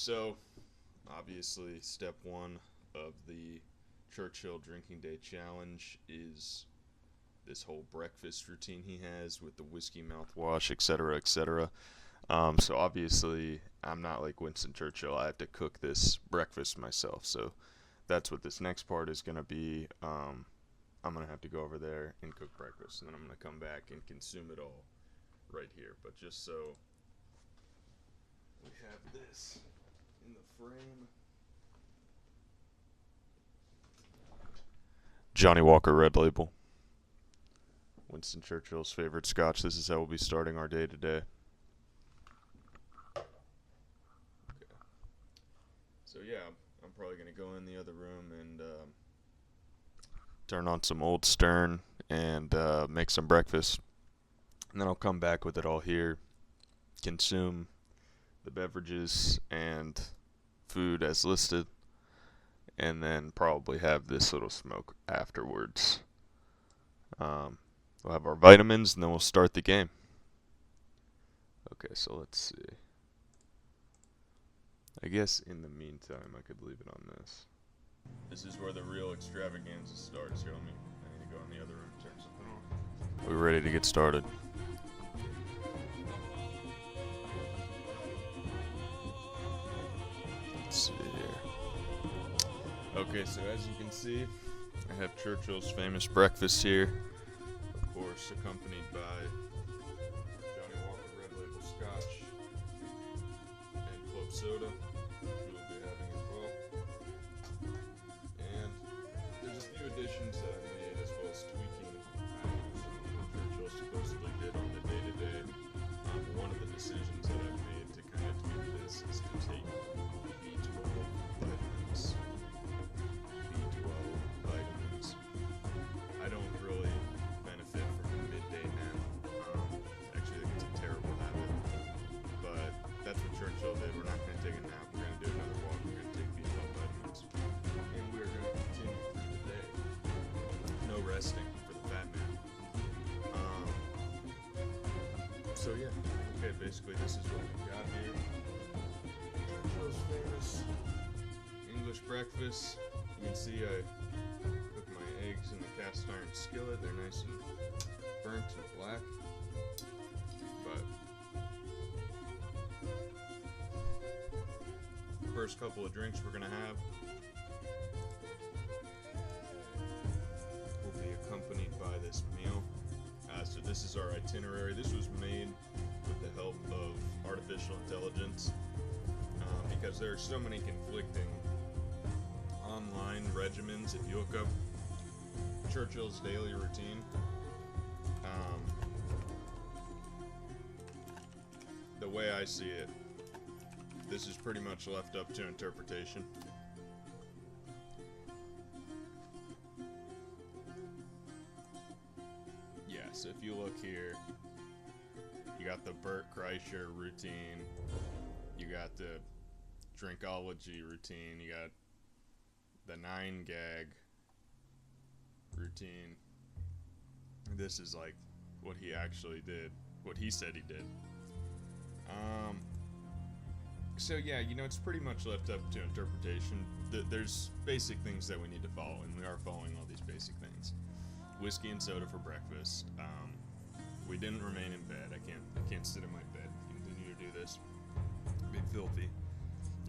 So, obviously, step one of the Churchill Drinking Day Challenge is this whole breakfast routine he has with the whiskey mouthwash, etc., etc. So obviously, I'm not like Winston Churchill. I have to cook this breakfast myself. So that's what this next part is going to be. I'm going to have to go over there and cook breakfast, and then I'm going to come back and consume it all right here. But just so we have this in the frame. Johnny Walker Red Label. Winston Churchill's favorite scotch. This is how we'll be starting our day today. Okay. So yeah, I'm probably going to go in the other room and turn on some Old Stern and make some breakfast. And then I'll come back with it all here, consume the beverages and food as listed, and then probably have this little smoke afterwards. We'll have our vitamins, and then we'll start the game. Okay, so let's see. I guess in the meantime, I could leave it on this. This is where the real extravaganza starts. Here, I need to go in the other room and turn something on. We're ready to get started. Let's see here. Okay, so as you can see, I have Churchill's famous breakfast here. Of course, accompanied by Johnny Walker Red Label Scotch and club soda, which we'll be having as well. And there's a few additions that I made, as well as tweaking what Churchill supposedly did on the day-to-day. One of the decisions that I've made to kind of tweak this is to take B12 vitamins. I don't really benefit from a midday nap. Actually, I think it's a terrible habit. But that's what Churchill did. We're not going to take a nap. We're going to do another walk. We're going to take B12 vitamins. And we're going to continue through the day. No resting for the fat man. So yeah. Okay, basically this is what we've got here. Churchill's famous English breakfast. You can see I cook my eggs in the cast iron skillet. They're nice and burnt and black. But the first couple of drinks we're going to have will be accompanied by this meal. So this is our itinerary. This was made with the help of artificial intelligence because there are so many conflicting online regimens. If you look up Churchill's daily routine, the way I see it, this is pretty much left up to interpretation. Yeah, so if you look here, you got the Bert Kreischer routine, you got the Drinkology routine, you got the 9-gag routine. This is like what he actually did, what he said he did. So yeah, it's pretty much left up to interpretation. There's basic things that we need to follow, and we are following all these basic things. Whiskey and soda for breakfast. We didn't remain in bed. I can't sit in my bed. Continue to do this. Be filthy.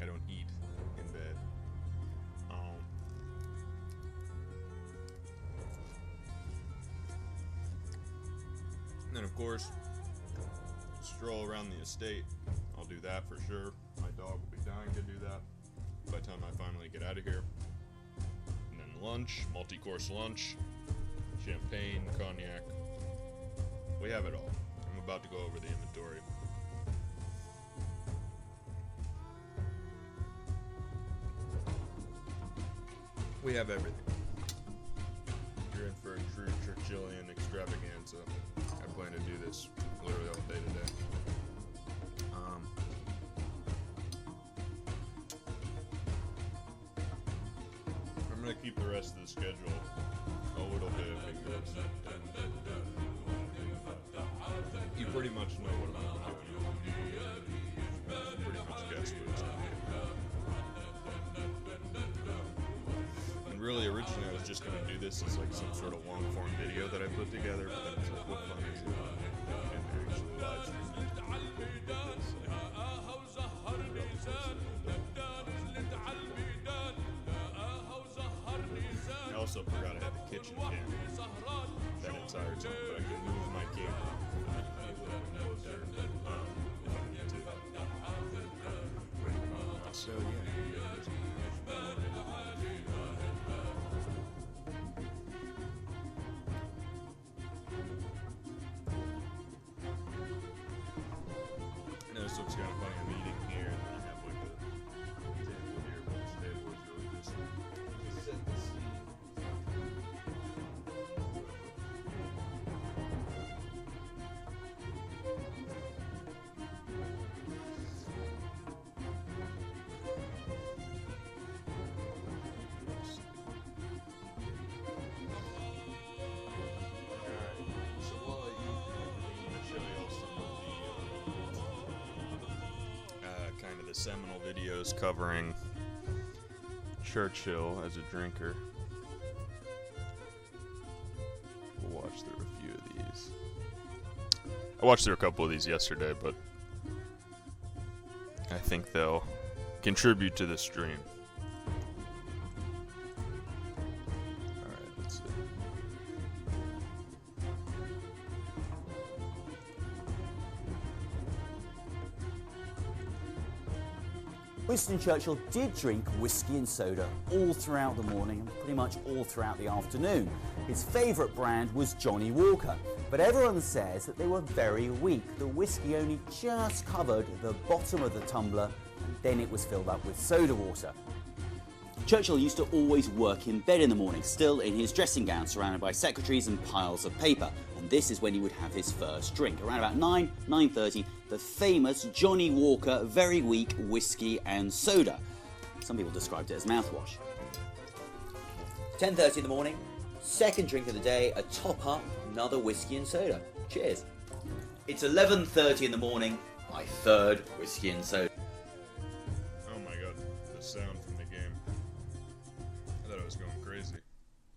I don't eat in bed. And then, of course, stroll around the estate. I'll do that for sure. My dog will be dying to do that by the time I finally get out of here. And then lunch, multi-course lunch, champagne, cognac. We have it all. I'm about to go over the inventory. We have everything. You're in for a true Churchillian extravaganza. I plan to do this literally all day today. I'm going to keep the rest of the schedule a little bit because you pretty much know what I'm going to do. You pretty much guess what it's going to be. originally I was just going to do this as like some sort of long form video that I put together, but then I was like, what fun is it? And actually live stream it. I also forgot I had the kitchen camera that entire time, but I could move my camera. So yeah. I know this looks kind of funny. I'm eating here, and then I have like a table here, but this table is really just set the scene. Kind of the seminal videos covering Churchill as a drinker. We'll watch through a few of these. I watched through a couple of these yesterday, but I think they'll contribute to the stream. Alright, let's see. Winston Churchill did drink whiskey and soda all throughout the morning and pretty much all throughout the afternoon. His favourite brand was Johnny Walker, but everyone says that they were very weak. The whiskey only just covered the bottom of the tumbler, and then it was filled up with soda water. Churchill used to always work in bed in the morning, still in his dressing gown, surrounded by secretaries and piles of paper. And this is when he would have his first drink. Around about 9:30, the famous Johnny Walker Very Weak Whiskey and Soda. Some people described it as mouthwash. 10:30 in the morning, second drink of the day, a top up, another whiskey and soda. Cheers. It's 11:30 in the morning, my third whiskey and soda. Oh my god, the sound from the game. I thought I was going crazy.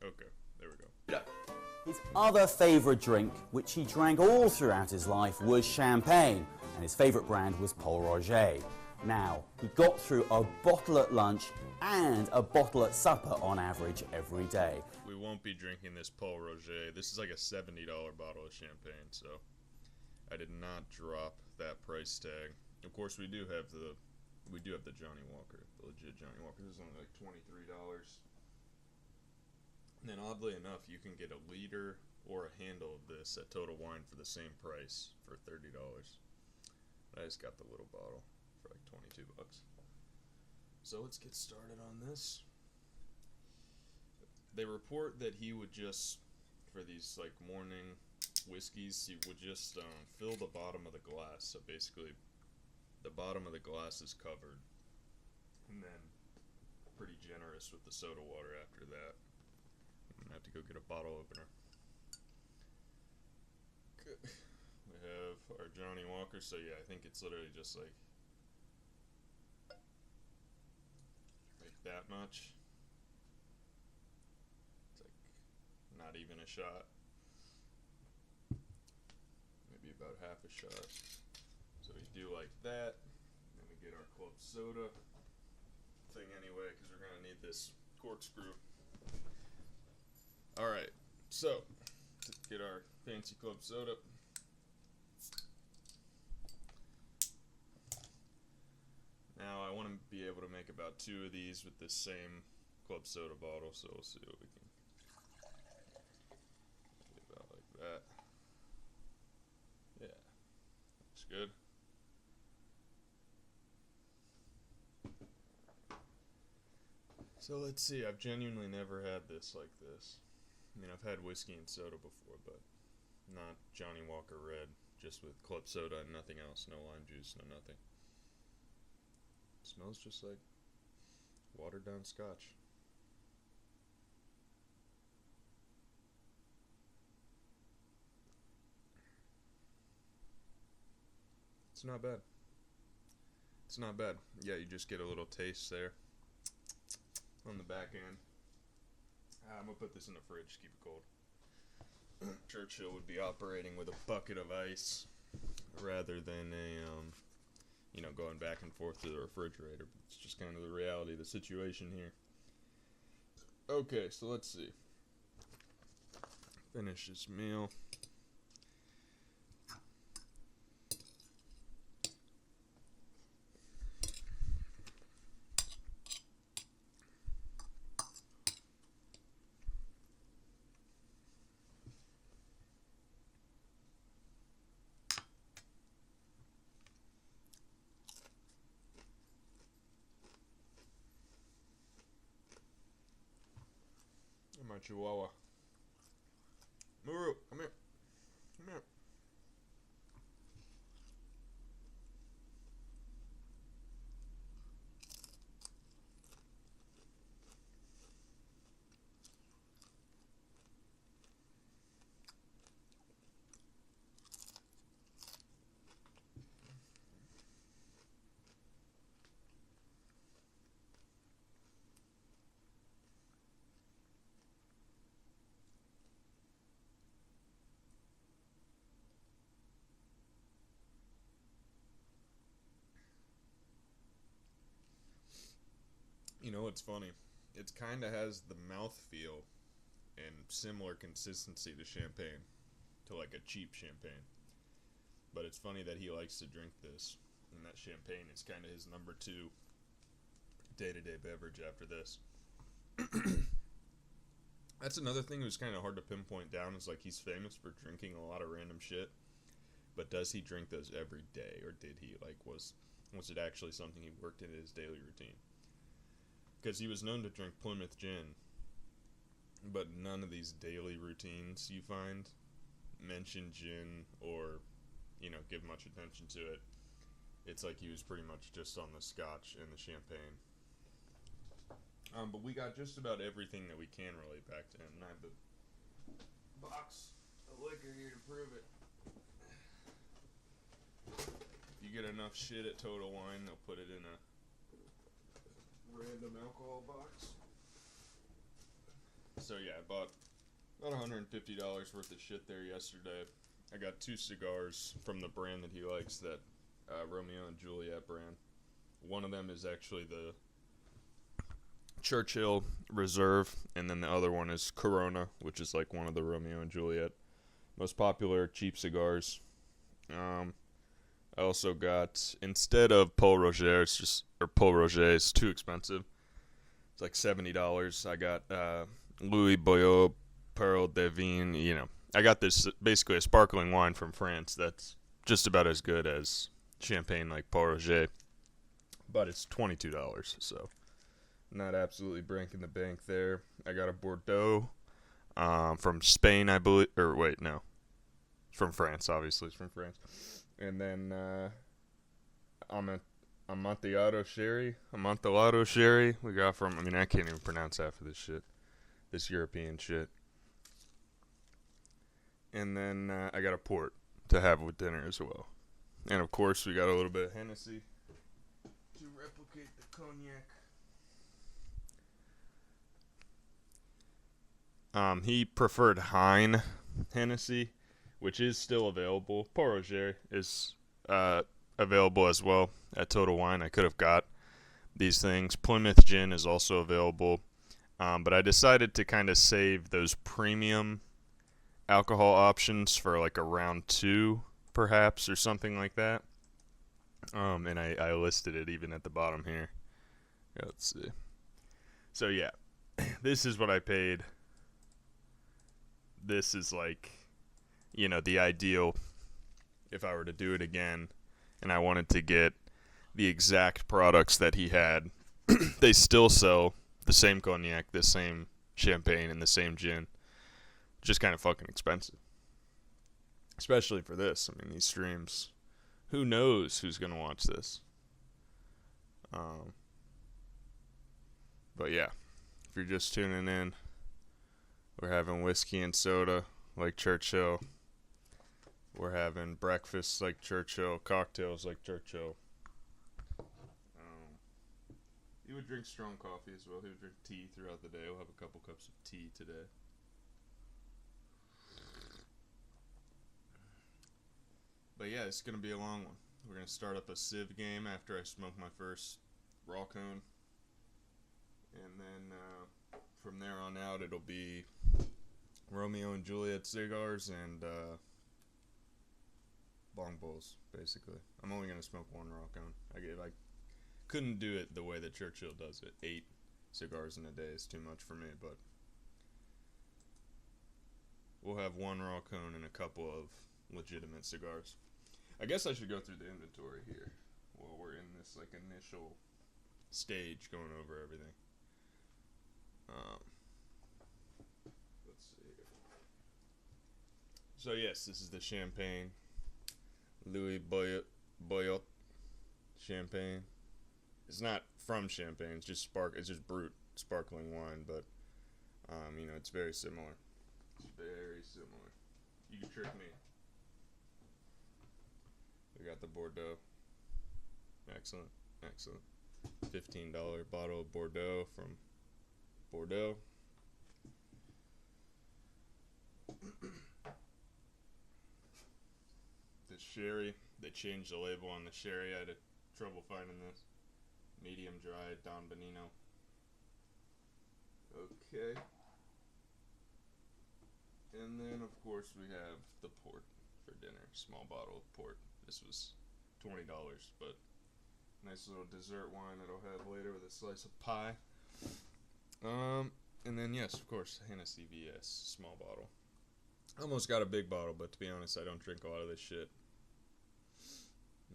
Okay, there we go. His other favourite drink, which he drank all throughout his life, was champagne, and his favourite brand was Pol Roger. Now, he got through a bottle at lunch and a bottle at supper on average every day. We won't be drinking this Pol Roger. This is like a $70 bottle of champagne, so I did not drop that price tag. Of course, we do have the Johnny Walker, the legit Johnny Walker. This is only like $23. And then oddly enough, you can get a liter or a handle of this at Total Wine for the same price for $30. I just got the little bottle for like $22. So let's get started on this. They report that he would just, for these like morning whiskeys, he would just fill the bottom of the glass. So basically, the bottom of the glass is covered, and then pretty generous with the soda water after that. I'm gonna have to go get a bottle opener. Good. We have our Johnny Walker. So yeah, I think it's literally just like that much. It's like not even a shot. Maybe about half a shot. So we do like that. Then we get our club soda thing anyway, because we're gonna need this corkscrew. Alright, so get our fancy club soda. Now I want to be able to make about 2 of these with this same club soda bottle, so we'll see what we can do about like that. Yeah, looks good. So let's see, I've genuinely never had this like this. I mean, I've had whiskey and soda before, but not Johnny Walker Red, just with club soda and nothing else, no lime juice, no nothing. It smells just like watered down scotch. It's not bad. It's not bad. Yeah, you just get a little taste there on the back end. I'm gonna put this in the fridge to keep it cold. Churchill would be operating with a bucket of ice rather than going back and forth to the refrigerator. It's just kind of the reality of the situation here. Okay, so let's see. Finish this meal. My chihuahua. Muru, come here. Come here. You know what's funny? It kind of has the mouthfeel and similar consistency to champagne, to like a cheap champagne. But it's funny that he likes to drink this, and that champagne is kind of his number 2 day-to-day beverage after this. That's another thing that was kind of hard to pinpoint down, is like he's famous for drinking a lot of random shit, but does he drink those every day, or did he, like, was it actually something he worked into his daily routine? Because he was known to drink Plymouth gin, but none of these daily routines you find mention gin or, give much attention to it. It's like he was pretty much just on the scotch and the champagne. But we got just about everything that we can relate back to him. And I have the box of liquor here to prove it. If you get enough shit at Total Wine, they'll put it in a random alcohol box. So yeah, I bought about $150 worth of shit there yesterday. I got 2 cigars from the brand that he likes, that Romeo and Juliet brand. One of them is actually the Churchill Reserve, and then the other one is Corona, which is like one of the Romeo and Juliet most popular cheap cigars. I also got, instead of Paul Roger, Paul Roger is too expensive. It's like $70. I got Louis Boyau Pearl de Vigne. I got this basically a sparkling wine from France that's just about as good as champagne like Paul Roger, but it's $22. So not absolutely breaking the bank there. I got a Bordeaux from Spain, I believe, or wait, no, from France. Obviously, it's from France. And then Amontillado sherry we got from, I can't even pronounce half of this shit, this European shit. And then I got a port to have with dinner as well. And of course, we got a little bit of Hennessy to replicate the cognac. He preferred Hein Hennessy, which is still available. Port Roger is available as well at Total Wine. I could have got these things. Plymouth Gin is also available. But I decided to kind of save those premium alcohol options for like a round 2, perhaps, or something like that. And I listed it even at the bottom here. Let's see. So yeah, this is what I paid. This is like, the ideal if I were to do it again and I wanted to get the exact products that he had. They still sell the same cognac, the same champagne, and the same gin. Just kind of fucking expensive. Especially for this. These streams, who knows who's going to watch this? But yeah, if you're just tuning in, we're having whiskey and soda like Churchill. We're having breakfast like Churchill, cocktails like Churchill. You would would drink strong coffee as well. He would drink tea throughout the day. We'll have a couple cups of tea today. But yeah, it's going to be a long one. We're going to start up a Civ game after I smoke my first raw cone. And then from there on out, it'll be Romeo and Juliet cigars and bong bowls, basically. I'm only going to smoke one raw cone. I couldn't do it the way that Churchill does it. 8 cigars in a day is too much for me, but we'll have one raw cone and a couple of legitimate cigars. I guess I should go through the inventory here while we're in this like initial stage going over everything. Let's see. So yes, this is the champagne, Louis Boyot champagne. It's not from Champagne. It's just brut sparkling wine, but you know, it's very similar. It's very similar. You can trick me. We got the Bordeaux. Excellent, excellent. $15 bottle of Bordeaux from Bordeaux. The sherry, they changed the label on the sherry. I had trouble finding this. Medium dry Don Benino. Okay. And then, of course, we have the port for dinner. Small bottle of port. This was $20, but nice little dessert wine that I'll have later with a slice of pie. And then, yes, of course, Hennessy VS, small bottle. Almost got a big bottle, but to be honest, I don't drink a lot of this shit.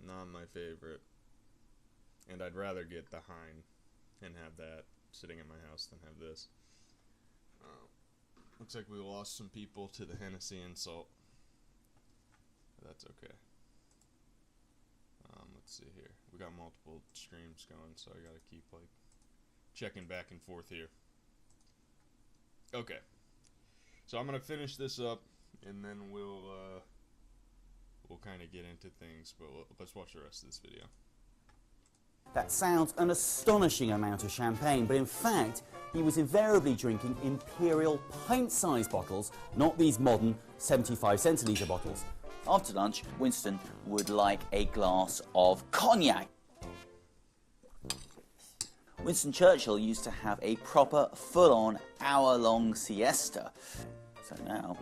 Not my favorite. And I'd rather get the Hein and have that sitting in my house than have this. Looks like we lost some people to the Hennessy insult. That's okay. Let's see here. We got multiple streams going, so I gotta keep like checking back and forth here. Okay. So I'm gonna finish this up, and then we'll kind of get into things. But let's watch the rest of this video. That sounds an astonishing amount of champagne, but in fact, he was invariably drinking imperial pint-sized bottles, not these modern 75 centilitre bottles. After lunch, Winston would like a glass of cognac. Winston Churchill used to have a proper, full-on, hour-long siesta. So now,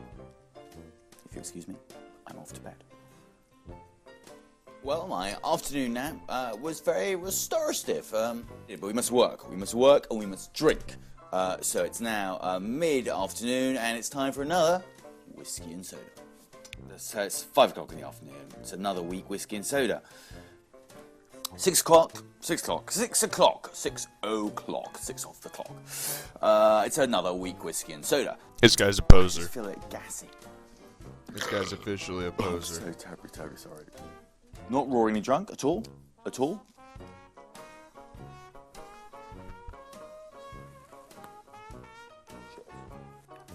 if you excuse me, I'm off to bed. Well, my afternoon nap was very restorative, but we must work. We must work and we must drink. So it's now mid-afternoon and it's time for another whiskey and soda. So it's 5 o'clock in the afternoon. It's another week whiskey and soda. 6 o'clock, 6 o'clock, 6 o'clock, 6 o'clock, 6 off the clock. It's another week whiskey and soda. This guy's a I poser. just feel it gassy. This guy's officially a poser. I'm so terribly sorry. Not roaringly drunk at all. At all.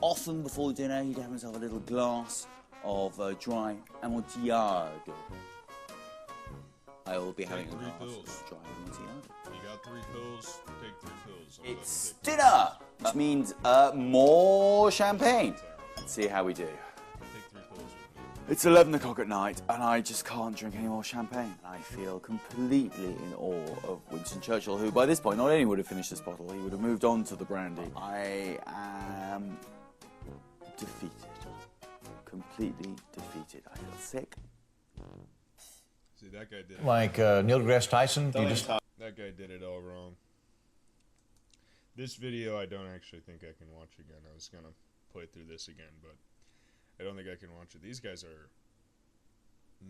Often before dinner, he'd have himself a little glass of dry Amontillado. I will be having a glass of dry Amontillado. You got 3 pills, take 3 pills. It's dinner! Which means more champagne. Let's see how we do. Take 3 pills with me. It's 11 o'clock at night and I just can't drink any more champagne. I feel completely in awe of Winston Churchill, who by this point not only would have finished this bottle, he would have moved on to the brandy. I am defeated. Completely defeated. I feel sick. See, that guy did it. Like Neil deGrasse Tyson, you just... That guy did it all wrong. This video I don't actually think I can watch again. I was gonna play through this again, but I don't think I can watch it. These guys are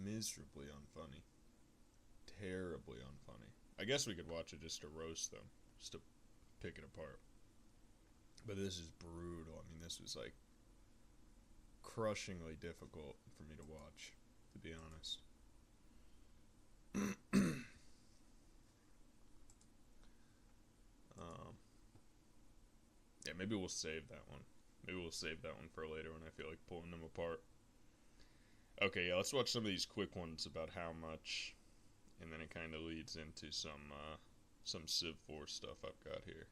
miserably unfunny. Terribly unfunny. I guess we could watch it just to roast them, just to pick it apart. But this is brutal. I mean, this was like crushingly difficult for me to watch, to be honest. Yeah, maybe we'll save that one. Maybe we'll save that one for later when I feel like pulling them apart. Okay, yeah, let's watch some of these quick ones about how much, and then it kind of leads into some some Civ 4 stuff I've got here.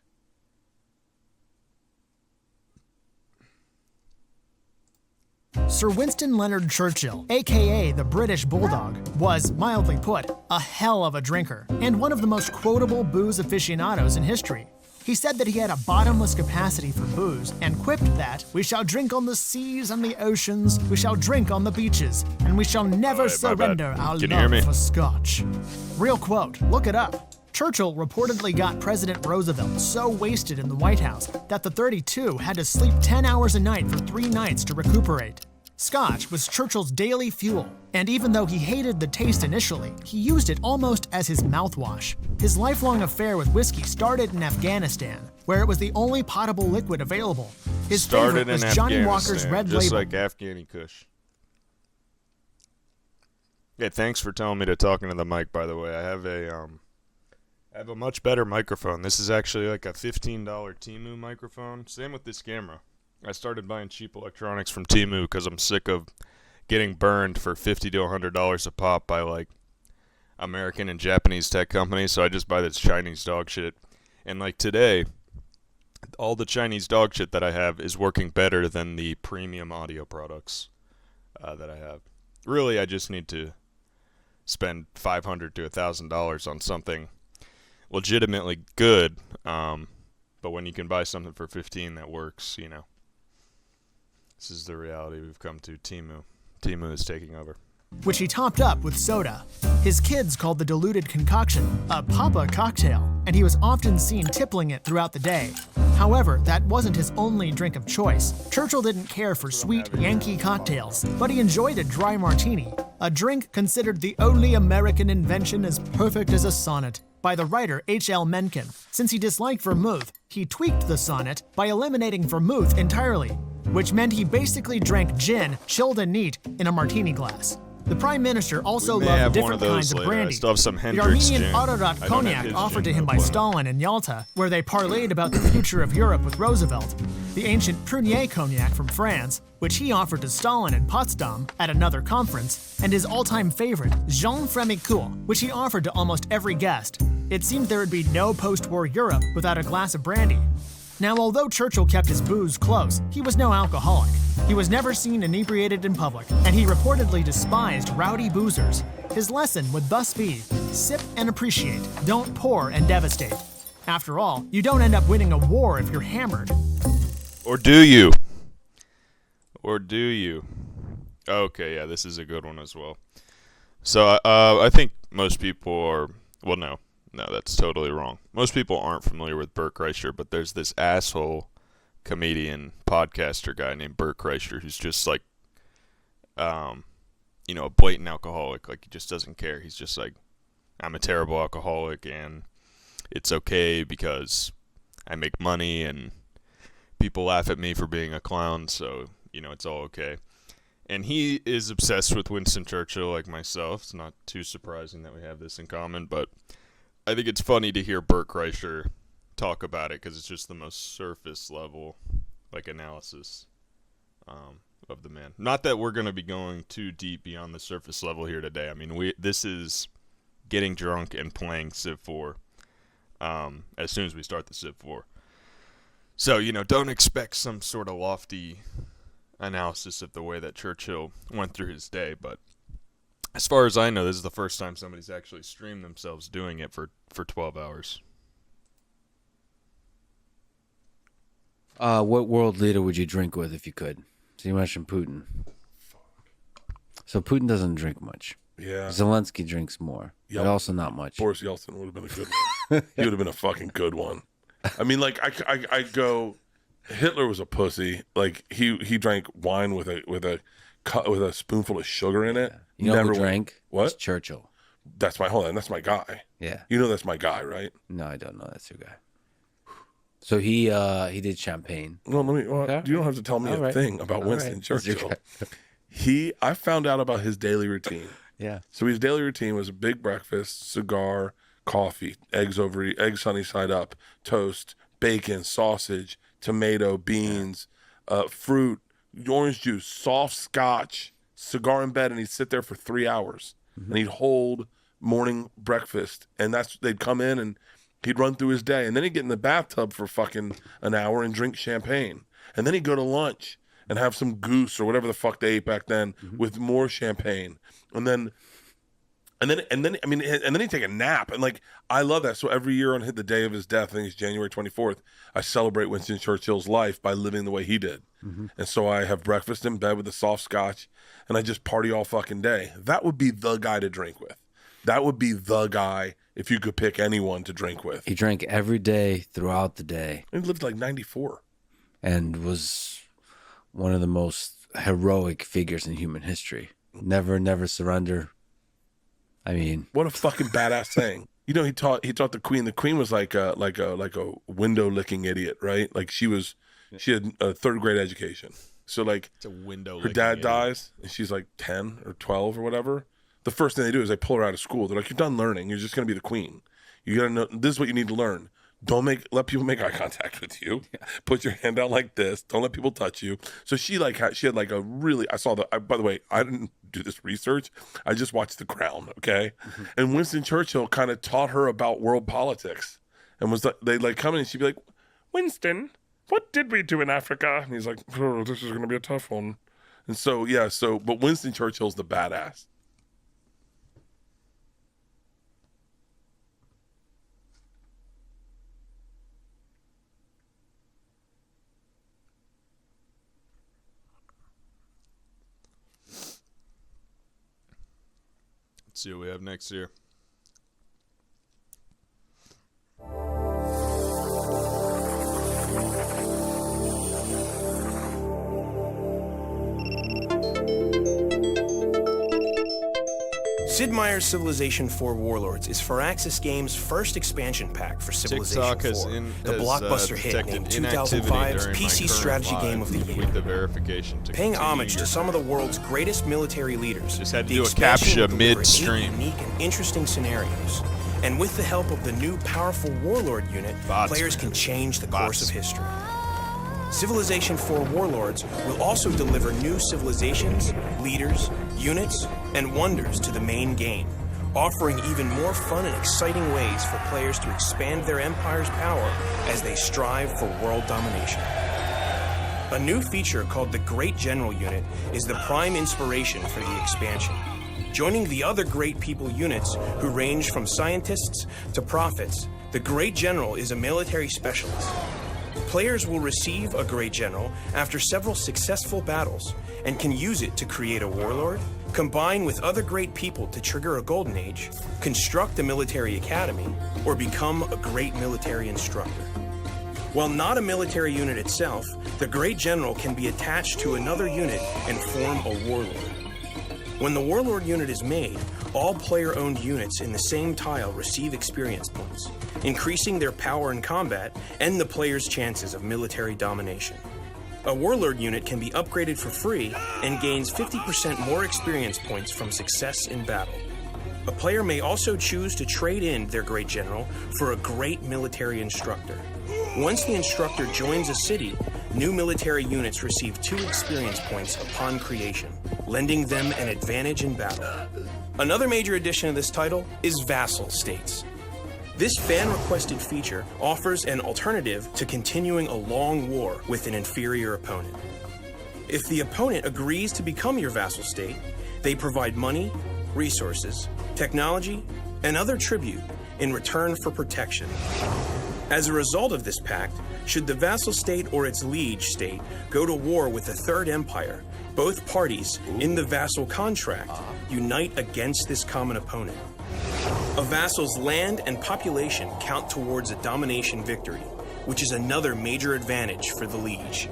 Sir Winston Leonard Churchill, aka the British Bulldog, was, mildly put, a hell of a drinker, and one of the most quotable booze aficionados in history. He said that he had a bottomless capacity for booze, and quipped that, "We shall drink on the seas and the oceans, we shall drink on the beaches, and we shall never surrender our love for scotch." Real quote, look it up. Churchill reportedly got President Roosevelt so wasted in the White House that the 32 had to sleep 10 hours a night for 3 nights to recuperate. Scotch was Churchill's daily fuel, and even though he hated the taste initially, he used it almost as his mouthwash. His lifelong affair with whiskey started in Afghanistan, where it was the only potable liquid available. His favorite was Johnny Walker's Red Label. Just like Afghani Kush. Yeah, thanks for telling me to talk into the mic, by the way. I have a much better microphone. This is actually like a $15 Temu microphone. Same with this camera. I started buying cheap electronics from Temu because I'm sick of getting burned for $50 to $100 a pop by like American and Japanese tech companies. So I just buy this Chinese dog shit. And like today, all the Chinese dog shit that I have is working better than the premium audio products that I have. Really, I just need to spend $500 to $1,000 on something legitimately good. But when you can buy something for $15 that works, you know. This is the reality we've come to. Temu. Temu is taking over. Which he topped up with soda. His kids called the diluted concoction a Papa cocktail, and he was often seen tippling it throughout the day. However, that wasn't his only drink of choice. Churchill didn't care for sweet Yankee cocktails, but he enjoyed a dry martini, a drink considered the only American invention as perfect as a sonnet by the writer H.L. Mencken. Since he disliked vermouth, he tweaked the sonnet by eliminating vermouth entirely, which meant he basically drank gin, chilled and neat, in a martini glass. The Prime Minister also loved different kinds of brandy. The Armenian Ararat cognac offered to him by Stalin in Yalta, where they parlayed about the future of Europe with Roosevelt. The ancient Prunier cognac from France, which he offered to Stalin in Potsdam at another conference, and his all-time favorite, Jean Frémicourt, which he offered to almost every guest. It seemed there would be no post-war Europe without a glass of brandy. Now, although Churchill kept his booze close, he was no alcoholic. He was never seen inebriated in public, and he reportedly despised rowdy boozers. His lesson would thus be, sip and appreciate, don't pour and devastate. After all, you don't end up winning a war if you're hammered. Or do you? Or do you? Okay, yeah, this is a good one as well. So, I think most people are, well, no, that's totally wrong. Most people aren't familiar with Bert Kreischer, but there's this asshole comedian, podcaster guy named Bert Kreischer who's just like, a blatant alcoholic. Like, he just doesn't care. He's just like, I'm a terrible alcoholic, and it's okay because I make money, and people laugh at me for being a clown, so, it's all okay. And he is obsessed with Winston Churchill like myself. It's not too surprising that we have this in common, but I think it's funny to hear Bert Kreischer talk about it because it's just the most surface level, like, analysis of the man. Not that we're going to be going too deep beyond the surface level here today. I mean, this is getting drunk and playing Civ 4 as soon as we start the Civ 4. So, don't expect some sort of lofty analysis of the way that Churchill went through his day, but as far as I know, this is the first time somebody's actually streamed themselves doing it for 12 hours. What world leader would you drink with if you could? So you mentioned Putin. So Putin doesn't drink much. Yeah. Zelensky drinks more, but also not much. Boris Yeltsin would have been a good one. He would have been a fucking good one. I mean, like, I go, Hitler was a pussy. Like, he drank wine with a spoonful of sugar in it. You know who drank? What? It's Churchill. That's my guy. Yeah. You know that's my guy, right? No, I don't know. That's your guy. So he did champagne. Well, you don't have to tell me a thing about Winston Churchill. I found out about his daily routine. Yeah. So his daily routine was a big breakfast, cigar, coffee, eggs sunny side up, toast, bacon, sausage, tomato, beans, fruit, orange juice, soft scotch, cigar in bed, and he'd sit there for 3 hours. Mm-hmm. And he'd hold morning breakfast, and they'd come in, and He'd run through his day, and then he'd get in the bathtub for fucking an hour and drink champagne. And then he'd go to lunch and have some goose or whatever the fuck they ate back then with more champagne. And then he'd take a nap. And like, I love that. So every year on the day of his death, I think it's January 24th, I celebrate Winston Churchill's life by living the way he did. And so I have breakfast in bed with a soft scotch, and I just party all fucking day. That would be the guy to drink with. That would be the guy if you could pick anyone to drink with. He drank every day throughout the day. He lived like 94. And was one of the most heroic figures in human history. Never surrender. I mean, what a fucking badass thing. You know, he taught the Queen. The Queen was like a window licking idiot, right? Like she had a third grade education. So like, it's a window. Her dad dies, and she's like 10 or 12 or whatever. The first thing they do is they pull her out of school. They're like, "You're done learning. You're just gonna be the queen. You gotta know. This is what you need to learn. Don't let people make eye contact with you. Put your hand out like this. Don't let people touch you." So she had like a really. By the way, I didn't do this research. I just watched The Crown. Okay, and Winston Churchill kind of taught her about world politics, and they like come in and she'd be like, "Winston, what did we do in Africa?" And he's like, "Oh, this is gonna be a tough one." And so but Winston Churchill's the badass. Let's see what we have next here. Sid Meier's Civilization 4 Warlords is Firaxis Games' first expansion pack for Civilization 4, the blockbuster hit named 2005's PC strategy game of the year. Paying homage to some of the world's greatest military leaders, just had to the do a expansion captcha will deliver midstream. 8 unique and interesting scenarios. And with the help of the new powerful Warlord unit, players can change the course of history. Civilization 4 Warlords will also deliver new civilizations, leaders, units, and wonders to the main game, offering even more fun and exciting ways for players to expand their empire's power as they strive for world domination. A new feature called the Great General Unit is the prime inspiration for the expansion. Joining the other Great People units, who range from scientists to prophets, the Great General is a military specialist. Players will receive a Great General after several successful battles and can use it to create a warlord, combine with other great people to trigger a golden age, construct a military academy, or become a great military instructor. While not a military unit itself, the Great General can be attached to another unit and form a warlord. When the warlord unit is made, all player-owned units in the same tile receive experience points, increasing their power in combat and the player's chances of military domination. A warlord unit can be upgraded for free and gains 50% more experience points from success in battle. A player may also choose to trade in their Great General for a great military instructor. Once the instructor joins a city, new military units receive 2 experience points upon creation, lending them an advantage in battle. Another major addition of this title is Vassal States. This fan-requested feature offers an alternative to continuing a long war with an inferior opponent. If the opponent agrees to become your vassal state, they provide money, resources, technology, and other tribute in return for protection. As a result of this pact, should the vassal state or its liege state go to war with the Third Empire, both parties in the vassal contract unite against this common opponent. A vassal's land and population count towards a domination victory, which is another major advantage for the liege.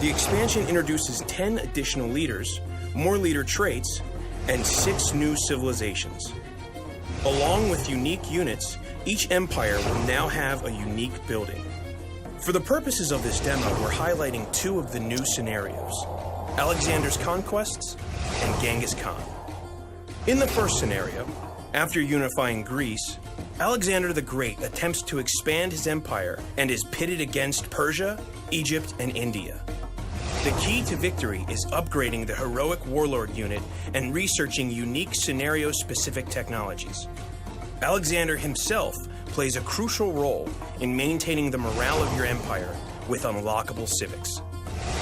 The expansion introduces 10 additional leaders, more leader traits, and 6 new civilizations. Along with unique units, each empire will now have a unique building. For the purposes of this demo, we're highlighting 2 of the new scenarios: Alexander's Conquests and Genghis Khan. In the first scenario, after unifying Greece, Alexander the Great attempts to expand his empire and is pitted against Persia, Egypt, and India. The key to victory is upgrading the heroic warlord unit and researching unique scenario-specific technologies. Alexander himself plays a crucial role in maintaining the morale of your empire with unlockable civics.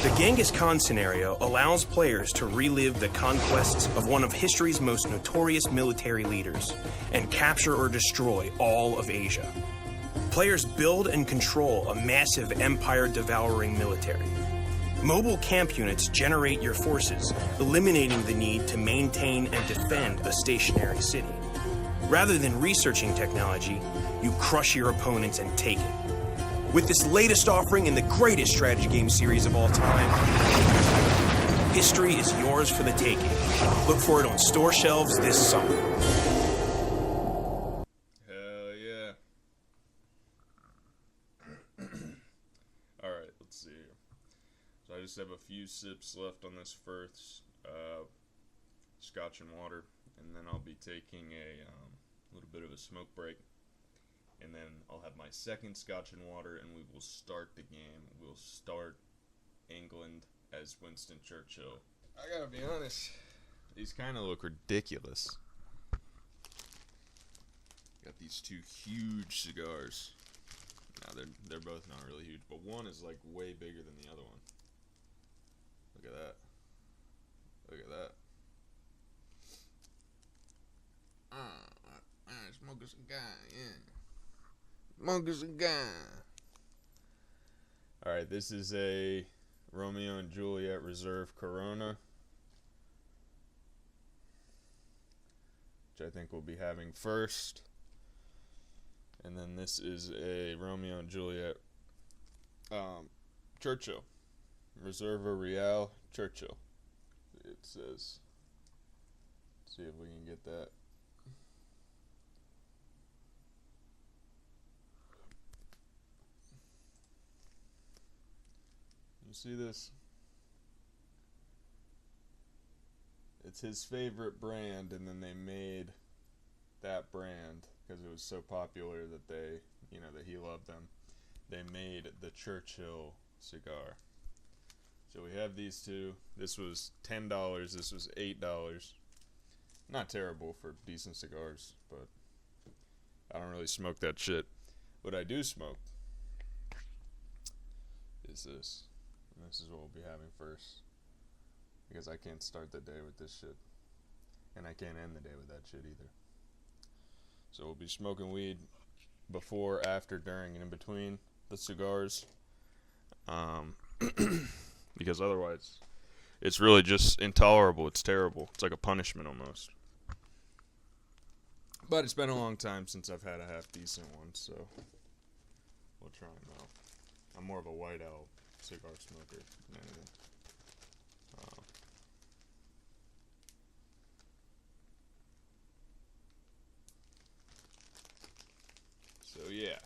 The Genghis Khan scenario allows players to relive the conquests of one of history's most notorious military leaders and capture or destroy all of Asia. Players build and control a massive empire-devouring military. Mobile camp units generate your forces, eliminating the need to maintain and defend a stationary city. Rather than researching technology, you crush your opponents and take it. With this latest offering in the greatest strategy game series of all time, history is yours for the taking. Look for it on store shelves this summer. Hell yeah. Alright, let's see here. So I just have a few sips left on this first scotch and water, and then I'll be taking a little bit of a smoke break. And then I'll have my second scotch and water, and we will start the game. We'll start England as Winston Churchill. I gotta be honest, these kind of look ridiculous. Got these two huge cigars. Now they're both not really huge, but one is like way bigger than the other one. Look at that. Look at that. Smoke a cigar, yeah. Smoke a cigar. Alright, this is a Romeo and Juliet Reserve Corona, which I think we'll be having first. And then this is a Romeo and Juliet Churchill. Reserva Real Churchill. It says. Let's see if we can get that. You see this? It's his favorite brand, and then they made that brand because it was so popular that they, that he loved them. They made the Churchill cigar. So we have these two. This was $10. This was $8. Not terrible for decent cigars, but I don't really smoke that shit. What I do smoke is this. And this is what we'll be having first. Because I can't start the day with this shit. And I can't end the day with that shit either. So we'll be smoking weed before, after, during, and in between the cigars. Because otherwise, it's really just intolerable. It's terrible. It's like a punishment almost. But it's been a long time since I've had a half-decent one, so we'll try them out. I'm more of a White Owl cigar smoker than anything. So yeah,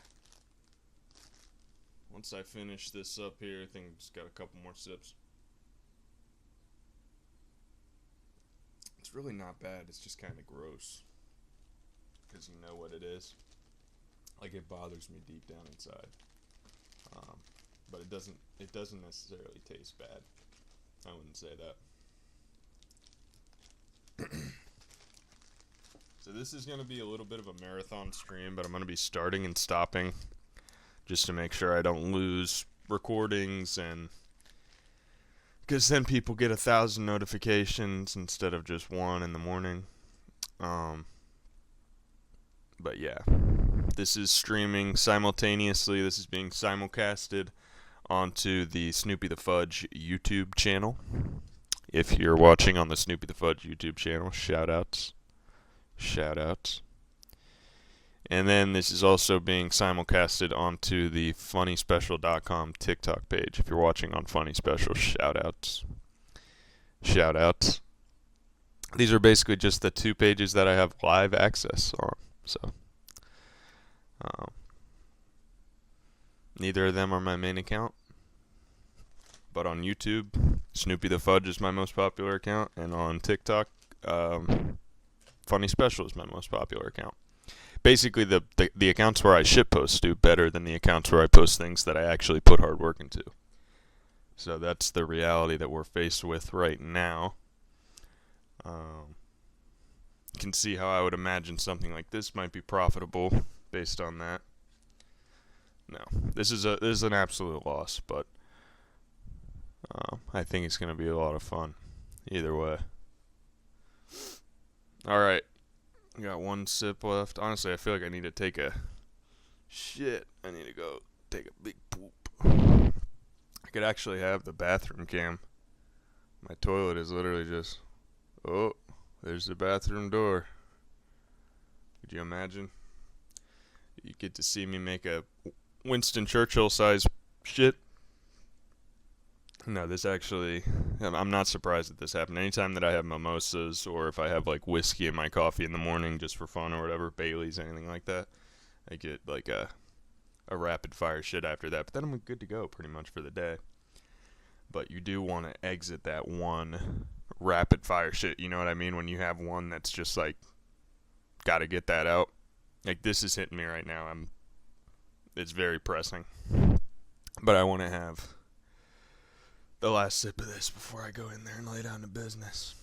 once I finish this up here, I think I've just got a couple more sips. It's really not bad, it's just kind of gross, because you know what it is. Like, it bothers me deep down inside. But it doesn't necessarily taste bad. I wouldn't say that. So this is going to be a little bit of a marathon stream, but I'm going to be starting and stopping just to make sure I don't lose recordings, and because then people get 1,000 notifications instead of just one in the morning. But yeah, this is streaming simultaneously. This is being simulcasted onto the Snoopy the Fudge YouTube channel. If you're watching on the Snoopy the Fudge YouTube channel, shout-outs. Shout-outs. And then this is also being simulcasted onto the funnyspecial.com TikTok page. If you're watching on Funny Special, shout-outs. Shout-outs. These are basically just the two pages that I have live access on. So, neither of them are my main account. But on YouTube, Snoopy the Fudge is my most popular account. And on TikTok, Funny Special is my most popular account. Basically, the accounts where I shitpost do better than the accounts where I post things that I actually put hard work into. So that's the reality that we're faced with right now. You can see how I would imagine something like this might be profitable based on that. No, this is an absolute loss, but I think it's going to be a lot of fun either way. All right, we got one sip left. Honestly, I feel like I need to take a shit. I need to go take a big poop. I could actually have the bathroom cam. My toilet is literally just, oh, there's the bathroom door. Could you imagine? You get to see me make a Winston Churchill size shit. No, this actually, I'm not surprised that this happened. Anytime that I have mimosas or if I have like whiskey in my coffee in the morning just for fun or whatever, Bailey's, anything like that, I get like a rapid fire shit after that. But then I'm good to go pretty much for the day. But you do want to exit that one rapid fire shit, you know what I mean? When you have one that's just like, gotta get that out. Like this is hitting me right now. It's very pressing. But I want to have the last sip of this before I go in there and lay down to business.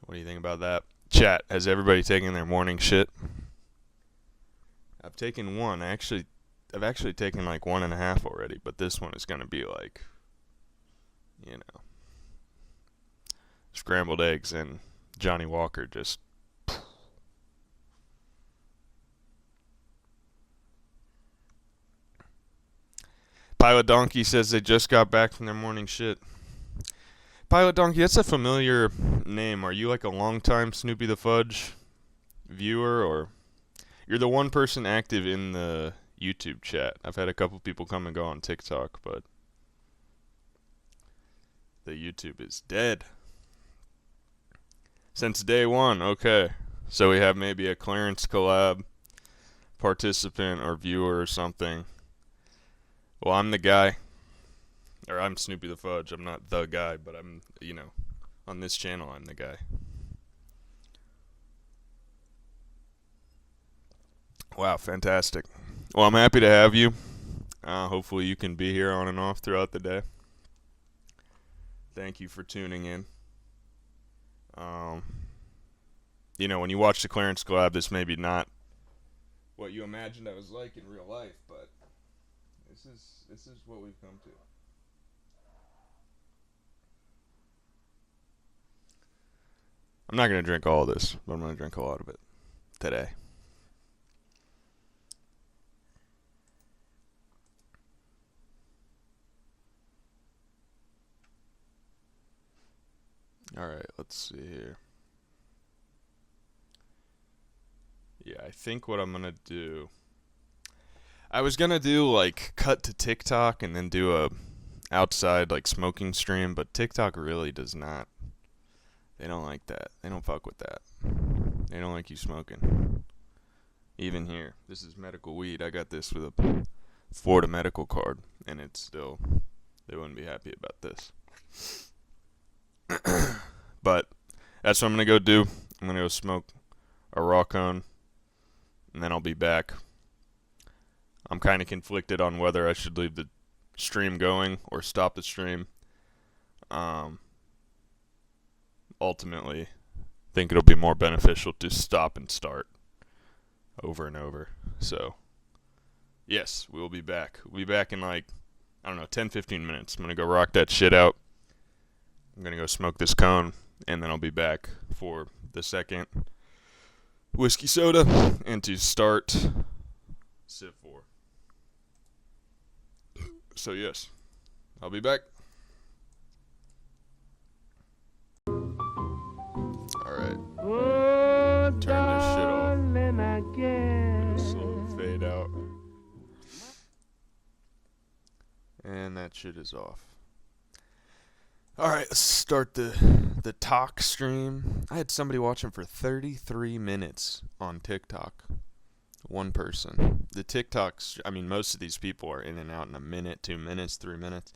What do you think about that? Chat, has everybody taken their morning shit? I've taken one. I've actually taken like 1.5 already, but this one is going to be like, you know, scrambled eggs and Johnny Walker just. Pilot Donkey says they just got back from their morning shit. Pilot Donkey, that's a familiar name. Are you like a longtime Snoopy the Fudge viewer, or you're the one person active in the YouTube chat? I've had a couple people come and go on TikTok, but the YouTube is dead. Since day one, okay. So we have maybe a Clarence collab participant or viewer or something. Well, I'm the guy. Or I'm Snoopy the Fudge. I'm not the guy, but I'm, you know, on this channel, I'm the guy. Wow, fantastic. Well, I'm happy to have you. Hopefully you can be here on and off throughout the day. Thank you for tuning in. You know, when you watch the Clarence collab, this may be not what you imagined I was like in real life, but this is what we've come to. I'm not going to drink all of this, but I'm going to drink a lot of it today. All right, let's see here. Yeah, I think what I'm going to do, I was going to do like cut to TikTok and then do a outside like smoking stream, but TikTok really does not. They don't like that. They don't fuck with that. They don't like you smoking. Even here. This is medical weed. I got this with a Florida medical card, and it's still, they wouldn't be happy about this. But that's what I'm going to go do. I'm going to go smoke a raw cone, and then I'll be back. I'm kind of conflicted on whether I should leave the stream going or stop the stream. Ultimately, think it'll be more beneficial to stop and start over and over. So, yes, we'll be back. We'll be back in like, I don't know, 10, 15 minutes. I'm going to go rock that shit out. I'm going to go smoke this cone, and then I'll be back for the second whiskey soda and to start sip 4. So, yes, I'll be back. Alright. Turn this shit off. Slowly fade out. And that shit is off. Alright, let's start the talk stream. I had somebody watching for 33 minutes on TikTok. One person. The TikToks, I mean, most of these people are in and out in a minute, 2 minutes, 3 minutes.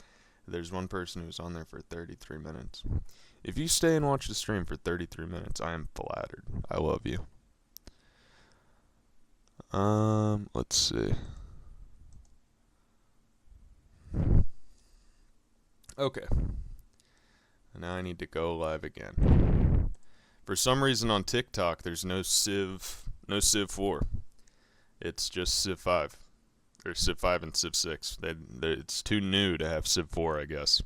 There's one person who's on there for 33 minutes. If you stay and watch the stream for 33 minutes, I am flattered. I love you. Let's see. Okay. Now I need to go live again. For some reason on TikTok, there's no Civ 4. It's just Civ 5. Or Civ 5 and Civ 6. It's too new to have Civ 4, I guess.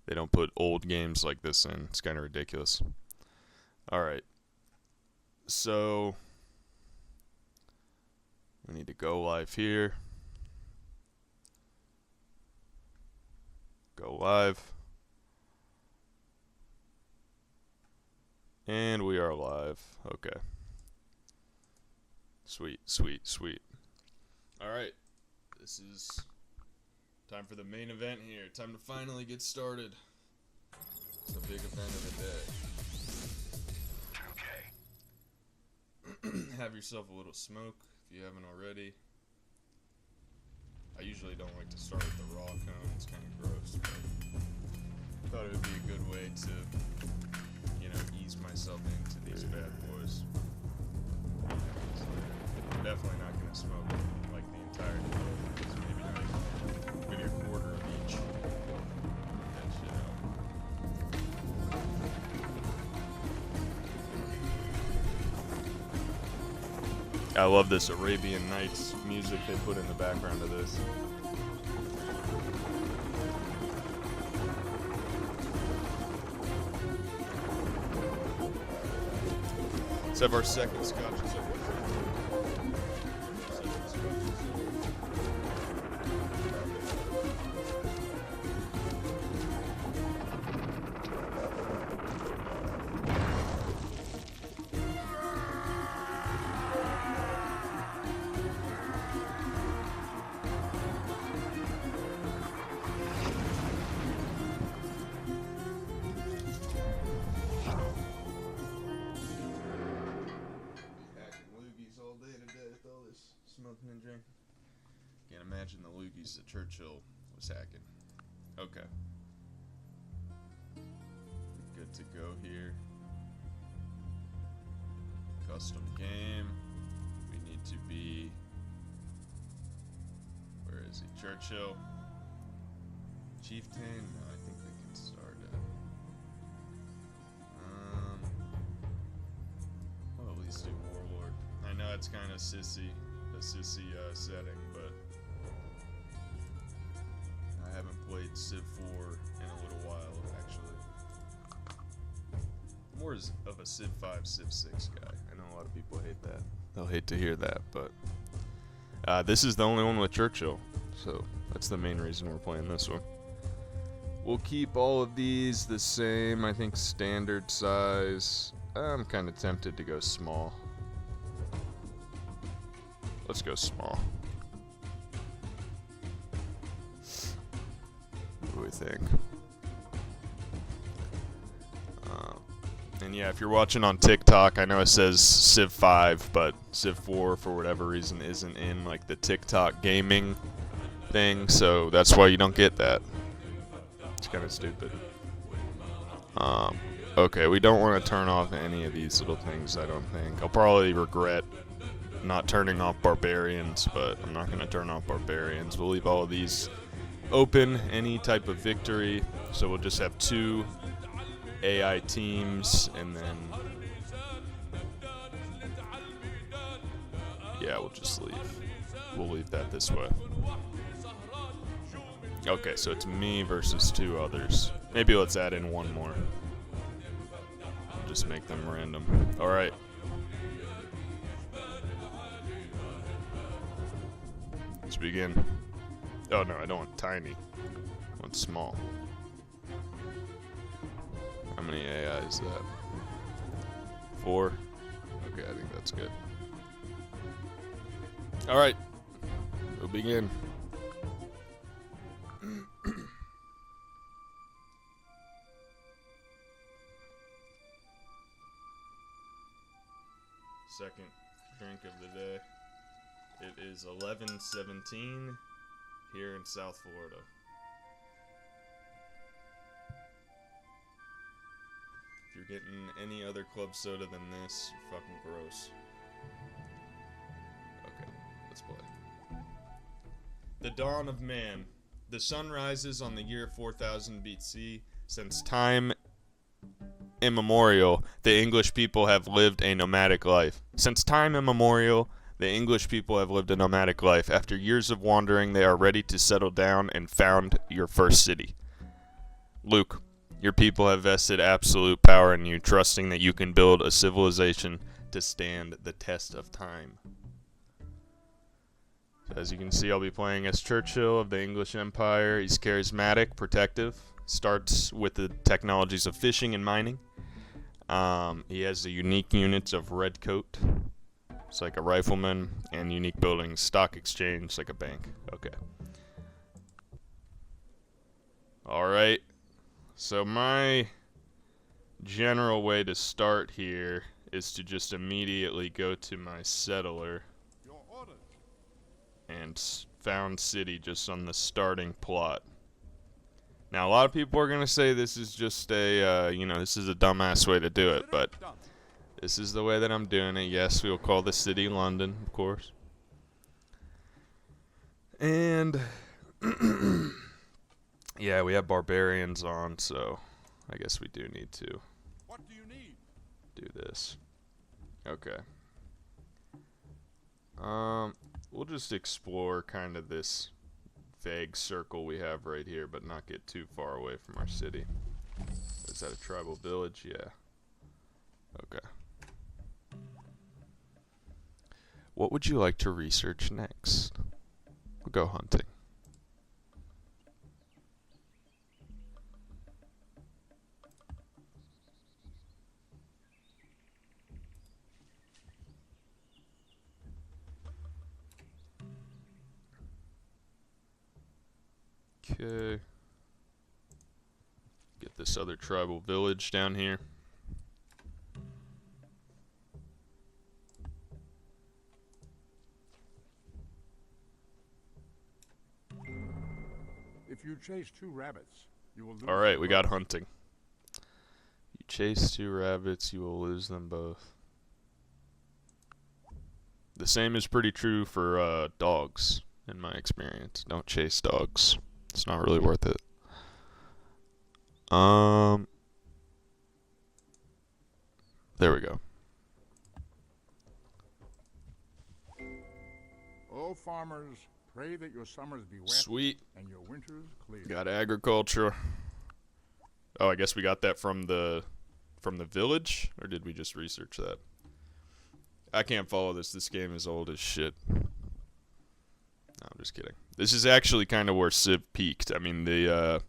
They don't put old games like this in. It's kind of ridiculous. Alright. So, we need to go live here. Go live. And we are live. Okay. Sweet, sweet, sweet. Alright. This is time for the main event here. Time to finally get started. The big event of the day. Have yourself a little smoke if you haven't already. I usually don't like to start with the raw cone. It's kind of gross, but I thought it would be a good way to, ease myself into these bad boys. So I'm definitely not going to smoke like the entire day. So maybe a quarter of each. Get that shit out. I love this Arabian Nights music they put in the background of this. Let's have our second scotch. Smoking and drinking. Can't imagine the loogies that Churchill was hacking. Okay. Good to go here. Custom game. We need to be... Where is he? Churchill. Chieftain? No, I think they can start it. Well, at least do Warlord. I know it's kind of sissy setting, but I haven't played Civ 4 in a little while, actually. More of a Civ 5, Civ 6 guy. I know a lot of people hate that. They'll hate to hear that, but this is the only one with Churchill, so that's the main reason we're playing this one. We'll keep all of these the same, I think standard size. I'm kind of tempted to go small. Let's go small. What do we think? And yeah, if you're watching on TikTok, I know it says Civ 5, but Civ 4, for whatever reason, isn't in like the TikTok gaming thing, so that's why you don't get that. It's kind of stupid. Okay, we don't want to turn off any of these little things, I don't think. I'll probably regret not turning off barbarians, but I'm not going to turn off barbarians. We'll leave all of these open, any type of victory. So we'll just have 2 AI teams, and then yeah, we'll just leave. We'll leave that this way. Okay, so it's me versus 2 others. Maybe let's add in 1 more. Just make them random. All right. Let's begin. Oh no, I don't want tiny. I want small. How many AI is that? 4? Okay, I think that's good. Alright. We'll begin. Second drink of the day. It is 11:17 here in South Florida. If you're getting any other club soda than this, you're fucking gross. Okay, let's play. The dawn of man. The sun rises on the year 4000 BC. Since time immemorial, the English people have lived a nomadic life. Since time immemorial, the English people have lived a nomadic life. After years of wandering, they are ready to settle down and found your first city. Luke, your people have vested absolute power in you, trusting that you can build a civilization to stand the test of time. So as you can see, I'll be playing as Churchill of the English Empire. He's charismatic, protective, starts with the technologies of fishing and mining. He has the unique units of red coat, it's like a rifleman, and unique buildings, stock exchange, like a bank. Okay. Alright. So my general way to start here is to just immediately go to my settler and found city just on the starting plot. Now a lot of people are going to say this is just a, this is a dumbass way to do it, but this is the way that I'm doing it. Yes, we will call the city London, of course. And yeah, we have barbarians on, so I guess we do need to do this. Okay. We'll just explore kind of this vague circle we have right here, but not get too far away from our city. Is that a tribal village? Yeah. Okay. What would you like to research next? We'll go hunting. Okay. Get this other tribal village down here. If you chase 2 rabbits, you will lose. All right, we got hunting. You chase 2 rabbits, you will lose them both. The same is pretty true for dogs, in my experience. Don't chase dogs. It's not really worth it. There we go. Oh, farmers, pray that your summers be wet Sweet. and your winters clear. Got agriculture. Oh, I guess we got that from the village, or did we just research that? I can't follow this. This game is old as shit. No, I'm just kidding. This is actually kind of where Civ peaked. I mean, the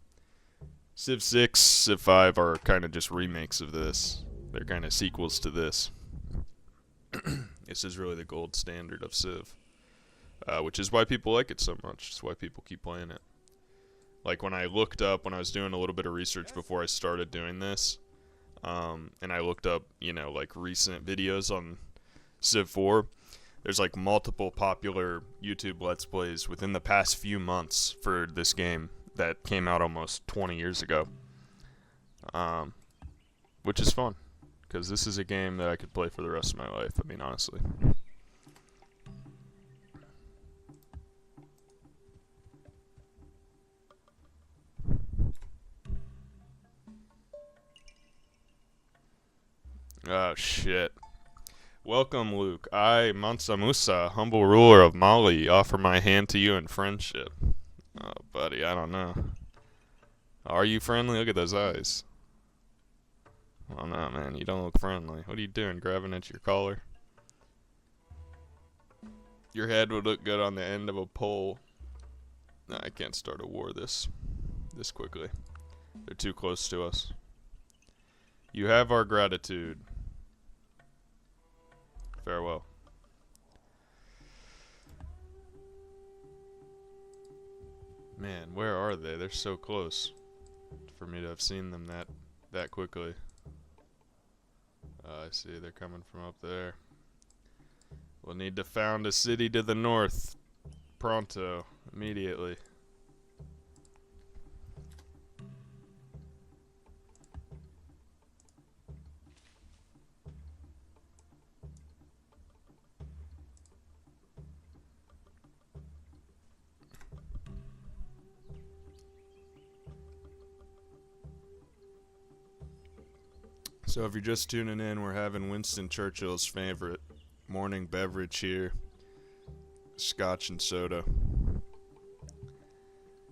Civ 6, Civ 5 are kind of just remakes of this. They're kind of sequels to this. This is really the gold standard of Civ. Which is why people like it so much. It's why people keep playing it. Like when I looked up, when I was doing a little bit of research before I started doing this, and I looked up, like recent videos on Civ 4, there's like multiple popular YouTube Let's Plays within the past few months for this game that came out almost 20 years ago. Which is fun, because this is a game that I could play for the rest of my life, I mean, honestly. Oh, shit. Welcome, Luke. I, Mansa Musa, humble ruler of Mali, offer my hand to you in friendship. Oh, buddy, I don't know. Are you friendly? Look at those eyes. Oh, no, man, you don't look friendly. What are you doing, grabbing at your collar? Your head would look good on the end of a pole. No, I can't start a war this quickly. They're too close to us. You have our gratitude. Farewell. Man, where are they? They're so close for me to have seen them that quickly. I see they're coming from up there. We'll need to found a city to the north. Pronto. Immediately. So if you're just tuning in, we're having Winston Churchill's favorite morning beverage here. Scotch and soda.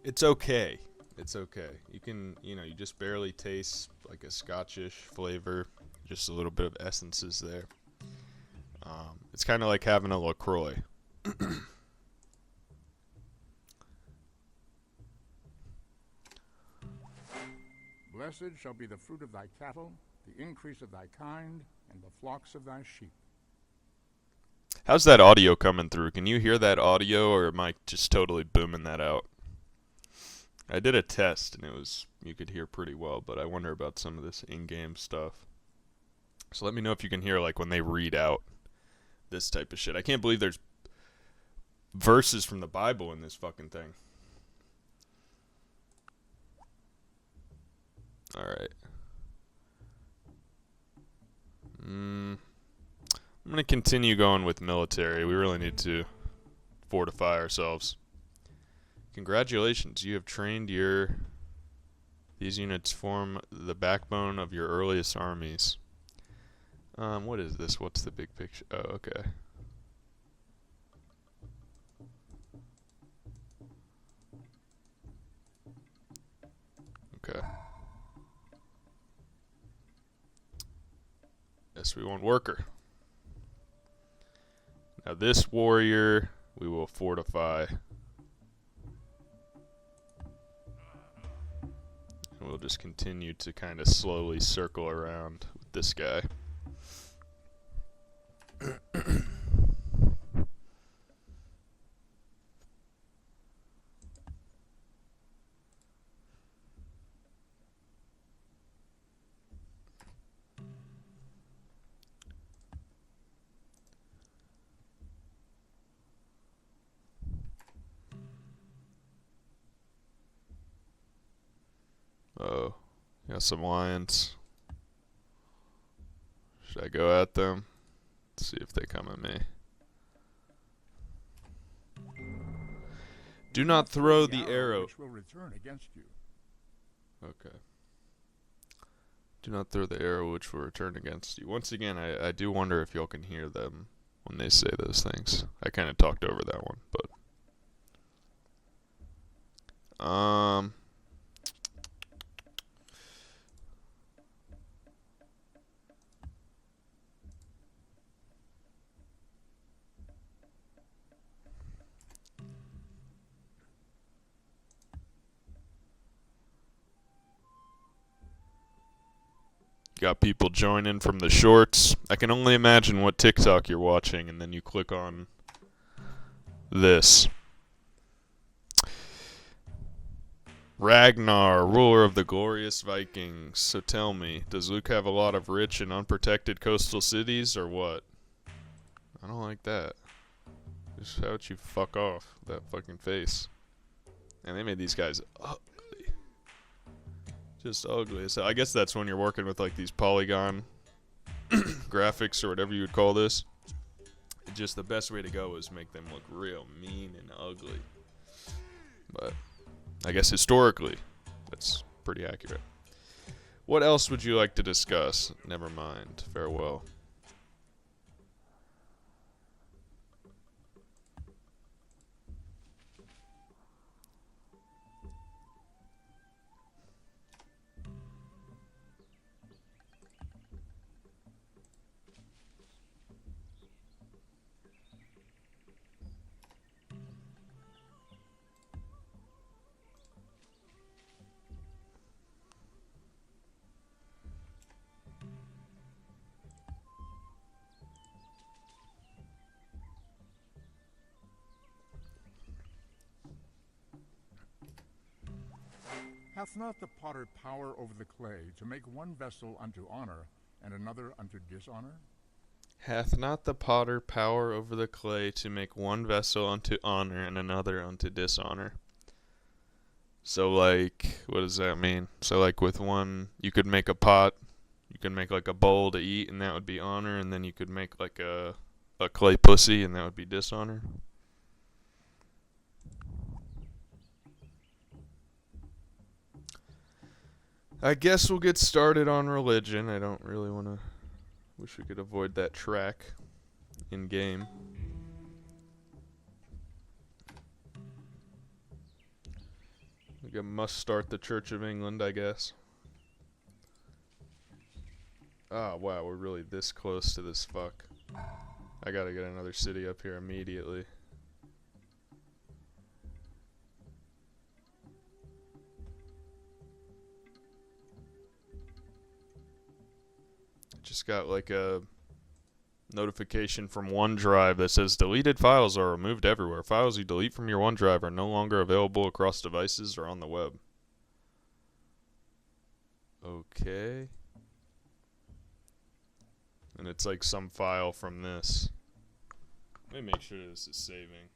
It's okay. It's okay. You can, you just barely taste like a Scotchish flavor. Just a little bit of essences there. It's kind of like having a LaCroix. Blessed shall be the fruit of thy cattle, the increase of thy kind, and the flocks of thy sheep. How's that audio coming through? Can you hear that audio, or am I just totally booming that out? I did a test, and you could hear pretty well, but I wonder about some of this in-game stuff. So let me know if you can hear, like, when they read out this type of shit. I can't believe there's verses from the Bible in this fucking thing. Alright. I'm going to continue going with military. We really need to fortify ourselves. Congratulations, you have trained these units form the backbone of your earliest armies. What is this? What's the big picture? Oh, okay. Okay. Yes, we want worker. Now this warrior, we will fortify. And we'll just continue to kind of slowly circle around with this guy. Oh, got some lions. Should I go at them? Let's see if they come at me. Do not throw the arrow. Which will return against you. Okay. Do not throw the arrow which will return against you. Once again, I do wonder if y'all can hear them when they say those things. I kind of talked over that one, but got people joining from the shorts. I can only imagine what TikTok you're watching, and then you click on this. Ragnar, ruler of the glorious Vikings. So tell me, does Luke have a lot of rich and unprotected coastal cities, or what? I don't like that. Just how about you fuck off with that fucking face? And they made these guys ugly. Just ugly. So I guess that's when you're working with like these polygon graphics or whatever you would call this. Just the best way to go is make them look real mean and ugly. But I guess historically, that's pretty accurate. What else would you like to discuss? Never mind. Farewell. Hath not the potter power over the clay to make one vessel unto honor and another unto dishonor? Hath not the potter power over the clay to make one vessel unto honor and another unto dishonor? So, like, what does that mean? So, like, with one, you could make a pot, you could make, like, a bowl to eat, and that would be honor, and then you could make, like, a clay pussy, and that would be dishonor? I guess we'll get started on religion. I don't really want to... Wish we could avoid that track in-game. We must start the Church of England, I guess. Oh, wow, we're really this close to this fuck. I gotta get another city up here immediately. Just got like a notification from OneDrive that says deleted files are removed everywhere. Files you delete from your OneDrive are no longer available across devices or on the web. Okay. And it's like some file from this. Let me make sure this is saving.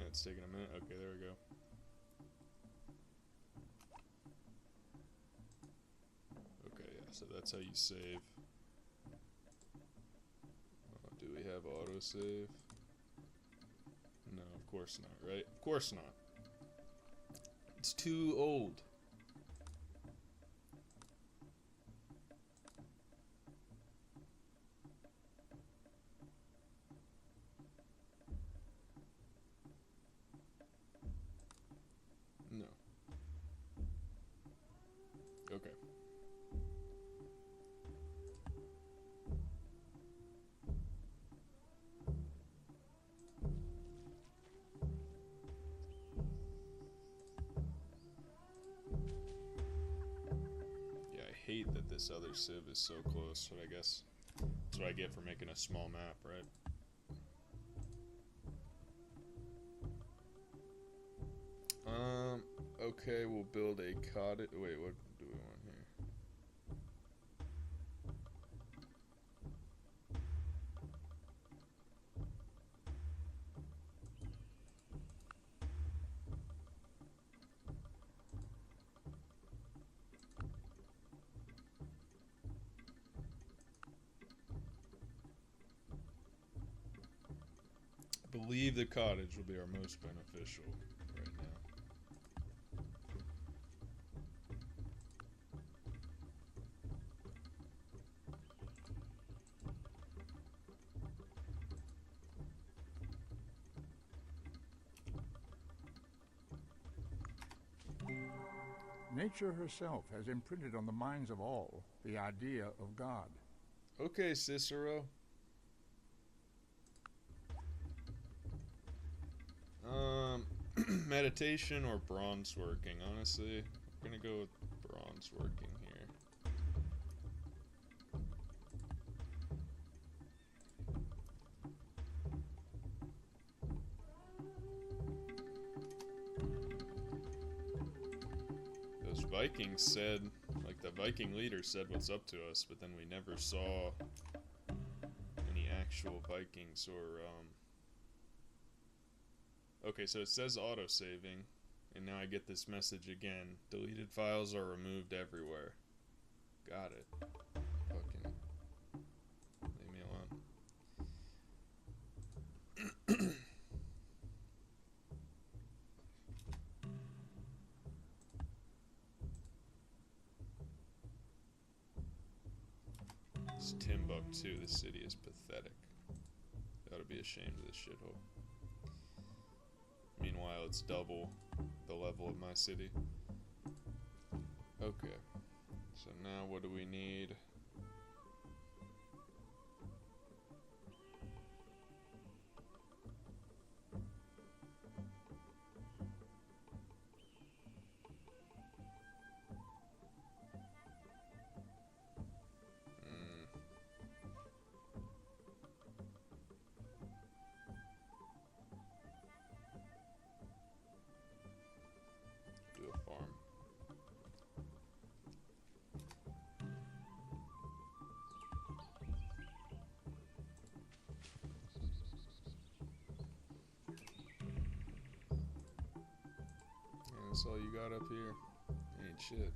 It's taking a minute. Okay, there we go. Okay, yeah, so that's how you save. Do we have autosave? No, of course not, right? Of course not. It's too old. No. Okay. Yeah, I hate that this other civ is so close, but I guess that's what I get for making a small map, right? Okay, we'll build a cottage. Wait, what do we want here? I believe the cottage will be our most beneficial right now. Nature herself has imprinted on the minds of all the idea of God. Okay, Cicero. Meditation or bronze working? Honestly, I'm gonna go with bronze working here. Those Vikings said, like the Viking leader said what's up to us, but then we never saw any actual Vikings or, Okay, so it says auto-saving, and now I get this message again. Deleted files are removed everywhere. Got it. Fucking leave me alone. It's Timbuktu. This city is pathetic. Gotta be ashamed of this shithole. Meanwhile, it's double the level of my city. Okay. So now what do we need? That's all you got up here. shit.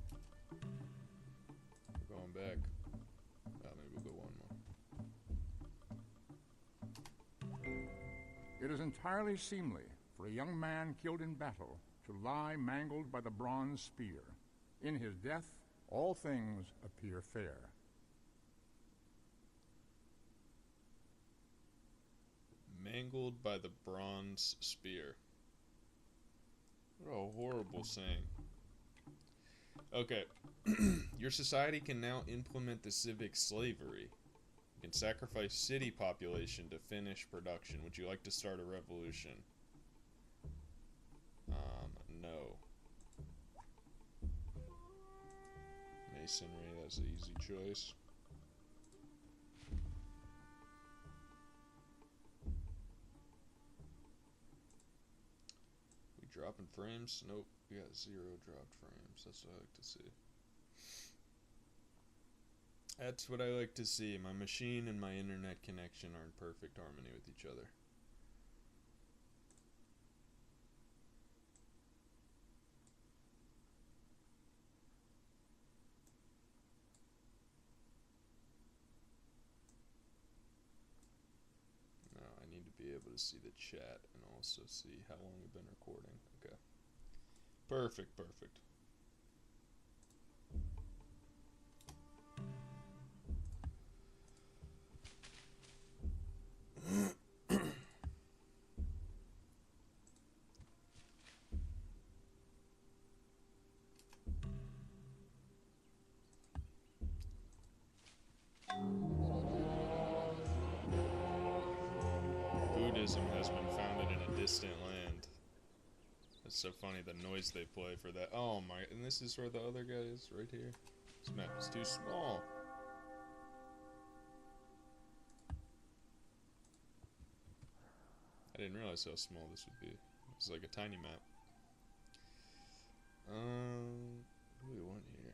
We're going back. Maybe we'll go one more. It is entirely seemly for a young man killed in battle to lie mangled by the bronze spear. In his death, all things appear fair. Mangled by the bronze spear. What a horrible saying. Okay. Your society can now implement the civic slavery. You can sacrifice city population to finish production. Would you like to start a revolution? No. Masonry, that's an easy choice. We dropping frames? Nope, we got 0 dropped frames. That's what I like to see. That's what I like to see. My machine and my internet connection are in perfect harmony with each other. Now I need to be able to see the chat and also see how long we've been recording. Okay. Perfect, perfect. Buddhism has been founded in a distant land. It's so funny the noise they play for that. Oh my, and this is where the other guy is, right here. This map is too small. I didn't realize how small this would be. It's like a tiny map. What do we want here?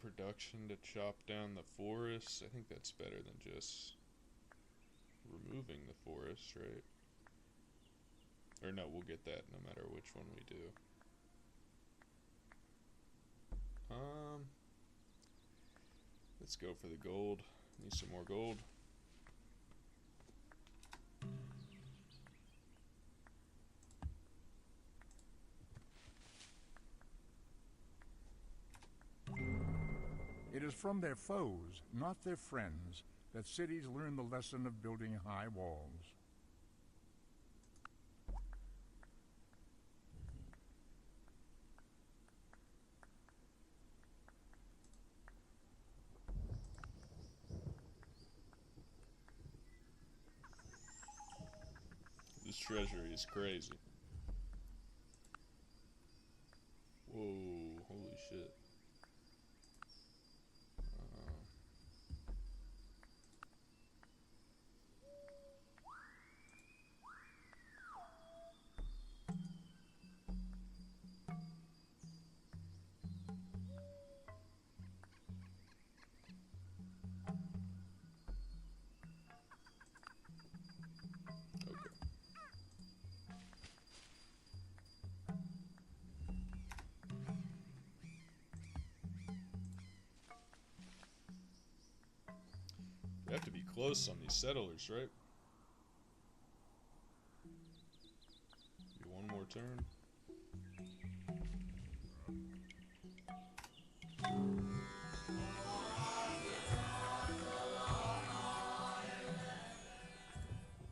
Production to chop down the forest. I think that's better than just removing the forest, right? Or no, we'll get that no matter which one we do. Let's go for the gold. Need some more gold. It is from their foes, not their friends, that cities learn the lesson of building high walls. This treasury is crazy. Whoa, holy shit. We have to be close on these settlers, right? Do one more turn.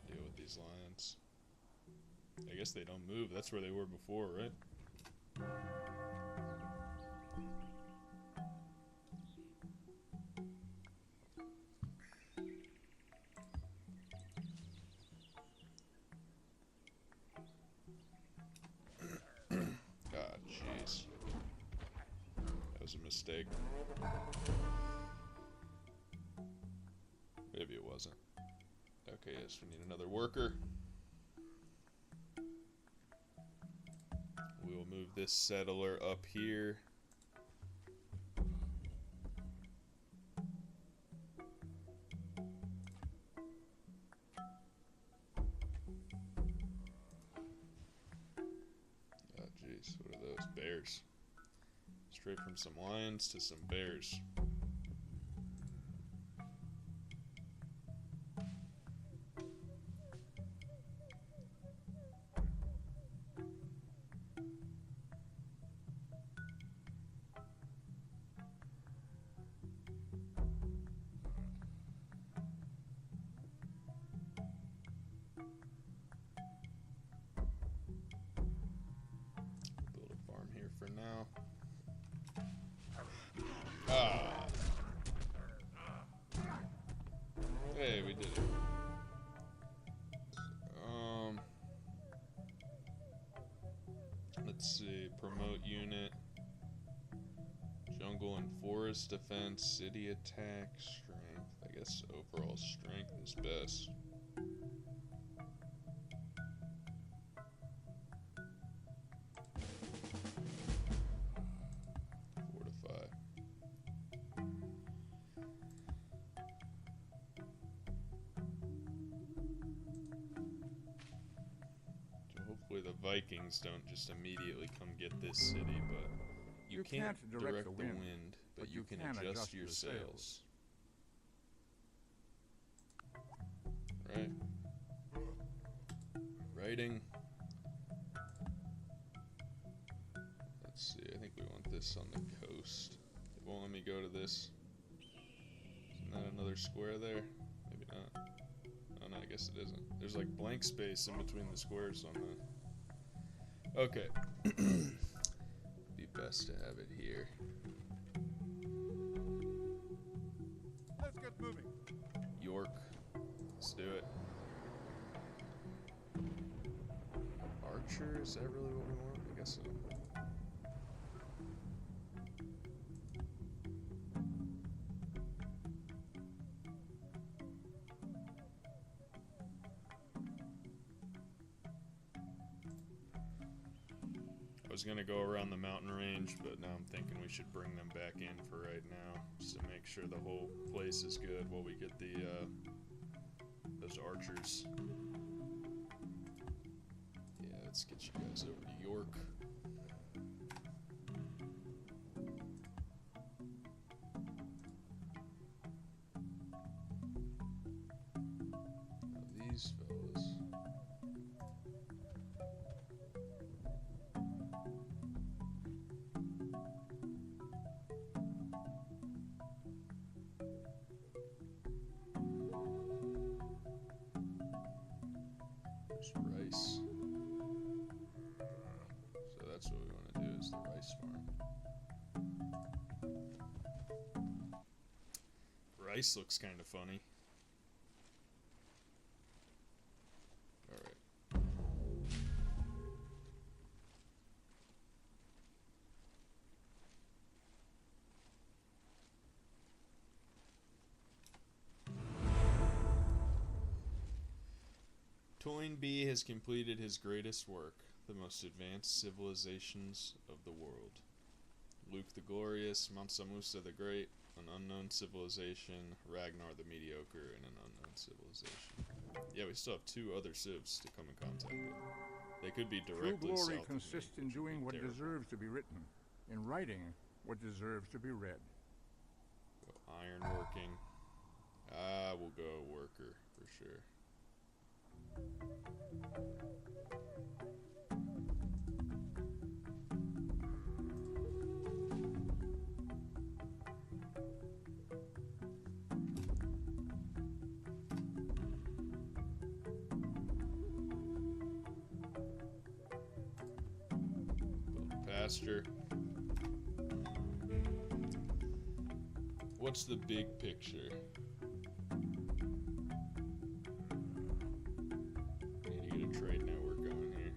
Deal with these lions. I guess they don't move. That's where they were before, right? Mistake. Maybe it wasn't. Okay, yes, we need another worker. we'll move this settler up here. Oh jeez, what are those? Bears. Straight from some lions to some bears. Build a farm here for now. Ah. Hey, we did it. Let's see. Promote unit. Jungle and forest defense. City attack. Strength. I guess overall strength is best. Fortify. So hopefully the Vikings don't just immediately come get this city, but you can't direct the wind, but you can adjust your sails. Right. Writing. Let's see, I think we want this on the coast. It won't let me go to this. Isn't that another square there? Maybe not. Oh no, I guess it isn't. There's like blank space in between the squares on the... Okay. Be best to have it here. Let's get moving. York. Let's do it. Archer, is that really what we want? I guess so. I was gonna go around the mountain range, but now I'm thinking we should bring them back in for right now, just to make sure the whole place is good while we get the those archers. Yeah, let's get you guys over to York. Now these fellas. There's rice. So that's what we want to do, is the rice farm. Rice looks kind of funny. Alright. Toynbee has completed his greatest work, the most advanced civilizations of the world. Luke the Glorious, Mansa Musa the Great, an unknown civilization, Ragnar the Mediocre, and an unknown civilization. Yeah, we still have two other civs to come in contact with. They could be True directly glory south consists of me. in doing what Terrible. deserves to be written, in writing what deserves to be read. Go ironworking. Ah, we'll go worker for sure. Build a pasture. What's the big picture? Need to get a trade network going here.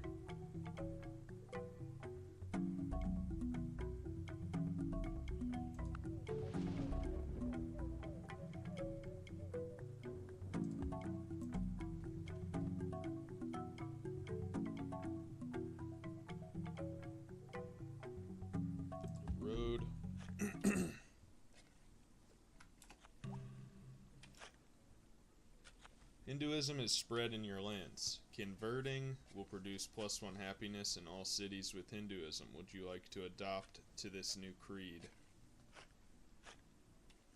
Hinduism is spread in your lands. Converting will produce +1 happiness in all cities with Hinduism. Would you like to adopt to this new creed?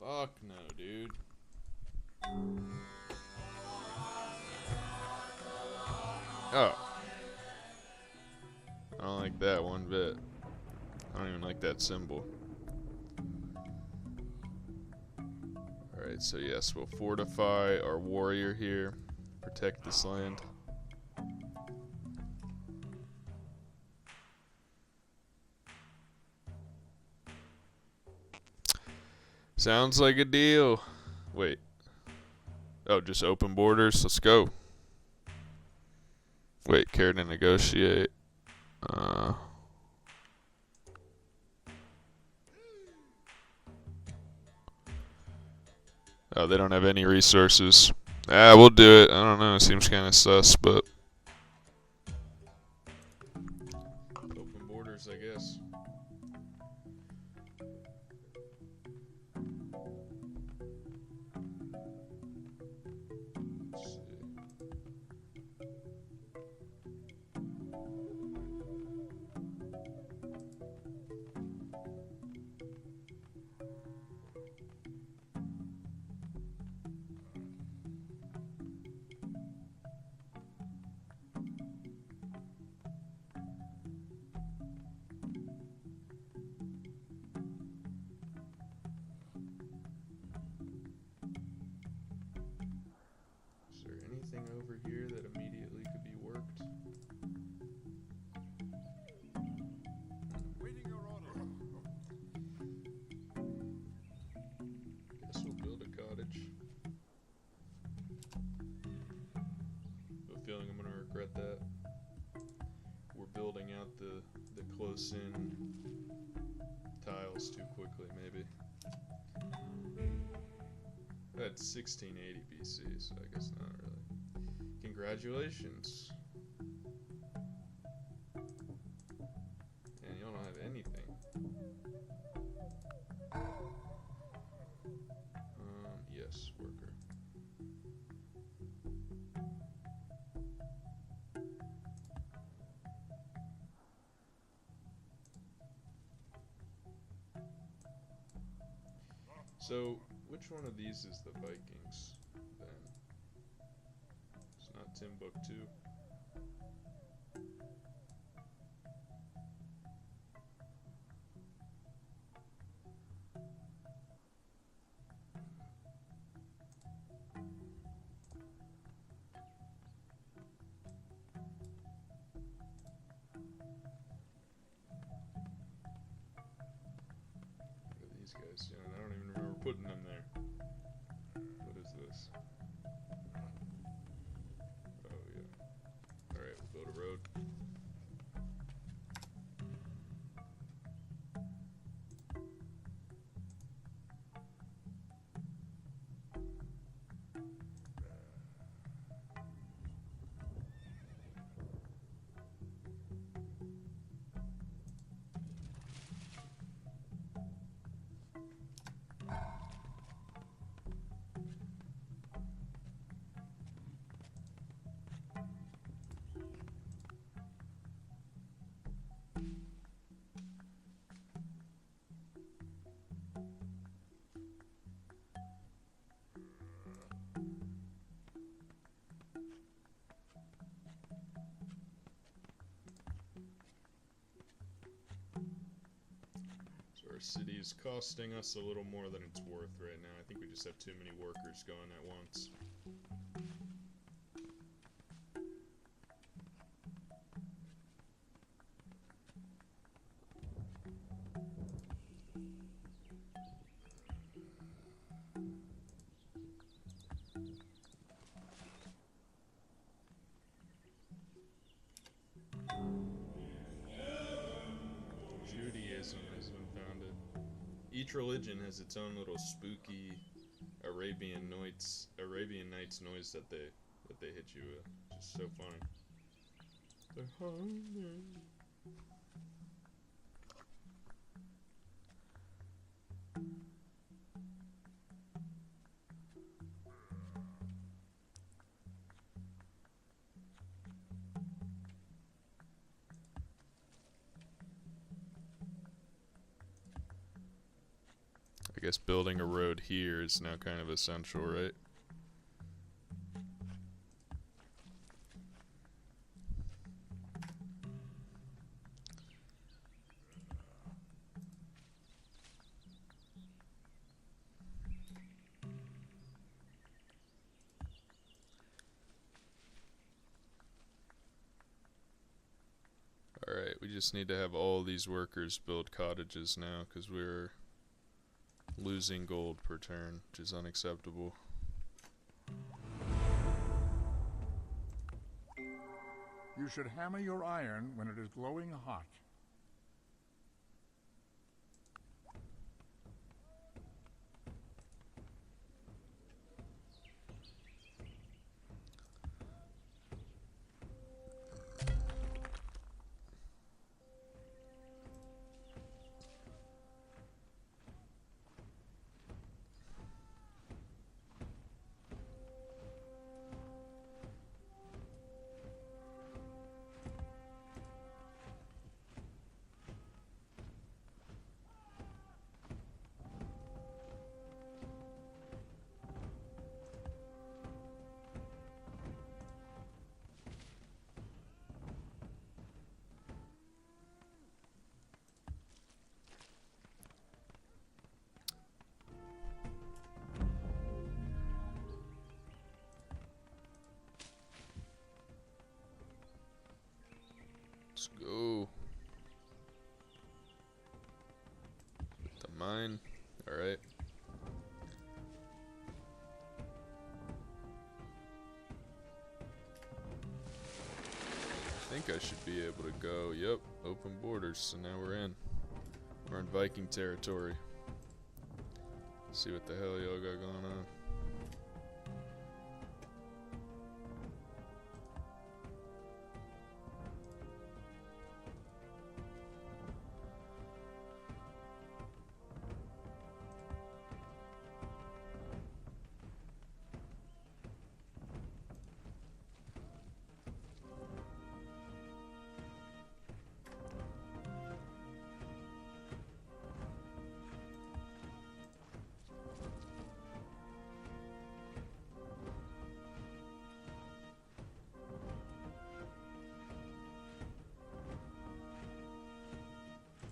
Fuck no, dude. Oh. I don't like that one bit. I don't even like that symbol. Alright, so yes, we'll fortify our warrior here. Protect this land. Sounds like a deal. Wait. Oh, just open borders. Let's go. Wait, care to negotiate? Oh, they don't have any resources. Ah, we'll do it. I don't know. It seems kind of sus, but open borders, I guess. Let's see. Is there anything over here that immediately could be worked? Guess we'll build a cottage. I have a feeling I'm gonna regret that. We're building out the close-in tiles too quickly, maybe. That's 1680 BC, so I guess not really. Congratulations. And you don't have anything. Yes, worker. So, which one of these is the Vikings, then? It's not Timbuktu. Look at these guys, I don't even remember putting them there. What is this? Oh yeah. Alright, we'll build a road. So our city is costing us a little more than it's worth right now. I think we just have too many workers going at once. Judaism has been founded. Each religion has its own little spooky Arabian Nights noise that they hit you with. Just so funny. They're hungry. I guess building a road here is now kind of essential, right? Alright, we just need to have all these workers build cottages now, because we're losing gold per turn, which is unacceptable. You should hammer your iron when it is glowing hot. Let's go. The mine. Alright. I think I should be able to go. Yep, open borders. So now we're in. We're in Viking territory. See what the hell y'all got going on.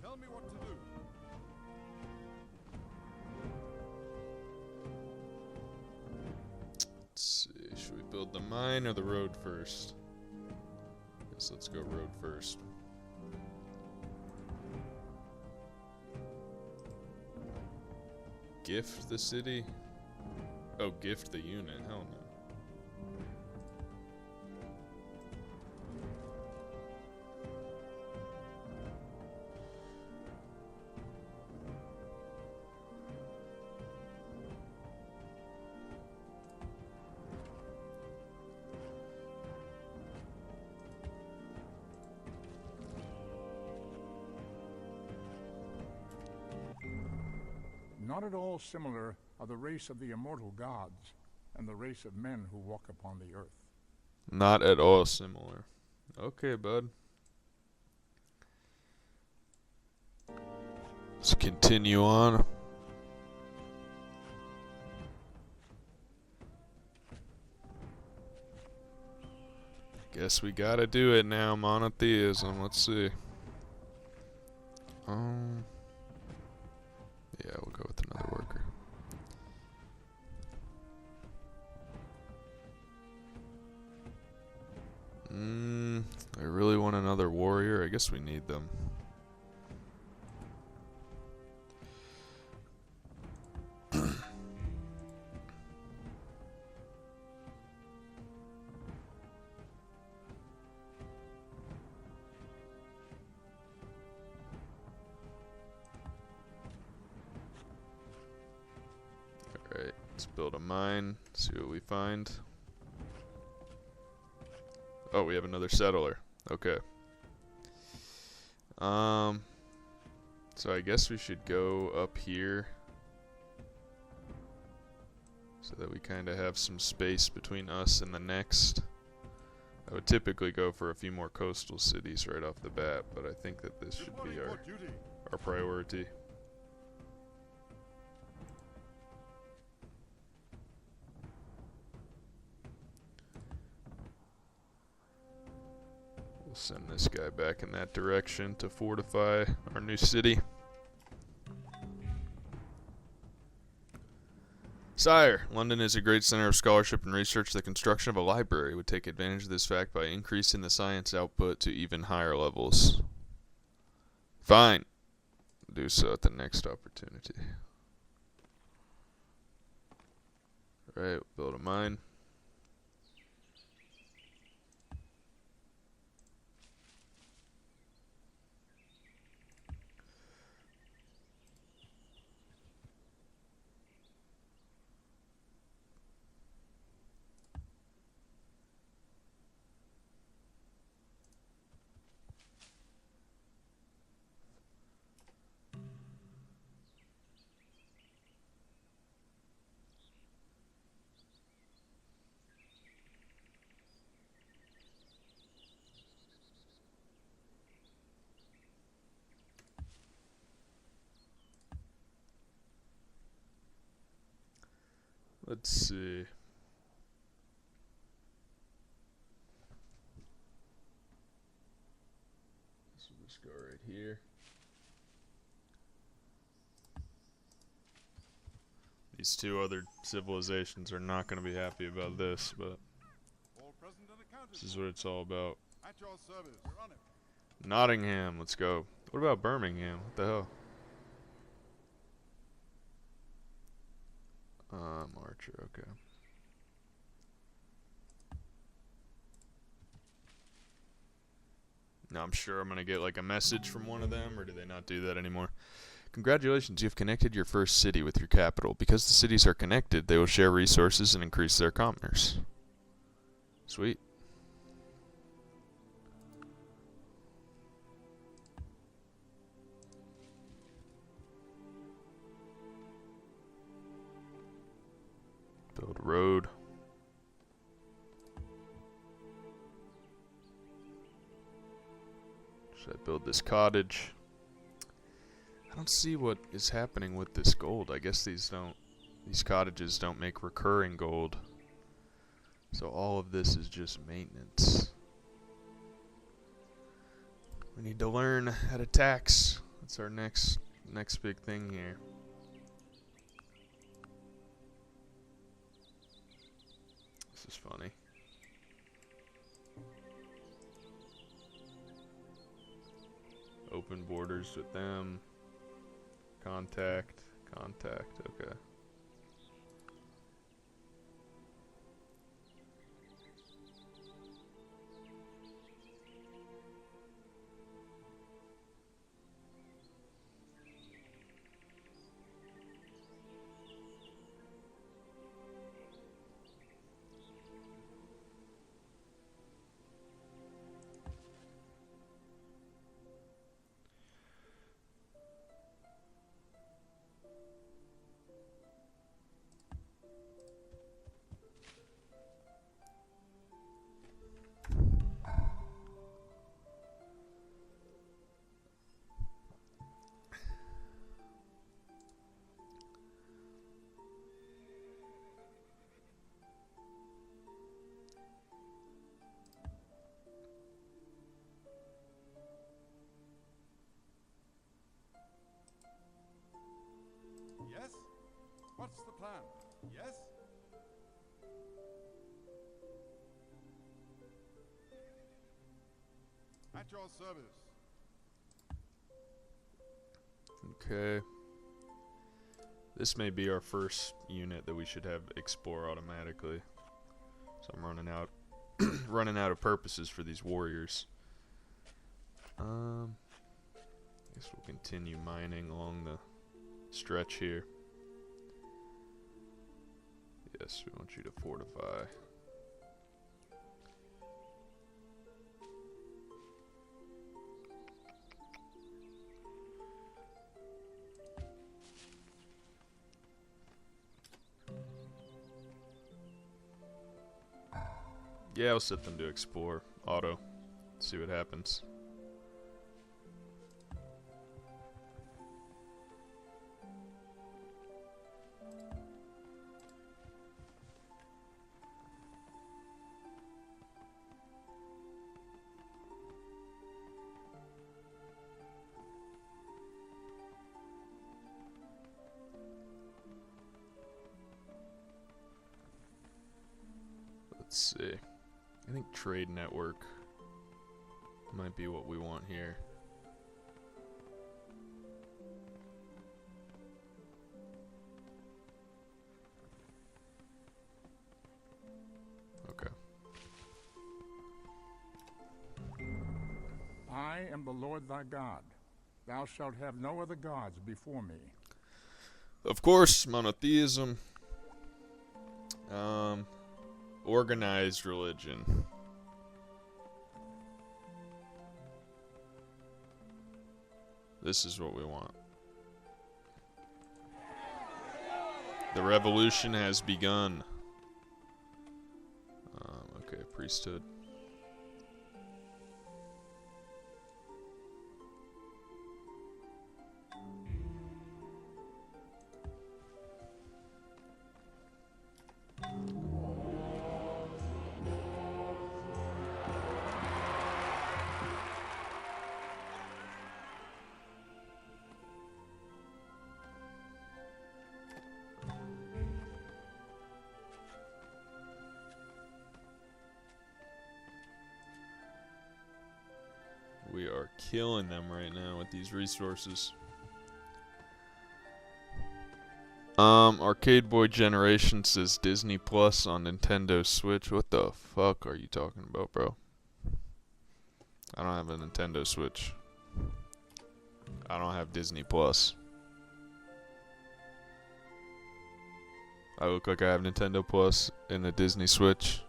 Tell me what to do. Let's see, should we build the mine or the road first? Guess let's go road first. Gift the city? Oh, gift the unit. Hell no. Not at all similar are the race of the immortal gods and the race of men who walk upon the earth. Not at all similar. Okay, bud. Let's continue on. Guess we gotta do it now, monotheism. Let's see. Yeah, we'll go with another worker. I really want another warrior. I guess we need them. Alright, let's build a mine, see what we find. Oh, we have another settler. Okay. So I guess we should go up here so that we kind of have some space between us and the next. I would typically go for a few more coastal cities right off the bat, but I think that this should be our priority. Send this guy back in that direction to fortify our new city. Sire, London is a great center of scholarship and research. The construction of a library would take advantage of this fact by increasing the science output to even higher levels. Fine. Do so at the next opportunity. Alright, build a mine. Let's see. So we'll just go right here. These two other civilizations are not going to be happy about this, but this is what it's all about. At your service. We're on it. Nottingham, let's go. What about Birmingham? What the hell? Archer, okay. Now I'm sure I'm gonna get like a message from one of them, or do they not do that anymore? Congratulations, you've connected your first city with your capital. Because the cities are connected, they will share resources and increase their commerce. Sweet. Build a road. Should I build this cottage? I don't see what is happening with this gold. I guess these cottages don't make recurring gold. So all of this is just maintenance. We need to learn how to tax. That's our next big thing here. This is funny. Open borders with them. Contact, okay. Yes? What's the plan? Yes? At your service. Okay. This may be our first unit that we should have explore automatically. So I'm running out running out of purposes for these warriors. Guess we'll continue mining along the stretch here. Yes, we want you to fortify. Yeah, I'll set them to explore auto. See what happens. Let's see. I think trade network might be what we want here. Okay. I am the Lord thy God. Thou shalt have no other gods before me. Of course, monotheism. Organized religion. This is what we want. The revolution has begun. Okay, priesthood. We are killing them right now with these resources. Arcade Boy Generation says Disney Plus on Nintendo Switch. What the fuck are you talking about, bro? I don't have a Nintendo Switch. I don't have Disney Plus. I look like I have Nintendo Plus in the Disney Switch.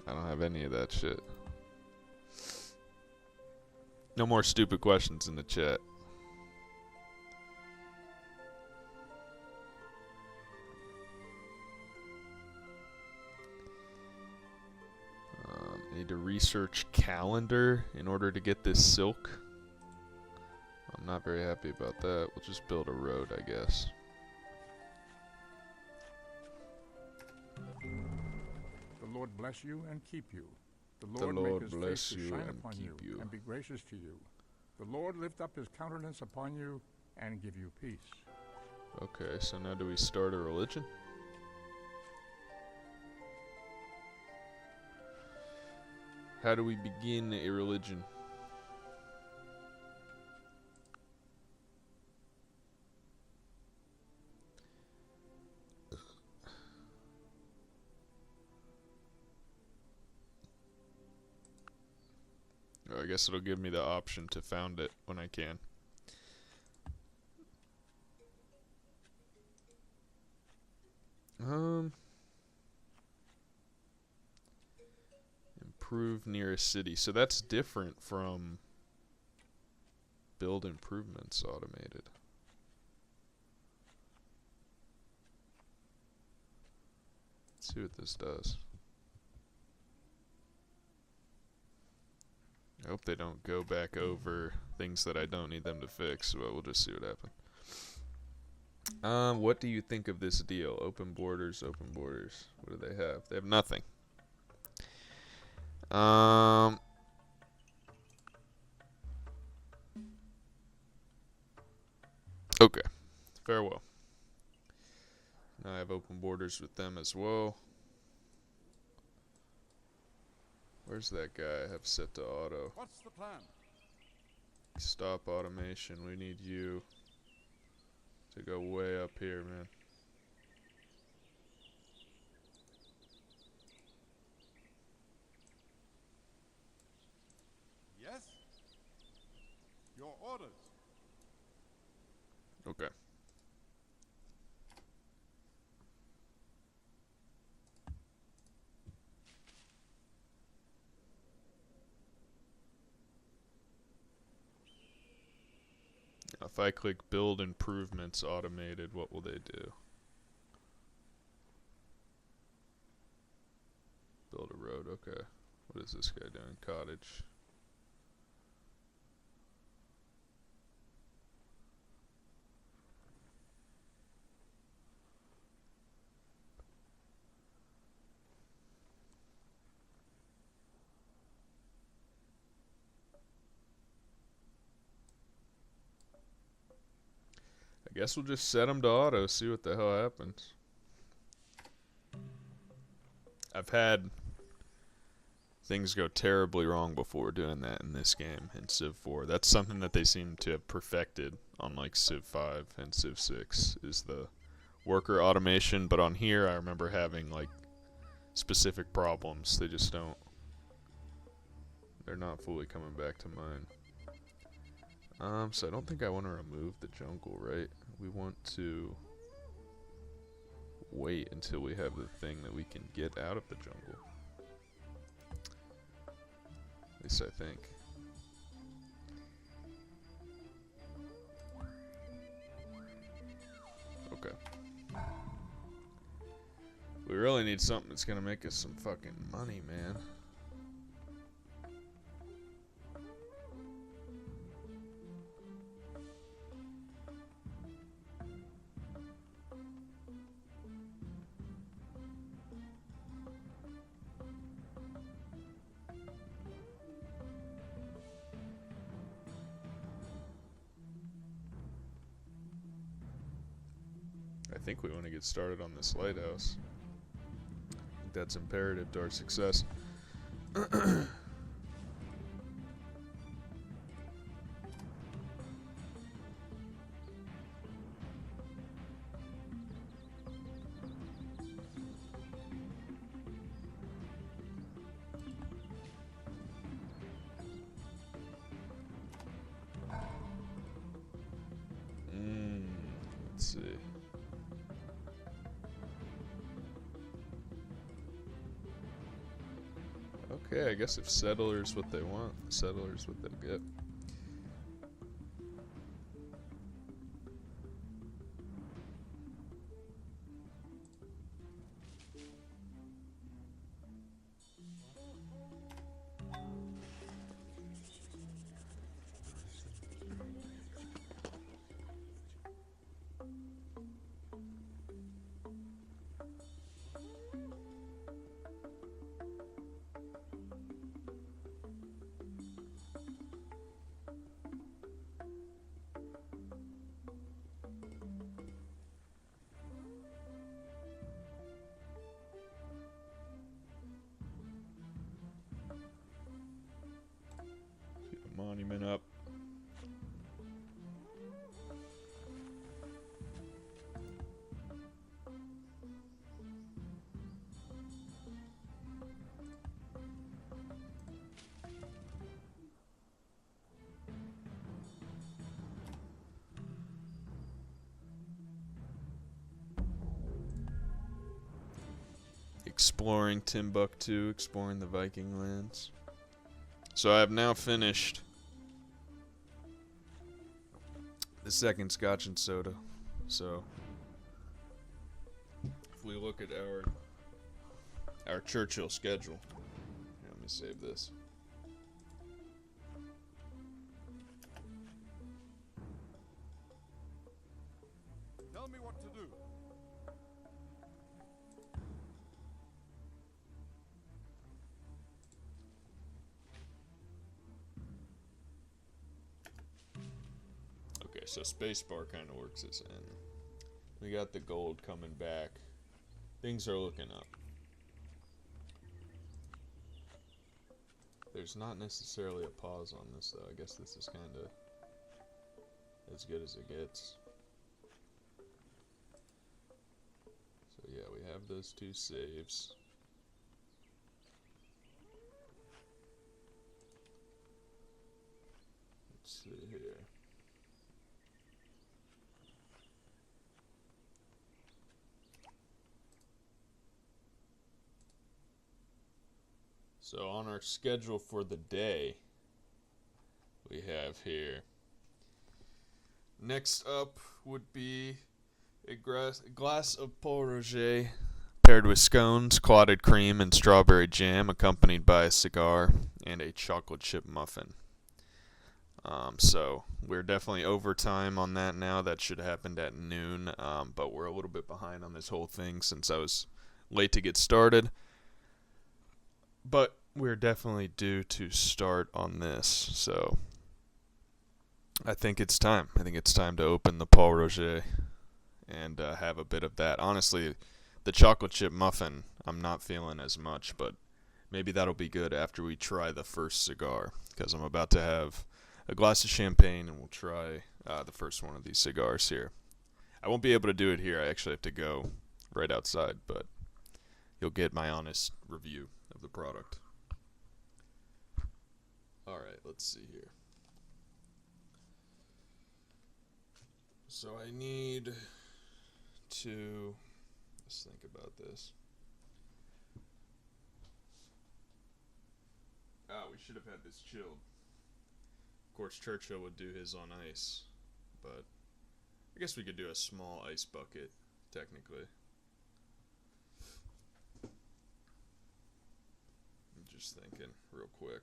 I don't have any of that shit. No more stupid questions in the chat. Need to research calendar in order to get this silk. I'm not very happy about that. We'll just build a road, I guess. The Lord bless you and keep you. The The Lord, Lord make his bless face to you shine and upon keep you. and be gracious to you. The Lord lift up his countenance upon you and give you peace. Okay, so now do we start a religion? How do we begin a religion? Oh, I guess it'll give me the option to found it when I can. Improve nearest city. So that's different from build improvements automated. Let's see what this does. I hope they don't go back over things that I don't need them to fix, but we'll just see what happens. What do you think of this deal? Open borders, open borders. What do they have? They have nothing. Okay. Farewell. Now I have open borders with them as well. Where's that guy I have set to auto? What's the plan? Stop automation. We need you to go way up here, man. Yes? Your orders. Okay. Now, if I click build improvements automated, what will they do? Build a road, okay. What is this guy doing? Cottage. I guess we'll just set them to auto, see what the hell happens. I've had things go terribly wrong before doing that in this game in Civ 4. That's something that they seem to have perfected on like Civ 5 and Civ 6 is the worker automation, but on here I remember having like specific problems. They just don't, they're not fully coming back to mind. So I don't think I want to remove the jungle, right? We want to wait until we have the thing that we can get out of the jungle. At least I think. Okay. We really need something that's gonna make us some fucking money, man. I think we want to get started on this lighthouse. I think that's imperative to our success. Let's see. Okay, I guess if settlers what they want, settlers what they'll get. Monument up. Exploring Timbuktu, exploring the Viking lands. So I have now finished the second Scotch and soda. So if we look at our Churchill schedule, here, let me save this. Tell me what to do. Okay, so spacebar kind of works as in. We got the gold coming back. Things are looking up. There's not necessarily a pause on this though. I guess this is kind of as good as it gets. So yeah, we have those two saves. Let's see here. So on our schedule for the day, we have here. Next up would be a glass of Port Roger paired with scones, clotted cream, and strawberry jam, accompanied by a cigar and a chocolate chip muffin. So we're definitely overtime on that now. That should have happened at noon, but we're a little bit behind on this whole thing since I was late to get started. But we're definitely due to start on this, so I think it's time. I think it's time to open the Paul Roger and have a bit of that. Honestly, The chocolate chip muffin, I'm not feeling as much, but maybe that'll be good after we try the first cigar, because I'm about to have a glass of champagne, and we'll try the first one of these cigars here. I won't be able to do it here. I actually have to go right outside, but you'll get my honest review of the product. Alright, let's see here. So I need to... let's think about this. We should have had this chilled. Of course, Churchill would do his on ice, but I guess we could do a small ice bucket, technically. I'm just thinking real quick.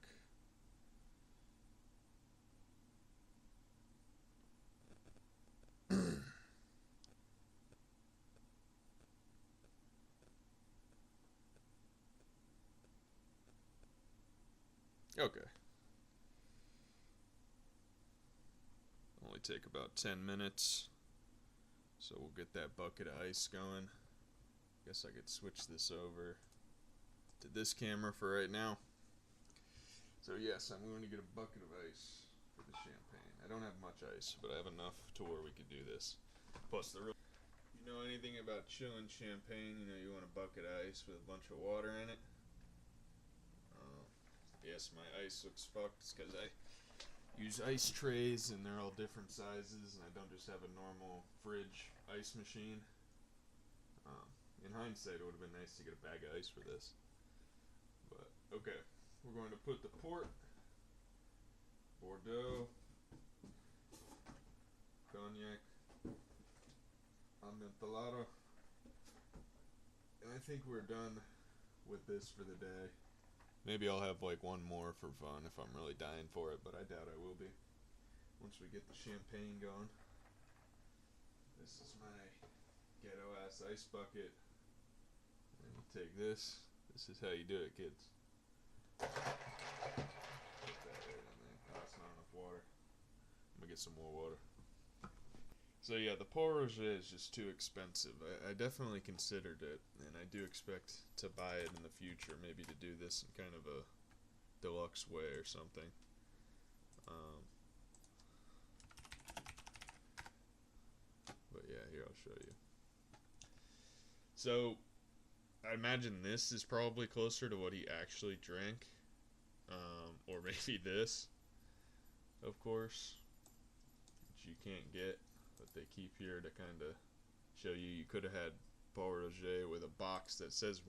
Okay. Only take about 10 minutes. So we'll get that bucket of ice going. Guess I could switch this over to this camera for right now. So yes, I'm going to get a bucket of ice for the champagne. I don't have much ice, but I have enough to where we could do this. Plus the real... You know anything about chilling champagne? You know you want a bucket of ice with a bunch of water in it? Yes, my ice looks fucked because I use ice trays and they're all different sizes, and I don't just have a normal fridge ice machine. In hindsight, it would have been nice to get a bag of ice for this. But, okay. We're going to put the port, Bordeaux, Cognac, Amontillado, and I think we're done with this for the day. Maybe I'll have like one more for fun if I'm really dying for it, but I doubt I will be. Once we get the champagne going. This is my ghetto ass ice bucket. And you take this. This is how you do it, kids. Put that right in there. Oh, it's not enough water. I'm gonna get some more water. So yeah, the Port Roger is just too expensive. I definitely considered it, and I do expect to buy it in the future, maybe to do this in kind of a deluxe way or something. But yeah, here I'll show you. So, I imagine this is probably closer to what he actually drank. Or maybe this, of course, which you can't get. But they keep here to kind of show you. You could have had Paul Roger with a box that says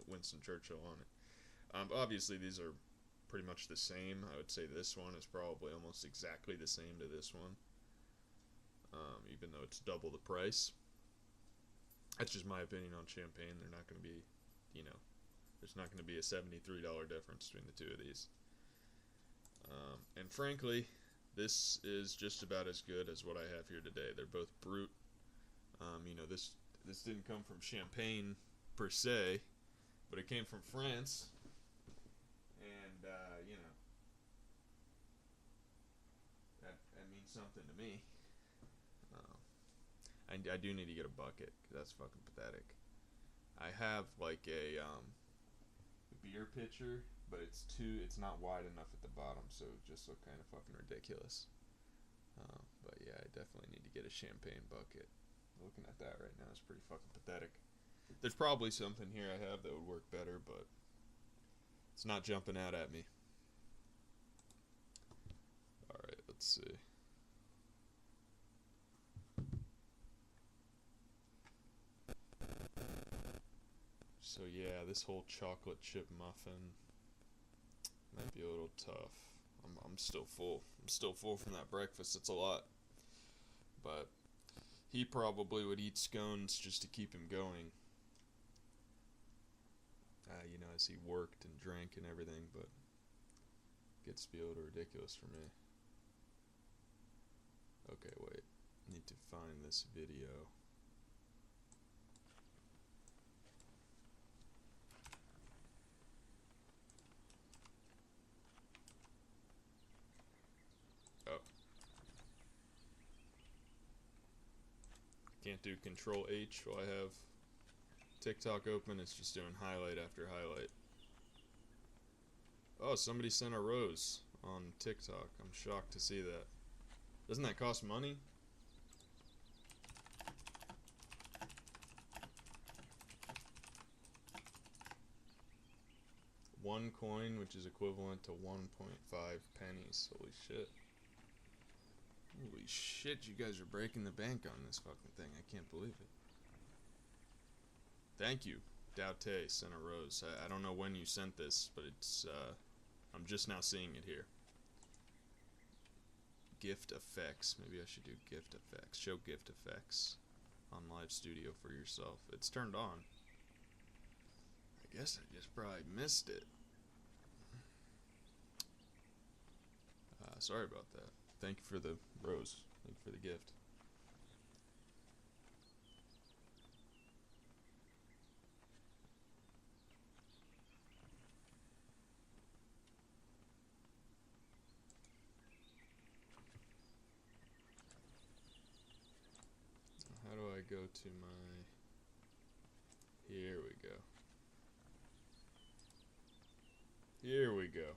Winston Churchill on it. Obviously, these are pretty much the same. I would say this one is probably almost exactly the same to this one, even though it's double the price. That's just my opinion on champagne. They're not going to be, you know, there's not going to be a $73 difference between the two of these. And frankly, this is just about as good as what I have here today. They're both brut. You know, this didn't come from Champagne per se, but it came from France. And you know, that means something to me. I do need to get a bucket, 'cause that's fucking pathetic. I have like a beer pitcher, but it's not wide enough at the bottom, so it just look kind of fucking ridiculous. But yeah, I definitely need to get a champagne bucket. Looking at that right now is pretty fucking pathetic. There's probably something here I have that would work better, but it's not jumping out at me. Alright, let's see. So yeah, this whole chocolate chip muffin might be a little tough. I'm still full. I'm still full from that breakfast. It's a lot. But he probably would eat scones just to keep him going. You know, as he worked and drank and everything, but it gets to be a little ridiculous for me. Okay, wait. I need to find this video. Can't do Control H while I have TikTok open, it's just doing highlight after highlight. Oh, somebody sent a rose on TikTok. I'm shocked to see that. Doesn't that cost money? One coin, which is equivalent to 1.5 pennies. Holy shit. Holy shit, you guys are breaking the bank on this fucking thing. I can't believe it. Thank you. Daute sent a rose. I don't know when you sent this, but it's, I'm just now seeing it here. Gift effects. Maybe I should do gift effects. Show gift effects on Live Studio for yourself. It's turned on. I guess I just probably missed it. Sorry about that. Thank you for the rose. Thank you for the gift. How do I go to my... Here we go. Here we go.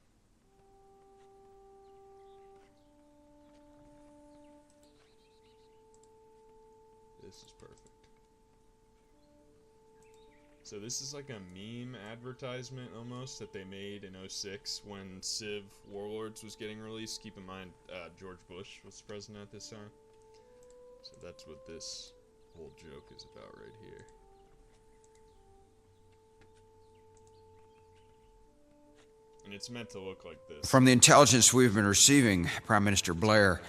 This is perfect. So this is like a meme advertisement almost that they made in 06 when Civ Warlords was getting released. Keep in mind, George Bush was president at this time. So that's what this whole joke is about right here. And it's meant to look like this. From the intelligence we've been receiving, Prime Minister Blair,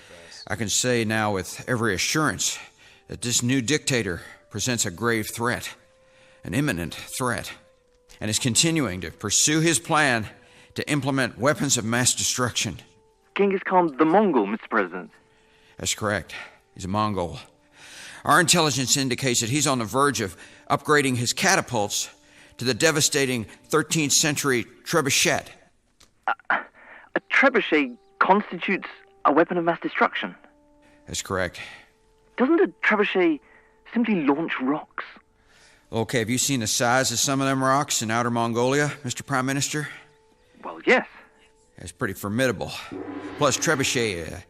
I can say now with every assurance that this new dictator presents a grave threat, an imminent threat, and is continuing to pursue his plan to implement weapons of mass destruction. Genghis Khan the Mongol, Mr. President. That's correct. He's a Mongol. Our intelligence indicates that he's on the verge of upgrading his catapults to the devastating 13th century trebuchet. A trebuchet constitutes a weapon of mass destruction. That's correct. Doesn't a trebuchet simply launch rocks? Okay, have you seen the size of some of them rocks in outer Mongolia, Mr. Prime Minister? Well, yes. It's pretty formidable. Plus, trebuchet,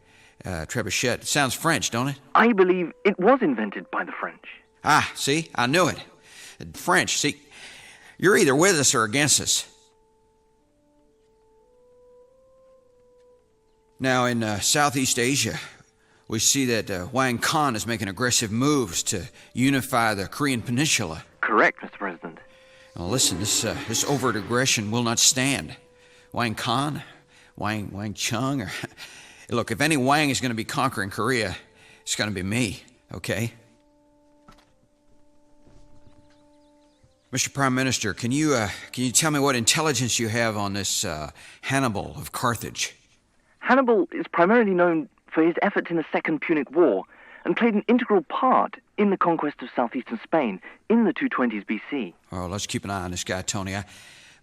trebuchet, sounds French, don't it? I believe it was invented by the French. Ah, see? I knew it. French, see? You're either with us or against us. Now, in Southeast Asia, we see that Wang Khan is making aggressive moves to unify the Korean peninsula. Correct, Mr. President. Now, listen, this overt aggression will not stand. Wang Khan, Wang Chung, or... Look, if any Wang is going to be conquering Korea, it's going to be me, okay? Mr. Prime Minister, can you tell me what intelligence you have on this Hannibal of Carthage? Hannibal is primarily known for his efforts in the Second Punic War and played an integral part in the conquest of southeastern Spain in the 220s BC. Oh, let's keep an eye on this guy, Tony. I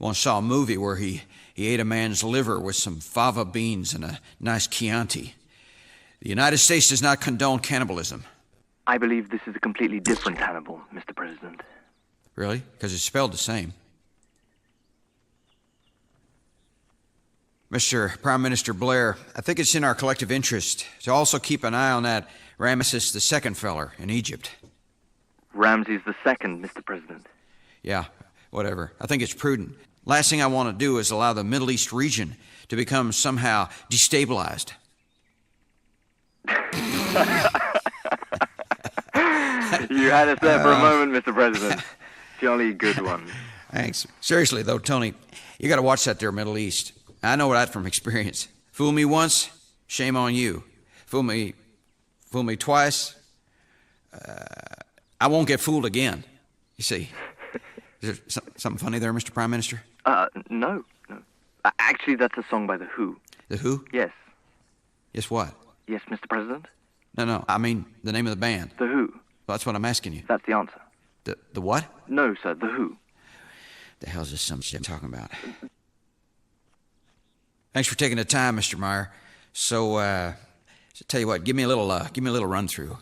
once saw a movie where he ate a man's liver with some fava beans and a nice Chianti. The United States does not condone cannibalism. I believe this is a completely different Hannibal, Mr. President. Really? Because it's spelled the same. Mr. Prime Minister Blair, I think it's in our collective interest to also keep an eye on that Ramesses II feller in Egypt. Ramses II, Mr. President. Yeah, whatever. I think it's prudent. Last thing I want to do is allow the Middle East region to become somehow destabilized. You had us there for a moment, Mr. President. Jolly good one. Thanks. Seriously, though, Tony, you got to watch that there Middle East. I know that from experience. Fool me once, shame on you. Fool me twice, I won't get fooled again. You see. Is there something funny there, Mr. Prime Minister? No. Actually, that's a song by The Who. The Who? Yes. Yes, what? Yes, Mr. President? No, I mean the name of the band. The Who. Well, that's what I'm asking you. That's the answer. The what? No, sir, The Who. The hell's this some shit I'm talking about? Thanks for taking the time, Mr. Meyer. So tell you what, give me a little run through.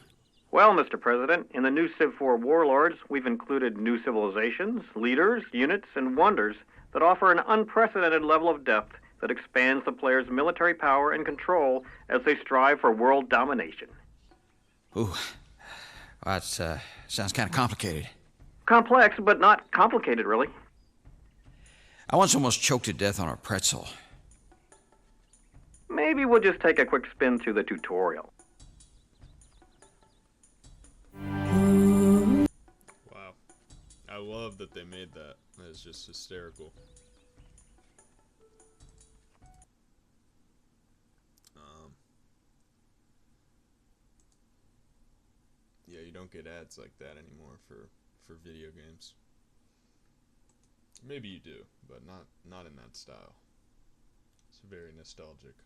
Well, Mr. President, in the new Civ 4 Warlords, we've included new civilizations, leaders, units, and wonders that offer an unprecedented level of depth that expands the player's military power and control as they strive for world domination. Ooh, that sounds kind of complicated. Complex, but not complicated, really. I once almost choked to death on a pretzel. Maybe we'll just take a quick spin through the tutorial. Wow. I love that they made that. That is just hysterical. Yeah, you don't get ads like that anymore for video games. Maybe you do, but not in that style. It's very nostalgic.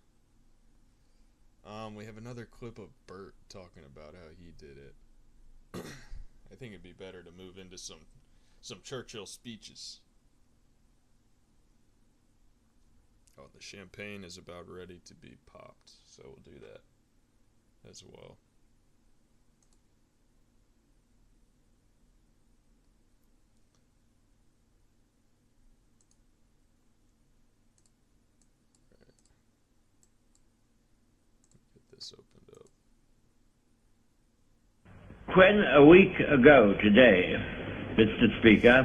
We have another clip of Bert talking about how he did it. I think it'd be better to move into some Churchill speeches. Oh, the champagne is about ready to be popped, so we'll do that as well. This opened up. When a week ago today, Mr. Speaker,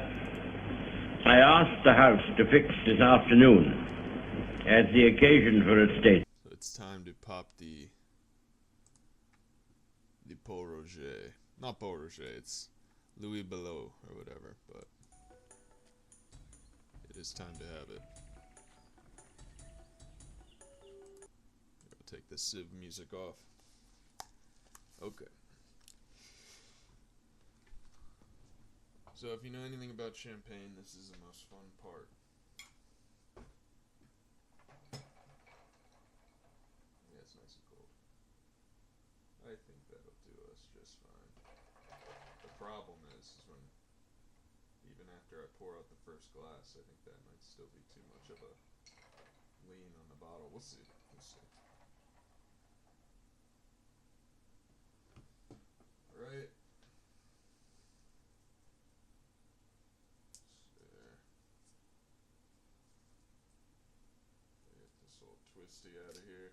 I asked the House to fix this afternoon as the occasion for a state. So it's time to pop the Paul Roger. Not Paul Roger, it's Louis Belot or whatever, but it is time to have it. Take the Civ music off. Okay. So if you know anything about champagne, this is the most fun part. Yeah, it's nice and cold. I think that'll do us just fine. The problem is when, even after I pour out the first glass, I think that might still be too much of a lean on the bottle. We'll see. We'll see. Right. There. Get this old twisty out of here.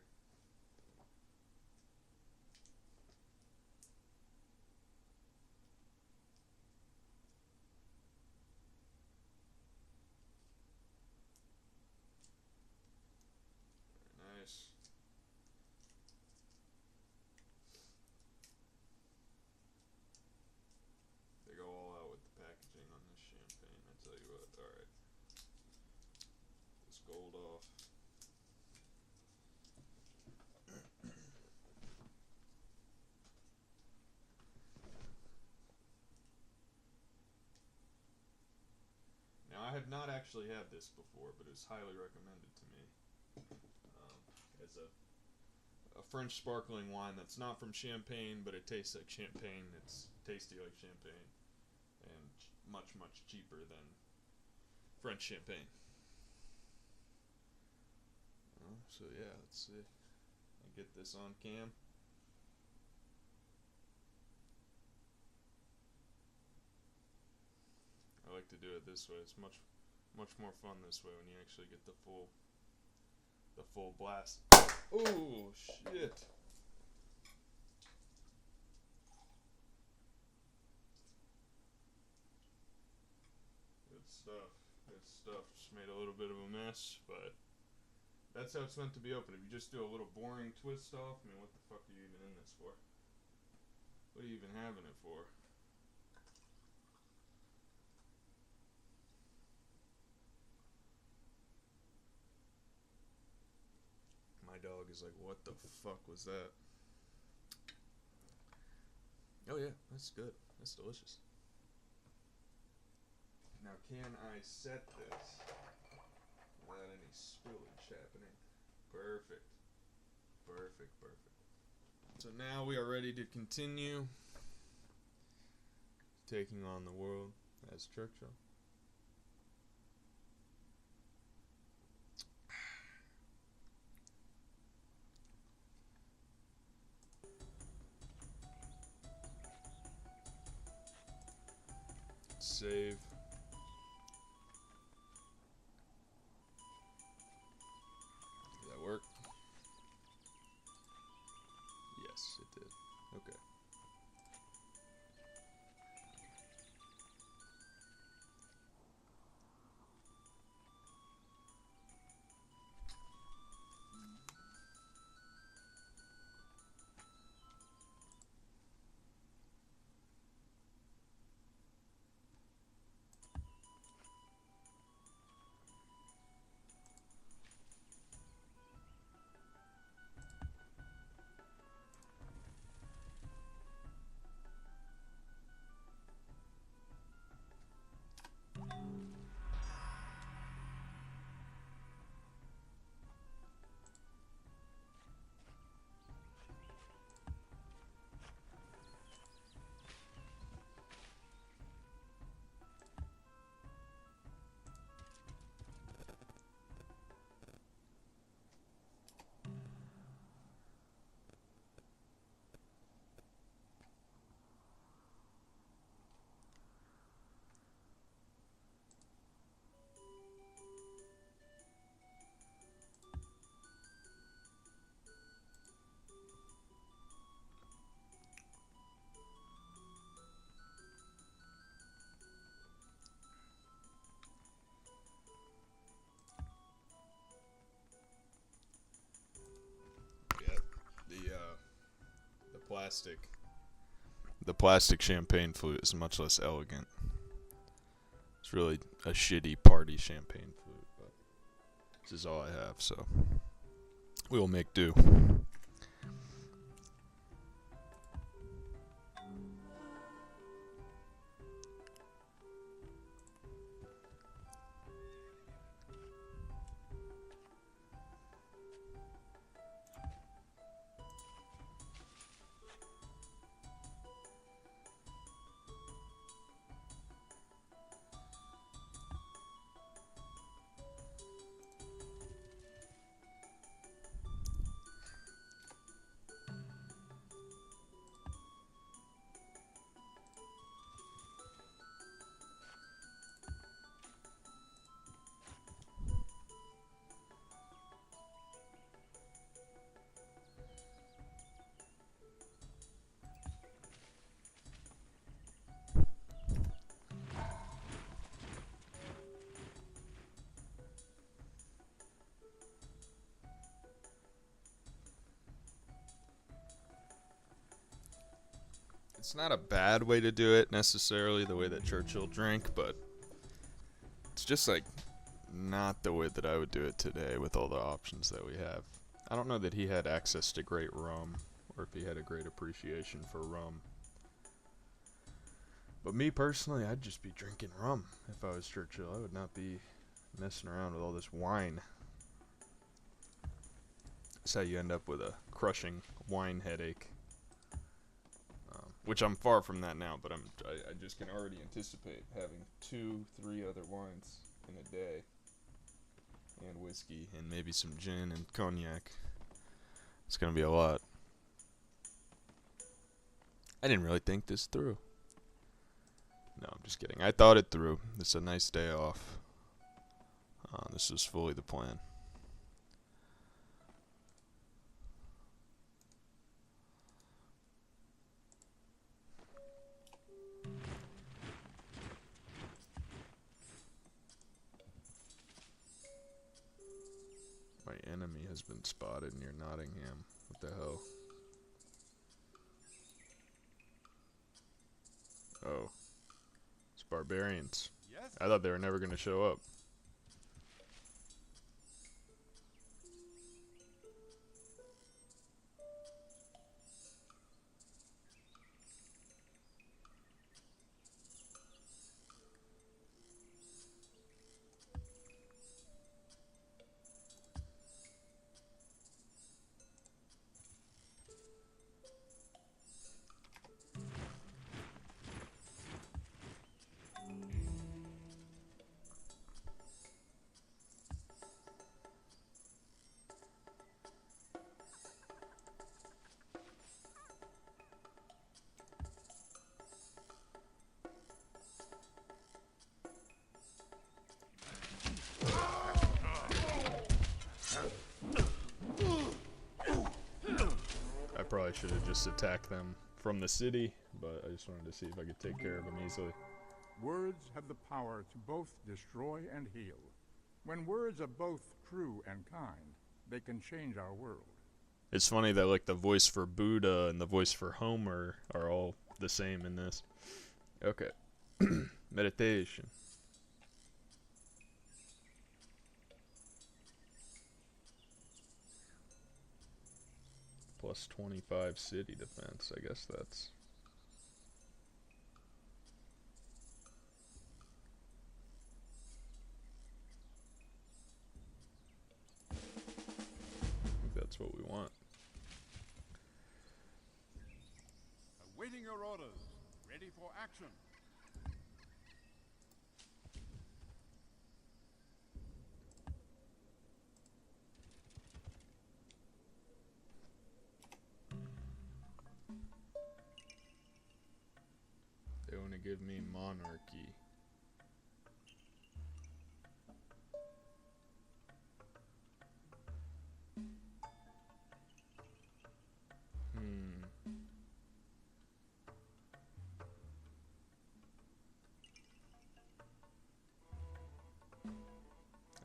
Very nice. They go all out with the packaging on this champagne, I tell you what. Alright. This gold off. Now, I have not actually had this before, but it was highly recommended to me. It's a French sparkling wine that's not from Champagne, but it tastes like champagne. It's tasty like champagne, and much, much cheaper than French champagne. So yeah, let's see. I get this on cam. I like to do it this way. It's much more fun this way when you actually get the full blast. Oh shit. Good stuff. Good stuff. Just made a little bit of a mess, but that's how it's meant to be opened. If you just do a little boring twist off, I mean, what the fuck are you even in this for? What are you even having it for? My dog is like, what the fuck was that? Oh yeah, that's good. That's delicious. Now, can I set this without any spillage happening? Perfect. Perfect, perfect. So now we are ready to continue taking on the world as Churchill. Save. Did that work? Yes, it did. Okay. The plastic champagne flute is much less elegant. It's really a shitty party champagne flute, but this is all I have, so we will make do. It's not a bad way to do it necessarily, the way that Churchill drank, but it's just like not the way that I would do it today with all the options that we have. I don't know that he had access to great rum, or if he had a great appreciation for rum. But me personally, I'd just be drinking rum if I was Churchill. I would not be messing around with all this wine. That's how you end up with a crushing wine headache. Which I'm far from that now, but I just can already anticipate having 2-3 other wines in a day. And whiskey, and maybe some gin and cognac. It's gonna be a lot. I didn't really think this through. No, I'm just kidding. I thought it through. It's a nice day off. This is fully the plan. My enemy has been spotted near Nottingham. What the hell? Oh. It's barbarians. I thought they were never going to show up. probably should have just attacked them from the city, but I just wanted to see if I could take care of them easily. Words have the power to both destroy and heal. When words are both true and kind, they can change our world. It's funny that like the voice for Buddha and the voice for Homer are all the same in this. Okay. Meditation. Plus 25 city defense. I guess that's... I think that's what we want. Awaiting your orders. Ready for action. They want to give me monarchy.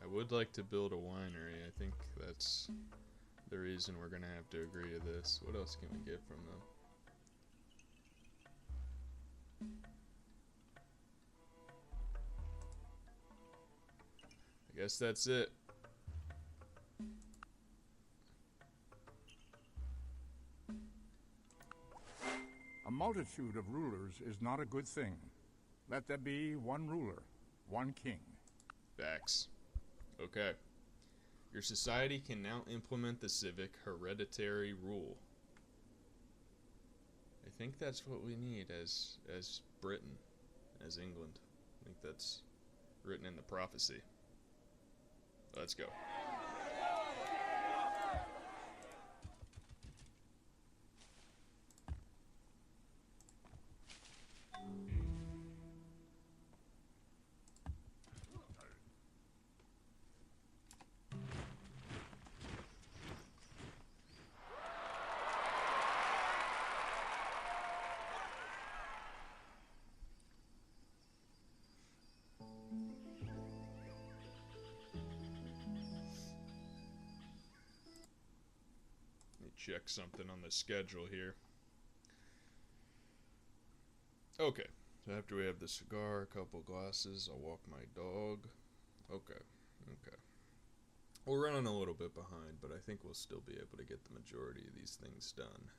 I would like to build a winery. I think that's the reason we're gonna have to agree to this. What else can we get from them? I guess that's it. A multitude of rulers is not a good thing. Let there be one ruler, one king. Facts. Okay. Your society can now implement the civic hereditary rule. I think that's what we need as Britain, as England. I think that's written in the prophecy. Let's go. Check something on the schedule here. Okay, so after we have the cigar, a couple glasses, I'll walk my dog. Okay. We're running a little bit behind, but I think we'll still be able to get the majority of these things done.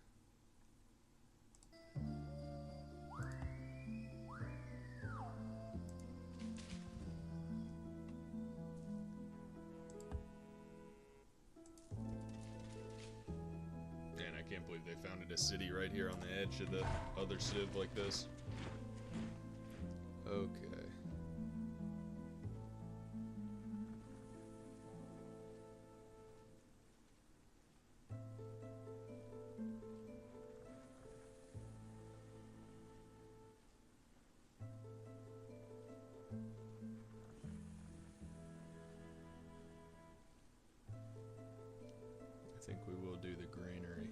I can't believe they founded a city right here on the edge of the other civ like this. Okay. I think we will do the granary.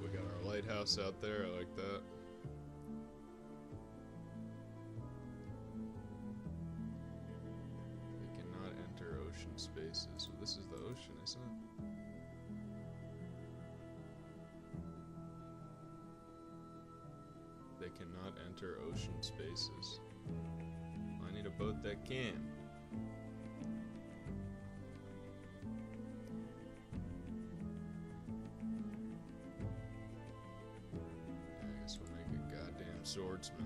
We got our lighthouse out there, I like that. They cannot enter ocean spaces. So this is the ocean, isn't it? They cannot enter ocean spaces. I need a boat that can. I guess we'll make a goddamn swordsman.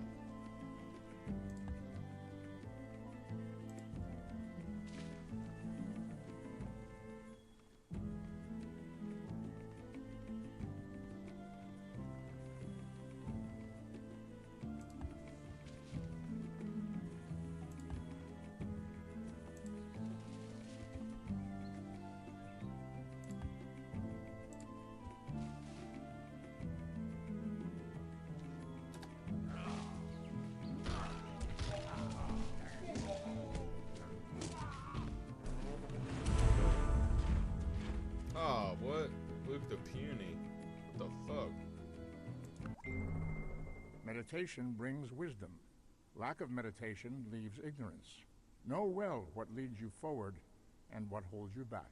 Meditation brings wisdom. Lack of meditation leaves ignorance. Know well what leads you forward and what holds you back.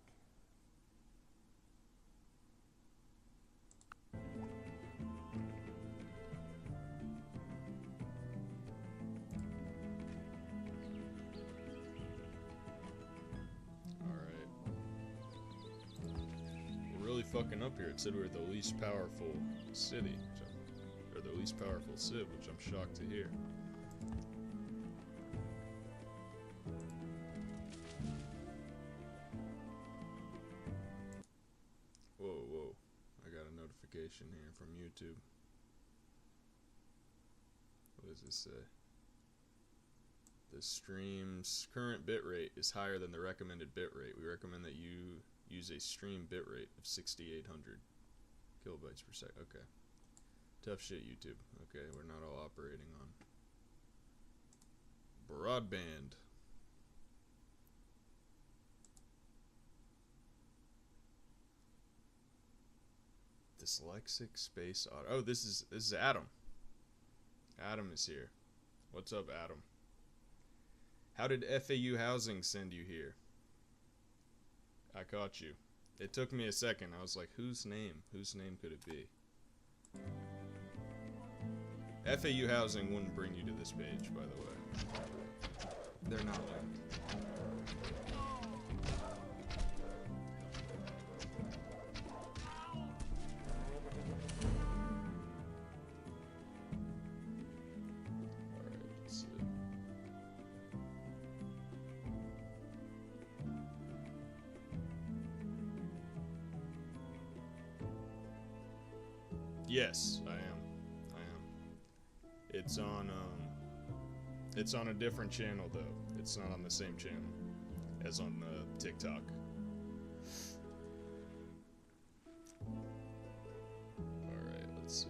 Fucking up here. It said we were the least powerful city, or the least powerful civ, which I'm shocked to hear. Whoa. I got a notification here from YouTube. What does this say? The stream's current bitrate is higher than the recommended bitrate. We recommend that you use a stream bitrate of 6,800 kilobytes per second. Okay. Tough shit, YouTube. Okay, we're not all operating on broadband. Dyslexic space auto. Oh, this is Adam. Adam is here. What's up, Adam? How did FAU Housing send you here? I caught you. It took me a second. I was like, whose name? Whose name could it be? FAU Housing wouldn't bring you to this page, by the way. They're not linked. Alright, let's see. Yes, I am. It's on a different channel though. It's not on the same channel as on TikTok. Alright, let's see.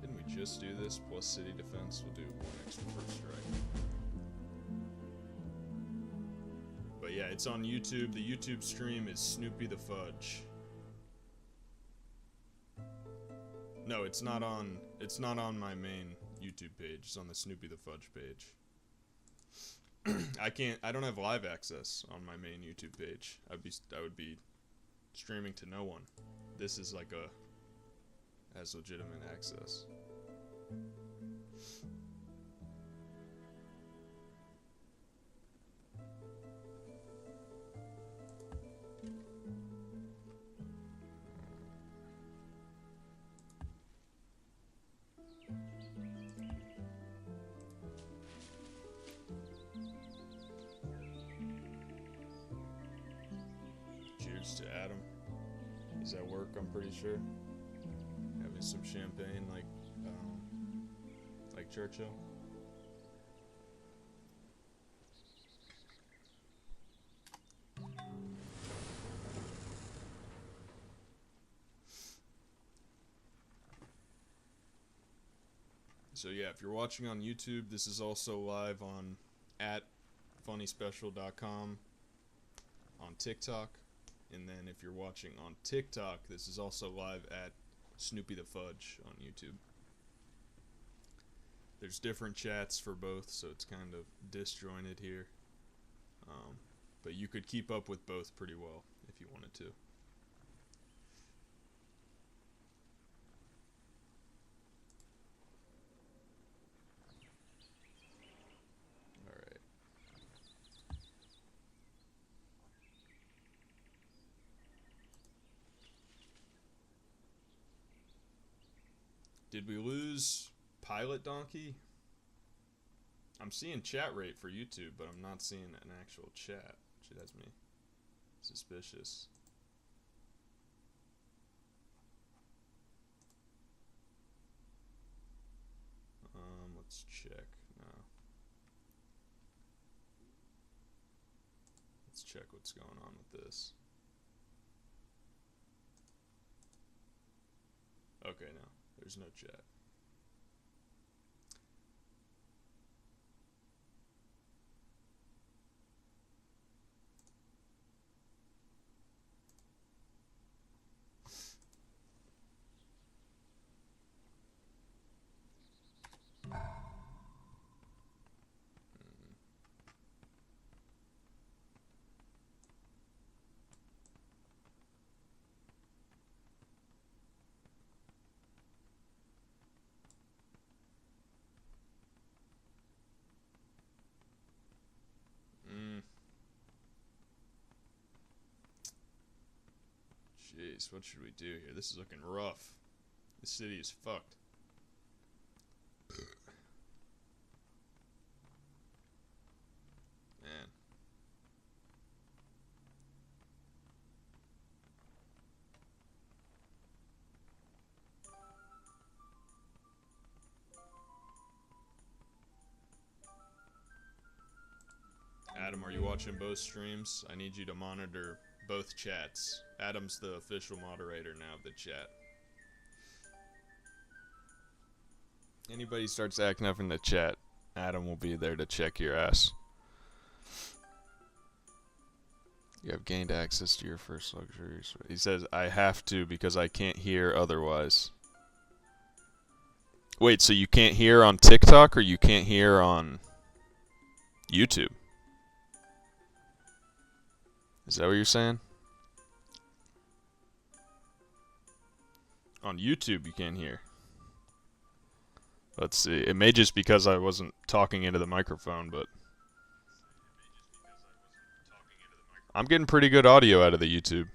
Didn't we just do this plus city defense? We'll do one extra first strike. But yeah, it's on YouTube. The YouTube stream is Snoopy the Fudge. No, it's not on my main YouTube page. It's on the Snoopy the Fudge page. I don't have live access on my main YouTube page. I would be streaming to no one. This is like has legitimate access. To Adam. He's at work, I'm pretty sure. Having some champagne like Churchill. So yeah, if you're watching on YouTube, this is also live on @funnyspecial.com, on TikTok. And then if you're watching on TikTok, this is also live at Snoopy the Fudge on YouTube. There's different chats for both, so it's kind of disjointed here. But you could keep up with both pretty well if you wanted to. Alright. Did we lose Pilot Donkey? I'm seeing chat rate for YouTube, but I'm not seeing an actual chat, which has me suspicious. Let's check now. Let's check what's going on with this. Okay, no. There's no chat. Jeez, what should we do here? This is looking rough. This city is fucked. Man. Adam, are you watching both streams? I need you to monitor both chats. Adam's the official moderator now of the chat. Anybody starts acting up in the chat, Adam will be there to check your ass. You have gained access to your first luxury. He says, I have to because I can't hear otherwise. Wait, so you can't hear on TikTok or you can't hear on YouTube? Is that what you're saying? On YouTube you can't hear. Let's see. It may just because I wasn't talking into the microphone, but I'm getting pretty good audio out of the YouTube.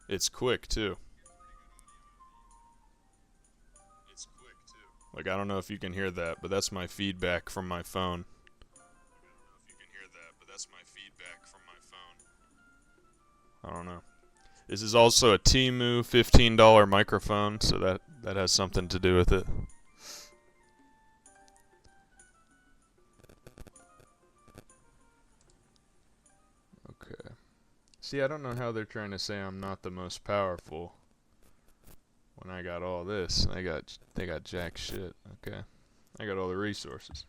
It's quick too. Like, I don't know if you can hear that, but that's my feedback from my phone. I don't know. This is also a Temu $15 microphone, so that has something to do with it. Okay. See, I don't know how they're trying to say I'm not the most powerful when I got all this. They got jack shit. Okay. I got all the resources.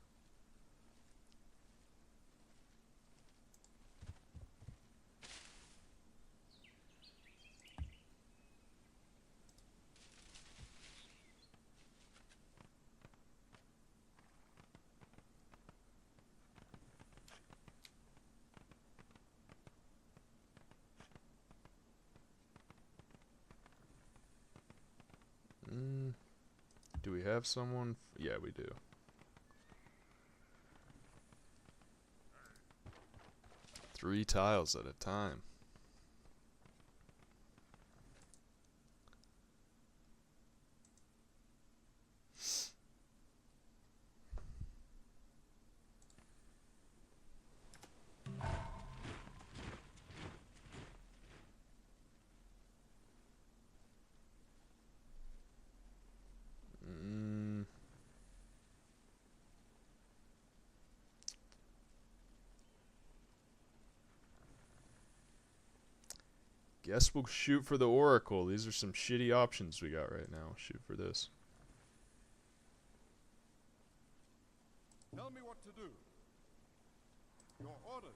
Do we have someone? Yeah, we do. Three tiles at a time. Guess we'll shoot for the Oracle. These are some shitty options we got right now. Shoot for this. Tell me what to do. Your orders.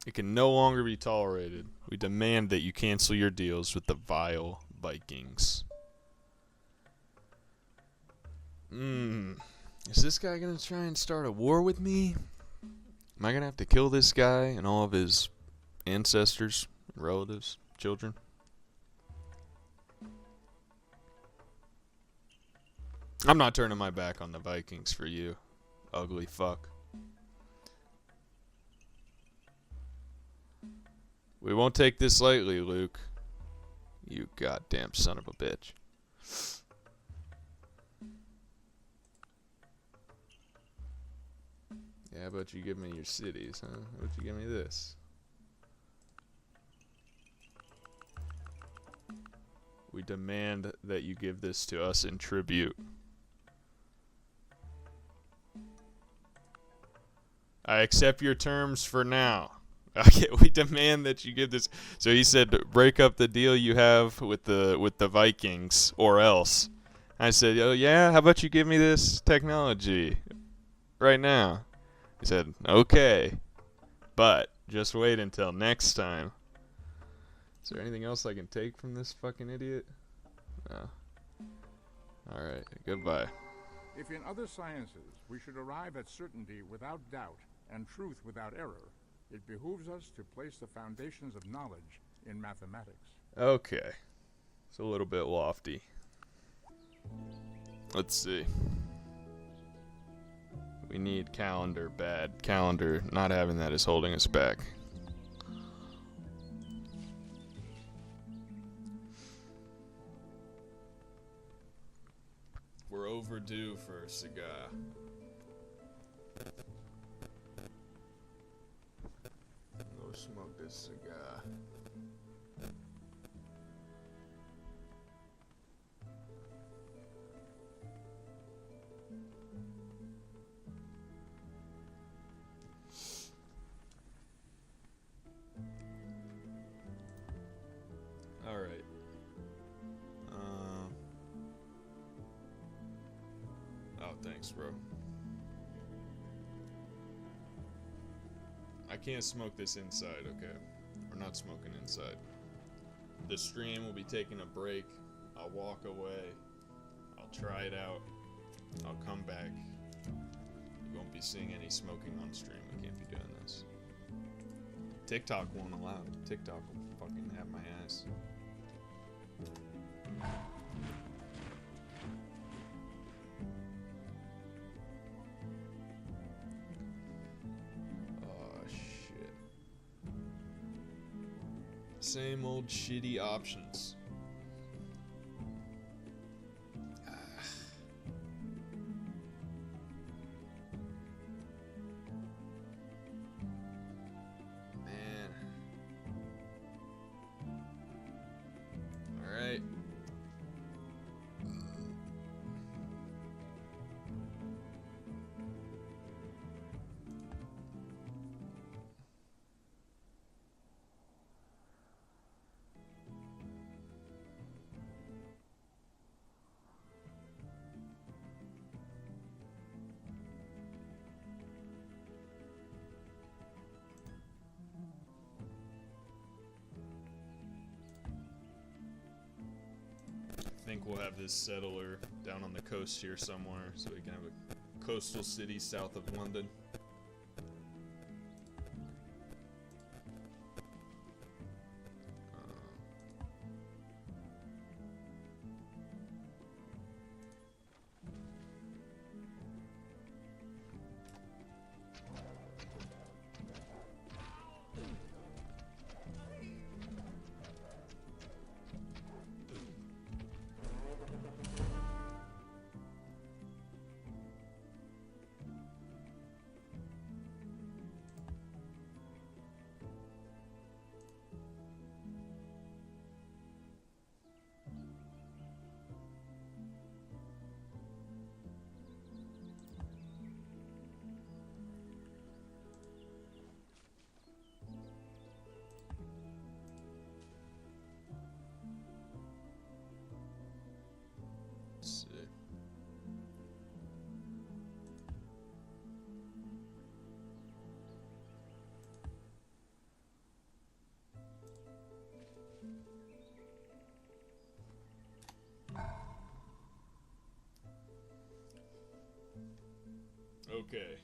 It can no longer be tolerated. We demand that you cancel your deals with the vile Vikings. Is this guy gonna try and start a war with me? Am I gonna have to kill this guy and all of his ancestors, relatives, children? I'm not turning my back on the Vikings for you, ugly fuck. We won't take this lightly, Luke. You goddamn son of a bitch. Yeah, how about you give me your cities, huh? How about you give me this? We demand that you give this to us in tribute. I accept your terms for now. Okay, we demand that you give this. So he said, break up the deal you have with the Vikings, or else. I said, oh yeah, how about you give me this technology right now? He said, okay, but just wait until next time. Is there anything else I can take from this fucking idiot? No. Alright, goodbye. If in other sciences we should arrive at certainty without doubt and truth without error, it behooves us to place the foundations of knowledge in mathematics. Okay. It's a little bit lofty. Let's see. We need calendar bad. Calendar, not having that is holding us back. We're overdue for a cigar. Go smoke this cigar. All right. Oh, thanks, bro. I can't smoke this inside, okay? We're not smoking inside. The stream will be taking a break. I'll walk away. I'll try it out. I'll come back. You won't be seeing any smoking on stream. I can't be doing this. TikTok won't allow it. TikTok will fucking have my ass. Same old shitty options. Man. All right. I think we'll have this settler down on the coast here somewhere, so we can have a coastal city south of London. Okay,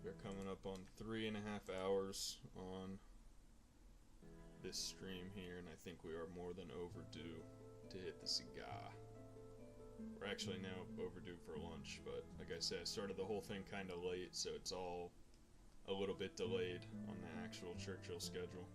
we're coming up on 3.5 hours on this stream here, and I think we are more than overdue to hit the cigar. We're actually now overdue for lunch, but like I said, I started the whole thing kind of late, so it's all a little bit delayed on the actual Churchill schedule.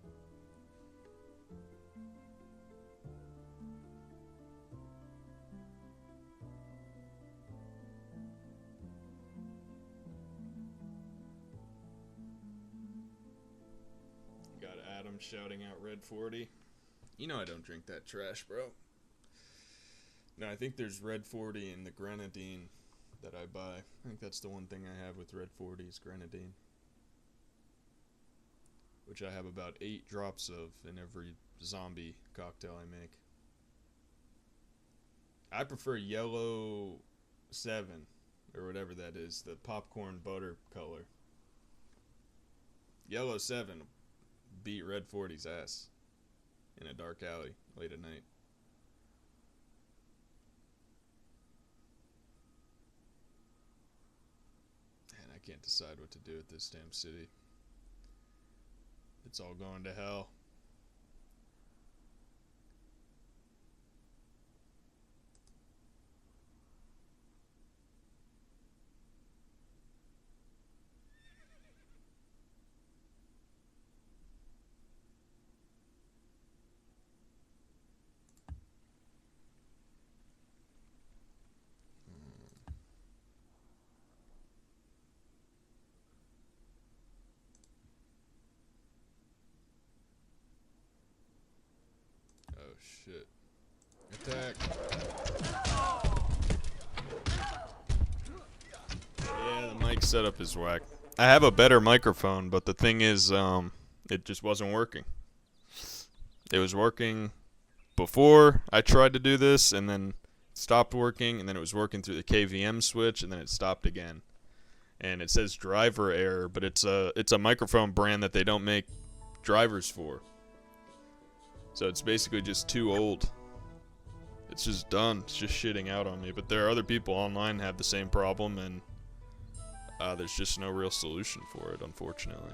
Got Adam shouting out Red 40. You know I don't drink that trash, bro. No, I think there's Red 40 in the Grenadine that I buy. I think that's the one thing I have with Red 40 is Grenadine. which I have about 8 drops of in every zombie cocktail I make. I prefer yellow 7, or whatever that is, the popcorn butter color. Yellow 7 beat Red 40's ass in a dark alley late at night. And I can't decide what to do with this damn city. It's all going to hell. Oh shit. Attack. Yeah, the mic setup is whack. I have a better microphone, but the thing is, it just wasn't working. It was working before I tried to do this, and then it stopped working, and then it was working through the KVM switch, and then it stopped again. And it says driver error, but it's a microphone brand that they don't make drivers for. So it's basically just too old. It's just done. It's just shitting out on me. But there are other people online that have the same problem, and there's just no real solution for it, unfortunately.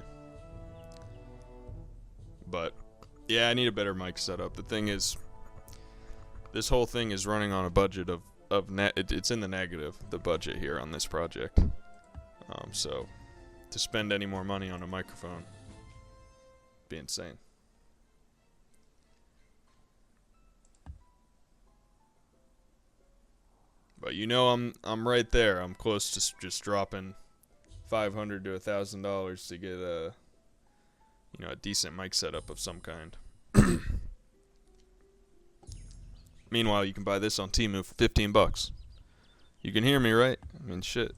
But yeah, I need a better mic setup. The thing is, this whole thing is running on a budget of it's in the negative, the budget here on this project. So to spend any more money on a microphone, be insane. But you know, I'm right there. I'm close to just dropping $500 to $1,000 to get a decent mic setup of some kind. Meanwhile, you can buy this on Temu for $15. You can hear me, right? I mean, shit.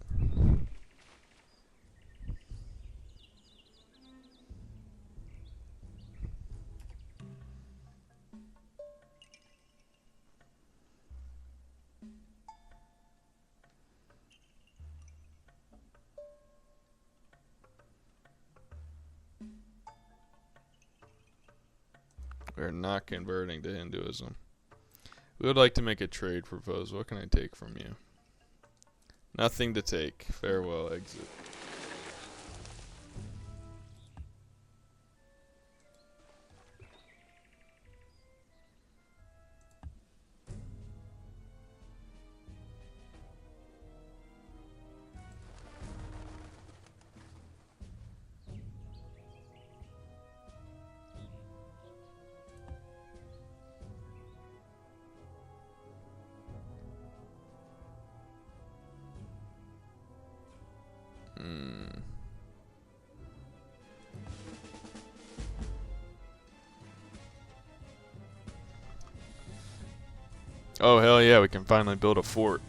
We're not converting to Hinduism. We would like to make a trade proposal. What can I take from you? Nothing to take. Farewell, exit. Oh, hell yeah, we can finally build a fort.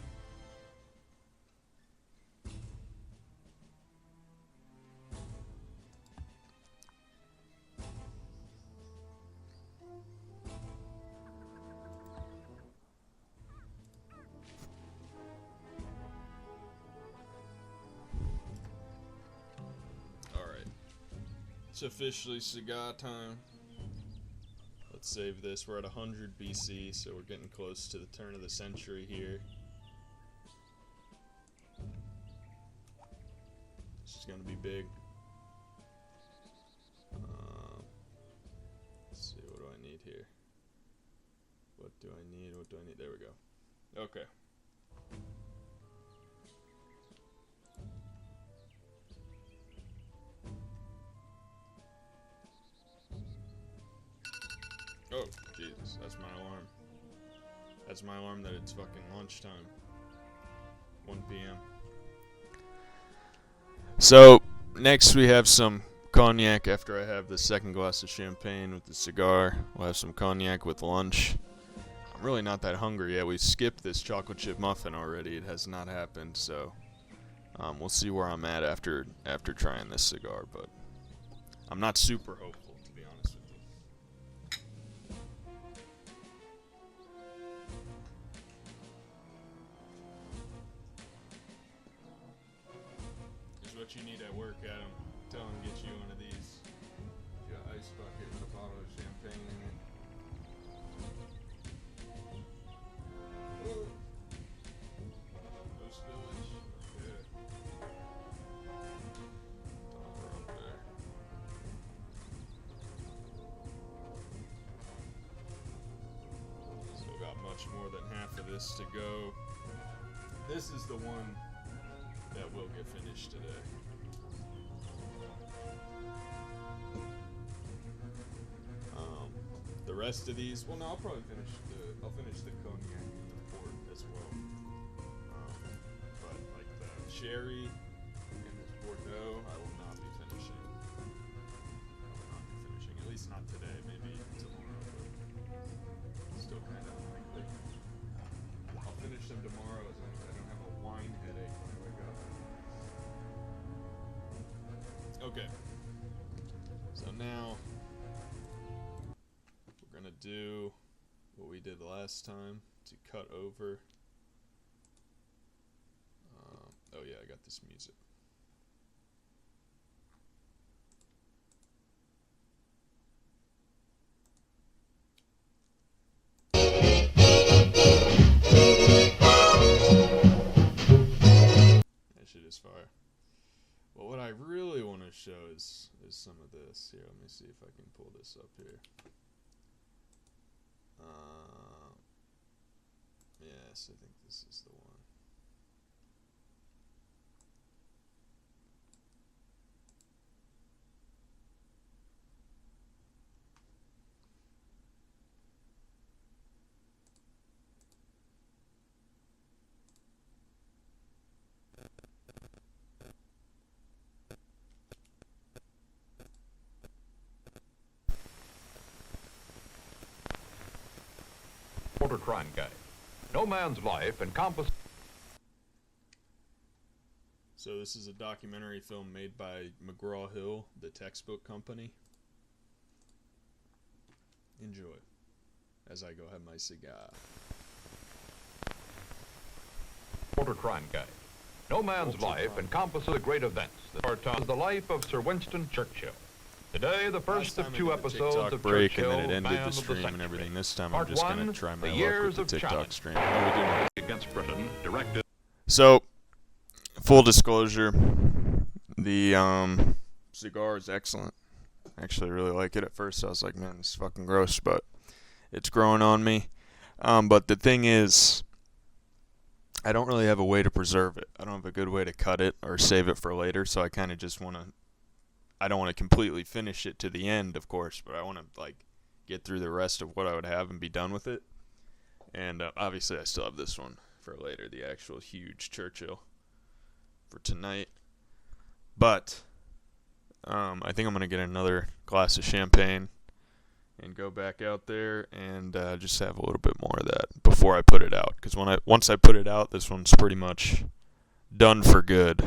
Alright. It's officially cigar time. Let's save this. We're at 100 BC, so we're getting close to the turn of the century here. This is gonna be big. Let's see, what do I need here? What do I need? What do I need? There we go. Okay. Oh, Jesus, that's my alarm. That's my alarm that it's fucking lunchtime. 1 p.m. So, next we have some cognac after I have the second glass of champagne with the cigar. We'll have some cognac with lunch. I'm really not that hungry yet. We skipped this chocolate chip muffin already. It has not happened, so we'll see where I'm at after trying this cigar, but I'm not super hopeful, to be honest with you. Here's what you need at work, Adam. Tell him to get you one of these. You got ice bucket with a bottle of champagne in it. No spillage. Yeah. Topper up there. Still got much more than half of this to go. This is the one that will get finished today. The rest of these, well, no, I'll probably finish the cognac and the port as well. But like the sherry and this Bordeaux, I will not be finishing. At least not today. Maybe tomorrow. But still kind of unlikely. I'll finish them tomorrow as long as I don't have a wine headache when I wake up. Okay. So now we're gonna do what we did the last time to cut over. Oh yeah, I got this music. That shit is fire. But what I really want to show is some of this. Here, let me see if I can pull this up here. Yes, I think this is the one. Walter Cronkite. No man's life encompasses. So this is a documentary film made by McGraw-Hill, the textbook company. Enjoy as I go have my cigar. Walter Cronkite. No man's life encompasses the great events that are taught. The life of Sir Winston Churchill. Today, the first of two episodes of break, Churchill, and then it ended Man the of stream Century. and everything. This time Part I'm just one, gonna try my the luck years with the of TikTok challenge. stream. Oh, we didn't. Against Britain, directed. So, full disclosure, the cigar is excellent. I actually really like it. At first, I was like, man, this is fucking gross, but it's growing on me. But the thing is, I don't really have a way to preserve it. I don't have a good way to cut it or save it for later, so I kind of just want to. I don't want to completely finish it to the end, of course, but I want to like get through the rest of what I would have and be done with it. And obviously, I still have this one for later, the actual huge Churchill for tonight. But I think I'm gonna get another glass of champagne and go back out there and just have a little bit more of that before I put it out. Because once I put it out, this one's pretty much done for good.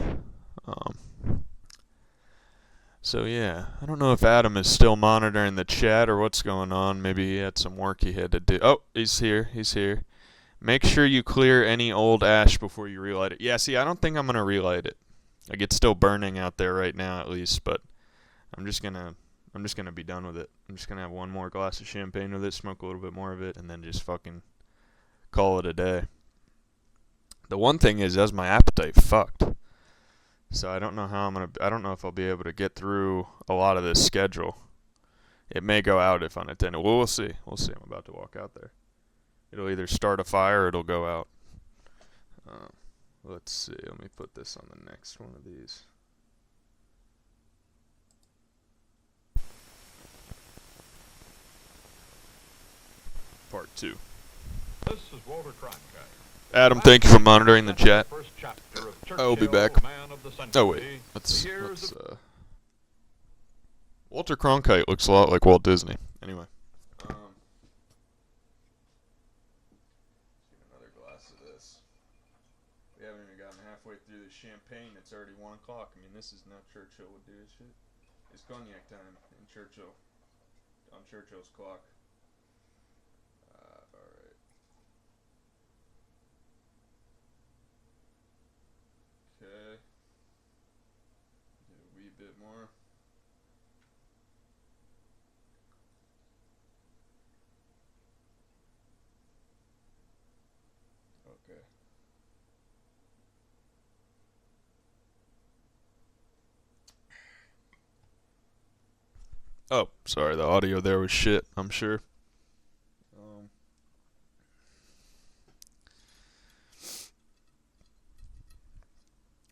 So yeah, I don't know if Adam is still monitoring the chat or what's going on. Maybe he had some work he had to do. Oh, he's here. He's here. Make sure you clear any old ash before you relight it. Yeah, see, I don't think I'm gonna relight it. Like, it's still burning out there right now, at least. But I'm just gonna be done with it. I'm just gonna have one more glass of champagne with it, smoke a little bit more of it, and then just fucking call it a day. The one thing is, that's my appetite fucked. So I don't know I don't know if I'll be able to get through a lot of this schedule. It may go out if unattended. Well, we'll see. We'll see. I'm about to walk out there. It'll either start a fire or it'll go out. Let's see. Let me put this on the next one of these. Part 2. This is Walter Cronkite. Adam, thank you for monitoring the chat. I will be back. Oh wait, let's Walter Cronkite looks a lot like Walt Disney. Anyway. Get another glass of this. We haven't even gotten halfway through the champagne. It's already 1 o'clock. I mean, this is not Churchill would do this shit. It's cognac time in Churchill. On Churchill's clock. Alright. Okay. Do a wee bit more. Okay. Oh, sorry, the audio there was shit, I'm sure.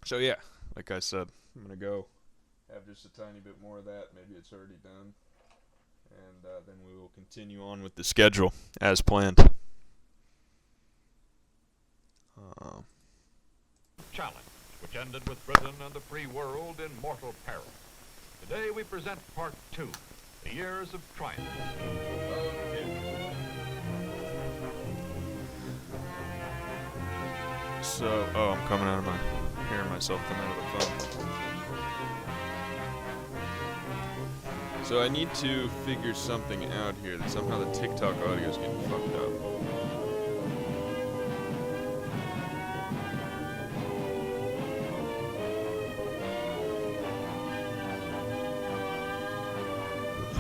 So yeah, like I said, I'm gonna go have just a tiny bit more of that. Maybe it's already done, and then we will continue on with the schedule as planned. Challenge, which ended with Britain and the free world in mortal peril. Today we present part 2, the years of triumph. So, I'm coming out of hearing myself come out of the phone. So I need to figure something out here that somehow the TikTok audio is getting fucked up.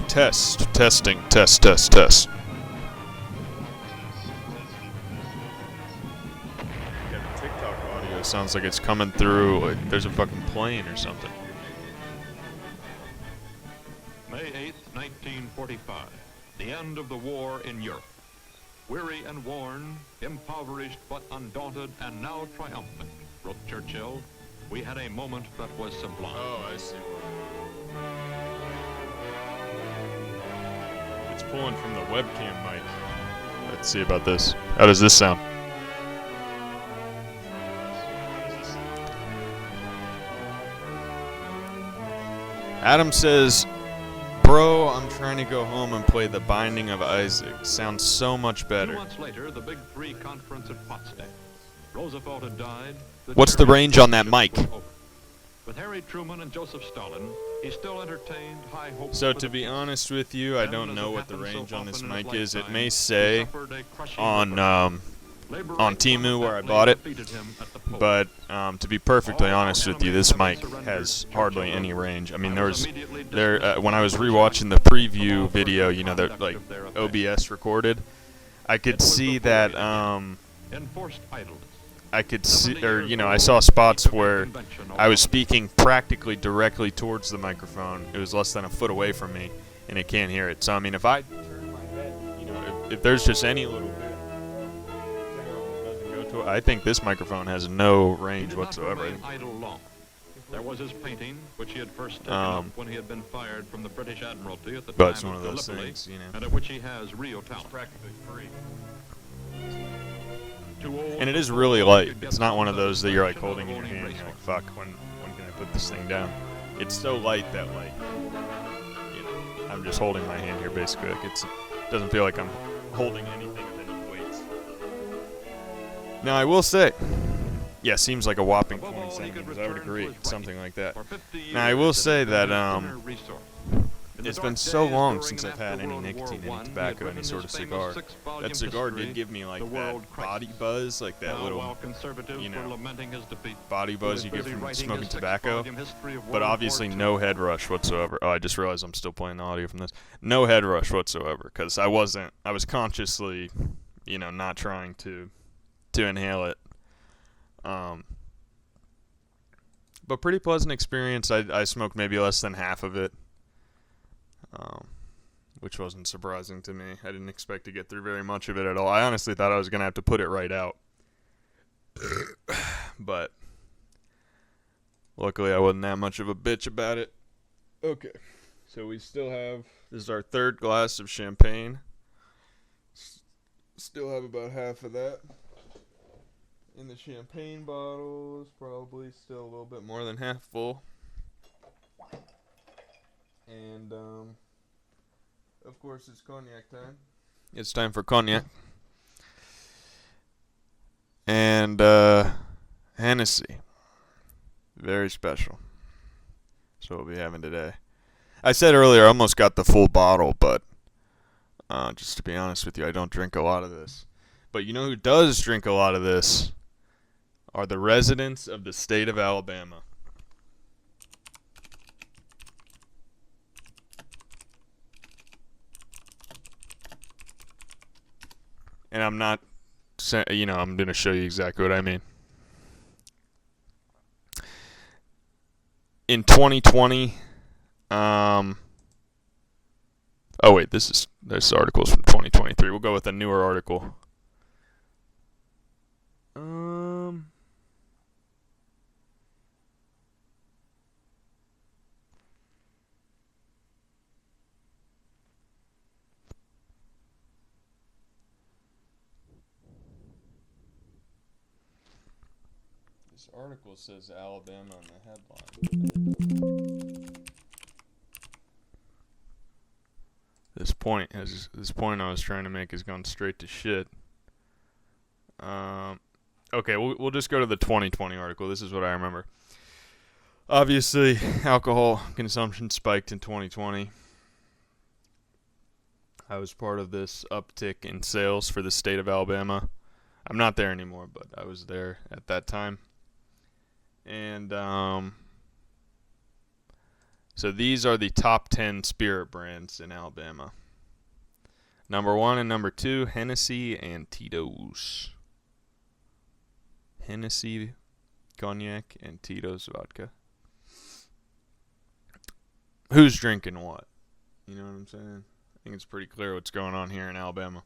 Testing, test. Yeah, the TikTok audio sounds like it's coming through like there's a fucking plane or something. May 8th, 1945, the end of the war in Europe. Weary and worn, impoverished but undaunted and now triumphant, wrote Churchill, we had a moment that was sublime. Oh, I see. It's pulling from the webcam mic. Let's see about this. How does this sound? Adam says, bro, I'm trying to go home and play The Binding of Isaac. Sounds so much better. 2 months later, the Big Three conference at Potsdam. Roosevelt had died. What's the range on that mic? With Harry Truman and Joseph Stalin, he still entertained high hopes. So to be honest with you, I don't know what the range on this mic is. It may say on Temu where I bought it, but to be perfectly honest with you, this mic has hardly any range. I mean, when I was rewatching the preview video, you know, that like OBS recorded, I could see that I could see, or you know, I saw spots where I was speaking practically directly towards the microphone. It was less than a foot away from me, and it can't hear it. So I mean, if I turn my head, you know, if there's just any little bit doesn't go to it, I think this microphone has no range whatsoever. There was his painting, which he had first taken up when he had been fired from the British Admiralty at the But it's time one of of those Gallipoli, things, you know. and of which he has real talent. It's practically free. And it is really light. It's not one of those that you're like holding in your hand and you're like, fuck, when can I put this thing down? It's so light that like, you know, I'm just holding my hand here basically. Like it doesn't feel like I'm holding anything of any weight. Now I will say, yeah, seems like a whopping 20 centimeters. I would agree, something like that. Now I will say that it's been so long since I've had any nicotine, any tobacco, any sort of cigar. That cigar did give me like that body buzz, like that little, you know, body buzz you get from smoking tobacco. But obviously no head rush whatsoever. Oh, I just realized I'm still playing the audio from this. No head rush whatsoever, because I was consciously, you know, not trying to inhale it. But pretty pleasant experience. I smoked maybe less than half of it. Which wasn't surprising to me. I didn't expect to get through very much of it at all. I honestly thought I was going to have to put it right out. But luckily I wasn't that much of a bitch about it. Okay. So we still have, this is our third glass of champagne. Still have about half of that. In the champagne bottle is probably still a little bit more than half full. And, of course, it's cognac time. It's time for cognac. And, Hennessy. Very special. That's what we'll be having today. I said earlier I almost got the full bottle, but just to be honest with you, I don't drink a lot of this. But you know who does drink a lot of this? Are the residents of the state of Alabama. And I'm not, I'm going to show you exactly what I mean. In 2020, oh wait, this article's from 2023. We'll go with a newer article. This article says Alabama on the headline. This point I was trying to make has gone straight to shit. Okay, we'll just go to the 2020 article. This is what I remember. Obviously, alcohol consumption spiked in 2020. I was part of this uptick in sales for the state of Alabama. I'm not there anymore, but I was there at that time. And so these are the top 10 spirit brands in Alabama. Number 1 and number 2, Hennessy and Tito's. Hennessy cognac and Tito's vodka. Who's drinking what? You know what I'm saying? I think it's pretty clear what's going on here in Alabama.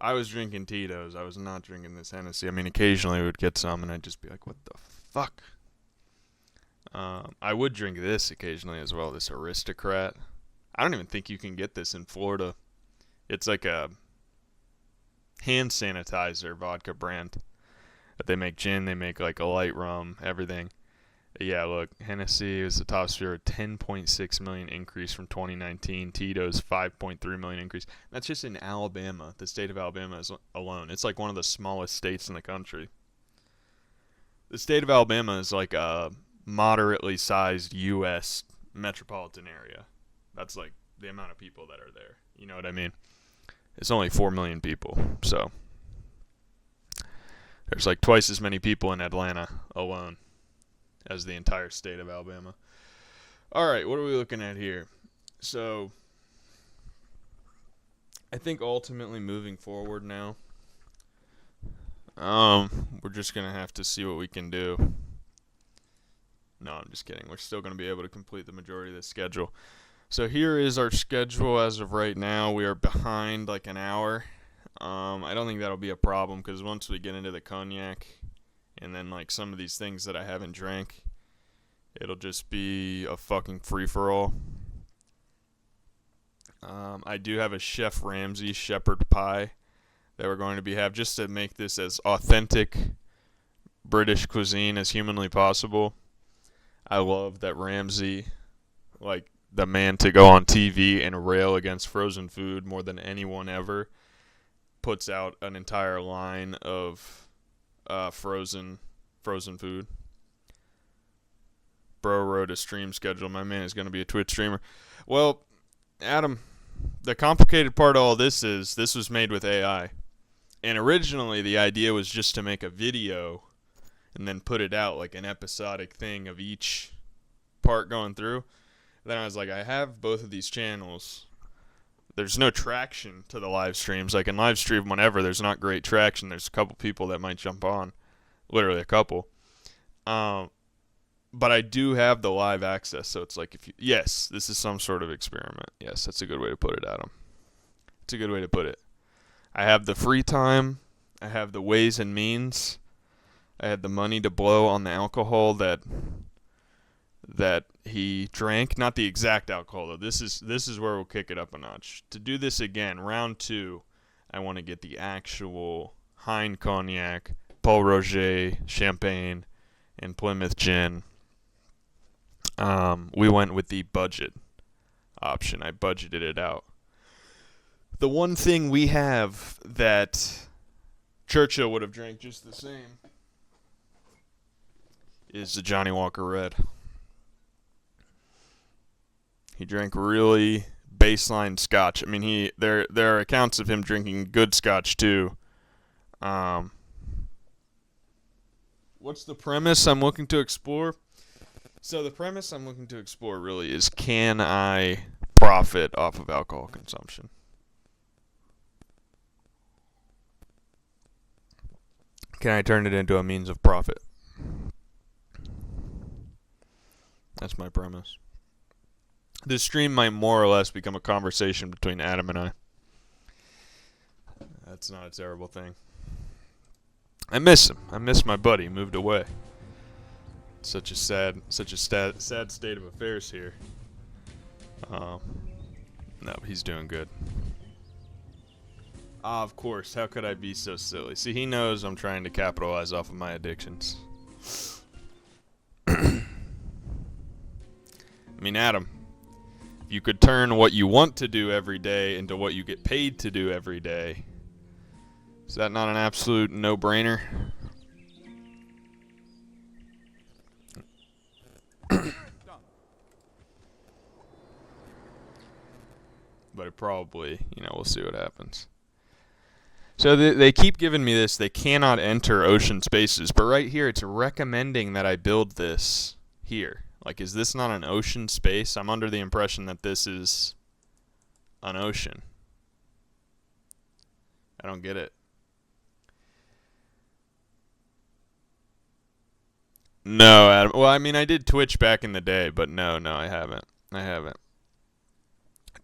I was drinking Tito's. I was not drinking this Hennessy. I mean, occasionally we would get some and I'd just be like, what the fuck? I would drink this occasionally as well, this Aristocrat. I don't even think you can get this in Florida. It's like a hand sanitizer vodka brand. But they make gin, they make like a light rum, everything. Yeah, look, Hennessy was the top spirit, 10.6 million increase from 2019. Tito's 5.3 million increase. That's just in Alabama. The state of Alabama is alone. It's like one of the smallest states in the country. The state of Alabama is like a moderately sized U.S. metropolitan area. That's like the amount of people that are there. You know what I mean? It's only 4 million people, so there's like twice as many people in Atlanta alone as the entire state of Alabama. All right, what are we looking at here? So I think ultimately moving forward now, we're just going to have to see what we can do. No, I'm just kidding. We're still going to be able to complete the majority of the schedule. So here is our schedule as of right now. We are behind like an hour. I don't think that'll be a problem because once we get into the cognac and then like some of these things that I haven't drank, it'll just be a fucking free-for-all. I do have a Chef Ramsay shepherd pie that we're going to have just to make this as authentic British cuisine as humanly possible. I love that Ramsay, like the man to go on TV and rail against frozen food more than anyone ever, puts out an entire line of frozen food. Bro wrote a stream schedule. My man is going to be a Twitch streamer. Well, Adam, the complicated part of all this is this was made with AI. And originally the idea was just to make a video and then put it out like an episodic thing of each part going through. Then I was like, I have both of these channels. There's no traction to the live streams. I can live stream whenever. There's not great traction. There's a couple people that might jump on. Literally a couple. But I do have the live access. So it's like, yes, this is some sort of experiment. Yes, that's a good way to put it, Adam. It's a good way to put it. I have the free time. I have the ways and means. I had the money to blow on the alcohol that he drank. Not the exact alcohol, though. This is where we'll kick it up a notch. To do this again, round 2, I want to get the actual Hein Cognac, Paul Roger Champagne, and Plymouth Gin. We went with the budget option. I budgeted it out. The one thing we have that Churchill would have drank just the same is the Johnny Walker Red. He drank really baseline scotch. I mean, there are accounts of him drinking good scotch too. What's the premise I'm looking to explore? So the premise I'm looking to explore really is, can I profit off of alcohol consumption? Can I turn it into a means of profit? That's my premise. This stream might more or less become a conversation between Adam and I. That's not a terrible thing. I miss him. I miss my buddy. He moved away. Such a sad state of affairs here. No, he's doing good. Of course. How could I be so silly? See, he knows I'm trying to capitalize off of my addictions. I mean, Adam, if you could turn what you want to do every day into what you get paid to do every day, is that not an absolute no-brainer? But it probably, we'll see what happens. So they keep giving me this, they cannot enter ocean spaces, but right here it's recommending that I build this here. Like, is this not an ocean space? I'm under the impression that this is an ocean. I don't get it. No, Adam. Well, I mean, I did Twitch back in the day, but no, I haven't.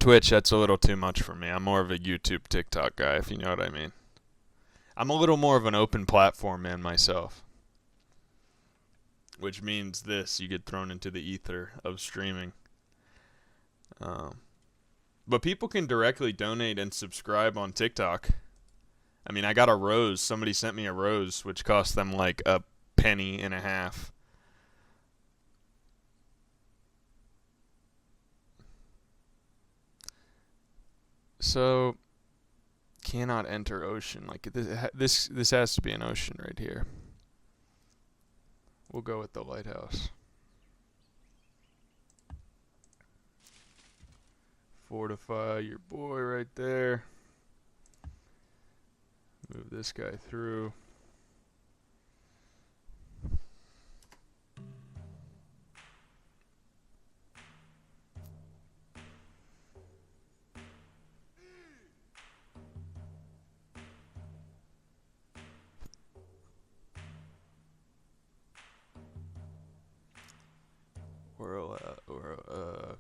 Twitch, that's a little too much for me. I'm more of a YouTube, TikTok guy, if you know what I mean. I'm a little more of an open platform man myself. Which means this, you get thrown into the ether of streaming. But people can directly donate and subscribe on TikTok. I mean, I got a rose. Somebody sent me a rose, which cost them like a penny and a half. So, cannot enter ocean. Like, this has to be an ocean right here. We'll go with the lighthouse. Fortify your boy right there. Move this guy through.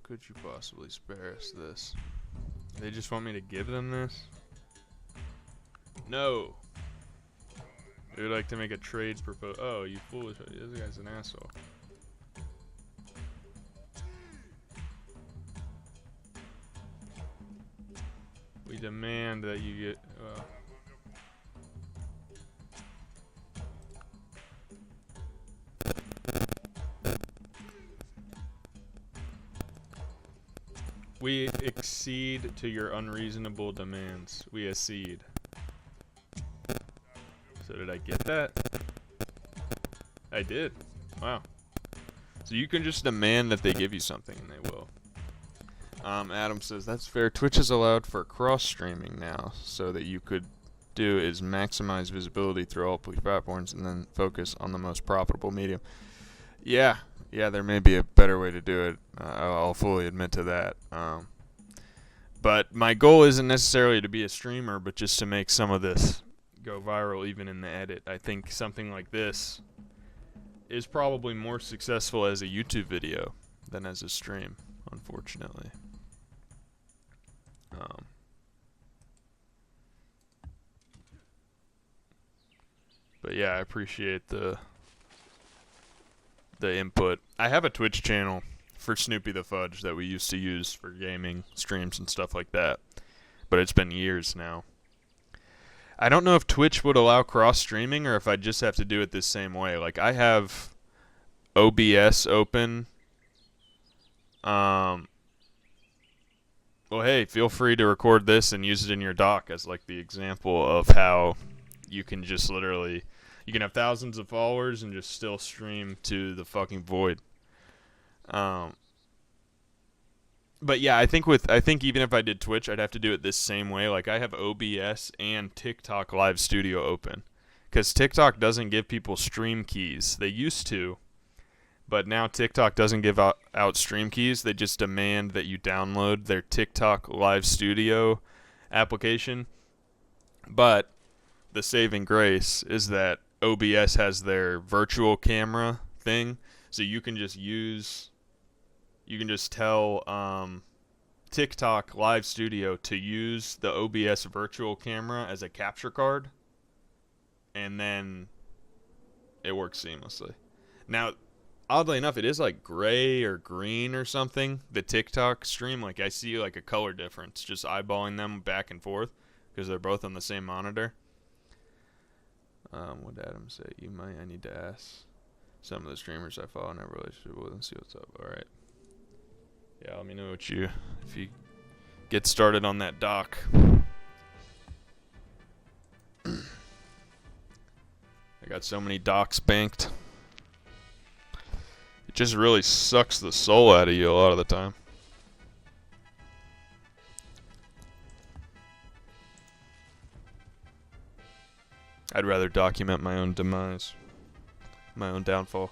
Could you possibly spare us this? They just want me to give them this? No. They would like to make a trade proposal. Oh, you foolish. This guy's an asshole. We demand that you get... We accede to your unreasonable demands. We accede. So did I get that? I did. Wow. So you can just demand that they give you something and they will. Adam says, that's fair. Twitch is allowed for cross-streaming now, so that you could do is maximize visibility through all platforms and then focus on the most profitable medium. Yeah, there may be a better way to do it. I'll fully admit to that. But my goal isn't necessarily to be a streamer, but just to make some of this go viral even in the edit. I think something like this is probably more successful as a YouTube video than as a stream, unfortunately. But yeah, I appreciate the input. I have a Twitch channel for Snoopy the Fudge that we used to use for gaming streams and stuff like that, but it's been years now. I don't know if Twitch would allow cross-streaming or if I just have to do it this same way. Like, I have OBS open. Well, hey, feel free to record this and use it in your doc as like the example of how you can just literally, you can have thousands of followers and just still stream to the fucking void. But yeah, I think even if I did Twitch, I'd have to do it this same way. Like I have OBS and TikTok Live Studio open, because TikTok doesn't give people stream keys. They used to, but now TikTok doesn't give out stream keys. They just demand that you download their TikTok Live Studio application. But the saving grace is that OBS has their virtual camera thing, so you can just tell TikTok Live Studio to use the OBS virtual camera as a capture card, and then it works seamlessly. Now, oddly enough, it is like gray or green or something, the TikTok stream. Like I see like a color difference just eyeballing them back and forth because they're both on the same monitor. What did Adam say? I need to ask some of the streamers I follow in a relationship with and see what's up. All right. Yeah, let me know if you get started on that doc. I got so many docs banked. It just really sucks the soul out of you a lot of the time. I'd rather document my own demise, my own downfall.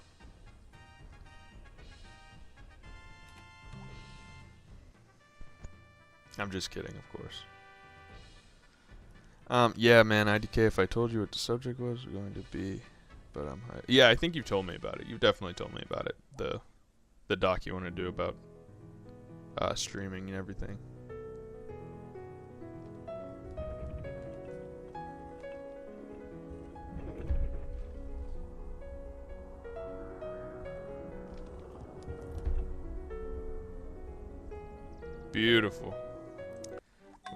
I'm just kidding, of course. Yeah, man, IDK, if I told you what the subject was going to be, but I'm high. Yeah, I think you've told me about it. You've definitely told me about it. The doc you want to do about streaming and everything. Beautiful.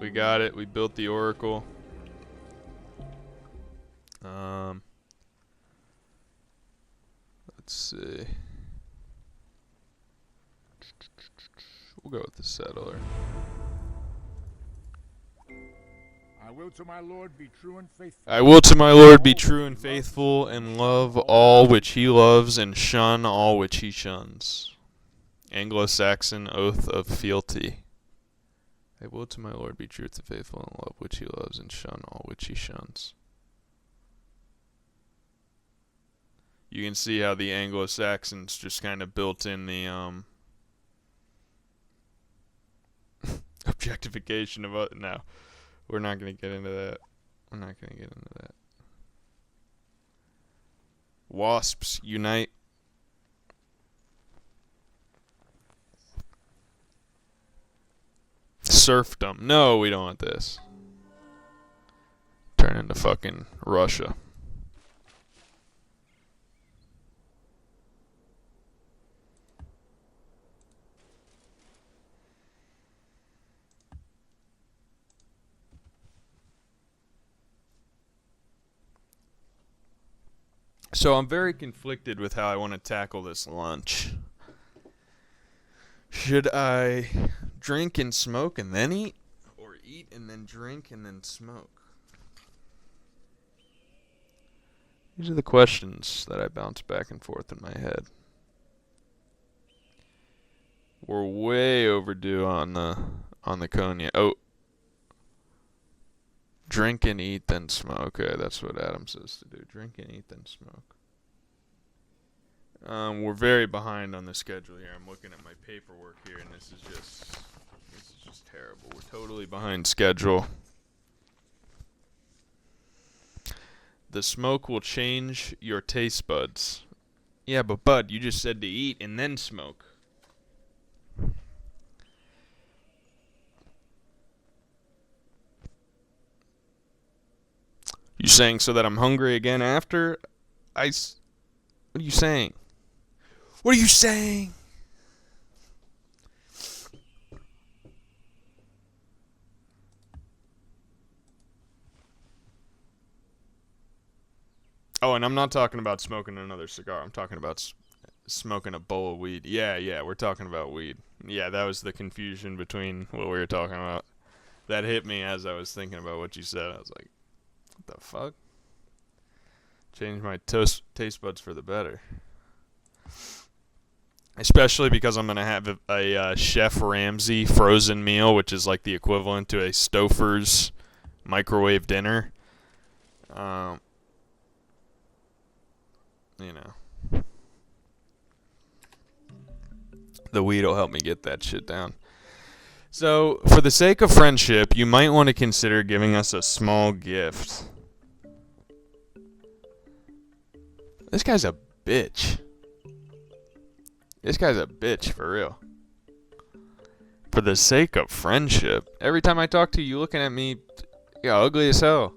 We got it. We built the Oracle. Let's see. We'll go with the settler. I will to my Lord be true and faithful. I will to my Lord be true and faithful, and love all which he loves, and shun all which he shuns. Anglo-Saxon oath of fealty. I will to my Lord be true and faithful, and love which he loves, and shun all which he shuns. You can see how the Anglo-Saxons just kind of built in the objectification of it. No, we're not going to get into that. We're not going to get into that. Wasps unite. Serfdom. No, we don't want this. Turn into fucking Russia. So I'm very conflicted with how I want to tackle this lunch. Should I drink and smoke and then eat? Or eat and then drink and then smoke? These are the questions that I bounce back and forth in my head. We're way overdue on the cognac. Oh. Drink and eat, then smoke. Okay, that's what Adam says to do. Drink and eat, then smoke. We're very behind on the schedule here. I'm looking at my paperwork here, and this is just terrible. We're totally behind schedule. The smoke will change your taste buds. Yeah, but Bud, you just said to eat and then smoke. You saying so that I'm hungry again after? What are you saying? What are you saying? Oh, and I'm not talking about smoking another cigar. I'm talking about smoking a bowl of weed. Yeah, we're talking about weed. Yeah, that was the confusion between what we were talking about. That hit me as I was thinking about what you said. I was like, what the fuck? Change my taste buds for the better. Especially because I'm going to have a Chef Ramsay frozen meal, which is like the equivalent to a Stouffer's microwave dinner. You know. The weed will help me get that shit down. So, for the sake of friendship, you might want to consider giving us a small gift. This guy's a bitch. This guy's a bitch, for real. For the sake of friendship. Every time I talk to you, looking at me, you're ugly as hell.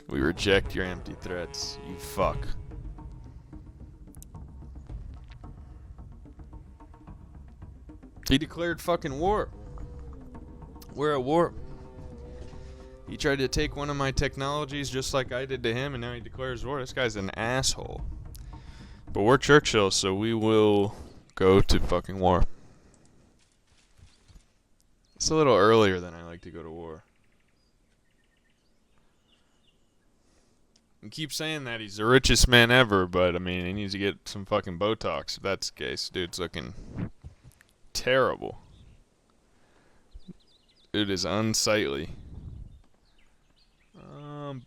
We reject your empty threats, you fuck. He declared fucking war. We're at war. He tried to take one of my technologies just like I did to him, and now he declares war. This guy's an asshole. But we're Churchill, so we will go to fucking war. It's a little earlier than I like to go to war. You keep saying that he's the richest man ever, but I mean, he needs to get some fucking Botox if that's the case. Dude's looking terrible. It is unsightly.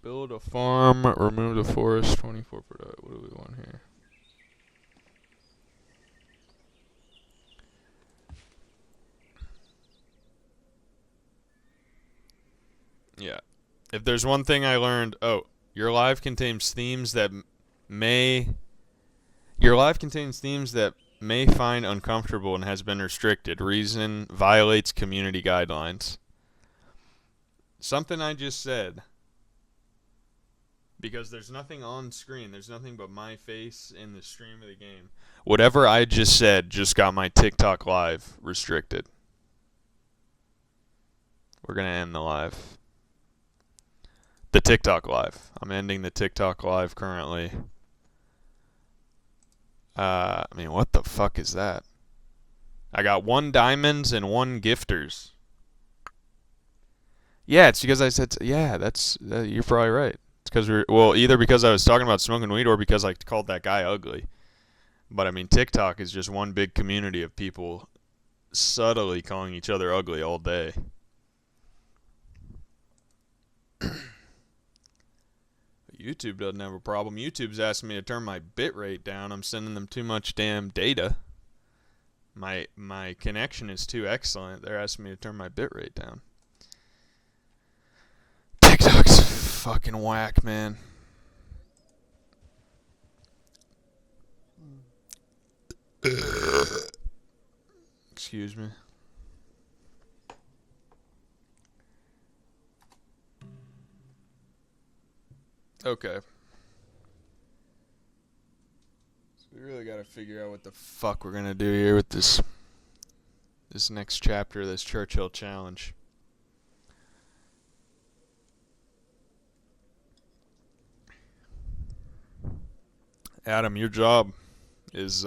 Build a farm, remove the forest, 24 product. What do we want here? Yeah. If there's one thing I learned, your live contains themes that may find uncomfortable and has been restricted. Reason violates community guidelines. Something I just said. Because there's nothing on screen. There's nothing but my face in the stream of the game. Whatever I just said just got my TikTok live restricted. We're going to end the live. The TikTok live. I'm ending the TikTok live currently. I mean, what the fuck is that? I got 1 diamonds and 1 gifters. Yeah, it's because I said... Yeah, that's... you're probably right. It's because either because I was talking about smoking weed or because I called that guy ugly. But I mean, TikTok is just one big community of people subtly calling each other ugly all day. YouTube doesn't have a problem. YouTube's asking me to turn my bitrate down. I'm sending them too much damn data. My connection is too excellent. They're asking me to turn my bitrate down. TikTok's fucking whack, man. Excuse me. Okay. So we really got to figure out what the fuck we're going to do here with this next chapter of this Churchill challenge. Adam, your job is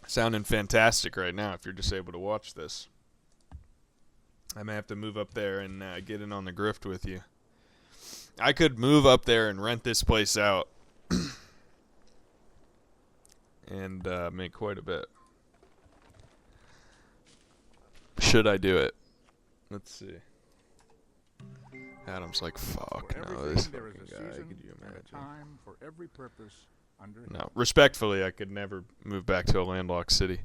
sounding fantastic right now if you're just able to watch this. I may have to move up there and get in on the grift with you. I could move up there and rent this place out and make quite a bit. Should I do it? Let's see. Adam's like, fuck no, this fucking guy, could you imagine? Time for every purpose under No, respectfully, I could never move back to a landlocked city.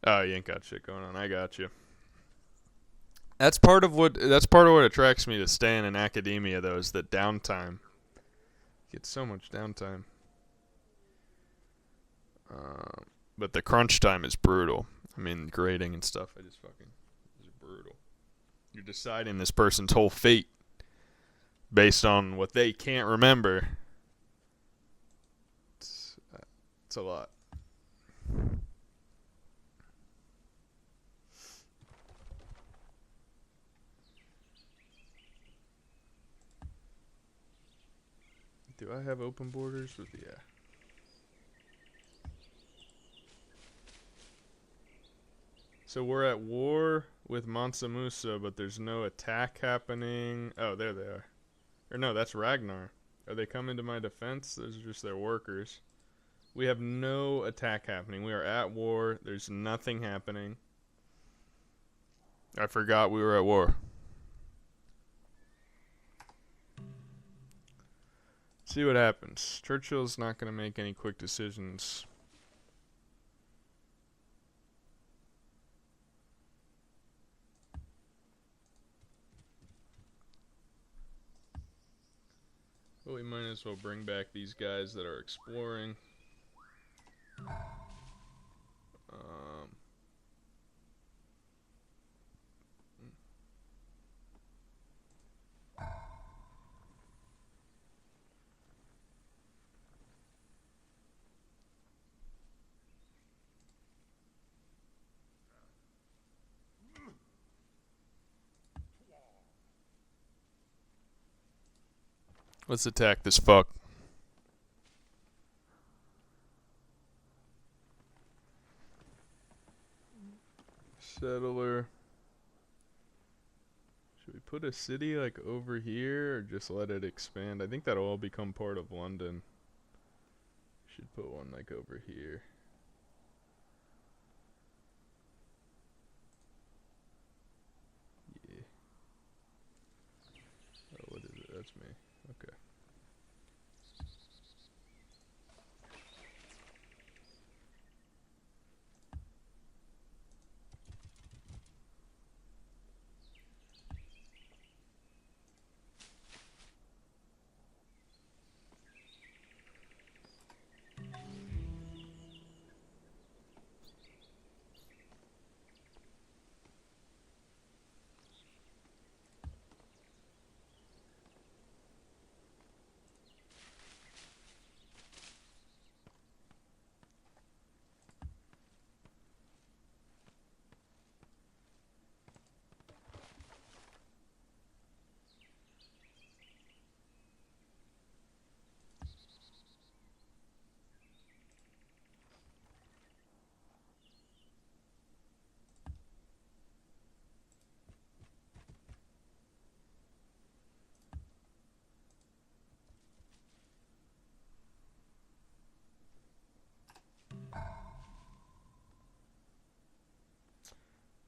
Oh, you ain't got shit going on. I got you. That's part of what attracts me to staying in academia, though, is that downtime. You get so much downtime. But the crunch time is brutal. I mean, grading and stuff, is brutal. You're deciding this person's whole fate based on what they can't remember. It's a lot. Do I have open borders with yeah? So we're at war with Mansa Musa, but there's no attack happening. Oh, there they are. Or no, that's Ragnar. Are they coming to my defense? Those are just their workers. We have no attack happening. We are at war. There's nothing happening. I forgot we were at war. See what happens. Churchill's not going to make any quick decisions. But we might as well bring back these guys that are exploring. Let's attack this fuck. Settler. Should we put a city like over here or just let it expand? I think that'll all become part of London. Should put one like over here. Yeah. Oh, what is it? That's me. Okay.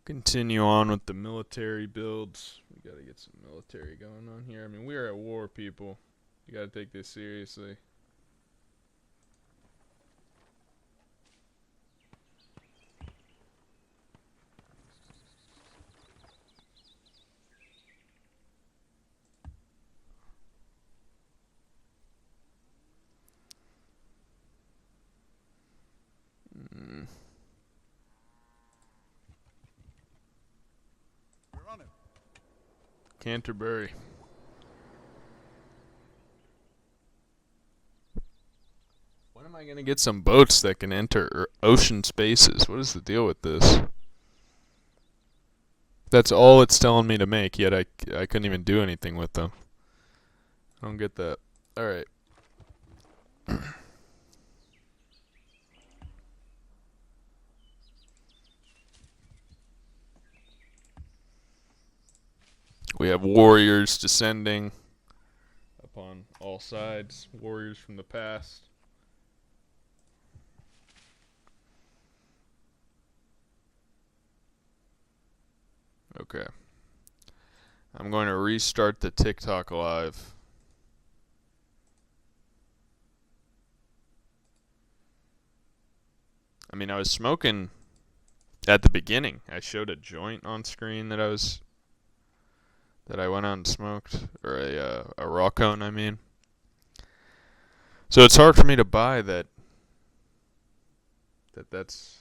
Continue on with the military builds. We gotta get some military going on here. I mean, we are at war, people. You gotta take this seriously. Canterbury. When am I going to get some boats that can enter ocean spaces? What is the deal with this? That's all it's telling me to make, yet I couldn't even do anything with them. I don't get that. Alright. We have warriors descending upon all sides. Warriors from the past. Okay. I'm going to restart the TikTok live. I mean, I was smoking at the beginning. I showed a joint on screen that I went out and smoked, or a raw cone, I mean. So it's hard for me to buy that's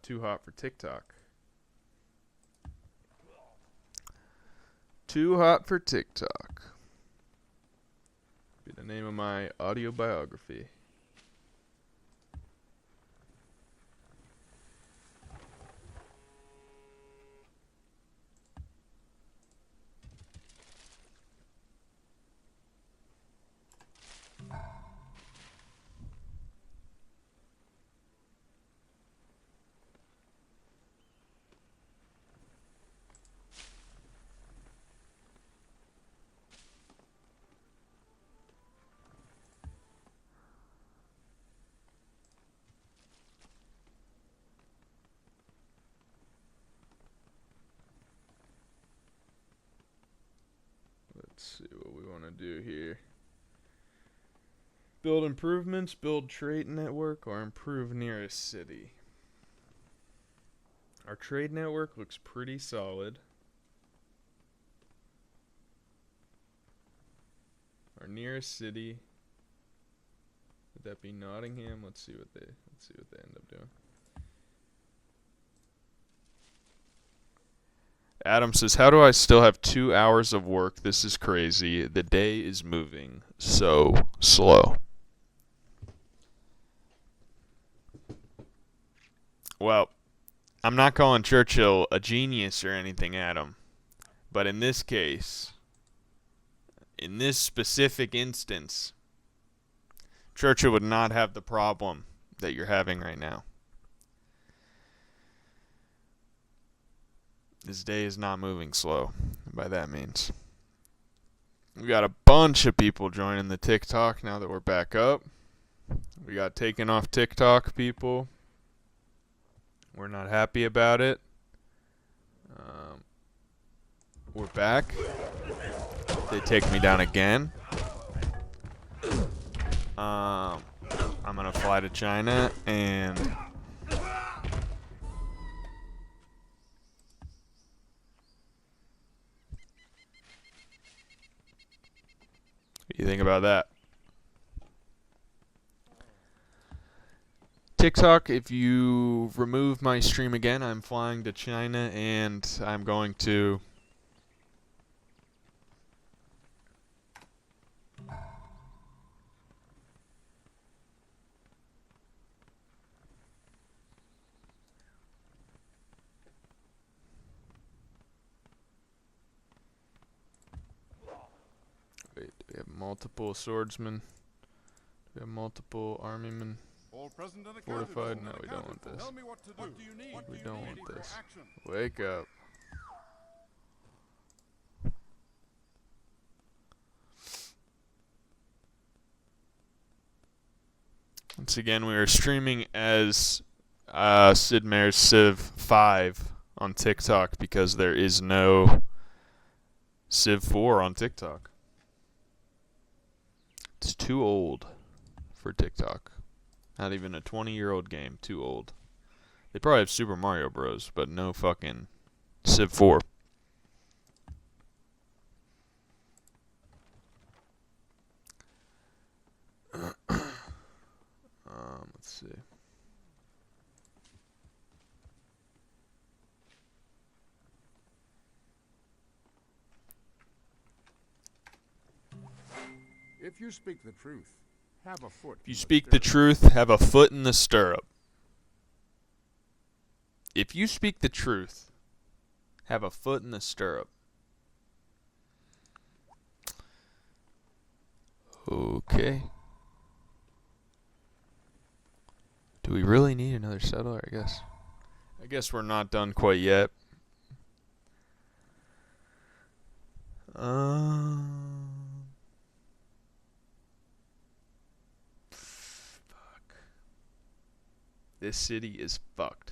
too hot for TikTok. Too hot for TikTok. Be the name of my audio biography. Let's see what we want to do here. Build improvements, build trade network, or improve nearest city. Our trade network looks pretty solid. Our nearest city, would that be Nottingham? Let's see what they end up doing. Adam says, "How do I still have 2 hours of work? This is crazy. The day is moving so slow." Well, I'm not calling Churchill a genius or anything, Adam. But in this case, in this specific instance, Churchill would not have the problem that you're having right now. This day is not moving slow, by that means. We got a bunch of people joining the TikTok now that we're back up. We got taken off TikTok people. We're not happy about it. We're back. They take me down again. I'm gonna fly to China and what do you think about that? TikTok, if you remove my stream again, I'm flying to China and I'm going to wait, do we have multiple swordsmen? Do we have multiple armymen? Fortified? No, we don't want this. We don't want this. Wake up. Once again, we are streaming as Sid Meier's Civ 5 on TikTok because there is no Civ 4 on TikTok. It's too old for TikTok. Not even a 20-year-old game. Too old. They probably have Super Mario Bros., but no fucking Civ 4. Let's see. If you speak the truth, have a foot. If you speak the truth, have a foot in the stirrup. If you speak the truth, have a foot in the stirrup. Okay. Do we really need another settler? I guess we're not done quite yet. Fuck. This city is fucked.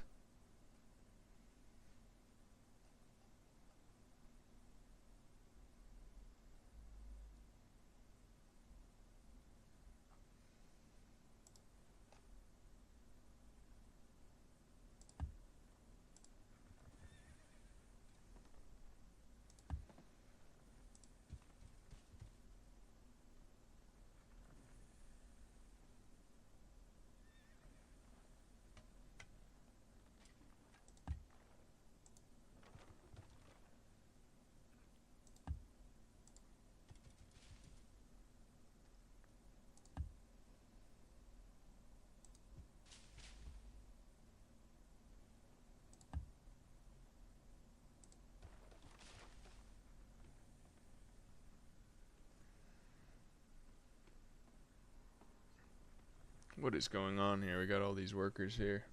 What is going on here? We got all these workers here.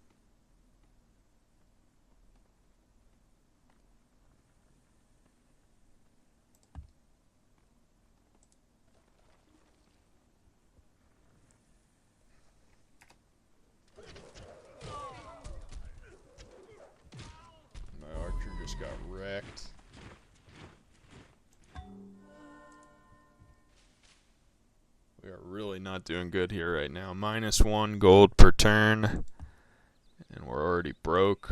My archer just got wrecked. not doing good here right now. -1 gold per turn, and we're already broke.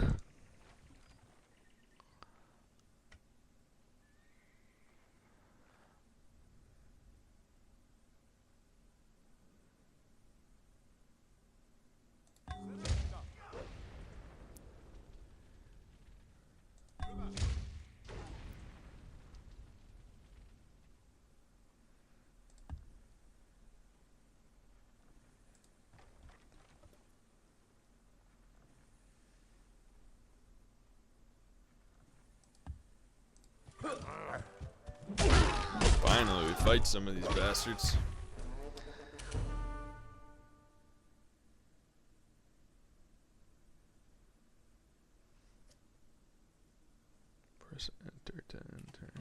Finally, we fight some of these bastards. Press enter to enter.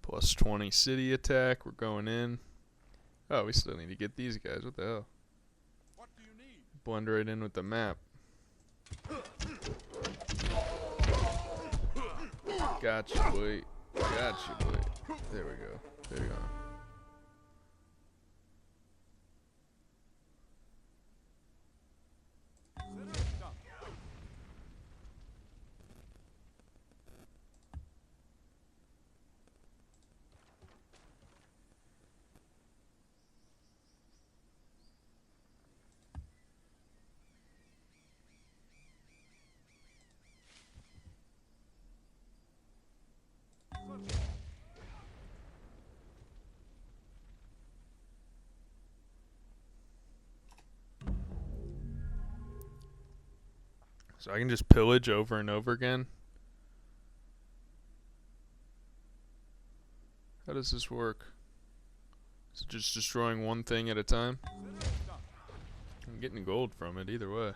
+20 city attack. We're going in. Oh, we still need to get these guys. What the hell? What do you need? Blend right in with the map. Gotcha, boy. Gotcha, boy. There we go. There we go. So I can just pillage over and over again? How does this work? Is it just destroying one thing at a time? I'm getting gold from it either way.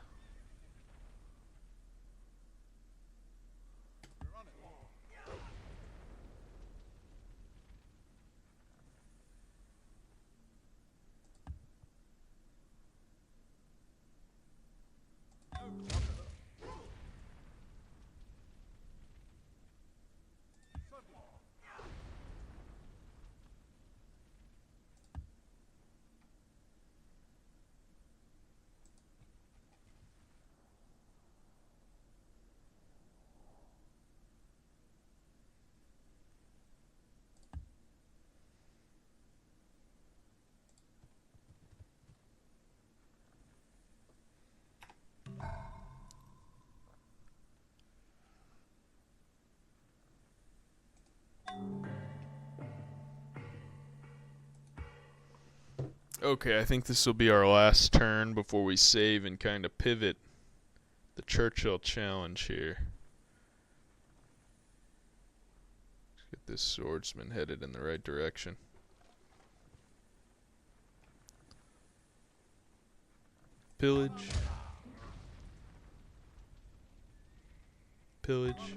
Okay, I think this will be our last turn before we save and kind of pivot the Churchill challenge here. Let's get this swordsman headed in the right direction. Pillage. Pillage.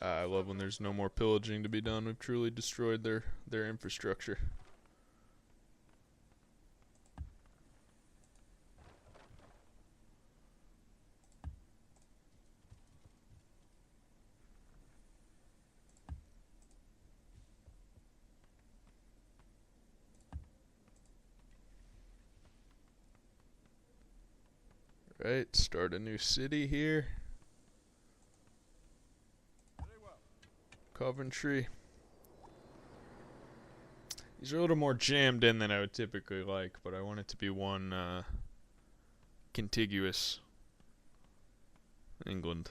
I love when there's no more pillaging to be done. We've truly destroyed their infrastructure. Right, start a new city here. Coventry. These are a little more jammed in than I would typically like, but I want it to be one contiguous England.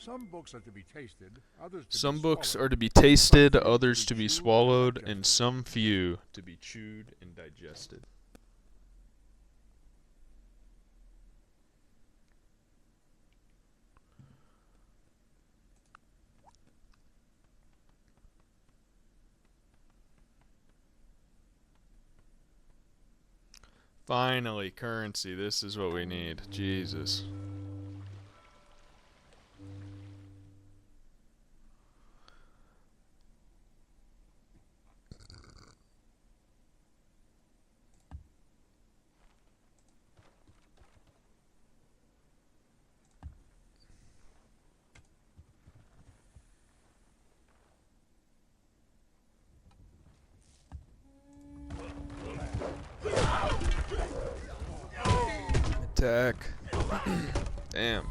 Some books are to be tasted, others to Some be books swallowed. are to be tasted, others to be swallowed, and some few to be chewed and digested. Finally, currency. This is what we need. Jesus. Attack. Damn.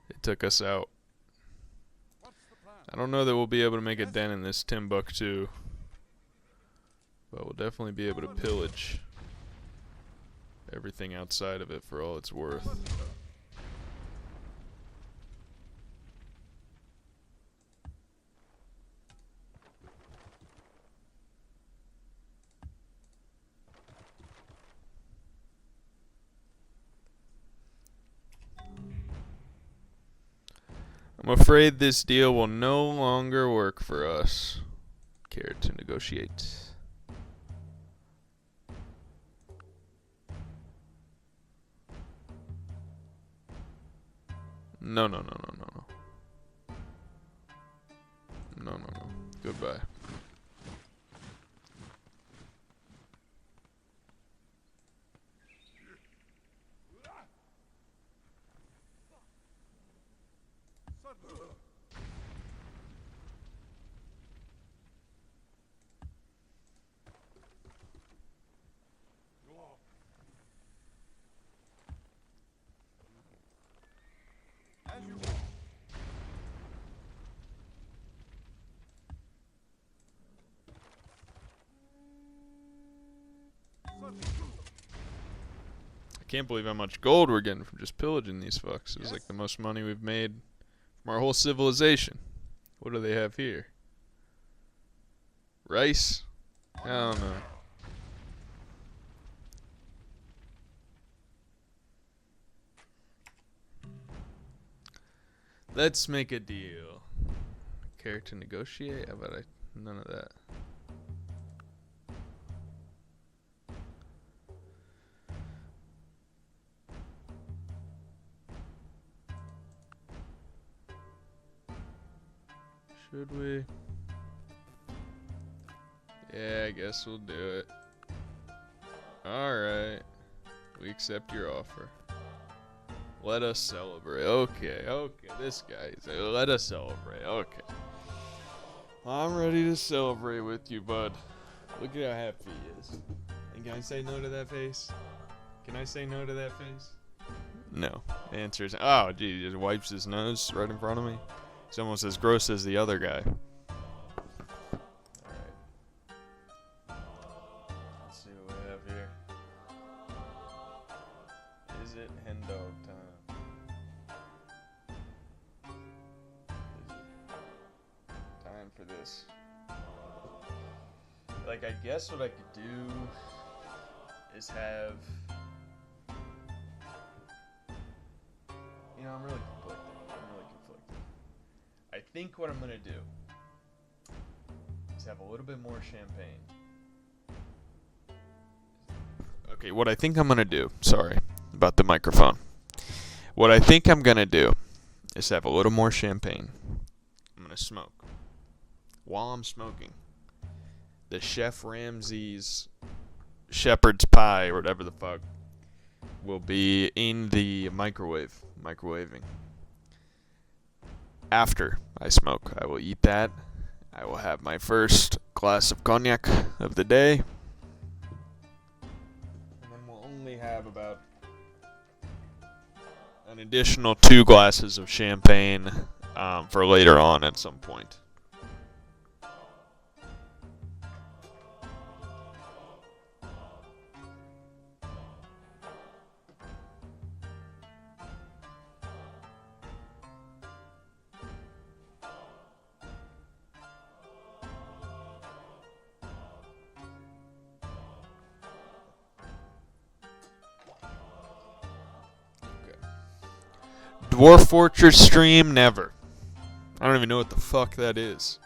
It took us out. I don't know that we'll be able to make a dent in this Timbuktu, but we'll definitely be able to pillage everything outside of it for all it's worth. I'm afraid this deal will no longer work for us. Care to negotiate? No, no, no, no, no, no. No, no, no. Goodbye. I can't believe how much gold we're getting from just pillaging these fucks. It's like the most money we've made from our whole civilization. What do they have here? Rice? I don't know. Let's make a deal. Care to negotiate? How about none of that? Should we? Yeah, I guess we'll do it. Alright. We accept your offer. Let us celebrate. Okay, okay. This guy's let us celebrate. Okay. I'm ready to celebrate with you, bud. Look at how happy he is. And can I say no to that face? Can I say no to that face? No. The answer is, oh, gee, he just wipes his nose right in front of me. He's almost as gross as the other guy. Alright. Let's see what we have here. Is it hen dog time? Is it time for this? Like, I guess what I could do is have... You know, I'm really conflicted. I think what I'm going to do is have a little bit more champagne. Okay, what I think I'm going to do, sorry about the microphone. What I think I'm going to do is have a little more champagne. I'm going to smoke. While I'm smoking, the Chef Ramsay's shepherd's pie, or whatever the fuck, will be in the microwaving. After I smoke, I will eat that. I will have my first glass of cognac of the day. And then we'll only have about an additional 2 glasses of champagne for later on at some point. Dwarf Fortress stream, never. I don't even know what the fuck that is.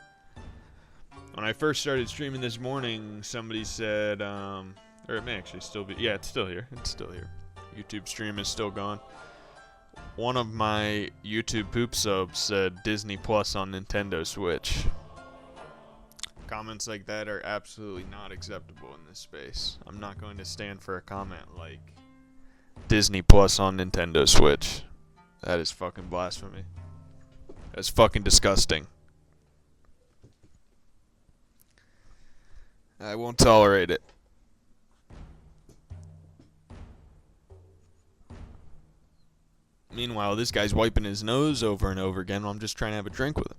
When I first started streaming this morning, somebody said, or it may actually still be, yeah, it's still here. It's still here. YouTube stream is still gone. One of my YouTube poop subs said Disney Plus on Nintendo Switch. Comments like that are absolutely not acceptable in this space. I'm not going to stand for a comment like Disney Plus on Nintendo Switch. That is fucking blasphemy. That's fucking disgusting. I won't tolerate it. Meanwhile, this guy's wiping his nose over and over again while I'm just trying to have a drink with him.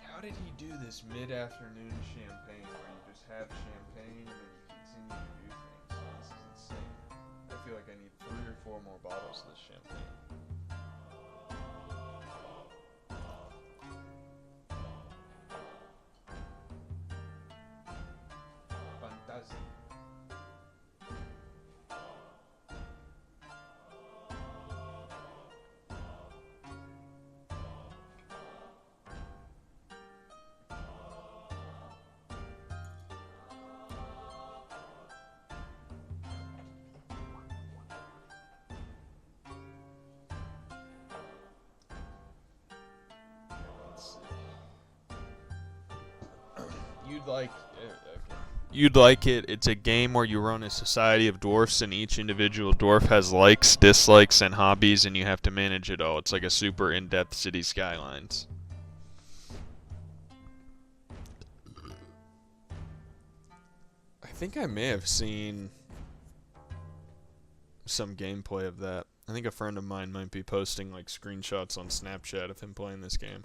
How did he do this mid-afternoon champagne where you just have champagne and then you continue to do things? This is insane. I feel like I need 3 or 4 more bottles of this champagne. Fantastic. You'd like it. It's a game where you run a society of dwarfs, and each individual dwarf has likes, dislikes, and hobbies, and you have to manage it all. It's like a super in-depth City Skylines. I think I may have seen some gameplay of that. I think a friend of mine might be posting like screenshots on Snapchat of him playing this game.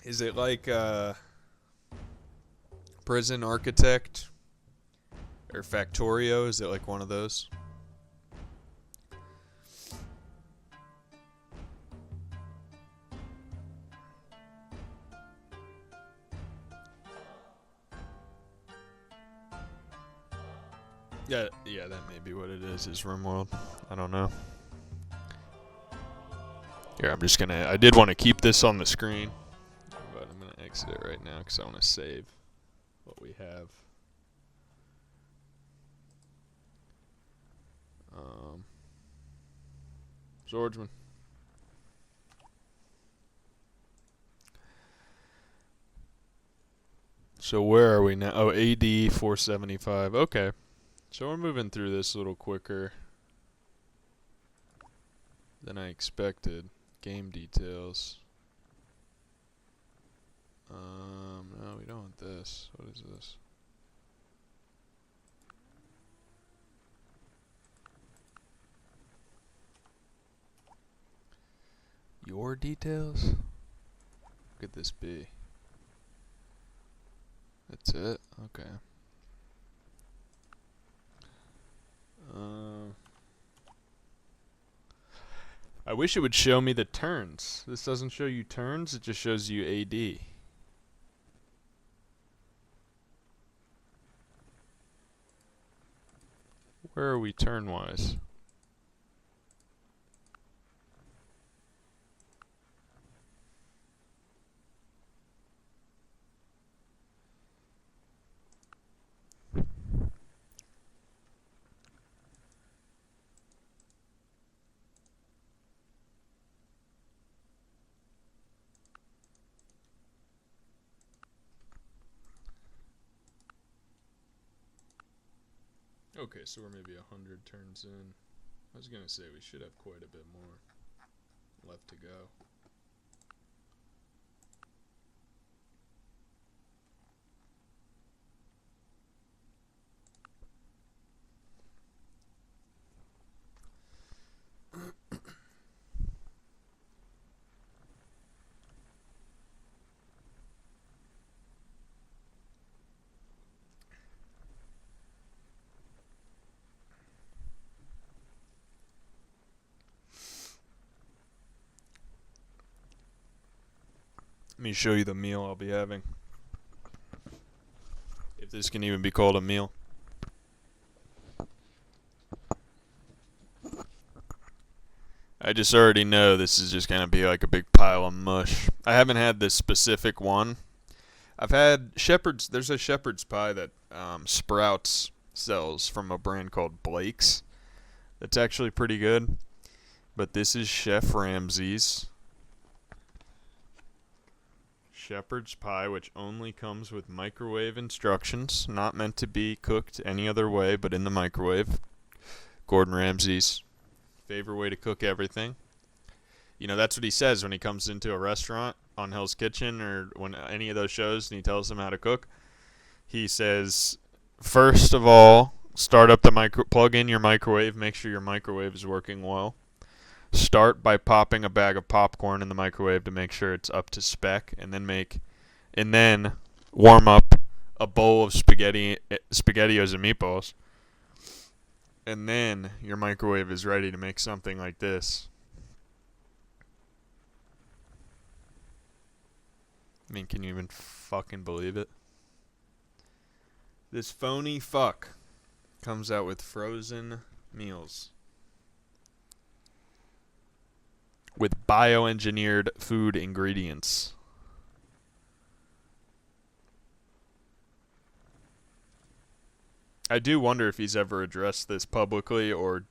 Is it like Prison Architect or Factorio? Is it like one of those? Yeah, that may be what it is RimWorld. I don't know. Here, I'm just gonna... I did want to keep this on the screen, but I'm gonna exit it right now because I want to save what we have. Swordsman. So where are we now? Oh, AD 475. Okay. So we're moving through this a little quicker than I expected. Game details. No, we don't want this. What is this? Your details? What could this be? That's it? Okay. I wish it would show me the turns. This doesn't show you turns, it just shows you AD. Where are we turn-wise? Okay, so we're maybe 100 turns in. I was gonna say we should have quite a bit more left to go. Let me show you the meal I'll be having. If this can even be called a meal. I just already know this is just going to be like a big pile of mush. I haven't had this specific one. I've had shepherd's. There's a shepherd's pie that Sprouts sells from a brand called Blake's. That's actually pretty good. But this is Chef Ramsay's shepherd's pie, which only comes with microwave instructions. Not meant to be cooked any other way but in the microwave. Gordon Ramsay's favorite way to cook everything. You know, that's what he says when he comes into a restaurant on Hell's Kitchen or when any of those shows and he tells them how to cook. He says, first of all, start up the plug in your microwave, make sure your microwave is working well. Start by popping a bag of popcorn in the microwave to make sure it's up to spec, and then warm up a bowl of SpaghettiOs and meatballs. And then your microwave is ready to make something like this. I mean, can you even fucking believe it? This phony fuck comes out with frozen meals. With bioengineered food ingredients. I do wonder if he's ever addressed this publicly or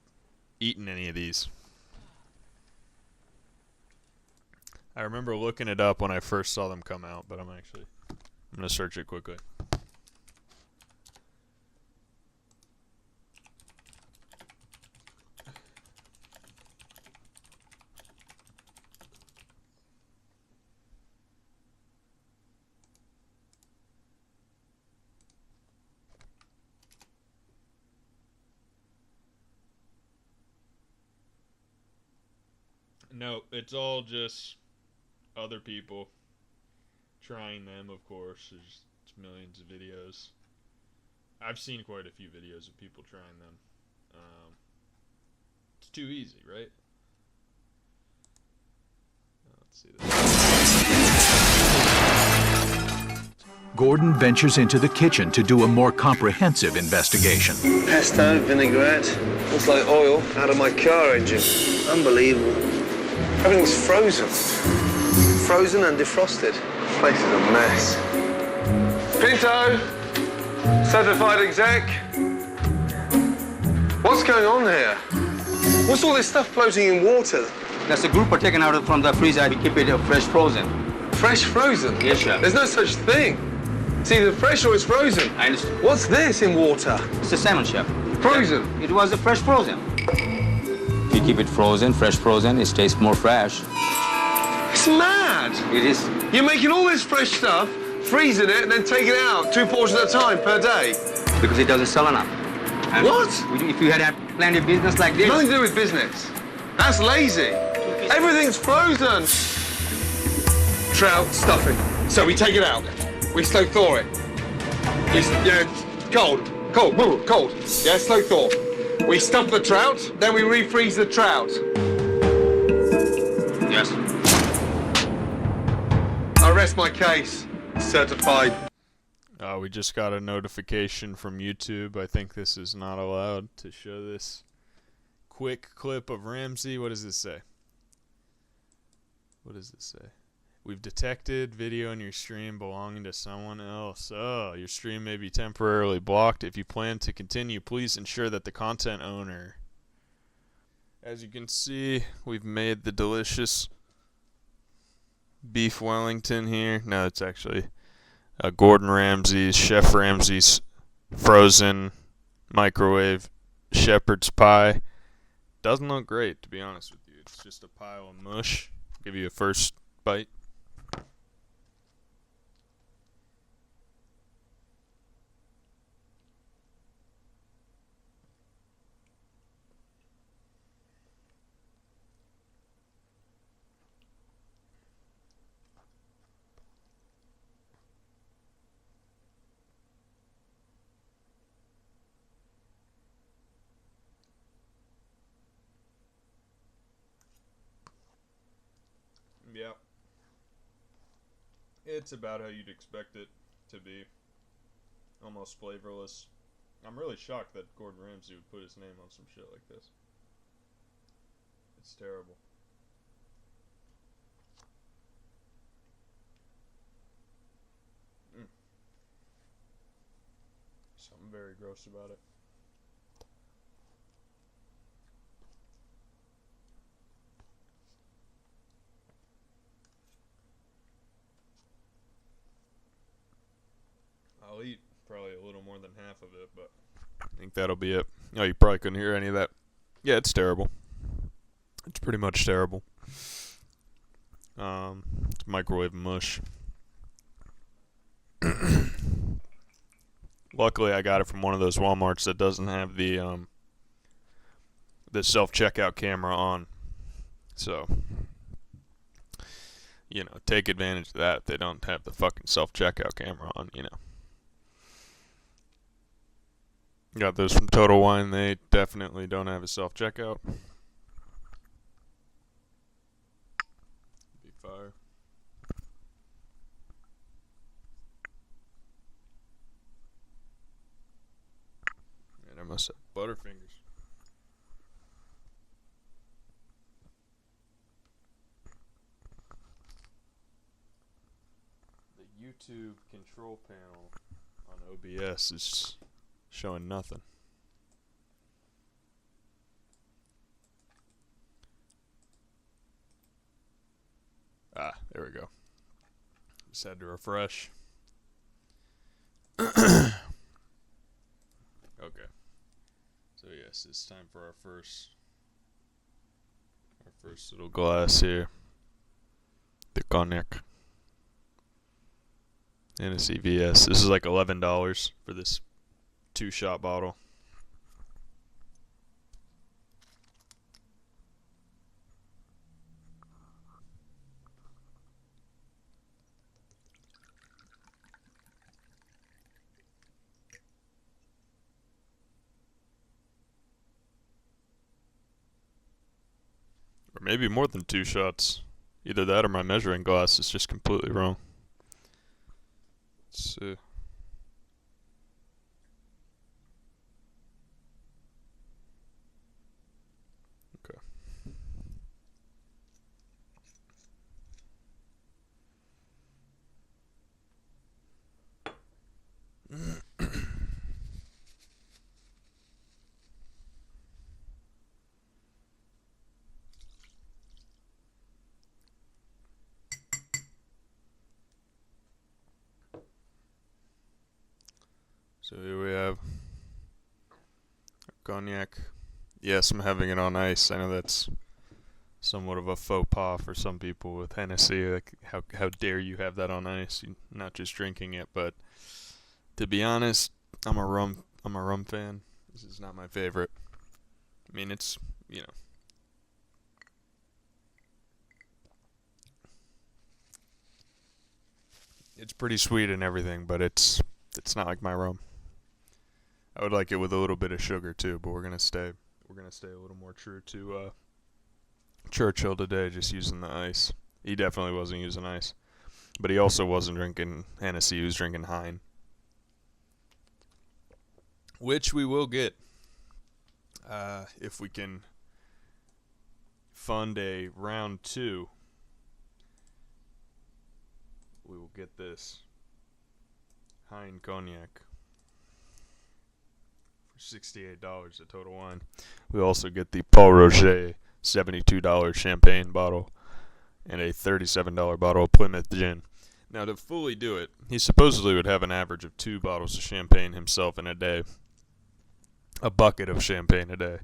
eaten any of these. I remember looking it up when I first saw them come out, but I'm going to search it quickly. No, it's all just other people trying them, of course. There's millions of videos. I've seen quite a few videos of people trying them. It's too easy, right? Let's see this. Gordon ventures into the kitchen to do a more comprehensive investigation. Pesto, vinaigrette, looks like oil out of my car engine. Unbelievable. Everything's frozen. Frozen and defrosted. This place is a mess. Pinto! Certified exec. What's going on here? What's all this stuff floating in water? That's the group we're taking out from the freezer. We keep it fresh frozen. Fresh frozen? Yes, chef. There's no such thing. It's either fresh or it's frozen. I understand. What's this in water? It's a salmon, chef. Frozen? It was a fresh frozen. If you keep it frozen, fresh frozen, it tastes more fresh. It's mad. It is. You're making all this fresh stuff, freezing it, and then taking it out 2 portions at a time per day. Because it doesn't sell enough. And what? If you had planned a business like this... Nothing to do with business. That's lazy. Everything's frozen. Trout stuffing. So we take it out. We slow thaw it. Cold. Yeah, slow thaw. We stuff the trout, then we refreeze the trout. Yes. I rest my case. Certified. We just got a notification from YouTube. I think this is not allowed to show this quick clip of Ramsay. What does this say? What does this say? We've detected video in your stream belonging to someone else. Oh, your stream may be temporarily blocked. If you plan to continue, please ensure that the content owner... As you can see, we've made the delicious beef Wellington here. No, it's actually Gordon Ramsay's, Chef Ramsay's frozen microwave shepherd's pie. Doesn't look great, to be honest with you. It's just a pile of mush. Give you a first bite. Yep. It's about how you'd expect it to be. Almost flavorless. I'm really shocked that Gordon Ramsay would put his name on some shit like this. It's terrible. Something very gross about it. I'll eat probably a little more than half of it, but I think that'll be it. Oh, you probably couldn't hear any of that. Yeah, it's terrible. It's pretty much terrible. It's microwave mush. Luckily, I got it from one of those Walmarts that doesn't have the self-checkout camera on. So, you know, take advantage of that if they don't have the fucking self-checkout camera on, you know. Got those from Total Wine. They definitely don't have a self-checkout. Be fire. And I must have Butterfingers. The YouTube control panel on OBS is showing nothing. Ah, there we go. Just had to refresh. Okay. So yes, it's time for our first little glass here. The cognac. Hennessy VS. This is like $11 for this 2-shot bottle. Or maybe more than 2 shots. Either that or my measuring glass is just completely wrong. Let's see. Okay. So here we have cognac. Yes, I'm having it on ice. I know that's somewhat of a faux pas for some people with Hennessy. Like, how dare you have that on ice? You're not just drinking it, but to be honest, I'm a rum fan. This is not my favorite. I mean, it's, you know, it's pretty sweet and everything, but it's not like my rum. I would like it with a little bit of sugar too, but we're gonna stay a little more true to Churchill today, just using the ice. He definitely wasn't using ice, but he also wasn't drinking Hennessy. He was drinking Hein, which we will get if we can fund a round 2. We will get this Hein cognac for $68 at Total Wine. We also get the Paul Roger $72 champagne bottle and a $37 bottle of Plymouth gin. Now, to fully do it, he supposedly would have an average of 2 bottles of champagne himself in a day. A bucket of champagne a day.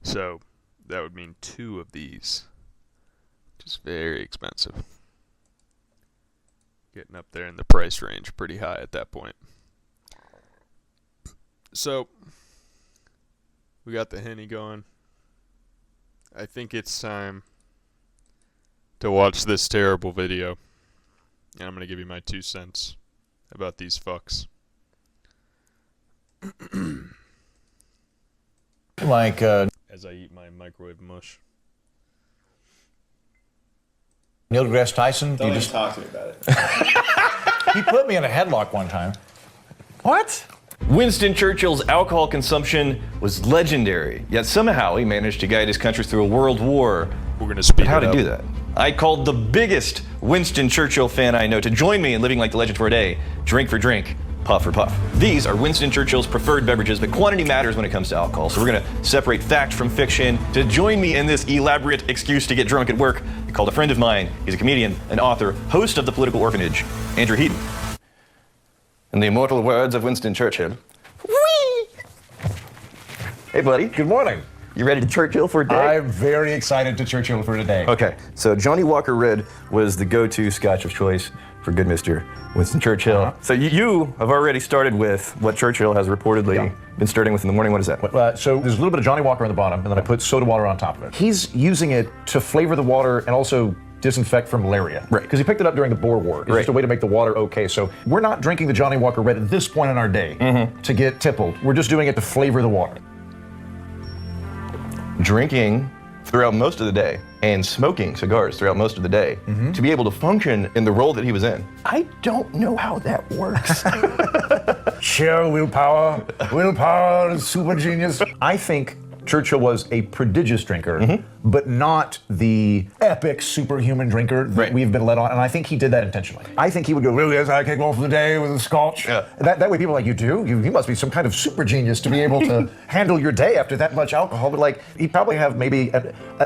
So that would mean 2 of these. Just very expensive. Getting up there in the price range pretty high at that point. So, we got the Henny going. I think it's time to watch this terrible video. And I'm going to give you my 2 cents about these fucks. Like, as I eat my microwave mush. Neil deGrasse Tyson. Don't even talk to me about it. He put me in a headlock one time. What? Winston Churchill's alcohol consumption was legendary, yet somehow he managed to guide his country through a world war. We're going to speed How it to up. do that? I called the biggest Winston Churchill fan I know to join me in living like the legend for a day, drink for drink, puff for puff. These are Winston Churchill's preferred beverages, but quantity matters when it comes to alcohol, so we're going to separate fact from fiction. To join me in this elaborate excuse to get drunk at work, I called a friend of mine. He's a comedian, an author, host of The Political Orphanage, Andrew Heaton. In the immortal words of Winston Churchill, whee! Hey, buddy. Good morning. You ready to Churchill for a day? I'm very excited to Churchill for today. Okay, so Johnny Walker Red was the go-to scotch of choice for good Mr. Winston Churchill. So you have already started with what Churchill has reportedly been starting with in the morning. What is that? So there's a little bit of Johnny Walker on the bottom, and then I put soda water on top of it. He's using it to flavor the water and also disinfect from malaria. Right. Because he picked it up during the Boer War. It's just a way to make the water okay. So we're not drinking the Johnny Walker Red at this point in our day to get tippled. We're just doing it to flavor the water. Drinking throughout most of the day and smoking cigars throughout most of the day to be able to function in the role that he was in. I don't know how that works. Sheer willpower, super genius. I think Churchill was a prodigious drinker, but not the epic superhuman drinker that we've been led on, and I think he did that intentionally. I think he would go, well, yes, I kick off the day with a scotch. Yeah. That way people are like, you do? You must be some kind of super genius to be able to handle your day after that much alcohol, but like, he'd probably have maybe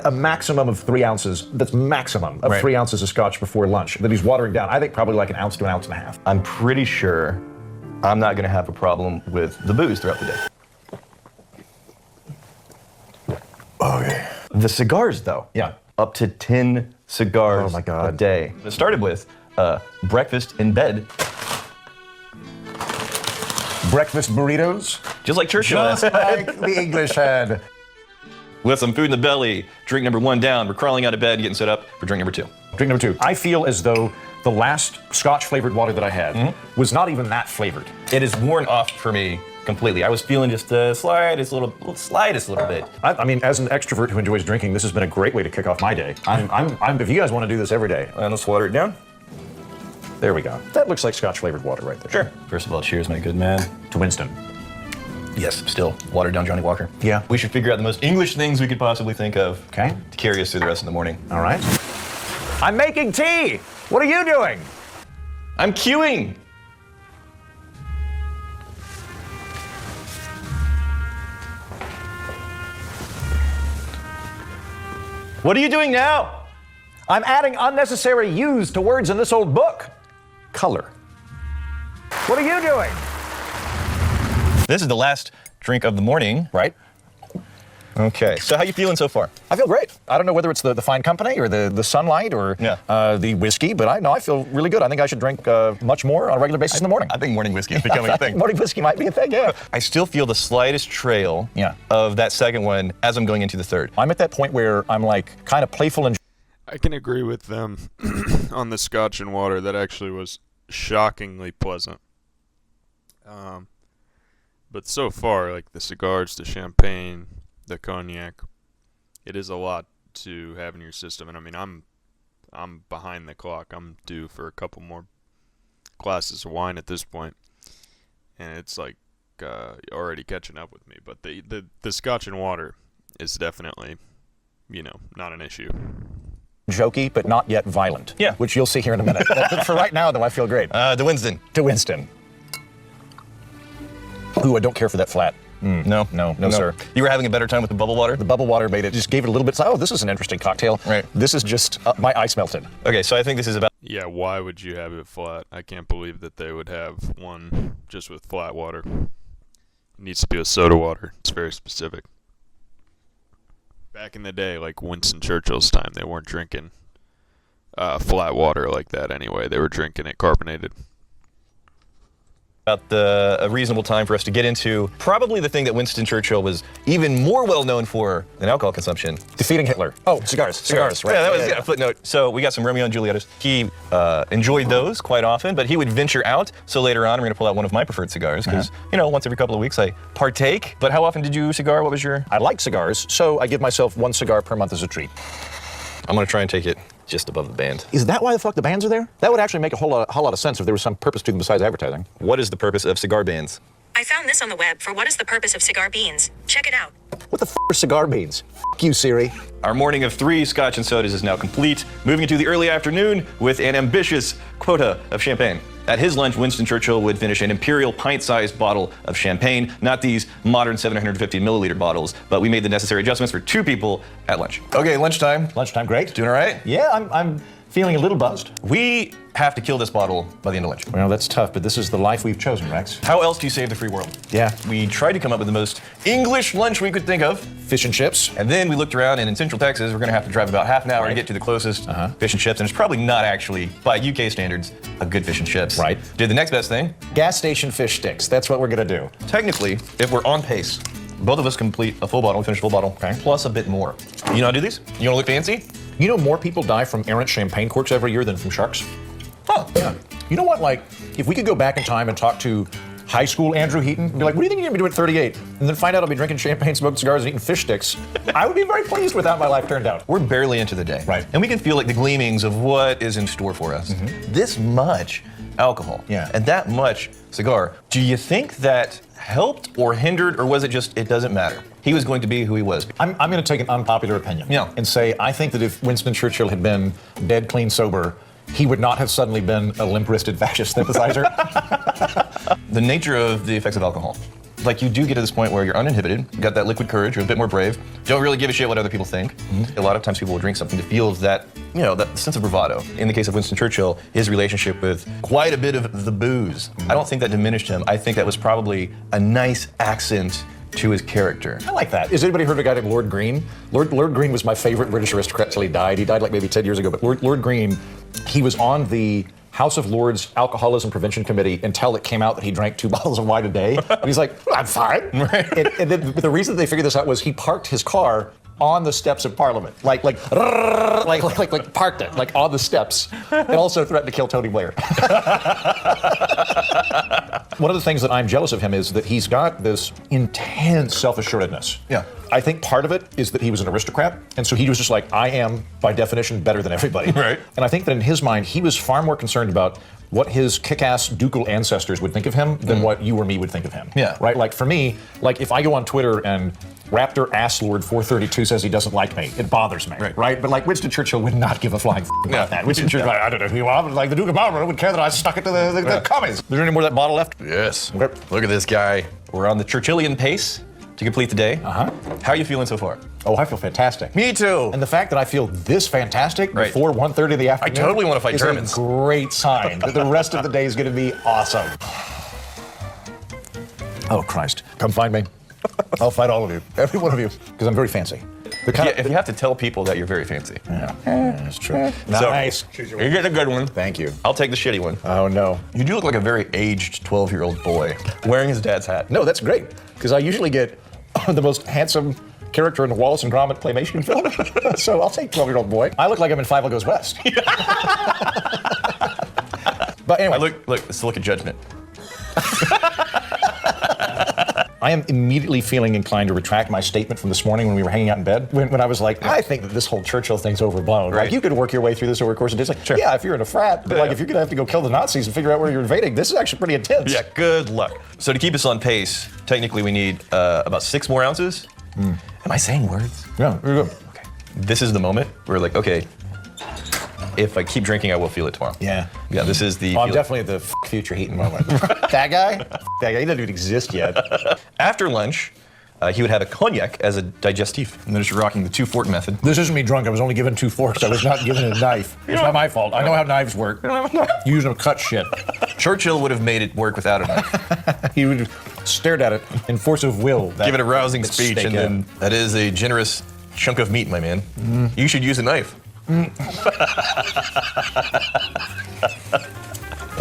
a maximum of 3 ounces, that's maximum of 3 ounces of scotch before lunch that he's watering down. I think probably like 1 ounce to 1.5 ounces. I'm pretty sure I'm not gonna have a problem with the booze throughout the day. Okay. The cigars, though. Yeah. Up to 10 cigars a day. It started with breakfast in bed. Breakfast burritos? Just like Churchill. Just like the English had. With some food in the belly, drink number 1 down. We're crawling out of bed, getting set up for drink number 2. Drink number 2. I feel as though the last scotch flavored water that I had was not even that flavored. It is worn off for me completely. I was feeling just the slightest little bit. I mean, as an extrovert who enjoys drinking, this has been a great way to kick off my day. If you guys want to do this every day. And let's water it down. There we go. That looks like scotch flavored water right there. Sure. First of all, cheers, my good man. To Winston. Yes, still, watered down Johnny Walker. Yeah. We should figure out the most English things we could possibly think of to carry us through the rest of the morning. All right. I'm making tea! What are you doing? I'm queuing! What are you doing now? I'm adding unnecessary U's to words in this old book. Color. What are you doing? This is the last drink of the morning. Right. Okay, so how you feeling so far? I feel great. I don't know whether it's the fine company or the sunlight or the whiskey, but I feel really good. I think I should drink much more on a regular basis in the morning. I think morning whiskey is becoming a thing. Morning whiskey might be a thing, yeah. I still feel the slightest trail of that second one as I'm going into the third. I'm at that point where I'm like kind of playful and... I can agree with them on the scotch and water. That actually was shockingly pleasant. But so far, like the cigars, the champagne, the cognac, it is a lot to have in your system. And I mean, I'm behind the clock. I'm due for a couple more glasses of wine at this point, and it's like already catching up with me. But the scotch and water is definitely, not an issue. Jokey, but not yet violent. Yeah. Which you'll see here in a minute. For right now, though, I feel great. To Winston. To Winston. Ooh, I don't care for that flat. No, sir. You were having a better time with the bubble water? The bubble water just gave it a little bit. Oh, this is an interesting cocktail. Right. This is just my ice melted. Okay, so I think this is about. Yeah, why would you have it flat? I can't believe that they would have one just with flat water. It needs to be with soda water. It's very specific. Back in the day, like Winston Churchill's time, they weren't drinking flat water like that anyway. They were drinking it carbonated. About a reasonable time for us to get into probably the thing that Winston Churchill was even more well known for than alcohol consumption. Defeating Hitler. Oh, cigars, right. Yeah, that was a footnote. So we got some Romeo and Julietas. He enjoyed those quite often, but he would venture out. So later on, we're gonna pull out one of my preferred cigars because, once every couple of weeks I partake. But how often did you cigar? What was your? I like cigars, so I give myself 1 cigar per month as a treat. I'm gonna try and take it just above the band. Is that why the fuck the bands are there? That would actually make a whole lot of sense if there was some purpose to them besides advertising. What is the purpose of cigar bands? I found this on the web for what is the purpose of cigar beans. Check it out. What the f are cigar beans? F you, Siri. Our morning of 3 scotch and sodas is now complete, moving into the early afternoon with an ambitious quota of champagne. At his lunch, Winston Churchill would finish an imperial pint-sized bottle of champagne, not these modern 750 milliliter bottles, but we made the necessary adjustments for 2 people at lunch. Okay, lunchtime. Lunchtime, great. Doing all right? Yeah, I'm feeling a little buzzed. We have to kill this bottle by the end of lunch. Well, that's tough, but this is the life we've chosen, Rex. How else do you save the free world? Yeah. We tried to come up with the most English lunch we could think of. Fish and chips. And then we looked around, and in Central Texas, we're gonna have to drive about half an hour to get to the closest fish and chips, and it's probably not actually, by UK standards, a good fish and chips. Right. Did the next best thing. Gas station fish sticks. That's what we're gonna do. Technically, if we're on pace, both of us complete a full bottle, finish a full bottle, plus a bit more. You know how to do these? You wanna look fancy? You know more people die from errant champagne corks every year than from sharks? Huh. Yeah. You know what, like, if we could go back in time and talk to high school Andrew Heaton, and be like, what do you think you're gonna be doing at 38? And then find out I'll be drinking champagne, smoking cigars, and eating fish sticks, I would be very pleased with how my life turned out. We're barely into the day. Right. And we can feel like the gleamings of what is in store for us. This much alcohol. Yeah. And that much cigar. Do you think that helped or hindered, or was it just, it doesn't matter? He was going to be who he was. I'm going to take an unpopular opinion and say I think that if Winston Churchill had been dead clean sober, he would not have suddenly been a limp-wristed fascist sympathizer. The nature of the effects of alcohol. Like, you do get to this point where you're uninhibited, you got that liquid courage, you're a bit more brave, don't really give a shit what other people think. A lot of times people will drink something to feel that, you know, that sense of bravado. In the case of Winston Churchill, his relationship with quite a bit of the booze, I don't think that diminished him. I think that was probably a nice accent to his character. I like that. Has anybody heard of a guy named Lord Green? Lord Green was my favorite British aristocrat till he died. He died like maybe 10 years ago, but Lord Green, he was on the House of Lords Alcoholism Prevention Committee until it came out that he drank 2 bottles of wine a day. And he's like, well, I'm fine. Right. And then the reason they figured this out was he parked his car on the steps of Parliament, like parked it, like on the steps, and also threatened to kill Tony Blair. One of the things that I'm jealous of him is that he's got this intense self-assuredness. Yeah. I think part of it is that he was an aristocrat, and so he was just like, I am, by definition, better than everybody. Right. And I think that in his mind, he was far more concerned about what his kick-ass ducal ancestors would think of him than what you or me would think of him. Yeah. Right? Like, for me, like, if I go on Twitter and Raptor Asslord 432 says he doesn't like me, it bothers me. Right? But, like, Winston Churchill would not give a flying about that. Winston Churchill, I don't know who you are, but, like, the Duke of Marlborough would care that I stuck it to the commies. Is there any more of that bottle left? Yes. Okay. Look at this guy. We're on the Churchillian pace to complete the day. How are you feeling so far? Oh, I feel fantastic. Me too. And the fact that I feel this fantastic before 1:30 in the afternoon, I totally want to fight is Germans. a great sign that the rest of the day is going to be awesome. Oh, Christ. Come find me. I'll fight all of you. Every one of you. Because I'm very fancy. If you have to tell people that you're very fancy. Yeah, that's true. Nice. So, you're getting a good one. Thank you. I'll take the shitty one. Oh, no. You do look like a very aged 12-year-old boy wearing his dad's hat. No, that's great. Because I usually get the most handsome character in the Wallace and Gromit claymation film. So I'll take 12-year-old boy. I look like I'm in Five Goes West. But anyway. It's the look of judgment. I am immediately feeling inclined to retract my statement from this morning when we were hanging out in bed. When I was like, I think that this whole Churchill thing's overblown. Right. Like, you could work your way through this over the course of days. Like, yeah, if you're in a frat, but like, if you're gonna have to go kill the Nazis and figure out where you're invading, this is actually pretty intense. Yeah, good luck. So to keep us on pace, technically we need about 6 more ounces. Am I saying words? Yeah, you're good. Okay. This is the moment where we're like, okay, if I keep drinking, I will feel it tomorrow. Yeah. Yeah, this is the... I'm definitely at the future Heaton moment. That guy? That guy, he doesn't even exist yet. After lunch, he would have a cognac as a digestif. And they're just rocking the 2-fork method. This isn't me drunk. I was only given 2 forks. I was not given a knife. It's not my fault. I know how knives work. You don't have a knife. Use them to cut shit. Churchill would have made it work without a knife. He would have stared at it in force of will. Give it a rousing speech, and then that is a generous chunk of meat, my man. You should use a knife.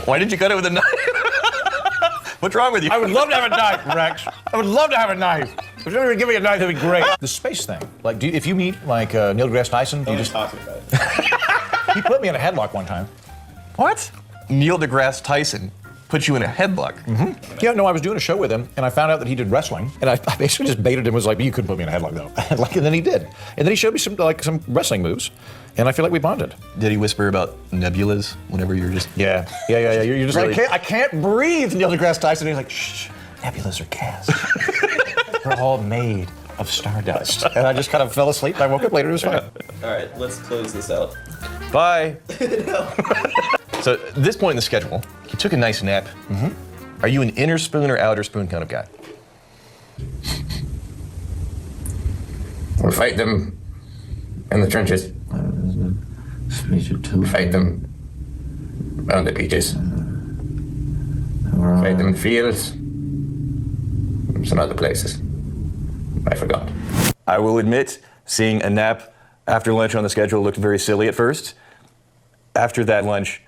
Why did you cut it with a knife? What's wrong with you? I would love to have a knife, Rex. I would love to have a knife. If you ever give me a knife, that'd be great. The space thing. Like, if you meet like Neil deGrasse Tyson, you just talk about it. He put me in a headlock one time. What? Neil deGrasse Tyson put you in a headlock. Yeah, no, I was doing a show with him, and I found out that he did wrestling, and I basically just baited him. Was like, "You couldn't put me in a headlock, though." And then he did, and then he showed me some wrestling moves, and I feel like we bonded. Did he whisper about nebulas whenever you're just? Yeah. You're just really? like, I can't breathe, Neil deGrasse Tyson. And he's like, "Shh, nebulas are gas. They're all made of stardust." And I just kind of fell asleep. I woke up later. It was fine. All right, let's close this out. Bye. So at this point in the schedule, you took a nice nap. Are you an inner spoon or outer spoon kind of guy? We fight them in the trenches. Fight them on the beaches. Fight them in fields. Some other places. I forgot. I will admit, seeing a nap after lunch on the schedule looked very silly at first. After that lunch,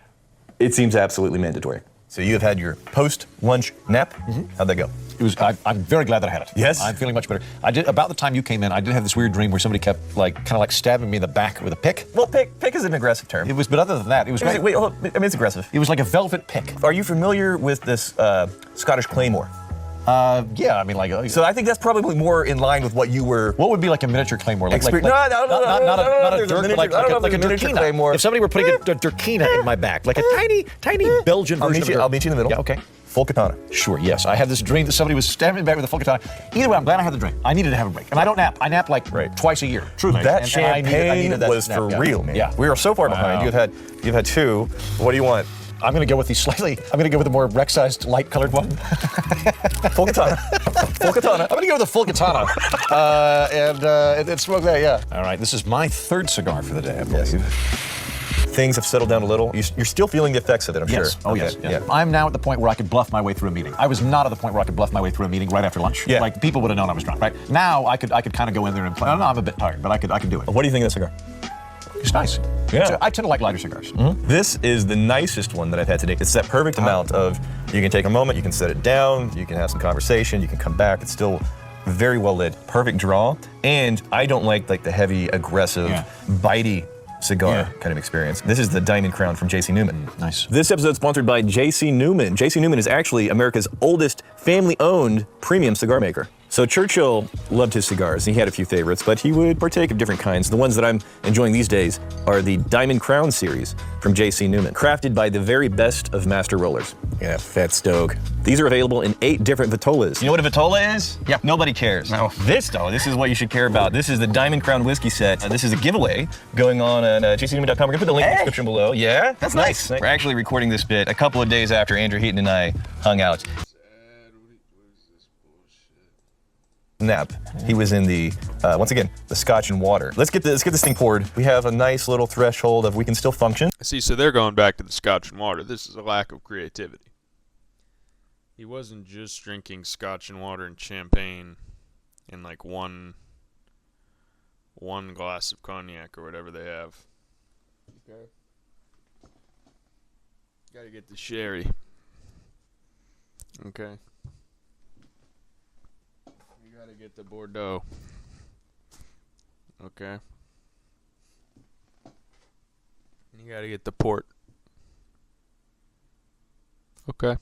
it seems absolutely mandatory. So you have had your post-lunch nap. How'd that go? It was. I'm very glad that I had it. Yes? I'm feeling much better. I did. About the time you came in, I did have this weird dream where somebody kept kind of stabbing me in the back with a pick. Well, pick is an aggressive term. It was, but other than that, it was. Wait, hold on. I mean, it's aggressive. It was like a velvet pick. Are you familiar with this Scottish claymore? Yeah, I mean, So I think that's probably more in line with what you were. What would be like a miniature claymore? Not a There's a dirk, miniature- but I don't know if like a there's a miniature Durkina. claymore. If somebody were putting a Durkina in my back, like a tiny Belgian version of a I'll meet you in the middle. Yeah, okay. Full katana. Sure, yes. I had this dream that somebody was stabbing me back with a full katana. Either way, I'm glad I had the dream. I needed to have a break. And I don't nap. I nap twice a year. Truly. That And champagne I needed that was nap, for yeah. real, man. Yeah. We are so far behind. Wow. You've had two. What do you want? I'm going to go with the more rec-sized, light-colored one. Full katana. Full katana. I'm going to go with the full katana. And smoke that, yeah. All right, this is my third cigar for the day, I believe. Things have settled down a little. You're still feeling the effects of it, I'm Yes. sure. Oh, Okay. yes. Yeah. I'm now at the point where I could bluff my way through a meeting. I was not at the point where I could bluff my way through a meeting right after lunch. Yeah. Like, people would have known I was drunk, right? Now, I could kind of go in there and play. I don't know, I'm a bit tired, but I could do it. What do you think of the cigar? It's nice. Yeah. I tend to like lighter cigars. This is the nicest one that I've had today. It's that perfect amount of, you can take a moment, you can set it down, you can have some conversation, you can come back. It's still very well lit, perfect draw. And I don't like the heavy, aggressive, bitey cigar kind of experience. This is the Diamond Crown from J.C. Newman. Nice. This episode is sponsored by J.C. Newman. J.C. Newman is actually America's oldest family-owned premium cigar maker. So Churchill loved his cigars. He had a few favorites, but he would partake of different kinds. The ones that I'm enjoying these days are the Diamond Crown series from J.C. Newman, crafted by the very best of master rollers. Yeah, fat stoke. These are available in 8 different vitolas. You know what a vitola is? Yep. Nobody cares. No. This is what you should care about. This is the Diamond Crown whiskey set. This is a giveaway going on at jcnewman.com. We're going to put the link in the description below. Yeah? That's nice. We're actually recording this bit a couple of days after Andrew Heaton and I hung out. Nap. He was in the, once again, the Scotch and water. Let's get this thing poured. We have a nice little threshold of we can still function. See, so they're going back to the Scotch and water. This is a lack of creativity. He wasn't just drinking Scotch and water and champagne in like one glass of cognac or whatever they have. Okay. Gotta get the sherry. Okay. You gotta get the Bordeaux. Okay. You gotta get the port. Okay.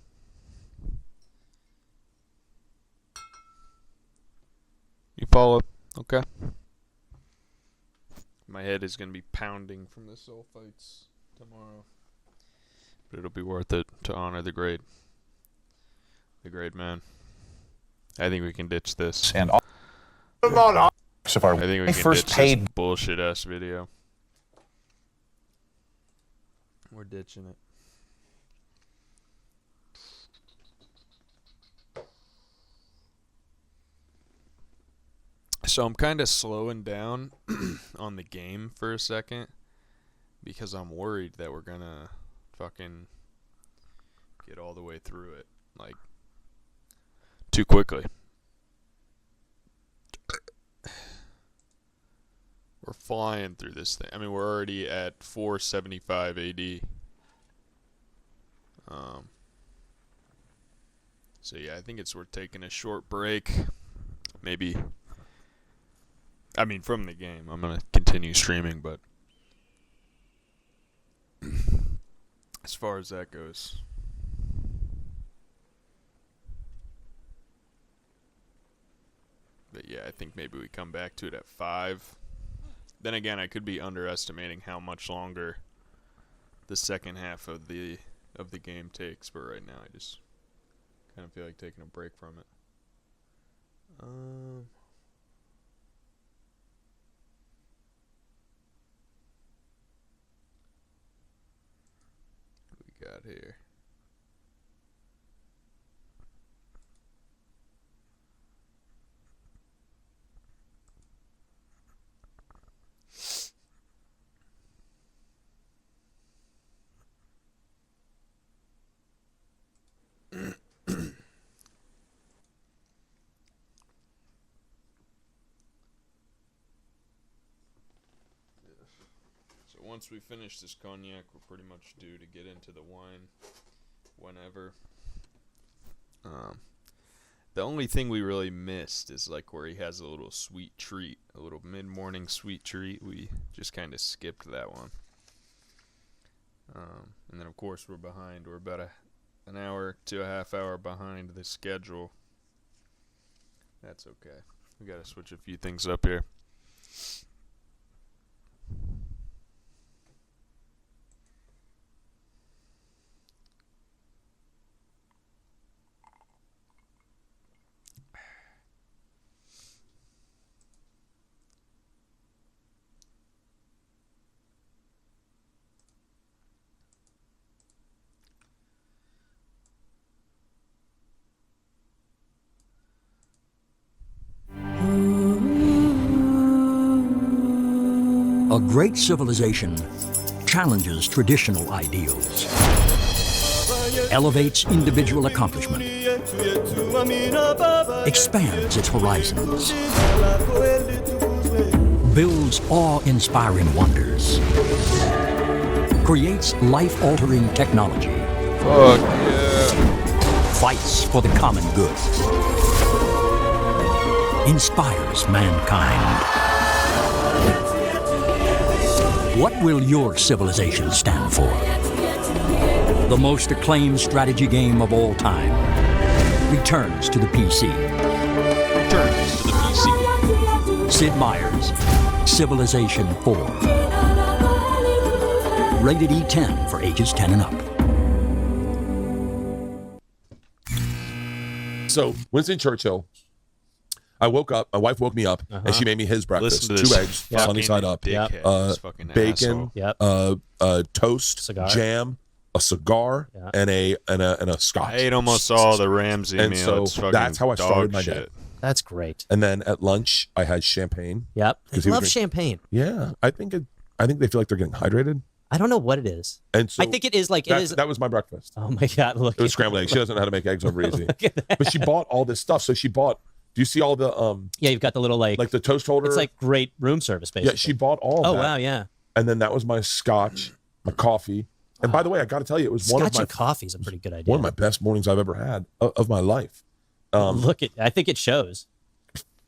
You follow? Okay. My head is gonna be pounding from the sulfites tomorrow. But it'll be worth it to honor the great man. I think we can ditch this. And so far, I think we can first ditch paid this bullshit ass video. We're ditching it. So I'm kind of slowing down on the game for a second because I'm worried that we're gonna fucking get all the way through it like too quickly. We're flying through this thing. I mean, we're already at 475 AD. So yeah, I think it's worth taking a short break. Maybe. I mean, from the game. I'm gonna continue streaming, but as far as that goes, I think maybe we come back to it at 5. Then again, I could be underestimating how much longer the second half of the game takes, but right now I just kind of feel like taking a break from it. What do we got here? Once we finish this cognac, we're pretty much due to get into the wine whenever. The only thing we really missed is like where he has a little sweet treat, a little mid-morning sweet treat. We just kind of skipped that one. And then of course we're behind. We're about an hour to a half hour behind the schedule. That's okay. We got to switch a few things up here. A great civilization challenges traditional ideals, elevates individual accomplishment, expands its horizons, builds awe-inspiring wonders, creates life-altering technology, Fuck yeah. fights for the common good, inspires mankind. What will your civilization stand for? The most acclaimed strategy game of all time returns to the PC. Returns to the PC. Sid Meier's Civilization 4. Rated E10 for ages 10 and up. So, Winston Churchill. I woke up. My wife woke me up, and she made me his breakfast: Listen to 2 this eggs, sunny side up, bacon, toast, jam, a cigar, and a scotch. I ate almost all the Ramsey and meal. so It's fucking that's how I started my dog day. shit. That's great. And then at lunch, I had champagne. Yep, I 'Cause he would love drink- champagne. Yeah, I think they feel like they're getting hydrated. I don't know what it is. And so I think it is like it is. that was my breakfast. Oh my god! Look, It was scrambled eggs. She doesn't know how to make eggs over easy. But she bought all this stuff. So she bought. Do you see all the Yeah, you've got the little like the toast holder? It's like great room service, basically. Yeah, she bought all. Oh that. wow, yeah. And then that was my scotch, my coffee. And by the way, I got to tell you, it was one of Scotch my and coffee is a pretty good idea. one of my best mornings I've ever had of my life. Look at, I think it shows.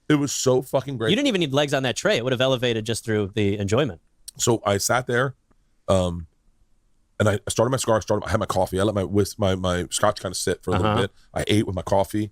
It was so fucking great. You didn't even need legs on that tray. It would have elevated just through the enjoyment. So I sat there, and I started my cigar. I had my coffee. I let my scotch kind of sit for a little bit. I ate with my coffee.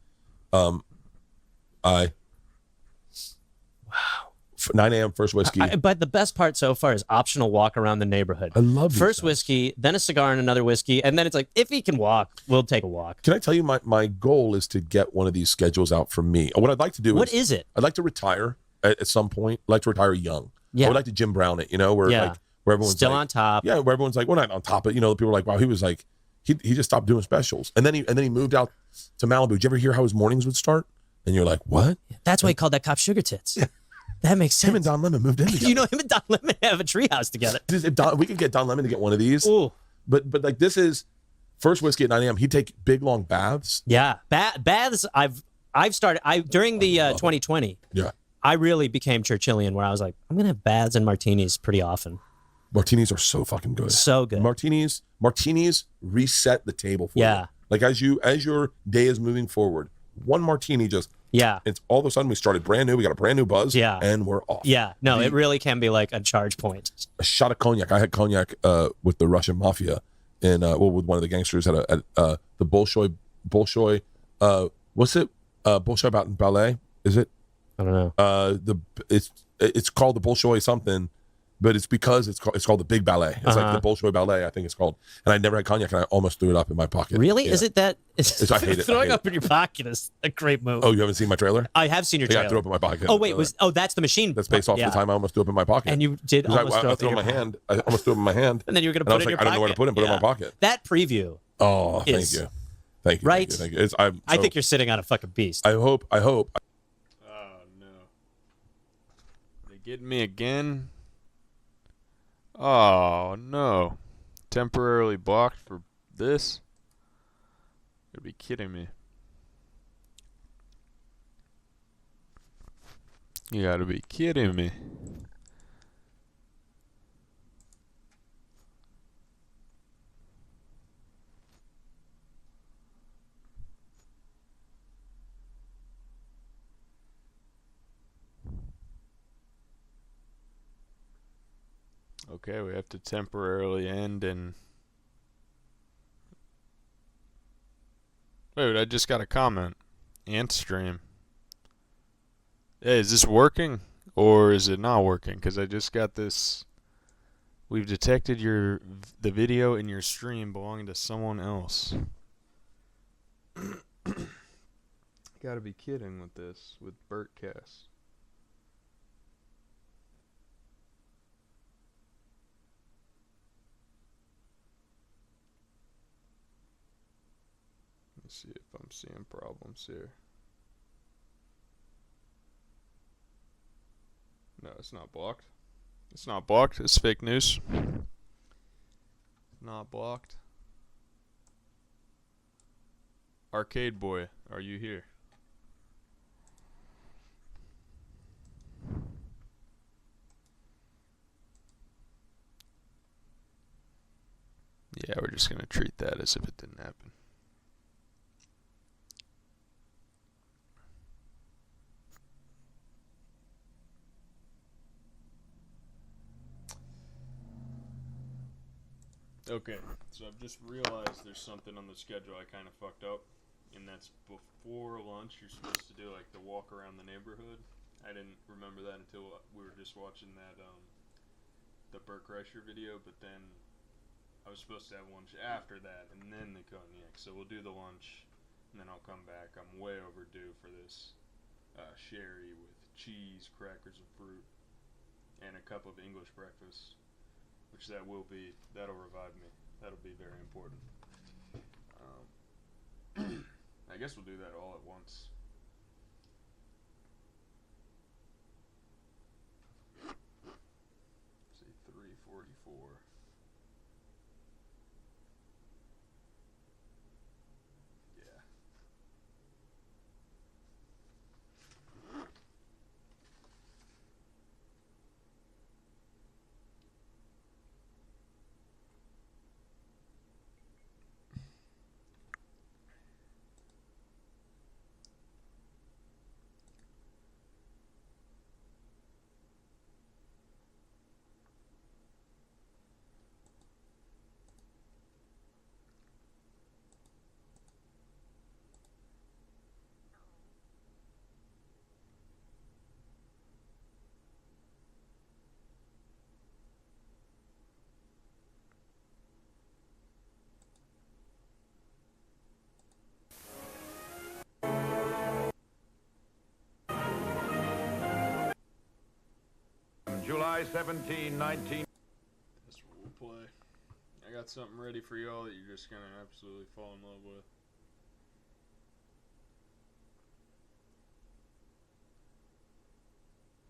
9 a.m. first whiskey. But the best part so far is optional walk around the neighborhood. I love these First whiskey, then a cigar and another whiskey, and then it's like, if he can walk, we'll take a walk. Can I tell you my goal is to get one of these schedules out for me. What I'd like to do What is it? I'd like to retire at some point. I'd like to retire young. Yeah. I would like to Jim Brown it, where Yeah. like where everyone's Still like, on top. Yeah, where everyone's like, well, not on top, but people are like, wow, he was like, he just stopped doing specials, and then he moved out to Malibu. Did you ever hear how his mornings would start? And you're like, what? That's why he called that cop Sugar Tits. That makes sense. Him and Don Lemon moved in together. Him and Don Lemon have a treehouse together. If we could get Don Lemon to get one of these. Ooh. But like this is first whiskey at 9 a.m. He'd take big long baths. Yeah, baths. I've started. During the 2020. Yeah. I really became Churchillian, where I was like, I'm gonna have baths and martinis pretty often. Martinis are so fucking good. So good. Martinis reset the table for Yeah. you. Like as your day is moving forward, one martini just it's all of a sudden we started brand new. We got a brand new buzz. Yeah. And we're off. Yeah. No, it really can be like a charge point. A shot of cognac. I had cognac with the Russian mafia and with one of the gangsters at the Bolshoi what's it? Bolshoi Ballet? Is it? I don't know. It's called the Bolshoi something, but it's because it's called the Big Ballet. It's like the Bolshoi Ballet, I think it's called. And I never had cognac, and I almost threw it up in my pocket. Really? Yeah. Is it that? I hate it. Throwing up in your pocket is a great move. Oh, you haven't seen my trailer? I have seen your Yeah, trailer. I threw up in my pocket. Oh wait, that's the machine. That's based off the time I almost threw up in my pocket. And you did almost throw I up threw in it in my your hand. I almost threw it in my hand. And then you were going to put it in your I pocket. don't know where to put it. Put it in my pocket. That preview. Oh, thank you. Thank you. Right? Thank you. I think you're sitting on a fucking beast. I hope. Oh no! They getting me again? Oh no! Temporarily blocked for this? You'd be kidding me. You gotta be kidding me. Okay, we have to temporarily end and... Wait, I just got a comment. Ant stream. Hey, is this working? Or is it not working? Because I just got this... We've detected the video in your stream belonging to someone else. Gotta be kidding with this, with Bertcast. Let me see if I'm seeing problems here. No, it's not blocked. It's not blocked. It's fake news. Not blocked. Arcade Boy, are you here? Yeah, we're just gonna treat that as if it didn't happen. Okay, so I've just realized there's something on the schedule I kind of fucked up, and that's before lunch you're supposed to do like the walk around the neighborhood. I didn't remember that until we were just watching that the Burt Kreischer video, but then I was supposed to have lunch after that and then the cognac. So we'll do the lunch and then I'll come back. I'm way overdue for this sherry with cheese, crackers, and fruit, and a cup of English breakfast. Which that'll revive me. That'll be very important. I guess we'll do that all at once. Let's see, 3:44. Yeah. July 17, 19... That's what we'll play. I got something ready for y'all that you're just gonna absolutely fall in love with.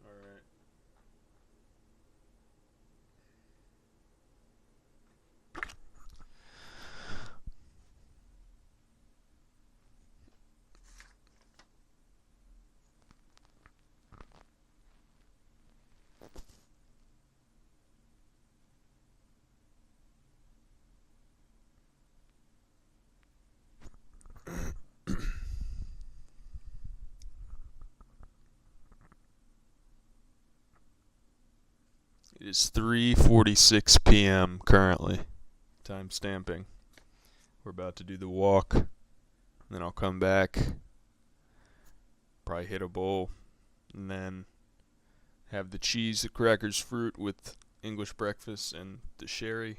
Alright. It is 3:46 p.m. currently. Time stamping. We're about to do the walk. Then I'll come back. Probably hit a bowl. and then have the cheese, the crackers, fruit with English breakfast and the sherry,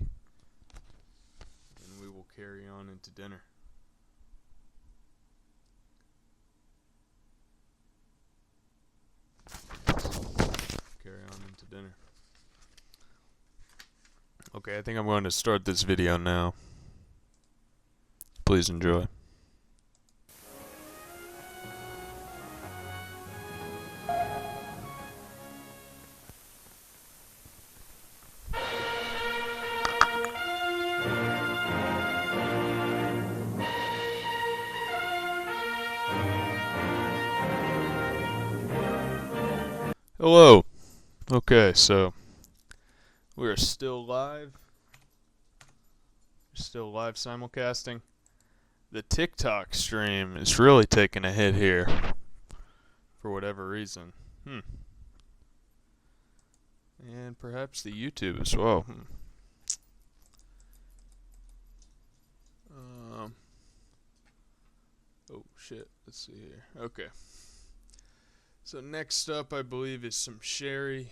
and we will carry on into dinner. Okay, I think I'm going to start this video now. Please enjoy. Hello. Okay, so we're still live. Still live simulcasting. The TikTok stream is really taking a hit here for whatever reason. And perhaps the YouTube as well. Oh shit, let's see here. Okay. So next up, I believe, is some sherry.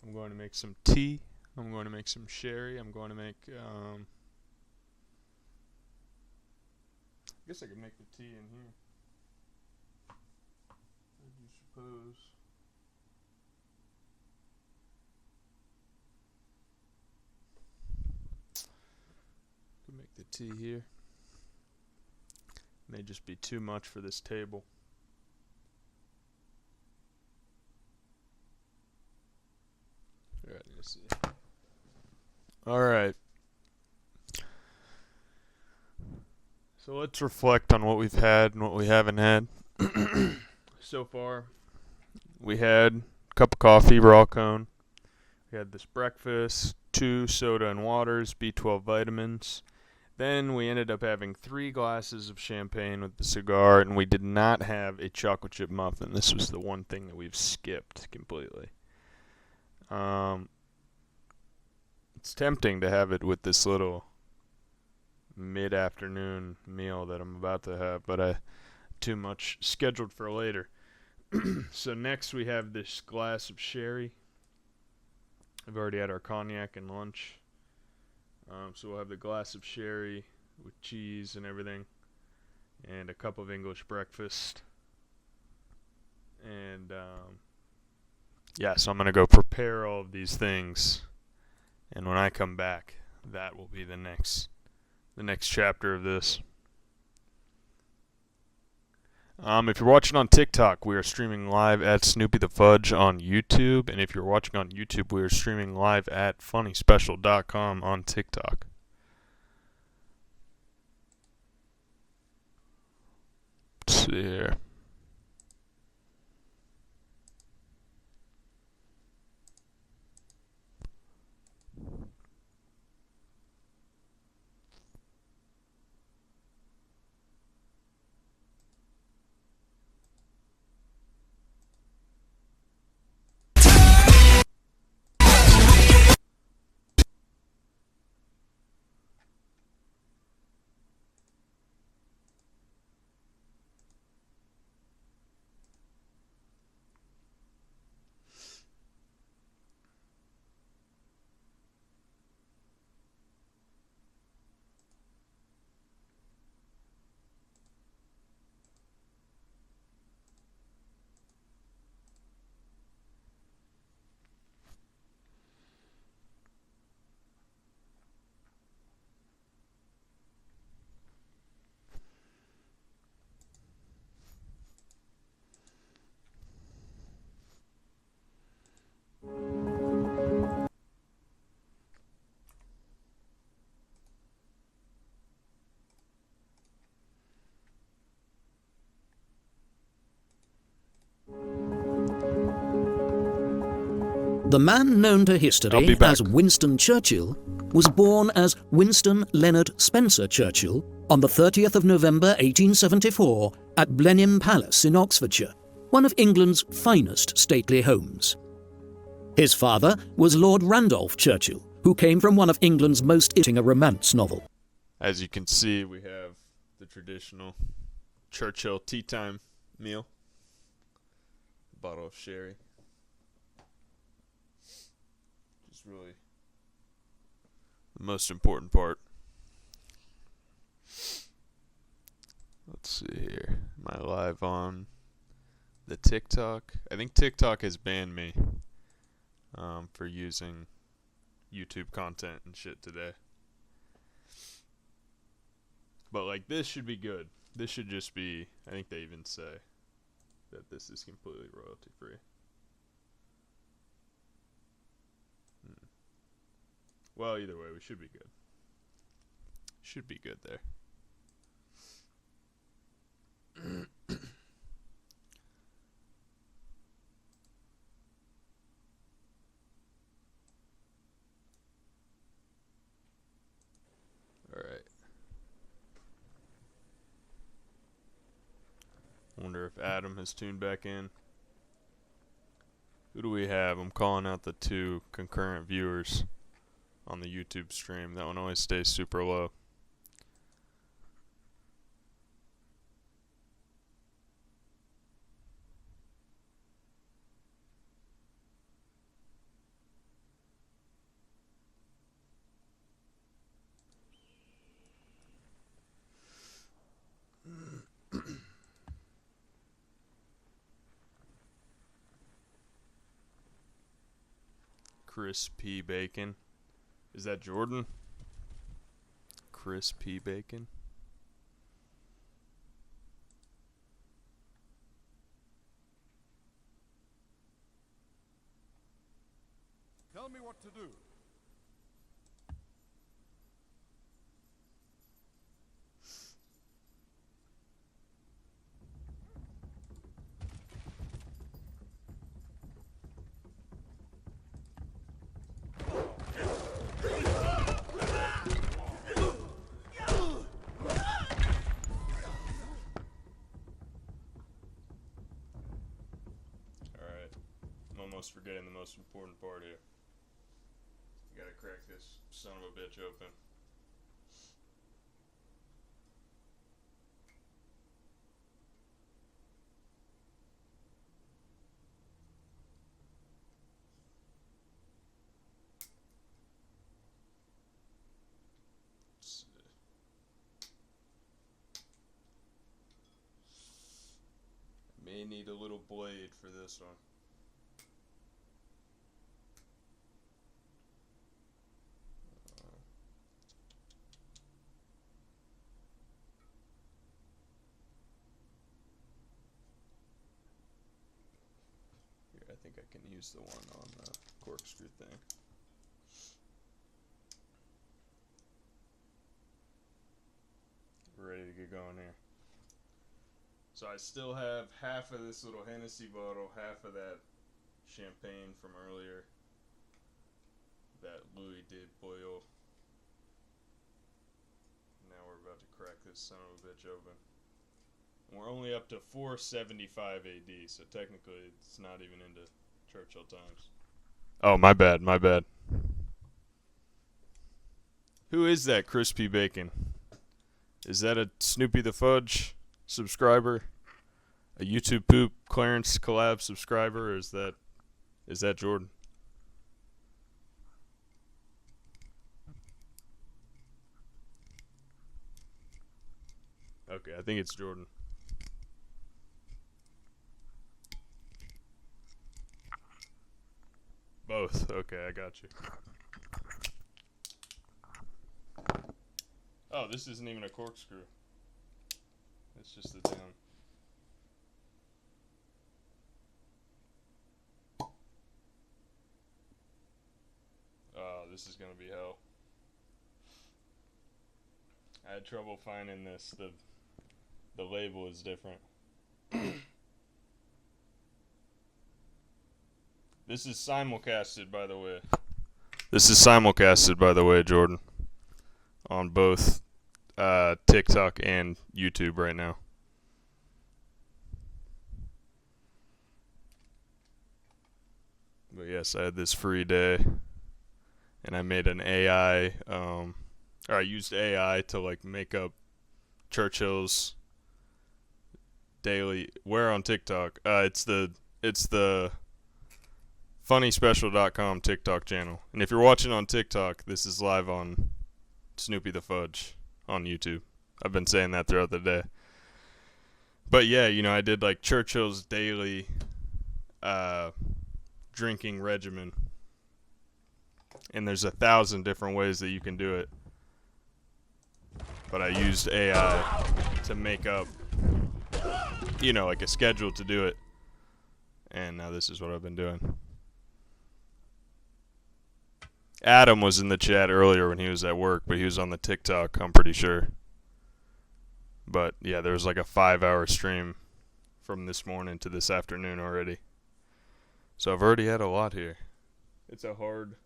I'm going to make some tea. I'm going to make some sherry. I'm going to make, I guess I could make the tea in here. I do suppose. Could make the tea here. May just be too much for this table. Alright, let's see. Alright. So let's reflect on what we've had and what we haven't had. So far, we had a cup of coffee, raw cone. We had this breakfast, 2 soda and waters, B12 vitamins. Then we ended up having 3 glasses of champagne with the cigar, and we did not have a chocolate chip muffin. This was the one thing that we've skipped completely. It's tempting to have it with this little mid-afternoon meal that I'm about to have, but I too much scheduled for later. So next we have this glass of sherry. I've already had our cognac and lunch. So we'll have the glass of sherry with cheese and everything, and a cup of English breakfast. And yeah, so I'm going to go prepare all of these things, and when I come back, that will be the next chapter of this. If you're watching on TikTok, we are streaming live at Snoopy the Fudge on YouTube, and if you're watching on YouTube, we are streaming live at funnyspecial.com on TikTok. Let's see here. The man known to history as Winston Churchill was born as Winston Leonard Spencer Churchill on the 30th of November 1874 at Blenheim Palace in Oxfordshire, one of England's finest stately homes. His father was Lord Randolph Churchill, who came from one of England's most interesting a romance novel. As you can see, we have the traditional Churchill tea time meal. bottle of sherry. Just really the most important part. Let's see here. Am I live on the TikTok? I think TikTok has banned me for using YouTube content and shit today. But like this should be good. This should just be, I think they even say that this is completely royalty free. Well, either way, we should be good. Should be good there. Alright. Wonder if Adam has tuned back in. Who do we have? I'm calling out the 2 concurrent viewers on the YouTube stream. That one always stays super low. Chris P. Bacon. Is that Jordan? Chris P. Bacon. Tell me what to do. Forgetting the most important part here. You gotta crack this son of a bitch open. May need a little blade for this one. I think I can use the one on the corkscrew thing. We're ready to get going here. So I still have half of this little Hennessy bottle, half of that champagne from earlier that Louis did boil. Now we're about to crack this son of a bitch open. We're only up to 475 AD, so technically it's not even into Churchill times. Oh, my bad, my bad. Who is that Crispy Bacon? Is that a Snoopy the Fudge subscriber? A YouTube Poop Clarence collab subscriber? Or is that Jordan? Okay, I think it's Jordan. Both. Okay, I got you. Oh, this isn't even a corkscrew. It's just the damn. Oh, this is gonna be hell. I had trouble finding this. The label is different. This is simulcasted, by the way. This is simulcasted, by the way, Jordan. On both TikTok and YouTube right now. But yes, I had this free day. And I made an AI, or I used AI to like make up Churchill's daily, where on TikTok? It's the It's the funnyspecial.com TikTok channel. And if you're watching on TikTok, this is live on Snoopy the Fudge on YouTube. I've been saying that throughout the day. But yeah, you know, I did like Churchill's daily drinking regimen. And there's 1,000 different ways that you can do it. But I used AI to make up, you know, like a schedule to do it. And now this is what I've been doing. Adam was in the chat earlier when he was at work, but he was on the TikTok, I'm pretty sure. But yeah, there was like a 5-hour stream from this morning to this afternoon already. So I've already had a lot here. It's a hard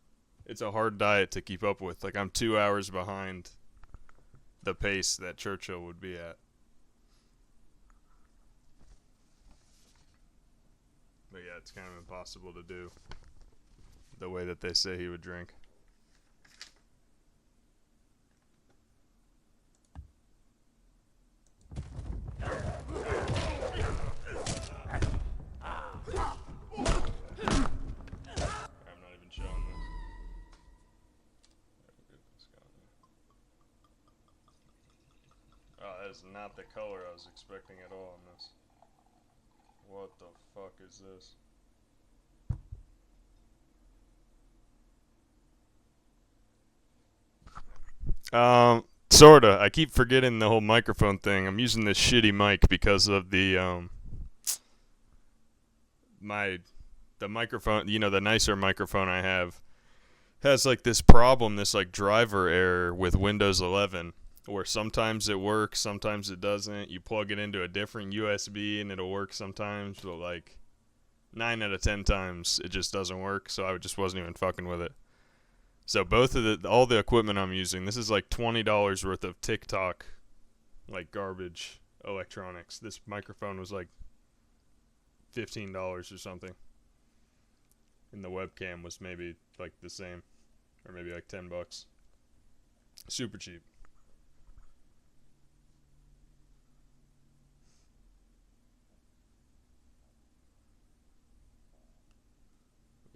diet to keep up with. Like, I'm 2 hours behind the pace that Churchill would be at. But yeah, it's kind of impossible to do the way that they say he would drink. That is not the color I was expecting at all on this. What the fuck is this? Sorta. I keep forgetting the whole microphone thing. I'm using this shitty mic because of the the microphone, you know, the nicer microphone I have has like this problem, this like driver error with Windows 11. Where sometimes it works, sometimes it doesn't. You plug it into a different USB and it'll work sometimes, but like 9 out of 10 times it just doesn't work, so I just wasn't even fucking with it. So all the equipment I'm using, this is like $20 worth of TikTok, like garbage electronics. This microphone was like $15 or something. And the webcam was maybe like the same, or maybe like $10. Super cheap.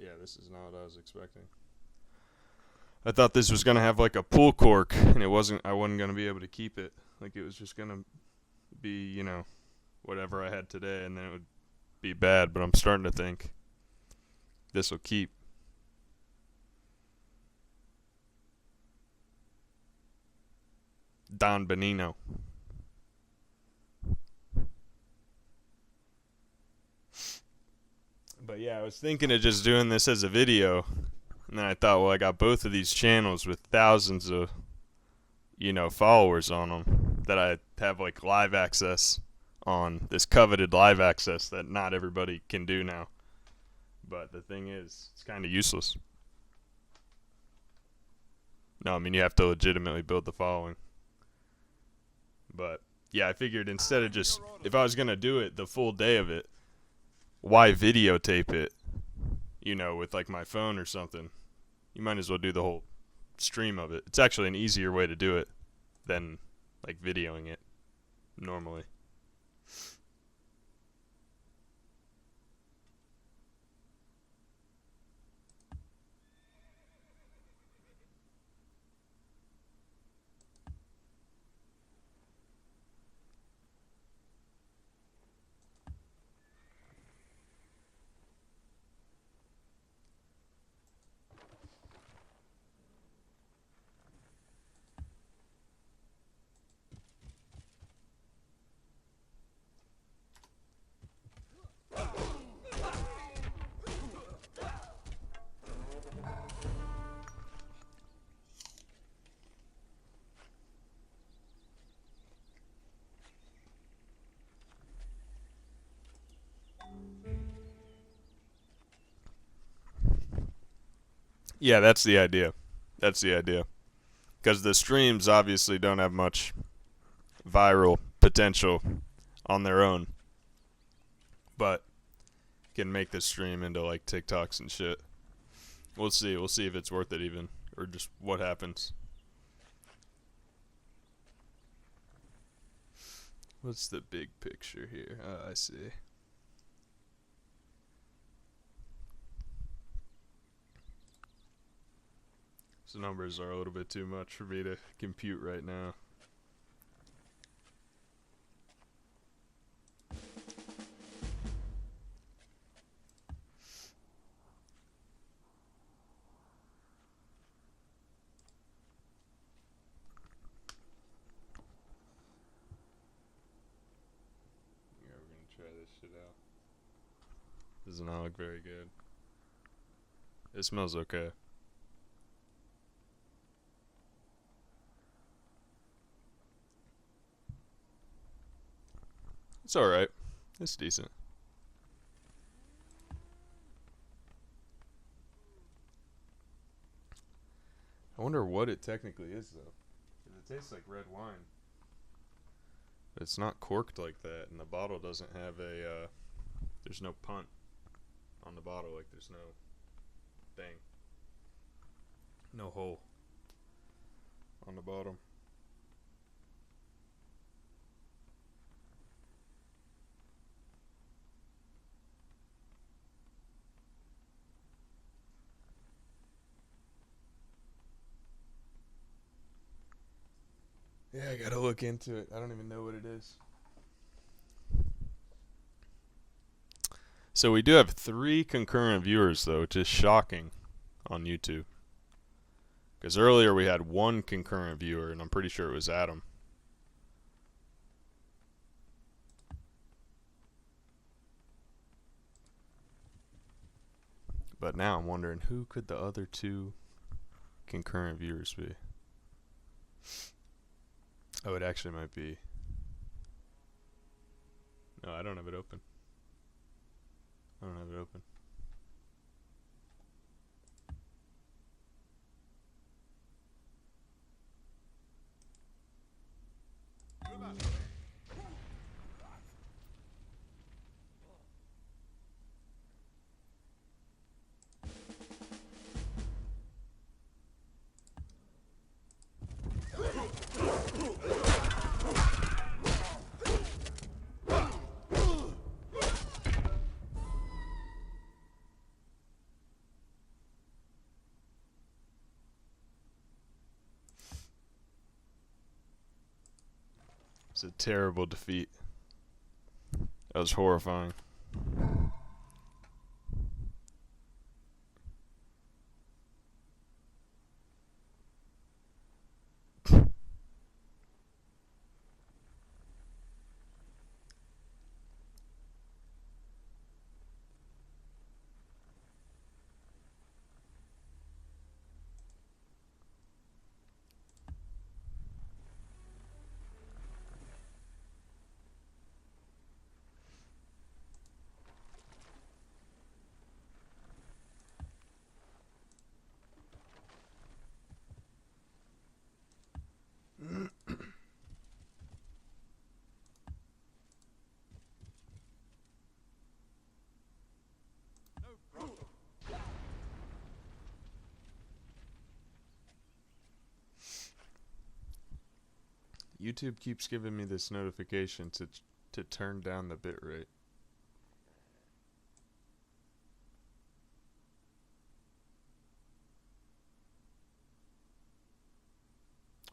Yeah, this is not what I was expecting. I thought this was gonna have like a pull cork, and it wasn't. I wasn't gonna be able to keep it. Like it was just gonna be, you know, whatever I had today, and then it would be bad. But I'm starting to think this will keep. Don Benino. But yeah, I was thinking of just doing this as a video, and then I thought, well, I got both of these channels with thousands of, you know, followers on them that I have like live access on, this coveted live access that not everybody can do now. But the thing is, it's kind of useless. No, I mean, you have to legitimately build the following. But yeah, I figured instead of just, if I was going to do it the full day of it, why videotape it, you know, with like my phone or something? You might as well do the whole stream of it. It's actually an easier way to do it than like videoing it normally. Yeah, that's the idea. That's the idea. Because the streams obviously don't have much viral potential on their own. But can make the stream into like TikToks and shit. We'll see. We'll see if it's worth it even. Or just what happens. What's the big picture here? I see. Those numbers are a little bit too much for me to compute right now. Yeah, we're gonna try this shit out. Does not look very good. It smells okay. It's alright. It's decent. I wonder what it technically is, though. 'Cause it tastes like red wine. But it's not corked like that, and the bottle doesn't have a, there's no punt on the bottle, like there's no thing. No hole on the bottom. Yeah, I gotta look into it. I don't even know what it is. So we do have 3 concurrent viewers, though, which is shocking on YouTube. Because earlier we had 1 concurrent viewer, and I'm pretty sure it was Adam. But now I'm wondering, who could the other 2 concurrent viewers be? Oh, it actually might be. No, I don't have it open. I don't have it open. It's a terrible defeat. That was horrifying. YouTube keeps giving me this notification to turn down the bitrate.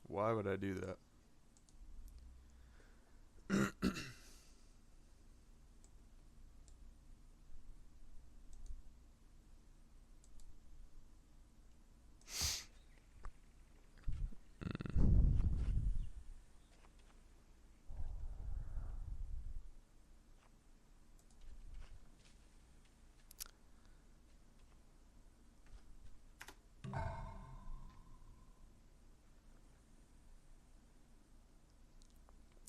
Why would I do that?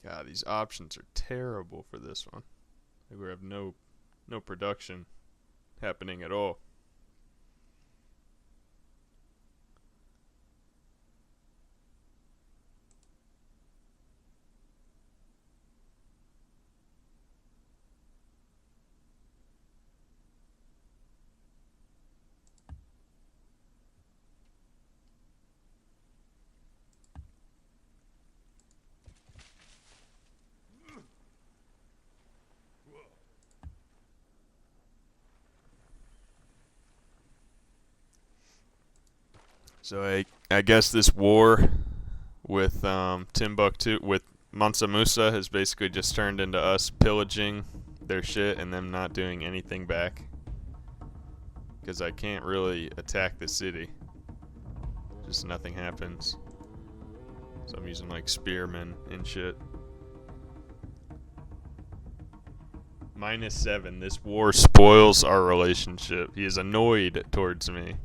God, these options are terrible for this one. Like, we have no production happening at all. So I I guess this war with Timbuktu, with Mansa Musa, has basically just turned into us pillaging their shit and them not doing anything back. Because I can't really attack the city. Just nothing happens. So I'm using like spearmen and shit. -7. This war spoils our relationship. He is annoyed towards me.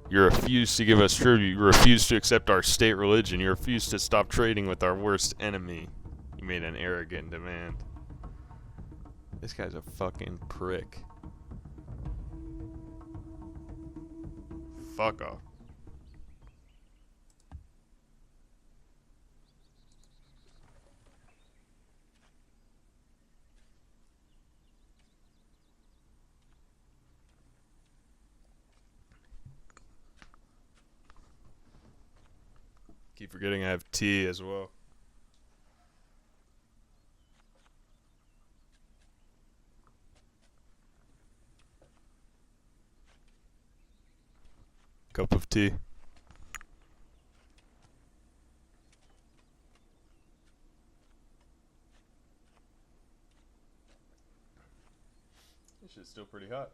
You refuse to give us tribute. You refuse to accept our state religion. You refuse to stop trading with our worst enemy. He made an arrogant demand. This guy's a fucking prick. Fuck off. Keep forgetting I have tea as well. Cup of tea. This shit's still pretty hot.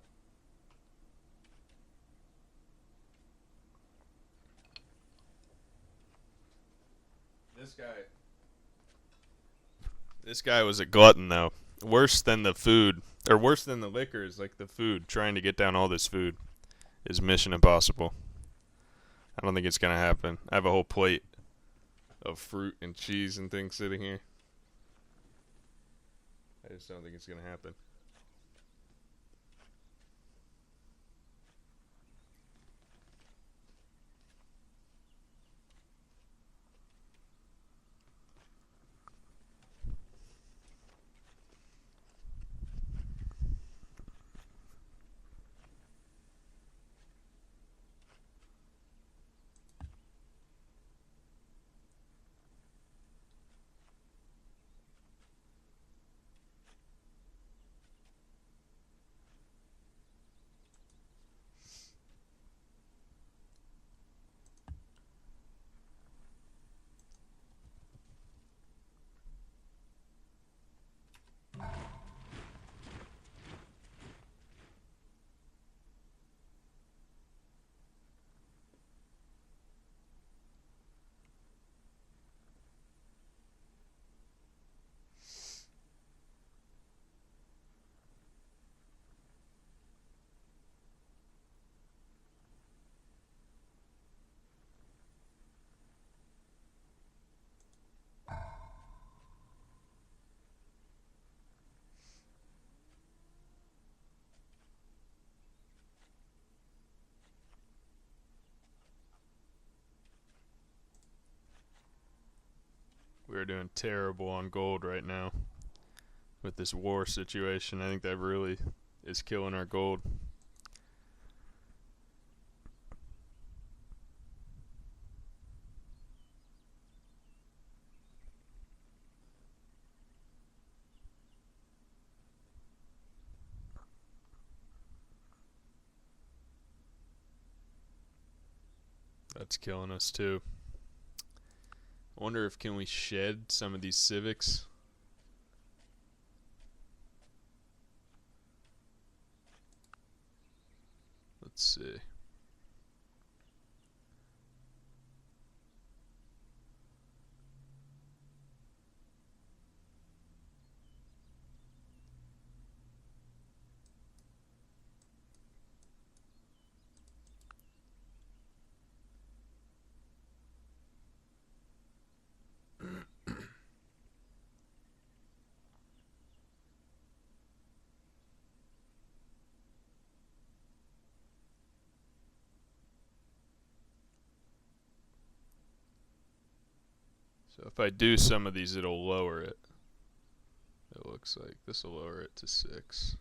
This guy was a glutton, though. Worse than the food, or worse than the liquor is like the food. Trying to get down all this food is mission impossible. I don't think it's gonna happen. I have a whole plate of fruit and cheese and things sitting here. I just don't think it's gonna happen. We're doing terrible on gold right now with this war situation. I think that really is killing our gold. That's killing us too. I wonder if can we shed some of these civics. Let's see. So if I do some of these, it'll lower it. It looks like this will lower it to 6.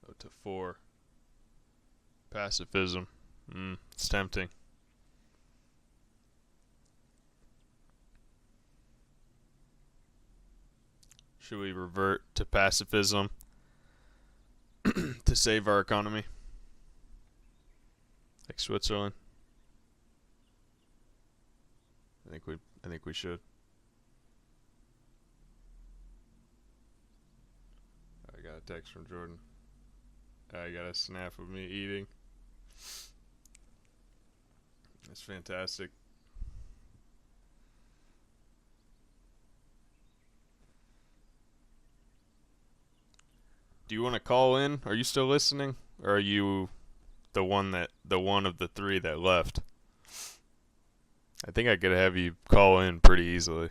Oh, to 4. Pacifism. It's tempting. Should we revert to pacifism to save our economy, like Switzerland. I think we should. I got a text from Jordan. I got a snap of me eating. That's fantastic. Do you want to call in? Are you still listening? Or are you the one of the three that left? I think I could have you call in pretty easily.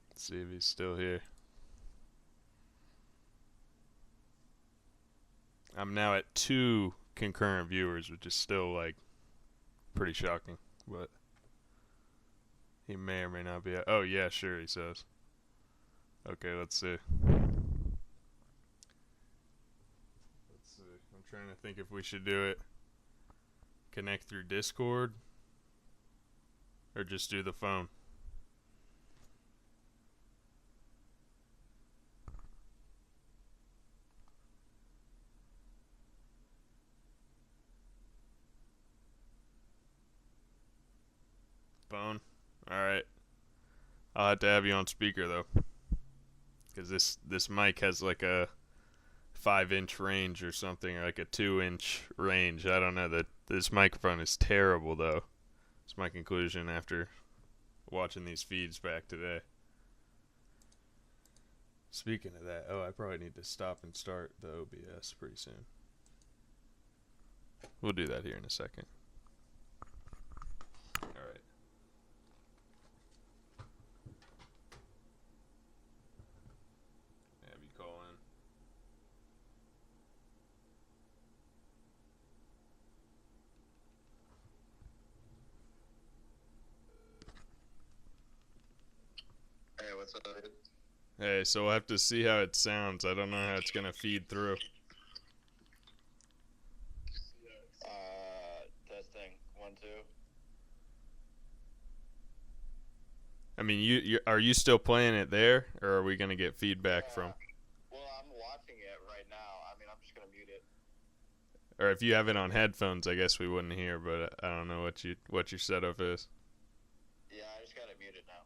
Let's see if he's still here. I'm now at 2 concurrent viewers, which is still like pretty shocking, but he may or may not be. Oh yeah, sure, he says. Okay, let's see. I'm trying to think if we should do it. Connect through Discord or just do the phone. Phone. All right. I'll have to have you on speaker though, because this mic has like a 5-inch range or something, or like a 2-inch range. I don't know. That this microphone is terrible though. It's my conclusion after watching these feeds back today. Speaking of that, I probably need to stop and start the OBS pretty soon. We'll do that here in a second. All right. Have you call in. Hey, what's up, dude? Hey, so we'll have to see how it sounds. I don't know how it's gonna feed through. Testing. 1, 2. I mean, you are you still playing it there, or are we gonna get feedback from? Well, I'm watching it right now. I mean, I'm just gonna mute it. Or if you have it on headphones, I guess we wouldn't hear. But I don't know what your setup is. Yeah, I just got it muted now.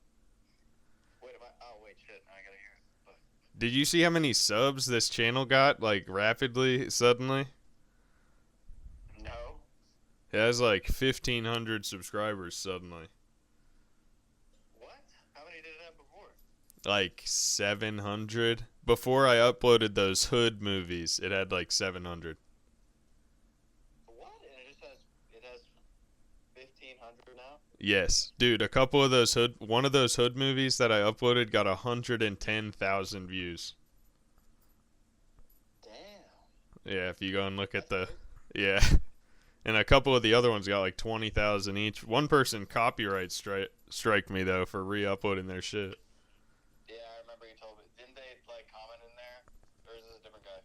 Wait, oh, wait, shit. I gotta hear it. But... Did you see how many subs this channel got, like, rapidly, suddenly? No. It has, like, 1,500 subscribers suddenly. What? How many did it have before? Like, 700. Before I uploaded those Hood movies, it had, like, 700. What? And it has 1,500 now? Yes. Dude, a couple of those one of those Hood movies that I uploaded got 110,000 views. Damn. Yeah, if you go and look at the... Yeah. And a couple of the other ones got like 20,000 each. One person copyright strike me, though, for re-uploading their shit. Yeah, I remember you told me. Didn't they, like, comment in there? Or is this a different guy?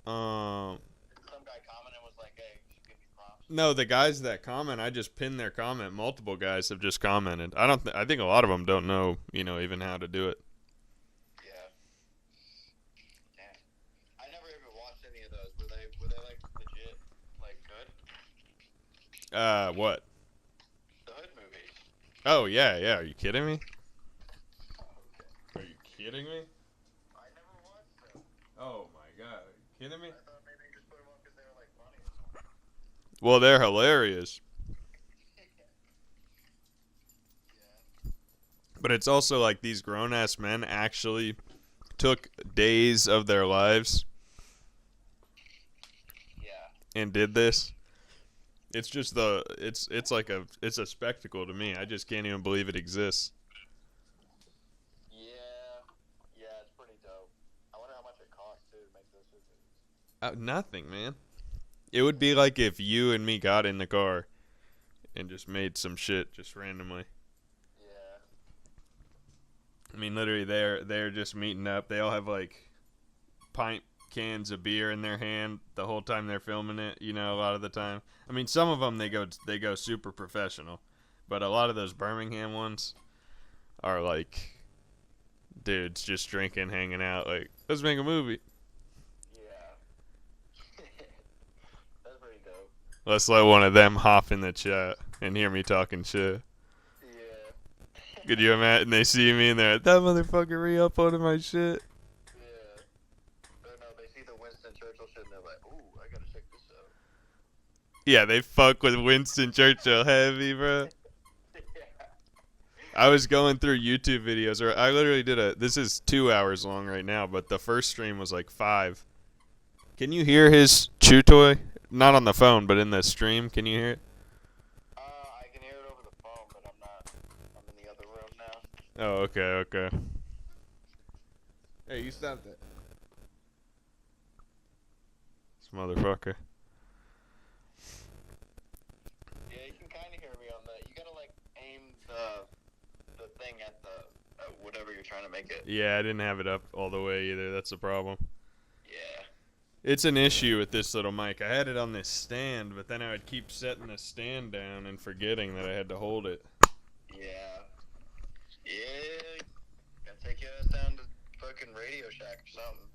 Some guy commented and was like, hey, you should give me props. No, the guys that comment, I just pinned their comment. Multiple guys have just commented. I think a lot of them don't know, even how to do it. Yeah. Damn. I never even watched any of those. Were they like legit, like good? What? The Hood movies. Oh, yeah. Are you kidding me? Are you kidding me? I never watched them. Oh my god, are you kidding me? I thought maybe you just put them up because they were like funny or something. Well, they're hilarious. But it's also like these grown-ass men actually took days of their lives and did this. It's just it's a spectacle to me. I just can't even believe it exists. Yeah, it's pretty dope. I wonder how much it costs too to make those videos. Nothing, man. It would be like if you and me got in the car and just made some shit just randomly. Yeah. I mean, literally, they're just meeting up. They all have like pint cans of beer in their hand the whole time they're filming it. You know, a lot of the time. I mean, some of them they go super professional, but a lot of those Birmingham ones are like dudes just drinking, hanging out. Like, let's make a movie. Yeah. That's pretty dope. Let's let one of them hop in the chat and hear me talking shit. Yeah. Could you imagine? They see me and they're like, that motherfucker re-uploaded my shit. Yeah. Or no, they see the Winston Churchill shit and they're like, ooh, I gotta check this out. Yeah, they fuck with Winston Churchill heavy, bro. I was going through YouTube videos, or I literally did this is 2 hours long right now, but the first stream was like 5. Can you hear his chew toy? Not on the phone, but in the stream. Can you hear it? I can hear it over the phone, but I'm in the other room now. Oh, okay. Hey, you stop that. This motherfucker. Yeah, you can kind of hear me on that. You gotta, like, aim the thing at whatever you're trying to make it. Yeah, I didn't have it up all the way either. That's the problem. Yeah. It's an issue with this little mic. I had it on this stand, but then I would keep setting the stand down and forgetting that I had to hold it. Yeah. Yeah. Gotta take your ass down to fucking Radio Shack or something.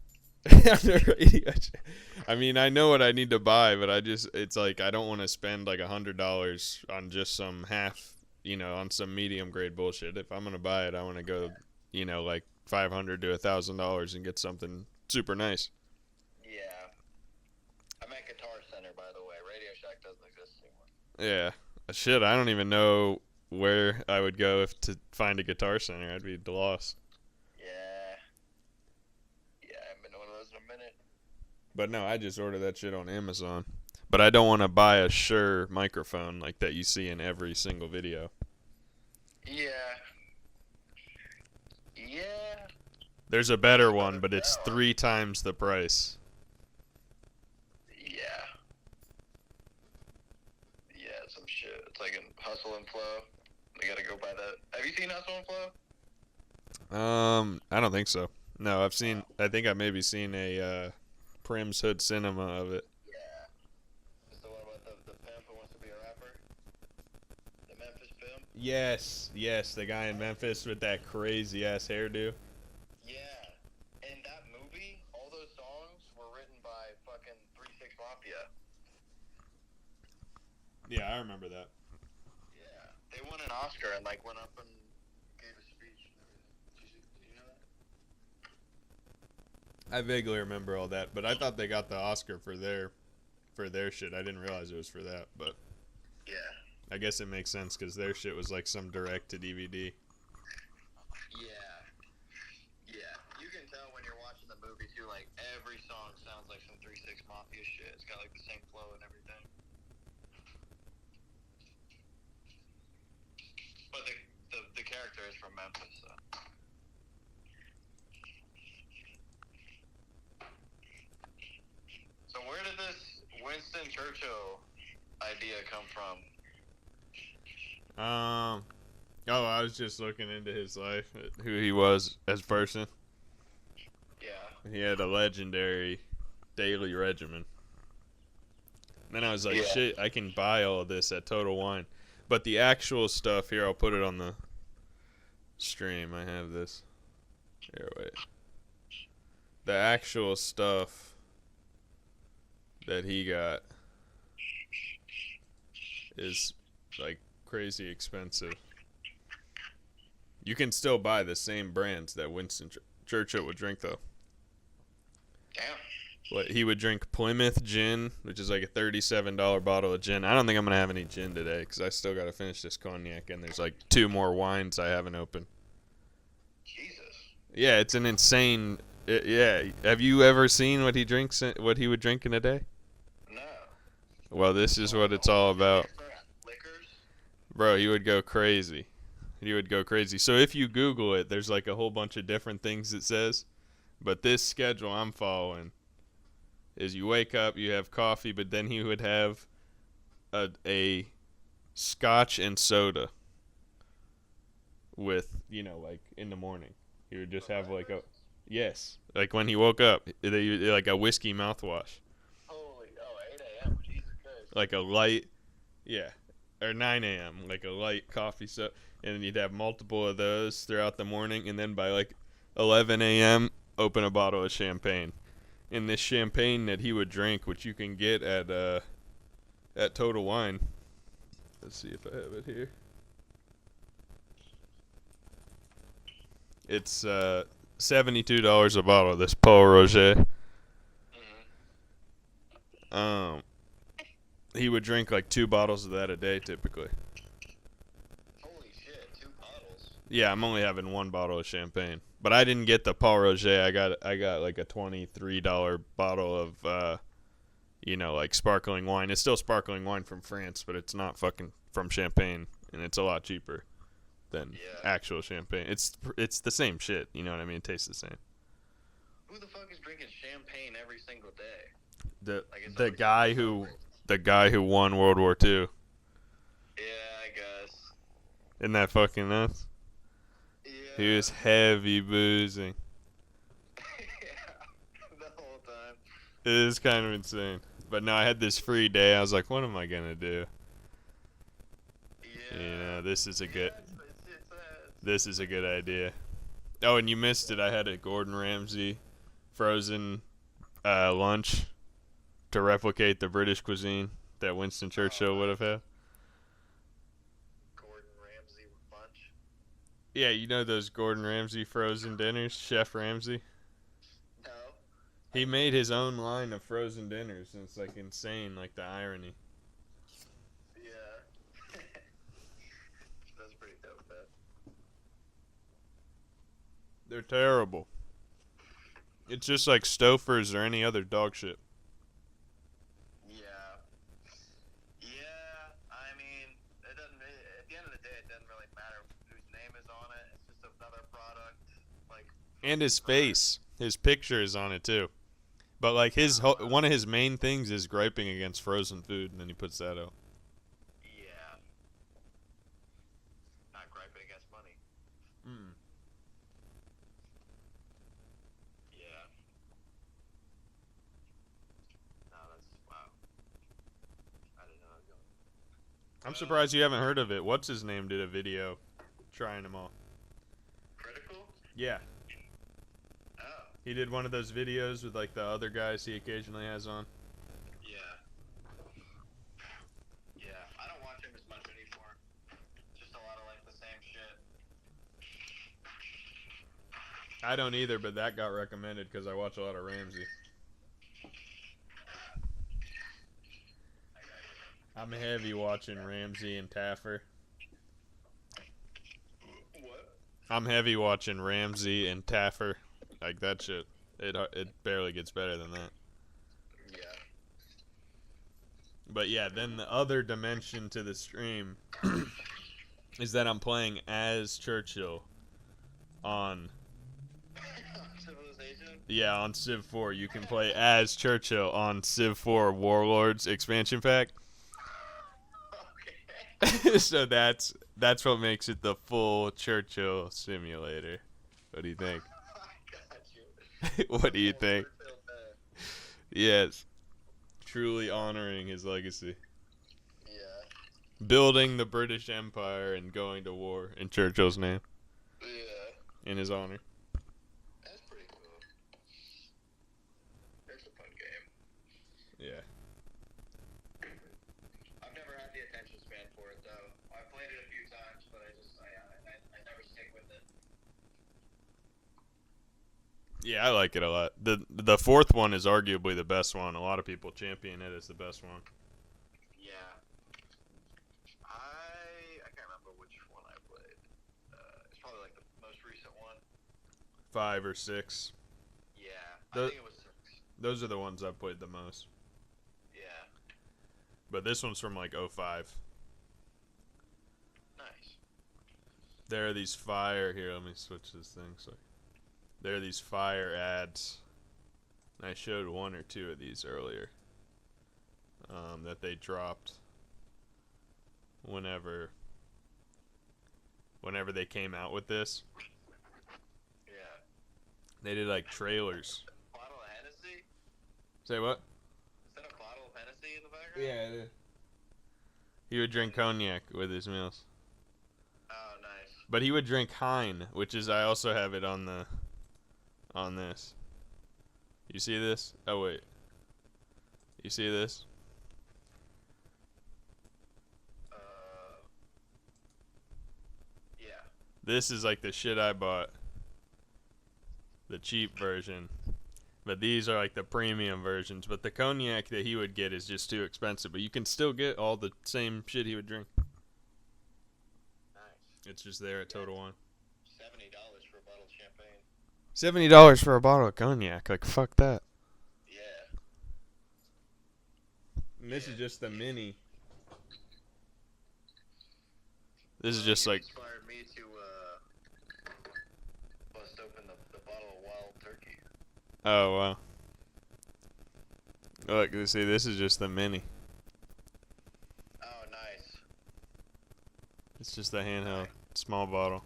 I mean, I know what I need to buy, but it's like I don't want to spend like $100 on just some on some medium grade bullshit. If I'm gonna buy it, I want to go, like $500 to $1,000 and get something super nice. Yeah. I'm at Guitar Center, by the way. Radio Shack doesn't exist anymore. Yeah. Shit, I don't even know where I would go to find a Guitar Center. I'd be lost. Yeah. Yeah, I haven't been to one of those in a minute. But no, I just ordered that shit on Amazon. But I don't want to buy a Shure microphone like that you see in every single video. Yeah. Yeah. There's a better one, but it's 3 times the price. Yeah. Yeah, some shit. It's like in Hustle and Flow. You gotta go buy that. Have you seen Hustle and Flow? I don't think so. No, I think I've maybe seen a Prim's Hood Cinema of it. Yeah. It's the one about the pimp who wants to be a rapper? The Memphis pimp? Yes, the guy in Memphis with that crazy ass hairdo. Yeah. In that movie, all those songs were written by fucking 3-6 Mafia. Yeah, I remember that. Yeah. They won an Oscar and like went up and gave a speech and everything. Did you know that? I vaguely remember all that, but I thought they got the Oscar for their shit. I didn't realize it was for that, but Yeah. I guess it makes sense because their shit was like some direct to DVD. Yeah. Yeah. You can tell when you're watching the movie too, like every song sounds like some 3-6 Mafia shit. It's got like the same flow and everything. But the character is from Memphis, so. So where did this Winston Churchill idea come from? I was just looking into his life, who he was as a person. Yeah. He had a legendary daily regimen. And then I was like, shit, I can buy all of this at Total Wine. But the actual stuff, here, I'll put it on the stream. I have this. Here, wait. The actual stuff that he got is, like, crazy expensive. You can still buy the same brands that Winston Churchill would drink, though. Damn. What, he would drink Plymouth gin, which is like a $37 bottle of gin. I don't think I'm going to have any gin today because I still got to finish this cognac, and there's like 2 more wines I haven't opened. Jesus. Yeah, it's an insane... yeah, have you ever seen what he drinks? What he would drink in a day? No. Well, this is what it's all about. Liquors? Bro, he would go crazy. He would go crazy. So if you Google it, there's like a whole bunch of different things it says. But this schedule I'm following is you wake up, you have coffee, but then he would have a scotch and soda with, like in the morning. He would just have like Yes, like when he woke up, like a whiskey mouthwash. Holy, 8 a.m. Jesus Christ. Like a light, yeah, or 9 a.m. like a light coffee soak, and then you'd have multiple of those throughout the morning, and then by like 11 a.m. open a bottle of champagne. And this champagne that he would drink, which you can get at Total Wine. Let's see if I have it here. It's $72 a bottle. This Paul Roger. He would drink like 2 bottles of that a day typically. Holy shit, 2 bottles. Yeah, I'm only having 1 bottle of champagne, but I didn't get the Paul Roger. I got like a $23 bottle of like sparkling wine. It's still sparkling wine from France, but it's not fucking from Champagne, and it's a lot cheaper than actual champagne. It's the same shit. You know what I mean? It tastes the same. Who the fuck is drinking champagne every single day? The guy who won World War II. Yeah, I guess. Isn't that fucking nuts? Yeah. He was heavy boozing. The whole time. It is kind of insane. But no, I had this free day. I was like, what am I gonna do? Yeah. This is a good idea. Oh, and you missed it. I had a Gordon Ramsay frozen lunch to replicate the British cuisine that Winston Churchill would have had. Gordon Ramsay lunch? Yeah, you know those Gordon Ramsay frozen dinners? Chef Ramsay? No. He made his own line of frozen dinners, and it's like insane, like the irony. Yeah. That's pretty dope, man. They're terrible. It's just like Stouffer's or any other dog shit. Yeah. Yeah, I mean, it doesn't. At the end of the day, it doesn't really matter whose name is on it. It's just another product. Like. And his face, his picture is on it too. But like one of his main things is griping against frozen food, and then he puts that out. Yeah. Not griping against money. Yeah. No, that's wow. I didn't know I was going. I'm surprised you haven't heard of it. What's his name did a video trying them all. Critical? Yeah. Oh. He did one of those videos with like the other guys he occasionally has on. Yeah. Yeah. I don't watch him as much anymore. Just a lot of like the same shit. I don't either, but that got recommended because I watch a lot of Ramsey. I'm heavy watching Ramsey and Taffer. What? I'm heavy watching Ramsey and Taffer. Like that shit. It barely gets better than that. Yeah. But yeah, then the other dimension to the stream is that I'm playing as Churchill on Civilization? Yeah, on Civ 4. You can play as Churchill on Civ 4 Warlords expansion pack. Okay. So that's what makes it the full Churchill simulator. What do you think? What do you think? Yes. Truly honoring his legacy. Yeah. Building the British Empire and going to war in Churchill's name. Yeah. In his honor. That's pretty cool. It's a fun game. Yeah. I've never had the attention span for it though. I've played it a few times, but I never stick with it. Yeah, I like it a lot. The fourth one is arguably the best one. A lot of people champion it as the best one. Yeah. I can't remember which one I played. It's probably like the most recent one. 5 or 6. Yeah, I think it was 6. Those are the ones I've played the most. Yeah. But this one's from like 05. Nice. There are these fire here. Let me switch this thing. So there are these fire ads. I showed 1 or 2 of these earlier. That they dropped whenever they came out with this. Yeah. They did like trailers. Bottle of Hennessy? Say what? Is that a bottle of Hennessy in the background? Yeah, it is. He would drink cognac with his meals. Oh, nice. But he would drink Hein, which is I also have it on this. You see this? Oh wait. You see this? Yeah. This is like the shit I bought. The cheap version. But these are like the premium versions. But the cognac that he would get is just too expensive. But you can still get all the same shit he would drink. Nice. It's just there at Total Wine. $70 for a bottle of champagne. $70 for a bottle of cognac. Like, fuck that. Yeah. And this is just the mini. This is just like... Inspired me to bust open the bottle of wild turkey. Oh, wow. Look, you see, this is just the mini. Oh, nice. It's just a handheld, small bottle.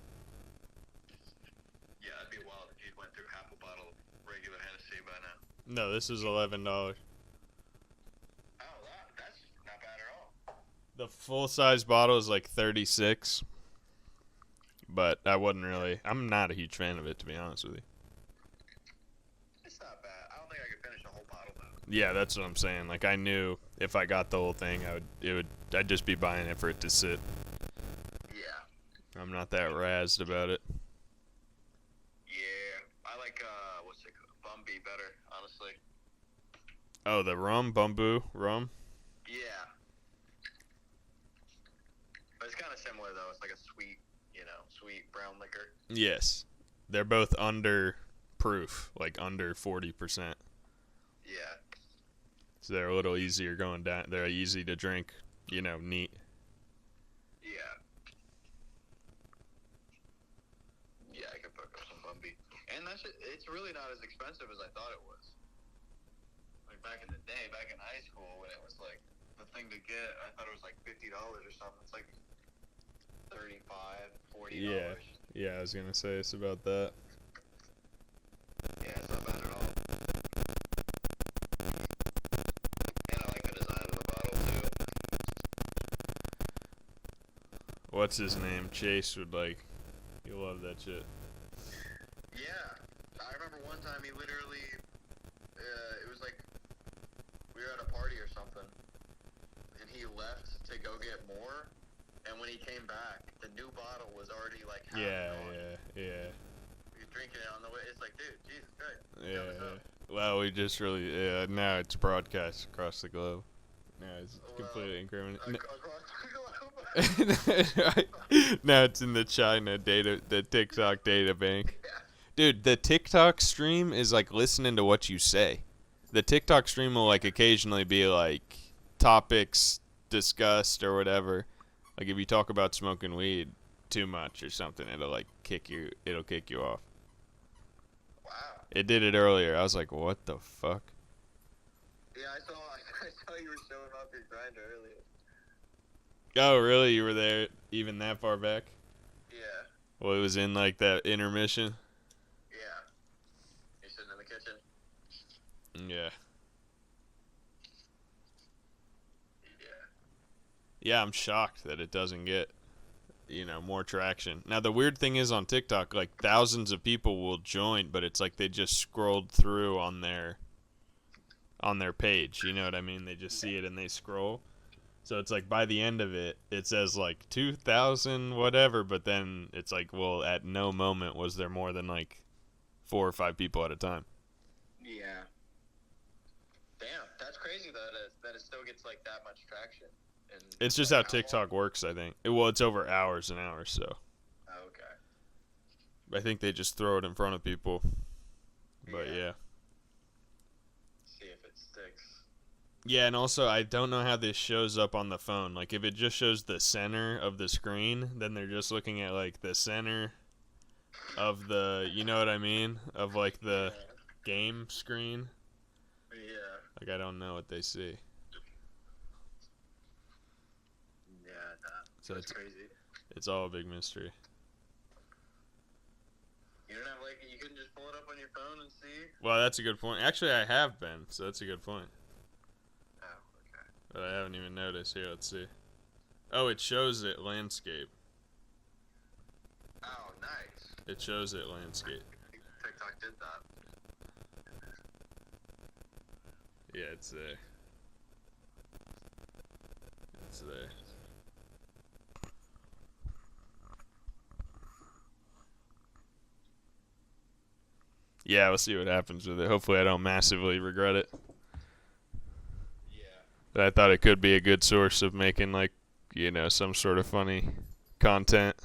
Yeah, it'd be wild if you went through half a bottle of regular Hennessy by now. No, this is $11. Oh, that's not bad at all. The full-size bottle is like $36. But I wasn't really... I'm not a huge fan of it, to be honest with you. It's not bad. I don't think I could finish a whole bottle, though. Yeah, that's what I'm saying. Like, I knew if I got the whole thing, I'd just be buying it for it to sit. Yeah. I'm not that razzed about it. Yeah. I like, what's it called? Bumby better, honestly. Oh, the rum? Bumbu rum? Yeah. But it's kind of similar, though. It's like a sweet, sweet brown liquor. Yes. They're both under proof, like under 40%. Yeah. So they're a little easier going down. They're easy to drink, neat. Yeah. Yeah, I could pick up some Bumby. And it's really not as expensive as I thought it was. Like back in the day, back in high school, when it was like the thing to get, I thought it was like $50 or something. It's like $35, $40. Yeah, I was gonna say it's about that. Yeah, it's not bad at all. And I like the design of the bottle too. What's his name? Chase would like. You'll love that shit. Yeah, I remember one time he literally, it was like we were at a party or something, and he left to go get more, and when he came back, the new bottle was already like half gone. Yeah. You're drinking it on the way. It's like, dude, Jesus Christ. Yeah. Well, we just really, now it's broadcast across the globe. Now it's completely incriminating. Now it's in the China the TikTok data bank. Dude, the TikTok stream is like listening to what you say. The TikTok stream will like occasionally be like topics discussed or whatever. Like if you talk about smoking weed too much or something, it'll kick you off. Wow. It did it earlier. I was like, what the fuck? Yeah, I saw you were showing off your grinder earlier. Oh, really? You were there even that far back? Yeah. Well, it was in like that intermission? Yeah. You're sitting in the kitchen? Yeah. Yeah. Yeah, I'm shocked that it doesn't get, more traction. Now, the weird thing is on TikTok, like thousands of people will join, but it's like they just scrolled through on their page. You know what I mean? They just see it and they scroll. So it's like by the end of it, it says like 2,000 whatever, but then it's like, well, at no moment was there more than like 4 or 5 people at a time. Yeah. Damn, that's crazy that it still gets like that much traction. And It's just how TikTok works, I think. It's over hours and hours, so. Oh, okay. I think they just throw it in front of people. But yeah. See if it sticks. Yeah, and also I don't know how this shows up on the phone. Like if it just shows the center of the screen, then they're just looking at like the center of the, you know what I mean? Of like the game screen. Yeah. Like I don't know what they see. Yeah, So that's crazy. It's all a big mystery. You don't have you couldn't just pull it up on your phone and see? Well, that's a good point. Actually, I have been, so that's a good point. Oh, okay. But I haven't even noticed. Here, let's see. Oh, it shows it landscape. Oh, nice. It shows it landscape. TikTok did that. Yeah, it's there. It's there. Yeah, we'll see what happens with it. Hopefully I don't massively regret it. Yeah. But I thought it could be a good source of making, like, you know, some sort of funny content.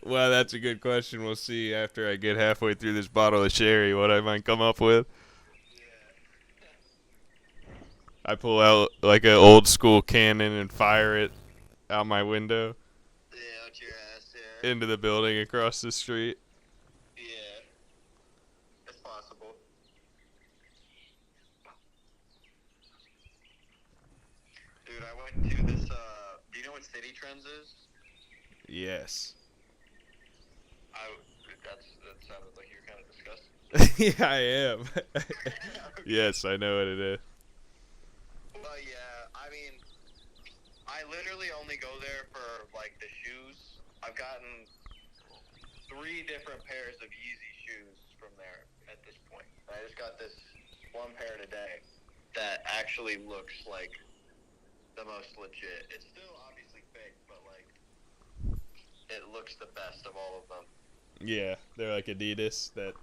Well, that's a good question. We'll see after I get halfway through this bottle of sherry what I might come up with. I pull out like an old school cannon and fire it out my window. Yeah, out your ass, yeah. Into the building across the street. Yeah. It's possible. Dude, I went to this, do you know what City Trends is? Yes. That sounded like you were kind of disgusted. Yeah, I am. Yes, I know what it is. Well, yeah, I mean, I literally only go there for, like, the shoes. I've gotten 3 different pairs of Yeezy shoes from there at this point. I just got this one pair today that actually looks like the most legit. It's still obviously fake, but, like, it looks the best of all of them. Yeah, they're like Adidas that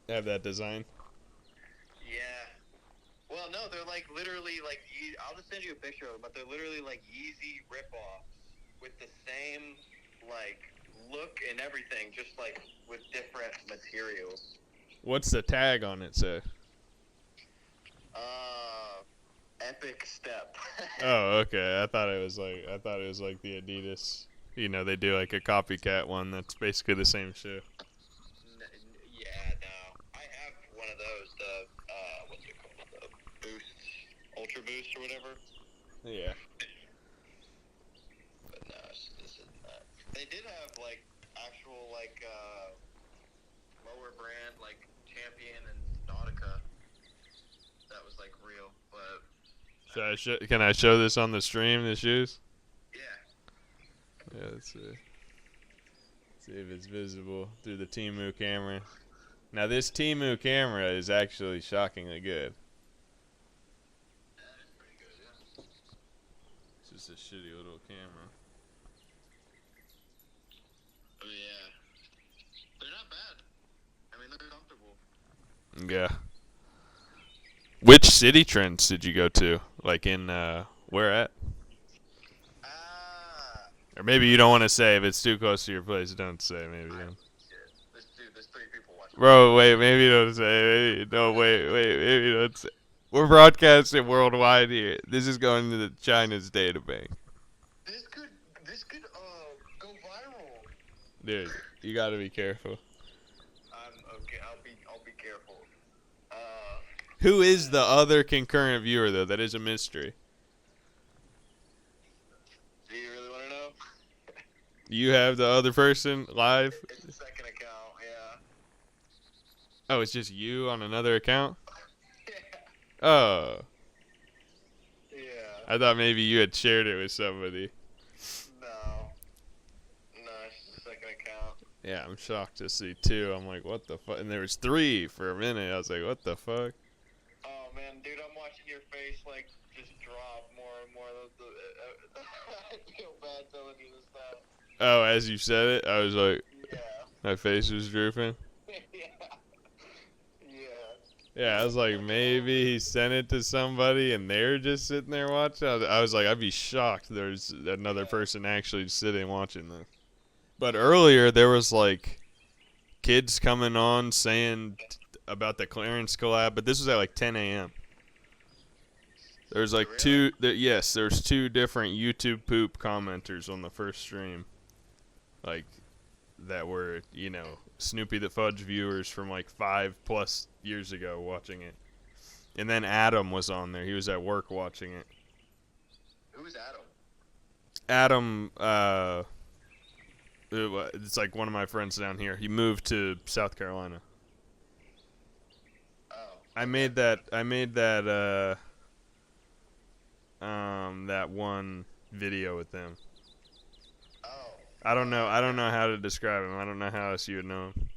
have that design. Yeah. Well, no, they're like literally like I'll just send you a picture of them, but they're literally like Yeezy ripoffs with the same like look and everything, just like with different materials. What's the tag on it say? Epic Step. Oh, okay. I thought it was like the Adidas. You know, they do like a copycat one that's basically the same shoe. Yeah, no. I have one of those, the, what's it called? The Boost, Ultra Boost or whatever. Yeah. But no, this isn't that. They did have, like, actual, like, lower brand, like, Champion and Nautica. That was, like, real, but... Can I show this on the stream, the shoes? Yeah. Yeah, let's see. See if it's visible through the Temu camera. Now this Temu camera is actually shockingly good. That is pretty good, yeah. It's just a shitty little camera. Oh, yeah. They're not bad. I mean, they're comfortable. Yeah. Which city trends did you go to? Like in, where at? Or maybe you don't want to say. If it's too close to your place, don't say. Maybe. There's 3 people watching. Bro, wait. Maybe don't say. Maybe no. Wait. Maybe don't say. We're broadcasting worldwide here. This is going to the China's data bank. This could go viral. Dude, you got to be careful. Okay. I'll be careful. Who is the other concurrent viewer though? That is a mystery. Do you really want to know? You have the other person live? It's the second account, yeah. Oh, it's just you on another account? Yeah. Oh. Yeah. I thought maybe you had shared it with somebody. No. No, it's just the second account. Yeah, I'm shocked to see 2. I'm like, what the fuck? And there was 3 for a minute. I was like, what the fuck? Oh, man, dude, I'm watching your face, like, just drop more and more. I feel bad telling you this stuff. Oh, as you said it, I was like, yeah. My face was drooping. Yeah, I was like, maybe he sent it to somebody and they're just sitting there watching. I was like, I'd be shocked there's another person actually sitting watching this. But earlier, there was like kids coming on saying about the Clarence collab, but this was at like 10 a.m. There's like there's 2 different YouTube poop commenters on the first stream. Like, that were, you know, Snoopy the Fudge viewers from like 5+ years ago watching it. And then Adam was on there. He was at work watching it. Who's Adam? Adam, It's like one of my friends down here. He moved to South Carolina. Oh. I made that that one video with them. Oh. I don't know how to describe him. I don't know how else you would know him.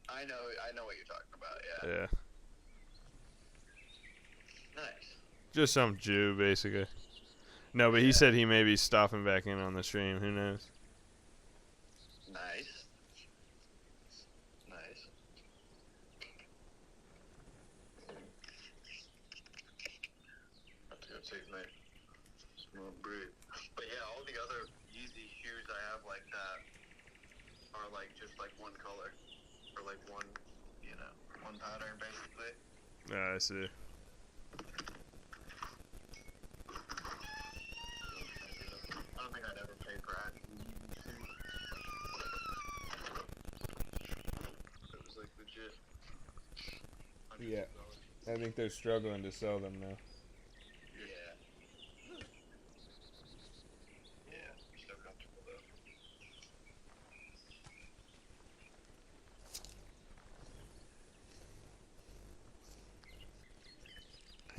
I know what you're talking about. Yeah. Yeah. Nice. Just some Jew, basically. No, but he said he may be stopping back in on the stream. Who knows? Nice. Nice. Have to go take my small break. But yeah, all the other Yeezy shoes I have like that are like just like one color or like one, one pattern basically. I see. I don't think I'd ever pay for actual Yeezy shoes. It was like legit. Yeah. I think they're struggling to sell them now. Yeah. Yeah, still comfortable though.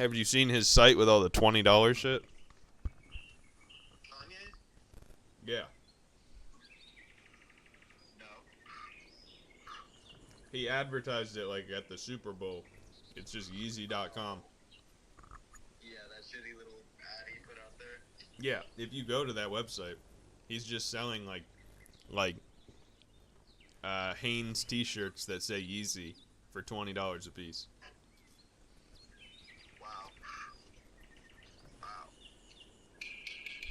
Have you seen his site with all the $20 shit? Kanye's? Yeah. No. He advertised it like at the Super Bowl. It's just Yeezy.com. Yeah, that shitty little ad he put out there. Yeah, if you go to that website, he's just selling like Hanes t-shirts that say Yeezy for $20 a piece. Wow. Wow.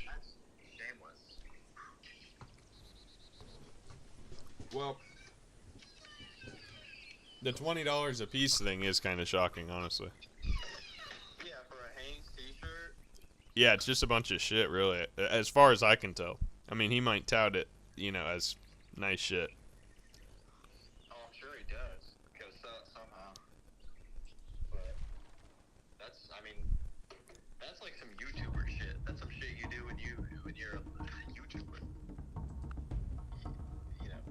That's shameless. Well, the $20 a piece thing is kind of shocking, honestly. Yeah, for a Hanes t-shirt? Yeah, it's just a bunch of shit, really, as far as I can tell. I mean, he might tout it, as nice shit. Oh, I'm sure he does. Because somehow. But that's like some YouTuber shit. That's some shit you do when you're a YouTuber.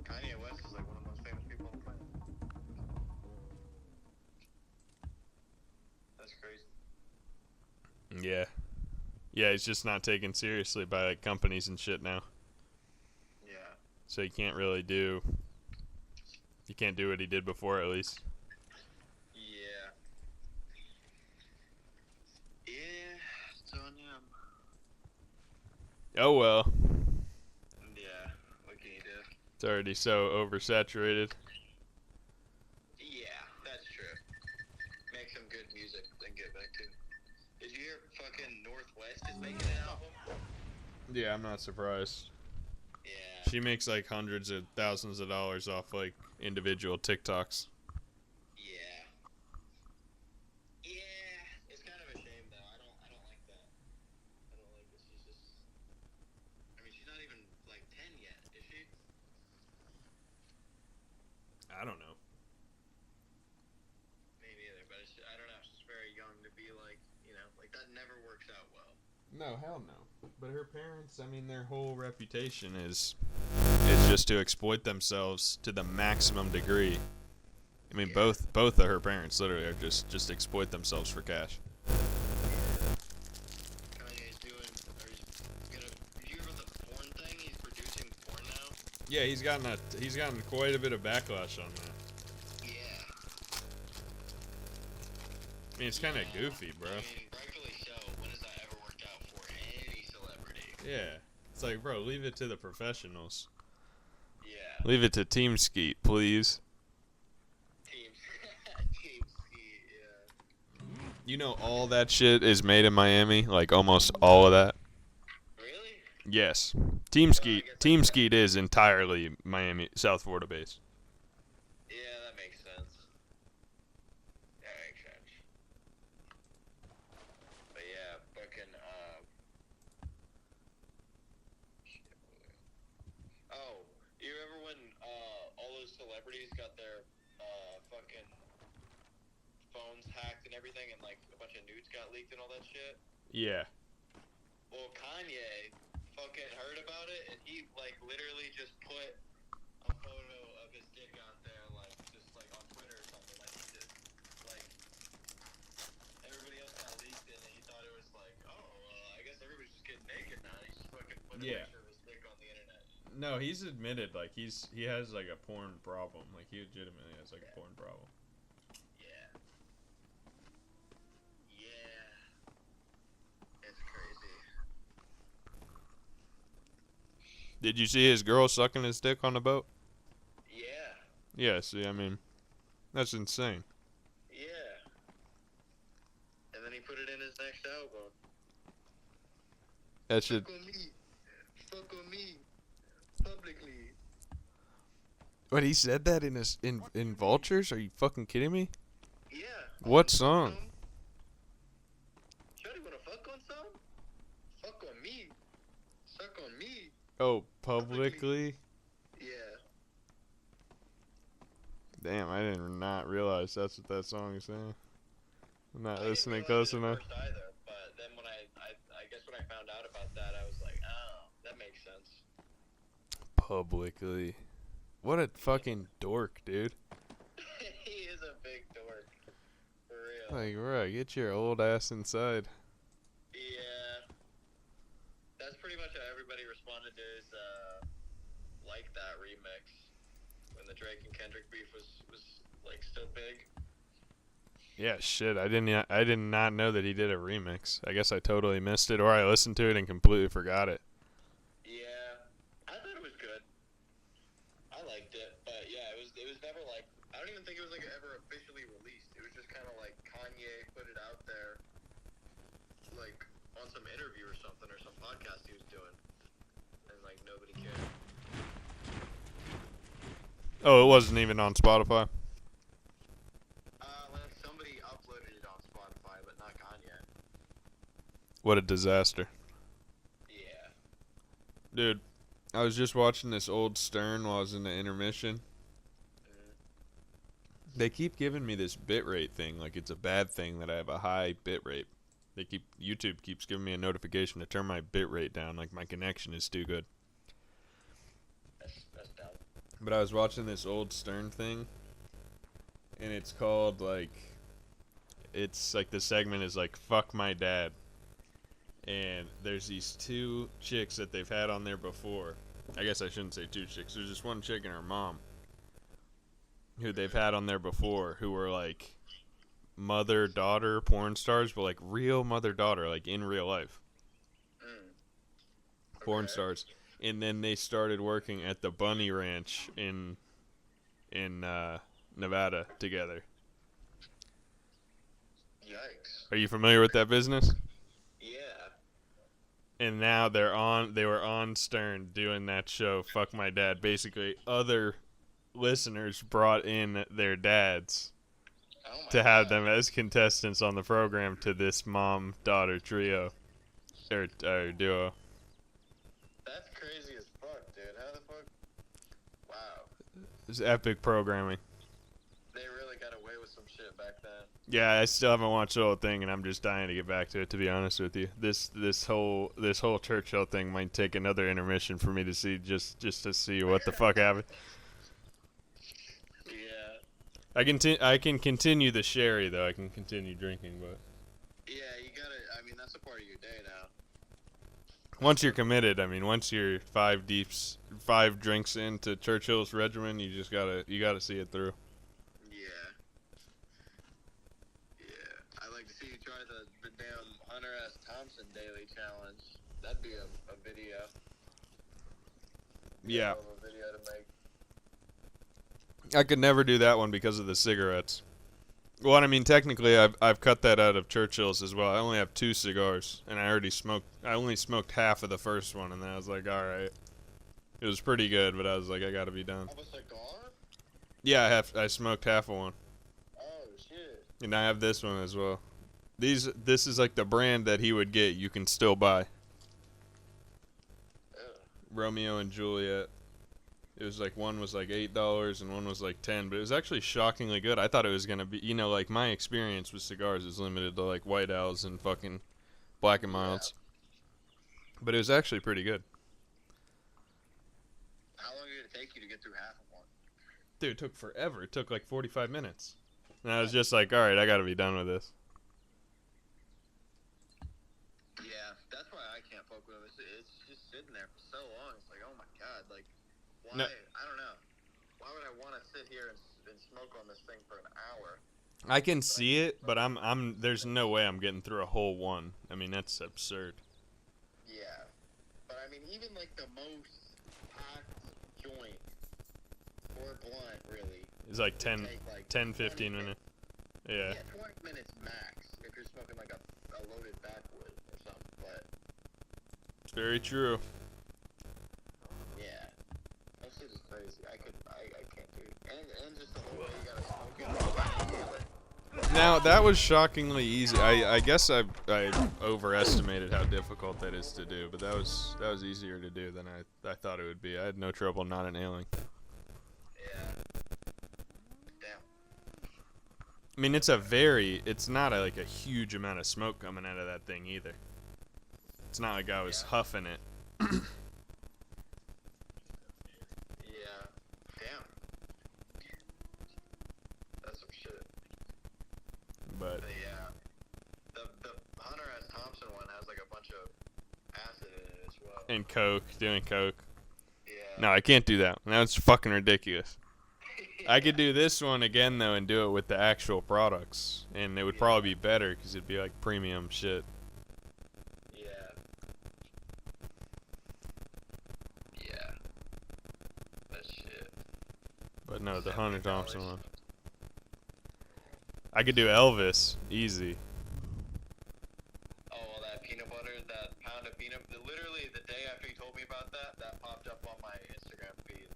Kanye West is like one of the most famous people on the planet. That's crazy. Yeah. Yeah, he's just not taken seriously by like companies and shit now. Yeah. So you can't really do what he did before, at least. Yeah. Yeah, it's on him. Oh well. Yeah, what can you do? It's already so oversaturated. Yeah, that's true. Make some good music, then get back to. Did you hear fucking Northwest is making an album? Yeah, I'm not surprised. Yeah. She makes like hundreds of thousands of dollars off like individual TikToks. Yeah. Yeah, it's kind of a shame though. I don't like that. I don't like that she's just. I mean, she's not even like 10 yet, is she? I don't know. Me neither, but I don't know. She's very young to be like, like that never works out well. No, hell no. But her parents, I mean, their whole reputation is just to exploit themselves to the maximum degree. I mean, both of her parents literally are just exploit themselves for cash. Kanye's doing. Did you hear about the porn thing? He's producing porn now. Yeah, he's gotten quite a bit of backlash on that. Yeah. I mean, it's kind of goofy, bro. I mean, rightfully so. When has that ever worked out for any celebrity? Yeah, it's like, bro, leave it to the professionals. Yeah. Leave it to Team Skeet, please. Team Skeet, yeah. You know all that shit is made in Miami, like almost all of that. Really? Yes. Team Skeet is entirely Miami, South Florida based. Yeah, that makes sense. That makes sense. But yeah, fucking, oh, you remember when, all those celebrities got their, fucking phones hacked and everything and, like, a bunch of nudes got leaked and all that shit? Yeah. Well, Kanye fucking heard about it and he, like, literally just put Yeah. No, he's admitted like he has like a porn problem. Like he legitimately has like a porn problem. Yeah. It's crazy. Did you see his girl sucking his dick on the boat? Yeah. Yeah, see, I mean, that's insane. Yeah. And then he put it in his next album. That should. Fuck on me. Fuck on me. Publicly. What, he said that in his in Vultures? Are you fucking kidding me? Yeah. What song? Shawty wanna fuck on some? Fuck on me. Suck on me. Oh, publicly? Yeah. Damn, I did not realize that's what that song is saying. I'm not listening close enough. Either, but then when I guess when I found out about that, I was like, oh, that makes sense. Publicly. What a fucking dork, dude. He is a big dork. For real. Like, right, get your old ass inside. Yeah. That's pretty much how everybody responded to his, Like That remix. When the Drake and Kendrick beef was like, still big. Yeah, shit, I did not know that he did a remix. I guess I totally missed it, or I listened to it and completely forgot it. Yeah. I thought it was good. I liked it, but yeah, it was never like, I don't even think it was like ever officially released. It was just kind of like Kanye put it out there, like on some interview or something, or some podcast he was doing, and like nobody cared. Oh, it wasn't even on Spotify? Like somebody uploaded it on Spotify, but not Kanye. What a disaster. Yeah. Dude, I was just watching this old Stern while I was in the intermission. They keep giving me this bitrate thing, like it's a bad thing that I have a high bitrate. YouTube keeps giving me a notification to turn my bitrate down, like my connection is too good. That's dumb. But I was watching this old Stern thing, and it's called like, it's like the segment is like "Fuck My Dad," and there's these two chicks that they've had on there before. I guess I shouldn't say two chicks. There's just one chick and her mom who they've had on there before, who were like mother-daughter porn stars, but like real mother-daughter, like in real life. Porn stars. And then they started working at the Bunny Ranch in Nevada together. Yikes. Are you familiar with that business? Yeah. And now they were on Stern doing that show, Fuck My Dad. Basically, other listeners brought in their dads to have them as contestants on the program to this mom-daughter trio, or duo. That's crazy as fuck, dude. How the fuck? Wow. It's epic programming. They really got away with some shit back then. Yeah, I still haven't watched the whole thing, and I'm just dying to get back to it. To be honest with you, this whole Churchill thing might take another intermission for me to see, just to see what the fuck happened. Yeah. I can continue the sherry though. I can continue drinking, but Yeah, you gotta. I mean, that's a part of your day now. once you're committed, I mean, once you're 5 drinks into Churchill's regimen, you just gotta see it through. Yeah. Yeah. I'd like to see you try the damn Hunter S. Thompson daily challenge. That'd be a video. Yeah. Hell of a video to make. I could never do that one because of the cigarettes. Well, I mean, technically, I've cut that out of Churchill's as well. I only have 2 cigars, and I only smoked half of the first one, and then I was like, all right. It was pretty good, but I was like, I gotta be done. Have a cigar? Yeah, I smoked half of one, Oh shit. and I have this one as well. This is like the brand that he would get. You can still buy. Romeo and Juliet. It was like one was like $8 and one was like $10, but it was actually shockingly good. I thought it was gonna be, like my experience with cigars is limited to like White Owls and fucking Black and Milds, but it was actually pretty good. How long did it take you to get through half of one? Dude, it took forever. It took like 45 minutes, and I was just like, all right, I gotta be done with this. Yeah, that's why I can't fuck with them. It's just sitting there for so long. It's like, oh my god, like, why? No. I don't know. Why would I want to sit here and smoke on this thing for an hour? I can see it, but there's no way I'm getting through a whole one. I mean, that's absurd. Yeah. But I mean, even like the most packed joint or blunt, really. It's like 10, take, like, 10 15 minutes. Yeah. Yeah, 20 minutes max if you're smoking like a loaded backwood or something. But It's very true. yeah, that shit is crazy. I can't do it. And just the whole way you gotta smoke it. You gotta inhale it. Now, that was shockingly easy. I guess I overestimated how difficult that is to do, but that was easier to do than I thought it would be. I had no trouble not inhaling. Yeah. Damn. I mean, it's not like a huge amount of smoke coming out of that thing either. It's not like I was huffing it. Yeah. Damn. That's some shit. But yeah, the Hunter S. Thompson one has like a bunch of acid in it as well. and coke, doing coke. Yeah. No, I can't do that. That's fucking ridiculous. I could do this one again though and do it with the actual products, and it would probably be better because it'd be like premium shit. Yeah. Yeah. That shit. But no, the Hunter Thompson one. I could do Elvis easy. Oh, well, that peanut butter, that pound of peanut. Literally, the day after you told me about that, that popped up on my Instagram feed.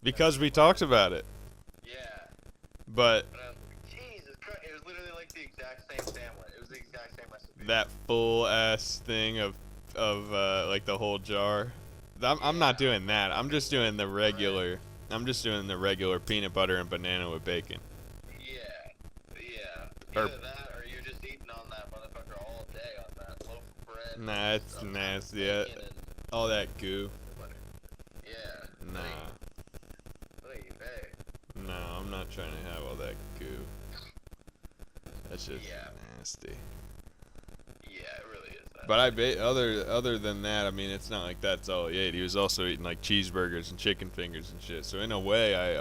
Because we talked about it. Yeah. But I was like, Jesus Christ! It was literally like the exact same sandwich. It was the exact same recipe. that full ass thing of like the whole jar. I'm not doing that. I'm just doing the regular. I'm just doing the regular peanut butter and banana with bacon. Yeah. Either that or you're just eating on that motherfucker all day on that loaf of bread. Nah, it's nasty. Yeah. All that goo. Yeah. Nah. No, I'm not trying to have all that goo. That's just nasty. Yeah, it really is. But other than that, I mean, it's not like that's all he ate. He was also eating like cheeseburgers and chicken fingers and shit. So in a way, I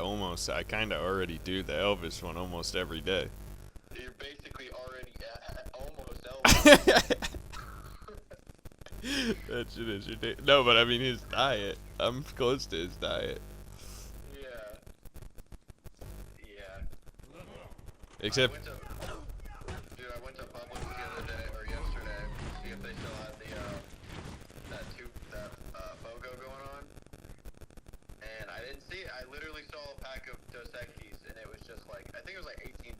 kind of already do the Elvis one almost every day. You're basically already almost Elvis. That shit is ridiculous. No, but I mean his diet. I'm close to his diet. Yeah. Except. Dude, I went to Publix the other day or yesterday to see if they still had that BOGO going on, and I didn't see it. I literally saw a pack of Dos Equis, and it was just like I think it was like $18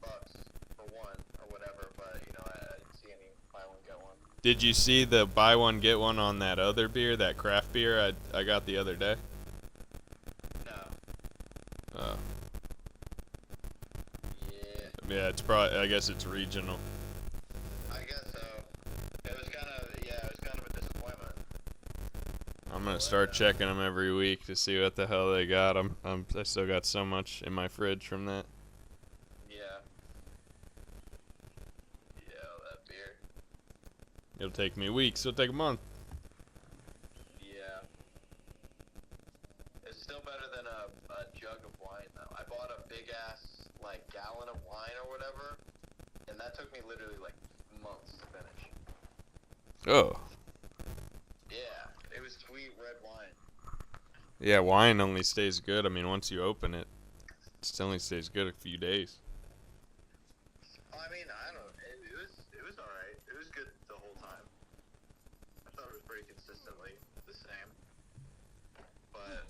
for one or whatever. But I didn't see any buy one get one. Did you see the buy one get one on that other beer, that craft beer I got the other day? No. Oh. Yeah, it's probably. I guess it's regional. I guess so. It was kind of a disappointment. I'm gonna start checking them every week to see what the hell they got. I still got so much in my fridge from that. Yeah. Yeah, that beer. It'll take me weeks. It'll take a month. Yeah. It's still better than a jug of wine, though. I bought a big ass gallon of wine or whatever, and that took me literally months to finish. Oh. Yeah, it was sweet red wine. Yeah, wine only stays good. I mean, once you open it, it still only stays good a few days. I mean, I don't know. It was alright. It was good the whole time. I thought it was pretty consistently the same. But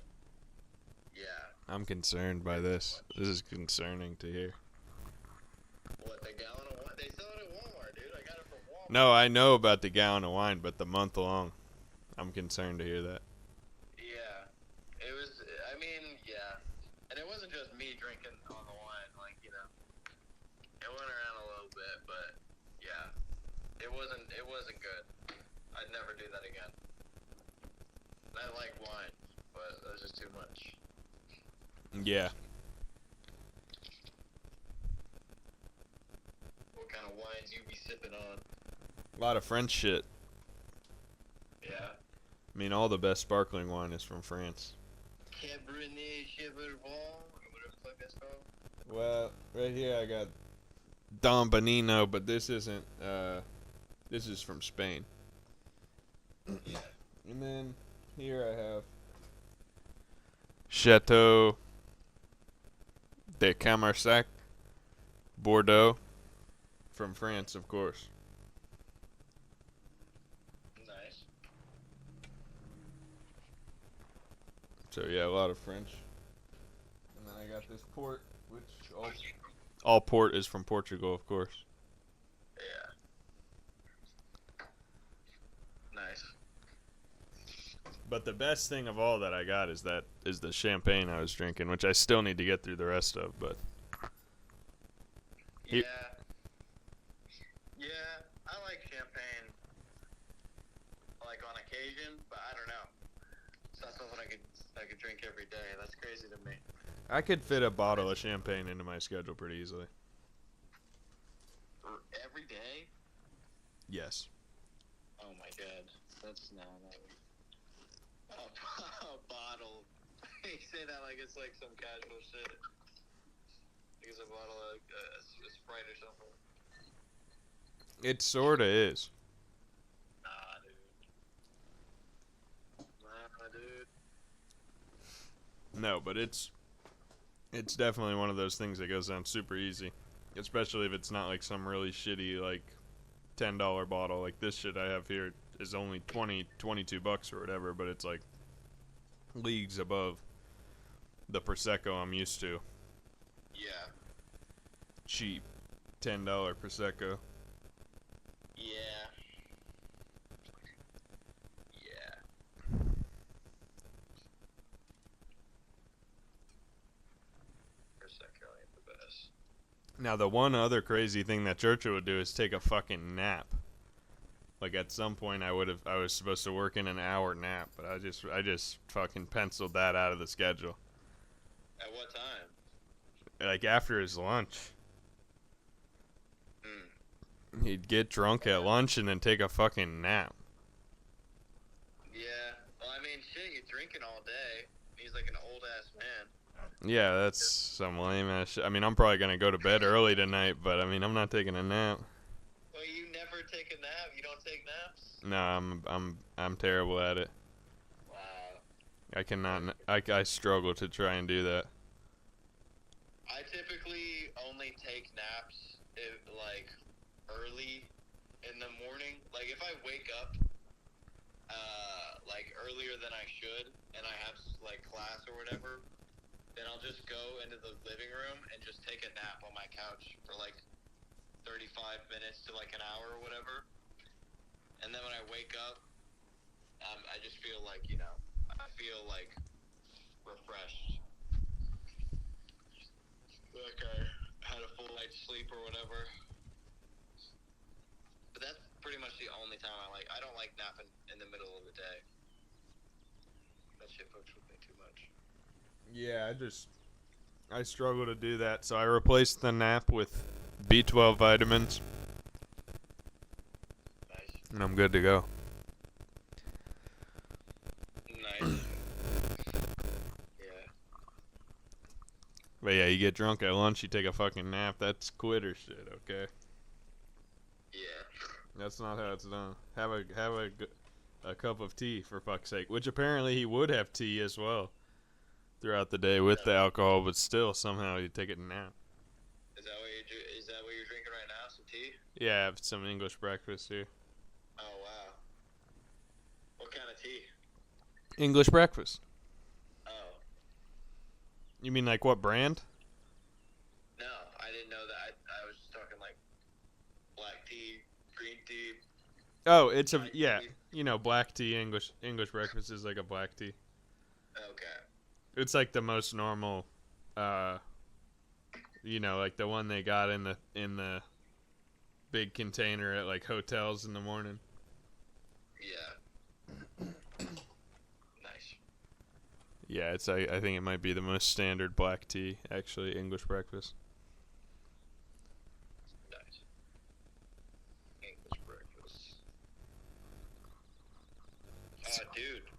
yeah. I'm concerned by this. This is concerning to hear. What, the gallon of wine? They sell it at Walmart, dude. I got it from Walmart. No, I know about the gallon of wine, but the month long. I'm concerned to hear that. Yeah. It was, I mean, yeah. And it wasn't just me drinking on the wine, it went around a little bit, but yeah. It wasn't good. I'd never do that again. I like wine, but it was just too much. Yeah. What kind of wines you be sipping on? A lot of French shit. Yeah. I mean, all the best sparkling wine is from France. Cabernet Sauvignon, or whatever the fuck that's called. Well, right here I got Don Benino, but this isn't. This is from Spain. And then here I have Chateau de Camarsac, Bordeaux, from France, of course. Nice. So yeah, a lot of French. And then I got this port, which all port is from Portugal, of course. Yeah. Nice. But the best thing of all that I got is the champagne I was drinking, which I still need to get through the rest of, but Yeah, I like champagne, like on occasion, but I don't know. It's not something I could drink every day. That's crazy to me. I could fit a bottle of champagne into my schedule pretty easily. Every day? Yes. Oh my god, that's not a bottle. You say that like it's like some casual shit. Like it's a bottle of a Sprite or something. It sorta is. Nah, dude. No, but it's definitely one of those things that goes down super easy. Especially if it's not like some really shitty like $10 bottle. Like this shit I have here is only $22 or whatever, but it's like leagues above the Prosecco I'm used to. Yeah. Cheap $10 Prosecco. Yeah. Prosecco ain't the best. Now the one other crazy thing that Churchill would do is take a fucking nap. Like at some point I was supposed to work in an hour nap, but I just fucking penciled that out of the schedule. At what time? Like after his lunch. He'd get drunk at lunch and then take a fucking nap. Yeah. Well, I mean, shit, you're drinking all day. He's like an old ass man. Yeah, that's some lame ass shit. I mean, I'm probably gonna go to bed early tonight, but I mean, I'm not taking a nap. Well, you never take a nap? You don't take naps? No, I'm terrible at it. Wow. I cannot. I struggle to try and do that. I typically only take naps like early in the morning. Like if I wake up like earlier than I should and I have like class or whatever, then I'll just go into the living room and just take a nap on my couch for like 35 minutes to like an hour or whatever. And then when I wake up, I just feel like, I feel like refreshed. Like I had a full night's sleep or whatever. But that's pretty much the only time I don't like napping in the middle of the day. That shit fucks with me too much. Yeah, I struggle to do that, so I replaced the nap with B12 vitamins. Nice. And I'm good to go. Nice. Yeah. But yeah, you get drunk at lunch, you take a fucking nap. That's quitter shit, okay? Yeah. That's not how it's done. Have a cup of tea, for fuck's sake. Which apparently he would have tea as well throughout the day with the alcohol, but still somehow you take a nap. Is that what you're drinking right now? Some tea? Yeah, I have some English breakfast here. Oh wow. What kind of tea? English breakfast. Oh. You mean like what brand? No, I didn't know that. I was just talking like black tea, green tea. Oh, it's black tea. English breakfast is like a black tea. Okay. It's like the most normal, like the one they got in the big container at like hotels in the morning. Yeah. Nice. Yeah, I think it might be the most standard black tea, actually, English breakfast. Nice. English breakfast. Dude.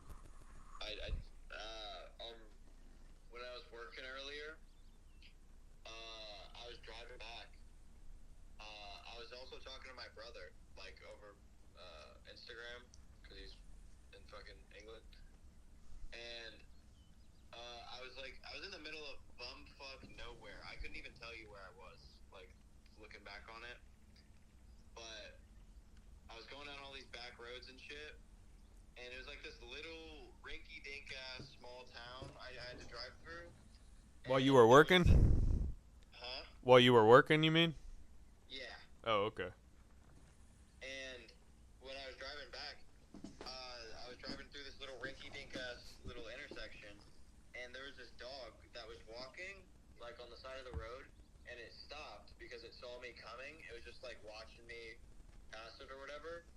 tell you where I was, like, looking back on it. But I was going down all these back roads and shit, and it was like this little rinky-dink-ass small town I had to drive through. While you were working? Huh? While you were working, you mean? Yeah. Oh, okay. And when I was driving back, I was driving through this little rinky-dink-ass little intersection, and there was this dog that was walking, like, on the side of the road, and it stopped because it saw me coming. It was just, like, watching me pass it or whatever.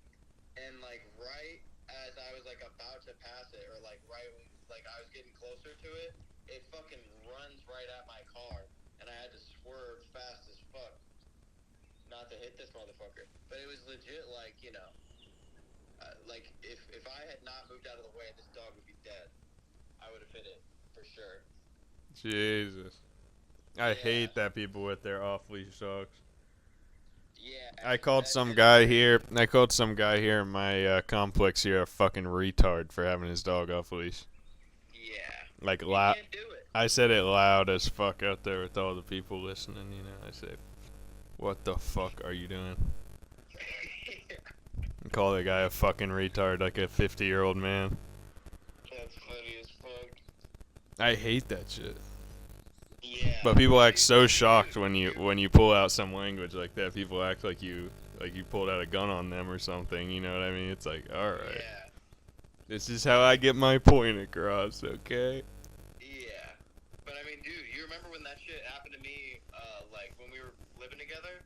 And, like, right as I was, like, about to pass it, or, like, right when, like, I was getting closer to it, it fucking runs right at my car, and I had to swerve fast as fuck not to hit this motherfucker. But it was legit, like, you know, like, if I had not moved out of the way, this dog would be dead. I would have hit it, for sure. Jesus. I hate that people with their off-leash dogs. Yeah. I called some guy here in my complex here a fucking retard for having his dog off-leash. Yeah. Like, loud. I said it loud as fuck out there with all the people listening, you know. I said, what the fuck are you doing? And call the guy a fucking retard, like a 50-year-old man. That's funny as fuck. I hate that shit. Yeah. But people act so shocked when you pull out some language like that. People act like you pulled out a gun on them or something. You know what I mean? It's like, all right, Yeah. this is how I get my point across, okay? Yeah. But I mean, dude, you remember when that shit happened to me, like, when we were living together,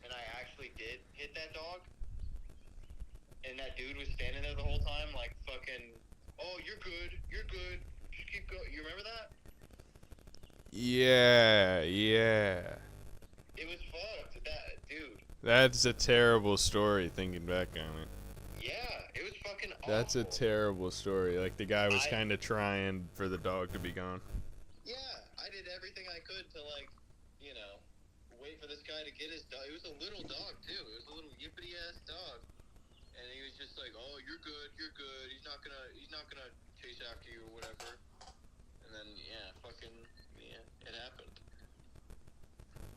and I actually did hit that dog? And that dude was standing there the whole time, like, fucking, oh, you're good, just keep going. You remember that? Yeah. It was fucked, that, dude. That's a terrible story, thinking back on it. Yeah, it was fucking awful. That's a terrible story. Like, the guy was kind of trying for the dog to be gone. Yeah, I did everything I could to, like, you know, wait for this guy to get his dog. It was a little dog, too. It was a little yippity-ass dog. And he was just like, oh, you're good. He's not gonna chase after you or whatever. And then, yeah, it happened.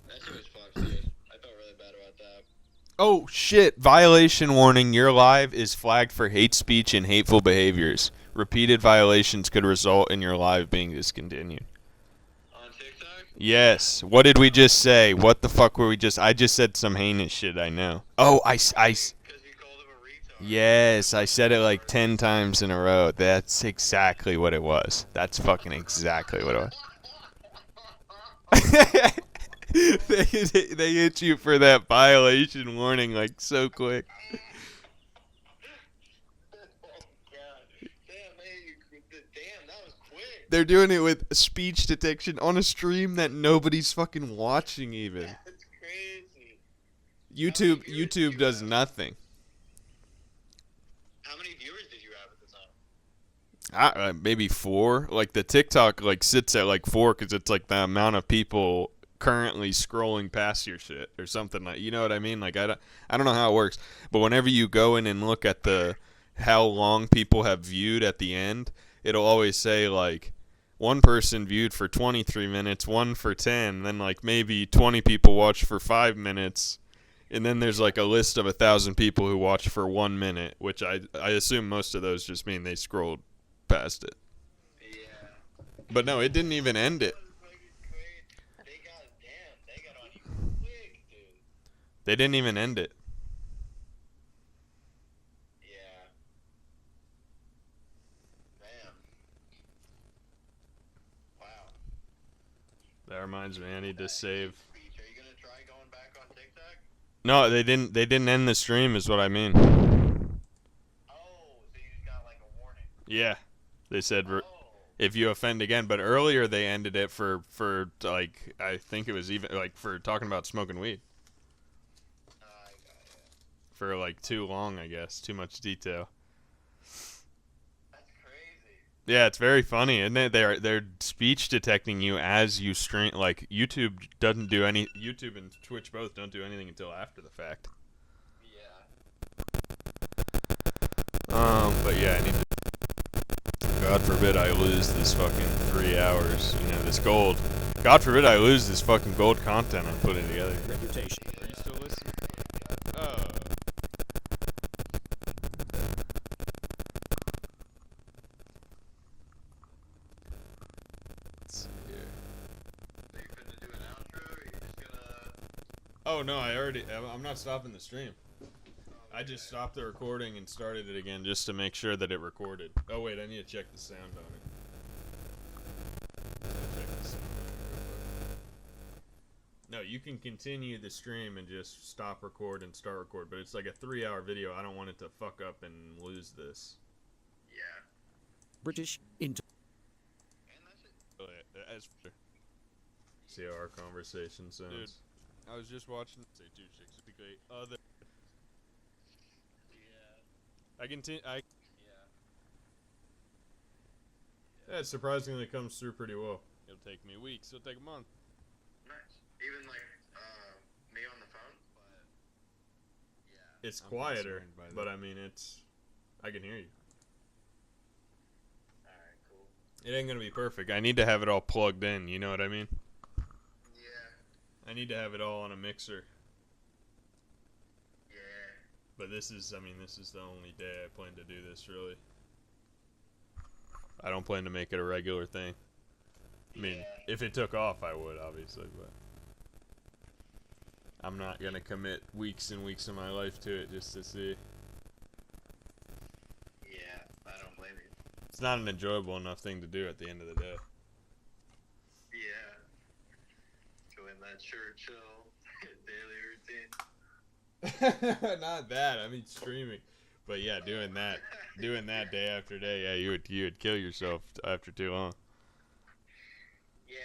That shit was fucked, dude. I felt really bad about that. Oh, shit. Violation warning. Your live is flagged for hate speech and hateful behaviors. Repeated violations could result in your live being discontinued. On TikTok? Yes. What did we just say? What the fuck were we just... I just said some heinous shit, I know. Oh, Yes, I said it like 10 times in a row. That's exactly what it was. That's fucking exactly what it was. They hit you for that violation warning like so quick. They're doing it with speech detection on a stream that nobody's fucking watching even. That's crazy. YouTube does nothing. How many viewers did you have at the time? Maybe 4. Like the TikTok like sits at like 4 because it's like the amount of people currently scrolling past your shit or something like. You know what I mean? Like I don't know how it works, but whenever you go in and look at how long people have viewed at the end, it'll always say like one person viewed for 23 minutes, one for 10, then like maybe 20 people watched for 5 minutes. And then there's like a list of 1,000 people who watched for 1 minute, which I assume most of those just mean they scrolled past it. Yeah. But no, it didn't even end it. They got on you quick, dude. They didn't even end it. Yeah. Man. Wow. That reminds me, I need to save. Are you gonna try going back on TikTok? No, they didn't end the stream is what I mean. Oh, so you just got like a warning. Yeah. They said if you offend again, but earlier they ended it for like I think it was even like for talking about smoking weed. For like too long, I guess. Too much detail. That's crazy. Yeah, it's very funny, isn't it? They're speech detecting you as you stream. Like YouTube doesn't do any. YouTube and Twitch both don't do anything until after the fact. Yeah. But yeah, I need to. God forbid I lose this fucking 3 hours. You know, this gold. God forbid I lose this fucking gold content I'm putting together. Reputation. Are you still listening? Oh. Let's see here. Oh no, I'm not stopping the stream. I just stopped the recording and started it again just to make sure that it recorded. Oh wait, I need to check the sound on it. No, you can continue the stream and just stop record and start record, but it's like a 3-hour video. I don't want it to fuck up and lose this. Yeah. British Inter. As for see how our conversation sounds. Dude, I was just watching. Say 2 chicks would be great. Other. Yeah. I continue. Yeah, it surprisingly comes through pretty well. It'll take me weeks. It'll take a month. Nice. Even like me on the phone, but yeah. It's quieter, but I mean it's. I can hear you. Alright, cool. It ain't gonna be perfect. I need to have it all plugged in. You know what I mean? Yeah. I need to have it all on a mixer. Yeah. But this is the only day I plan to do this, really. I don't plan to make it a regular thing. I mean, if it took off, I would, obviously, but I'm not gonna commit weeks and weeks of my life to it just to see. Yeah, I don't blame you. It's not an enjoyable enough thing to do at the end of the day. Yeah. Doing that Churchill daily routine. Not that. I mean streaming. But yeah, doing that day after day. Yeah, you would kill yourself after too long. Yeah.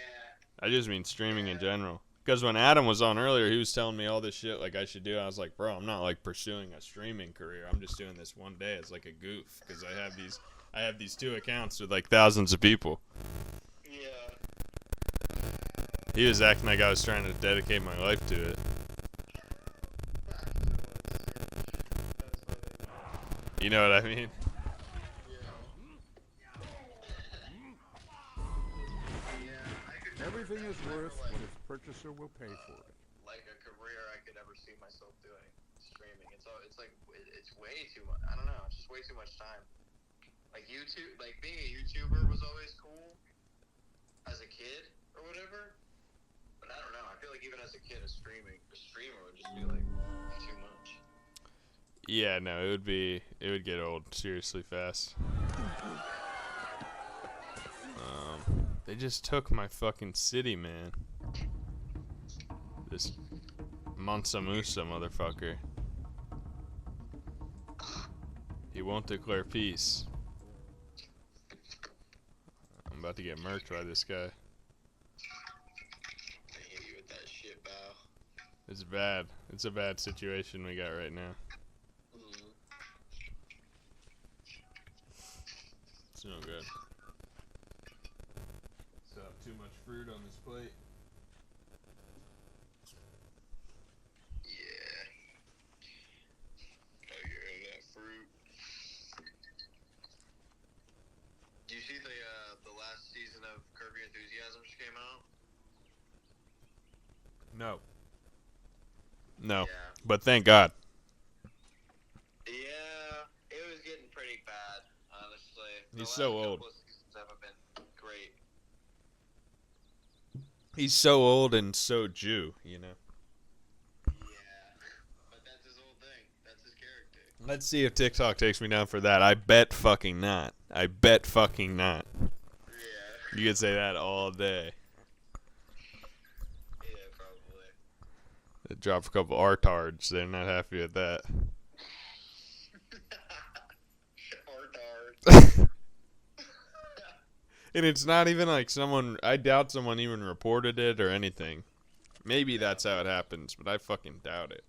I just mean streaming in general. Because when Adam was on earlier, he was telling me all this shit like I should do. I was like, bro, I'm not like pursuing a streaming career. I'm just doing this one day as like a goof because I have these 2 accounts with like thousands of people. Yeah. He was acting like I was trying to dedicate my life to it. You know what I mean? Everything is worth what its purchaser will pay for it. Like a career I could ever see myself doing. Streaming. It's way too much. I don't know. It's just way too much time. Like YouTube, like being a YouTuber was always cool as a kid or whatever. But I don't know. I feel like even as a kid, a streamer would just be like too much. Yeah, no, it would get old seriously fast. They just took my fucking city, man. This Mansa Musa motherfucker. He won't declare peace. I'm about to get murked by this guy. They hit you with that shit, bow. It's bad. It's a bad situation we got right now. It's no good. Still have too much fruit on this plate. Yeah. Oh, you're in that fruit. Do you see the last season of Curb Your Enthusiasm just came out? No. No. Yeah. But thank God. Yeah, it was getting pretty bad, honestly. He's so old. The last couple of seasons haven't been great. He's so old and so Jew, you know. Yeah, but that's his whole thing. That's his character. Let's see if TikTok takes me down for that. I bet fucking not. I bet fucking not. Yeah. You could say that all day. Yeah, probably. They drop a couple artards. They're not happy with that. Artard. And it's not even like I doubt someone even reported it or anything. Maybe that's how it happens, but I fucking doubt it.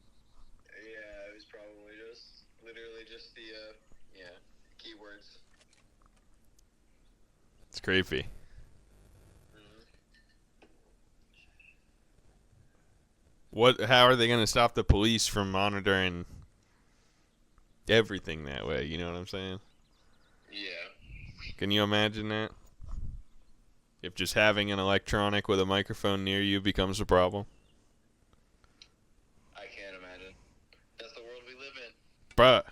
Yeah, it was probably literally just the, keywords. It's creepy. How are they going to stop the police from monitoring everything that way? You know what I'm saying? Yeah. Can you imagine that? If just having an electronic with a microphone near you becomes a problem. I can't imagine. That's the world we live in. Bruh.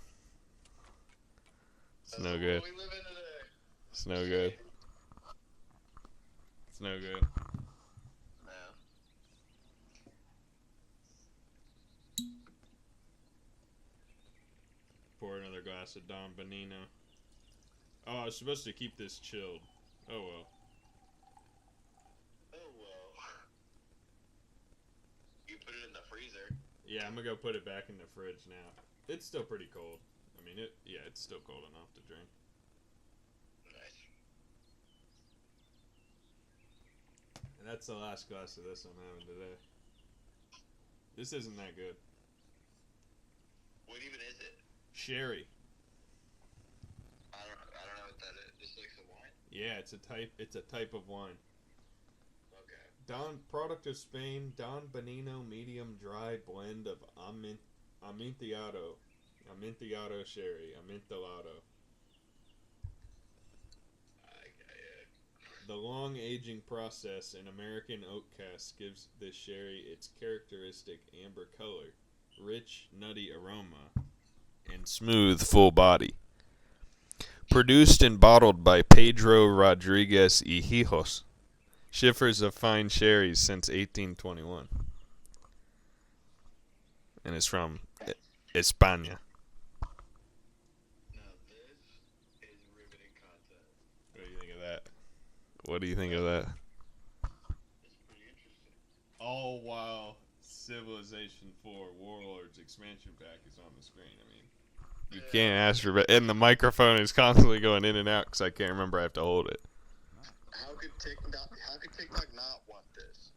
It's That's no the good. world we live in today. It's no good. It's no good. Man. Pour another glass of Don Benino. Oh, I was supposed to keep this chilled. Oh well. Oh well. You put it in the freezer. Yeah, I'm gonna go put it back in the fridge now. It's still pretty cold. I mean, it's still cold enough to drink. Nice. And that's the last glass of this I'm having today. This isn't that good. What even is it? Sherry. I don't know what that is. Just like some wine? Yeah, it's a type of wine. Okay. Product of Spain, Don Benino medium dry blend of Amontillado sherry, Amontillado. The long aging process in American oak casks gives this sherry its characteristic amber color, rich, nutty aroma, and smooth, full body. Produced and bottled by Pedro Rodriguez y Hijos, shippers of fine sherries since 1821. And it's from España. Now this is riveting content. What do you think of that? What do you think of that? It's pretty interesting. Oh, wow. Civilization 4 Warlords expansion pack is on the screen. I mean, you can't ask for better. And the microphone is constantly going in and out because I can't remember. I have to hold it. How could TikTok not want this?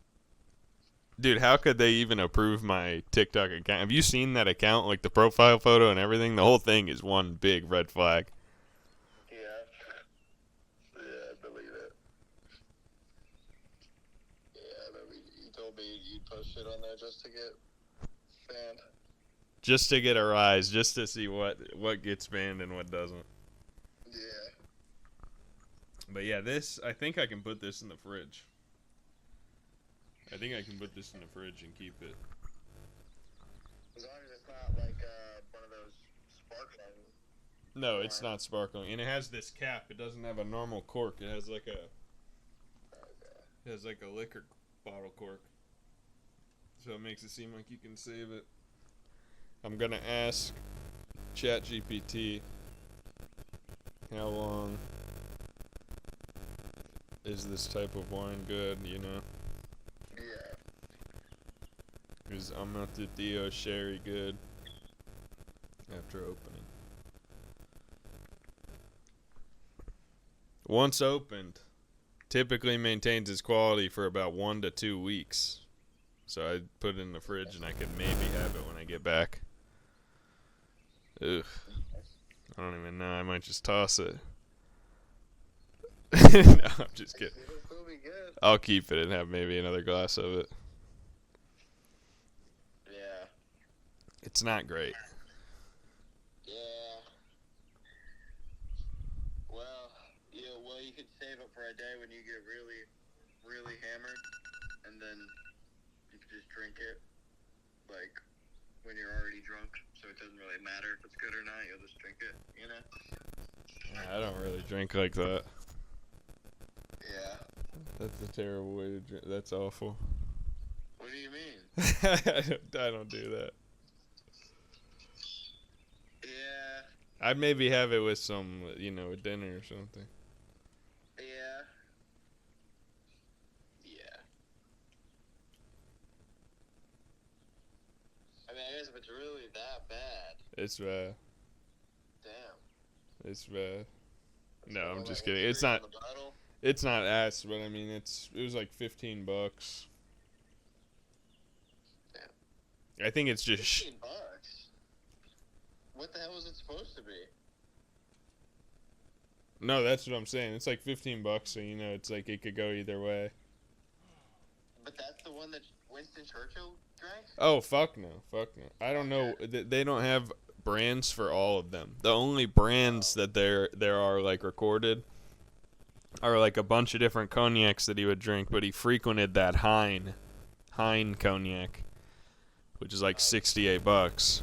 Dude, how could they even approve my TikTok account? Have you seen that account? Like the profile photo and everything? The whole thing is one big red flag. Yeah. Yeah, I believe it. Yeah, I remember you told me you'd post shit on there just to get banned. Just to get a rise, just to see what gets banned and what doesn't. Yeah. But yeah, I think I can put this in the fridge. I think I can put this in the fridge and keep it. As long as it's not like one of those sparkling. No, it's not sparkling, and it has this cap. It doesn't have a normal cork. It has like a liquor bottle cork. So it makes it seem like you can save it. I'm gonna ask ChatGPT how long is this type of wine good, you know? Yeah. Is Amontillado sherry good after opening? Once opened, typically maintains its quality for about 1 to 2 weeks. So I put it in the fridge and I could maybe have it when I get back. Ugh. I don't even know. I might just toss it. No, I'm just kidding. I'll keep it and have maybe another glass of it. Yeah. It's not great. Yeah. Well, you could save it for a day when you get really, really hammered, and then you could just drink it, like, when you're already drunk, so it doesn't really matter if it's good or not, you'll just drink it, you know? I don't really drink like that. Yeah. That's a terrible way to drink. That's awful. What do you mean? I don't do that. Yeah. I'd maybe have it with some, a dinner or something. Yeah. Yeah. I mean, I guess if it's really that bad. It's bad. Damn. It's bad. No, I'm just kidding. It's not. It's not ass, but I mean, it was like $15. Damn. I think it's just. $15? What the hell is it supposed to be? No, that's what I'm saying. It's like $15, so it's like it could go either way. But that's the one that Winston Churchill drank? Oh, fuck no. I don't know. They don't have brands for all of them. The only brands that there are like recorded or like a bunch of different cognacs that he would drink, but he frequented that Hein cognac, which is like $68.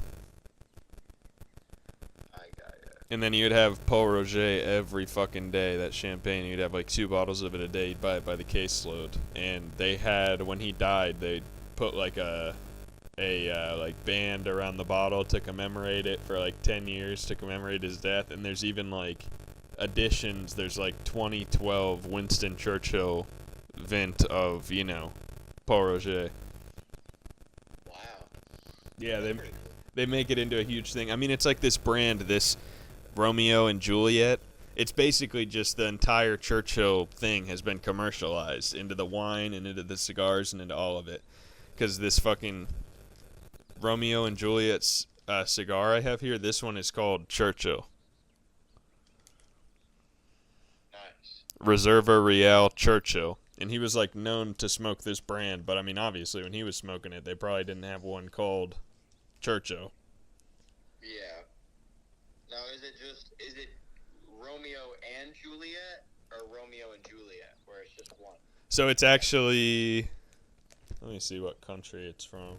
And then he would have Paul Roger every fucking day, that champagne. He'd have like 2 bottles of it a day. He'd buy it by the caseload. And they had, when he died, they put like a like band around the bottle to commemorate it for like 10 years to commemorate his death. And there's even like additions. There's like 2012 Winston Churchill vent of, you know, Paul Roger. Wow. Yeah, they make it into a huge thing. I mean, it's like this brand, this Romeo and Juliet. It's basically just the entire Churchill thing has been commercialized into the wine and into the cigars and into all of it. Because this fucking Romeo and Juliet's cigar I have here, this one is called Churchill. Nice. Reserva Real Churchill. And he was like known to smoke this brand, but I mean, obviously when he was smoking it, they probably didn't have one called Churchill. Yeah. Now, is it Romeo and Juliet, or Romeo and Juliet, where it's just one? So it's actually, let me see what country it's from.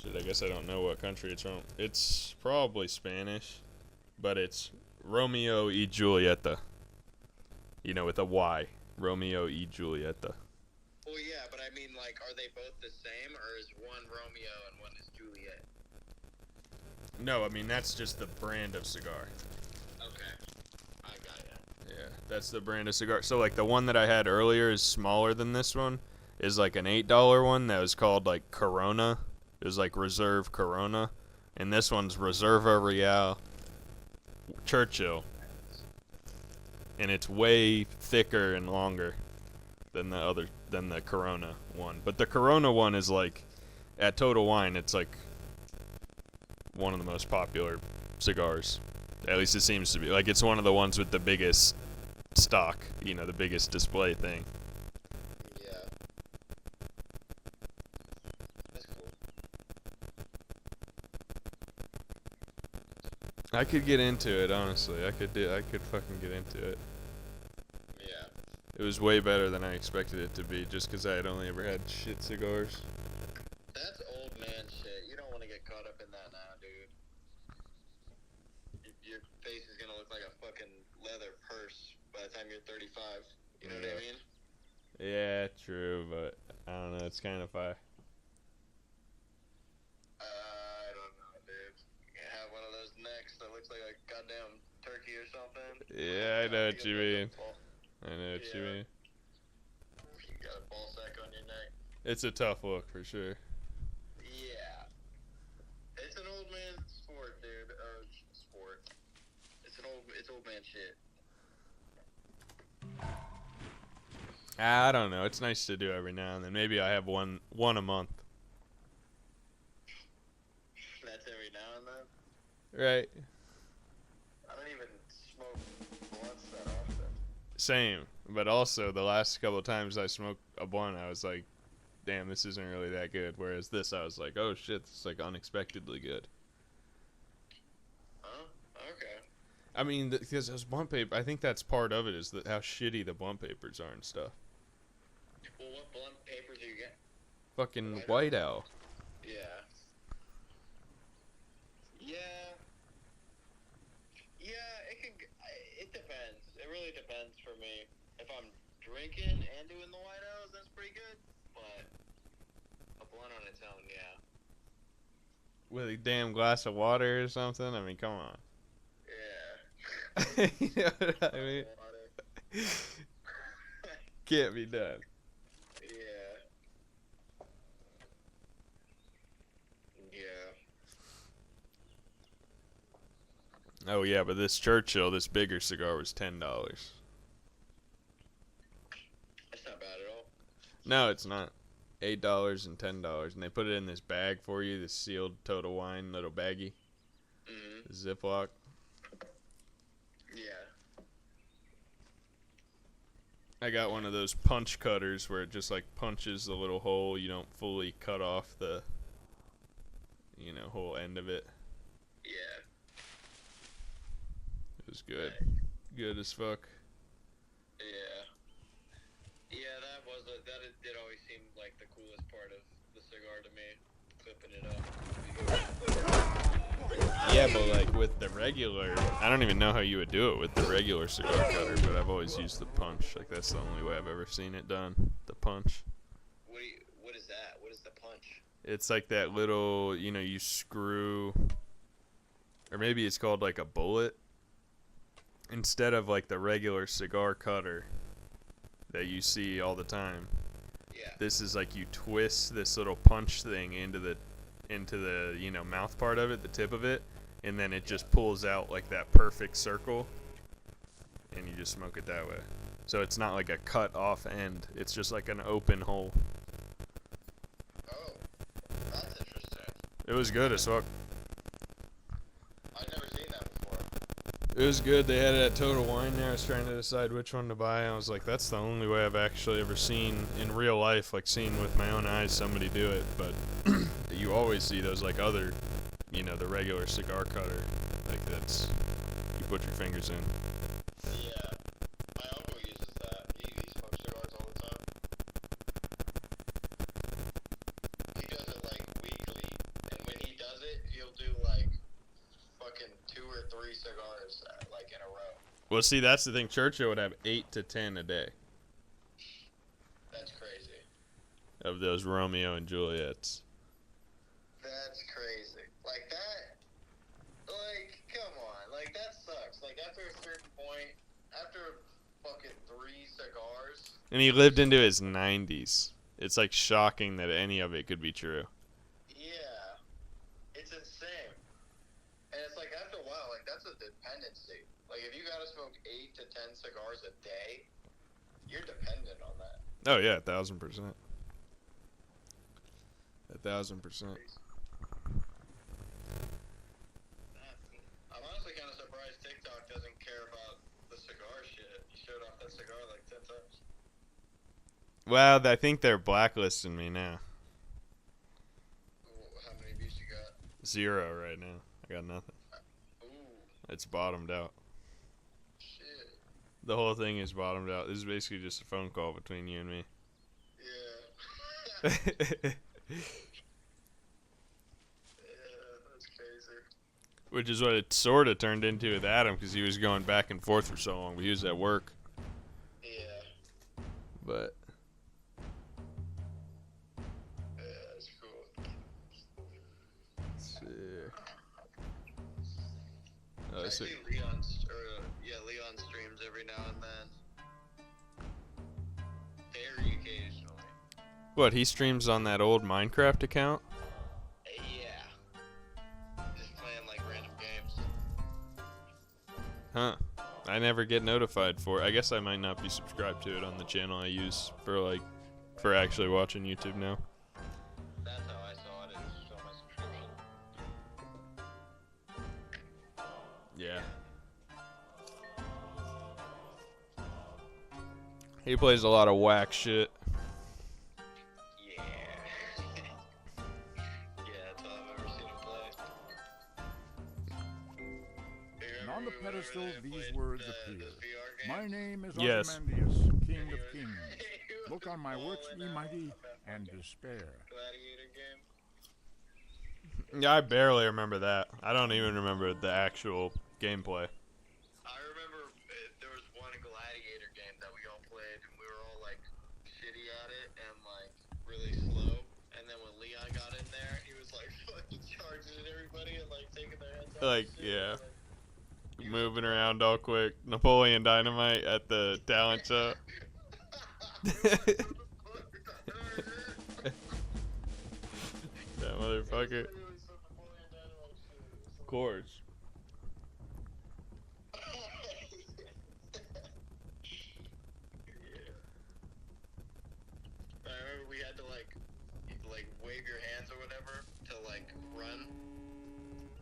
Shit, I guess I don't know what country it's from. It's probably Spanish, but it's Romeo y Julieta. You know, with a Y. Romeo y Julieta. Well, yeah, but I mean, like, are they both the same, or is one Romeo and one is Juliet? No, I mean, that's just the brand of cigar. Okay. I got ya. Yeah, that's the brand of cigar. So, like, the one that I had earlier is smaller than this one. Is like an $8 one that was called, like, Corona. It was, like, Reserve Corona. And this one's Reserva Real Churchill. And it's way thicker and longer than the Corona one. But the Corona one is, like, at Total Wine, it's, like, one of the most popular cigars. At least it seems to be. Like, it's one of the ones with the biggest stock, you know, the biggest display thing. Yeah. That's cool. I could get into it, honestly. I could fucking get into it. Yeah. It was way better than I expected it to be, just because I had only ever had shit cigars. That's old man shit. You don't want to get caught up in that now, dude. Your face is gonna look like a fucking leather purse by the time you're 35. You know what I mean? Yeah, true, but I don't know. It's kind of fire. I don't know, dude. You have one of those necks that looks like a goddamn turkey or something. Yeah, I know what you mean. I know what you mean. You got a ball sack on your neck. It's a tough look for sure. Yeah. It's an old man sport, dude. Sport. It's old man shit. I don't know. It's nice to do every now and then. Maybe I have one a month. That's every now and then? Right. I don't even smoke blunts that often. Same. But also, the last couple of times I smoked a blunt, I was like, damn, this isn't really that good. Whereas this, I was like, oh shit, this is like unexpectedly good. Huh? Okay. I mean, because those blunt paper, I think that's part of it, is that how shitty the blunt papers are and stuff. Well, what blunt papers do you get? Fucking White Owl. Yeah. It depends. It really depends for me. If I'm drinking and doing the White Owls, that's pretty good. But a blunt on its own, yeah. With a damn glass of water or something? I mean, come on. Yeah. You know what I mean? Can't be done. Yeah. Yeah. Oh yeah, but this Churchill, this bigger cigar, was $10. That's not bad at all. No, it's not. $8 and $10, and they put it in this bag for you, this sealed Total Wine little baggie, Ziploc. Yeah. I got one of those punch cutters where it just like punches the little hole. You don't fully cut off the, you know, whole end of it. Yeah. It was good. Good as fuck. part of the cigar to me, clipping it up. Yeah, but like with the regular, I don't even know how you would do it with the regular cigar cutter, but I've always used the punch. Like that's the only way I've ever seen it done. The punch. What is that? What is the punch? It's like that little, you screw, or maybe it's called like a bullet, instead of like the regular cigar cutter that you see all the time. Yeah. This is like you twist this little punch thing into the mouth part of it, the tip of it, and then it just pulls out like that perfect circle, and you just smoke it that way. So it's not like a cut off end, it's just like an open hole. Oh, that's interesting. It was good as fuck. I've never seen that before. It was good. They had it at Total Wine there. I was trying to decide which one to buy. I was like, that's the only way I've actually ever seen in real life, like seen with my own eyes somebody do it. But you always see those like other, the regular cigar cutter. Like that's, you put your fingers in. Yeah. My uncle uses that. He smokes cigars all the time. He does it like weekly. And when he does it, he'll do like fucking 2 or 3 cigars like in a row. Well, see, that's the thing. Churchill would have 8 to 10 a day. That's crazy. Of those Romeo and Juliets. That's crazy. Like that, like, come on. Like, that sucks. Like, after a certain point, after fucking 3 cigars. And he lived into his 90s. It's like shocking that any of it could be true. Yeah. It's insane. And it's like, after a while, like, that's a dependency. Like, if you gotta smoke 8 to 10 cigars a day, you're dependent on that. Oh, yeah, 1,000%. 1,000%. I'm honestly kind of surprised TikTok doesn't care about the cigar shit. You showed off that cigar like 10 times. Well, I think they're blacklisting me now. How many views you got? 0 right now. I got nothing. It's bottomed out. Shit. The whole thing is bottomed out. This is basically just a phone call between you and me. Yeah. That's crazy. Which is what it sort of turned into with Adam, because he was going back and forth for so long, but he was at work. Yeah. But that's cool. let's see. I see Leon streams every now and then. Very occasionally. What, he streams on that old Minecraft account? Yeah. Just playing like random games. Huh. I never get notified for it. I guess I might not be subscribed to it on the channel I use for actually watching YouTube now. That's how I saw it. It was just on my subscription. Yeah. He plays a lot of whack shit. Yeah. Yeah, that's all I've ever seen him play. And on the pedestal, these words appear. My name is Yes. Ozymandias, King of Kings. Look on my works, ye mighty, and despair. Gladiator game. Yeah, I barely remember that. I don't even remember the actual gameplay. I remember there was one Gladiator game that we all played, and we were all like shitty at it and like really slow. And then when Leon got in there, he was like fucking charging at everybody and like taking their heads off. Like, yeah. Moving around all quick. Napoleon Dynamite at the talent show. That motherfucker. Of course. I remember we had to like wave your hands or whatever to like run.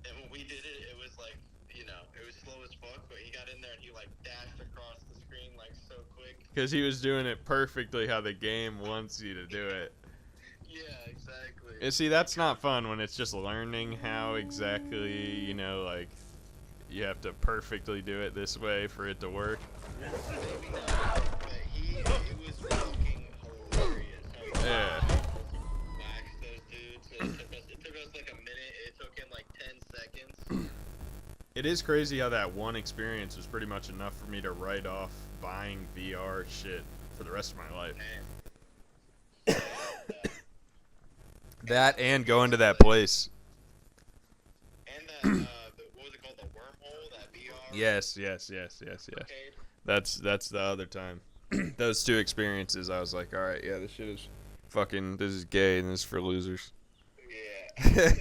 And when we did it, it was like, it was slow as fuck, but he got in there and he like dashed across the screen like so quick. Because he was doing it perfectly how the game wants you to do it. Yeah, exactly. And see, that's not fun when it's just learning how exactly, like, you have to perfectly do it this way for it to work. It was fucking hilarious. Yeah. It is crazy how that one experience was pretty much enough for me to write off buying VR shit for the rest of my life. That and going to that place. And that, what was it called, the wormhole, that VR? Yes. That's the other time. Those two experiences, I was like, all right, yeah, this shit is fucking, this is gay and this is for losers. Yeah.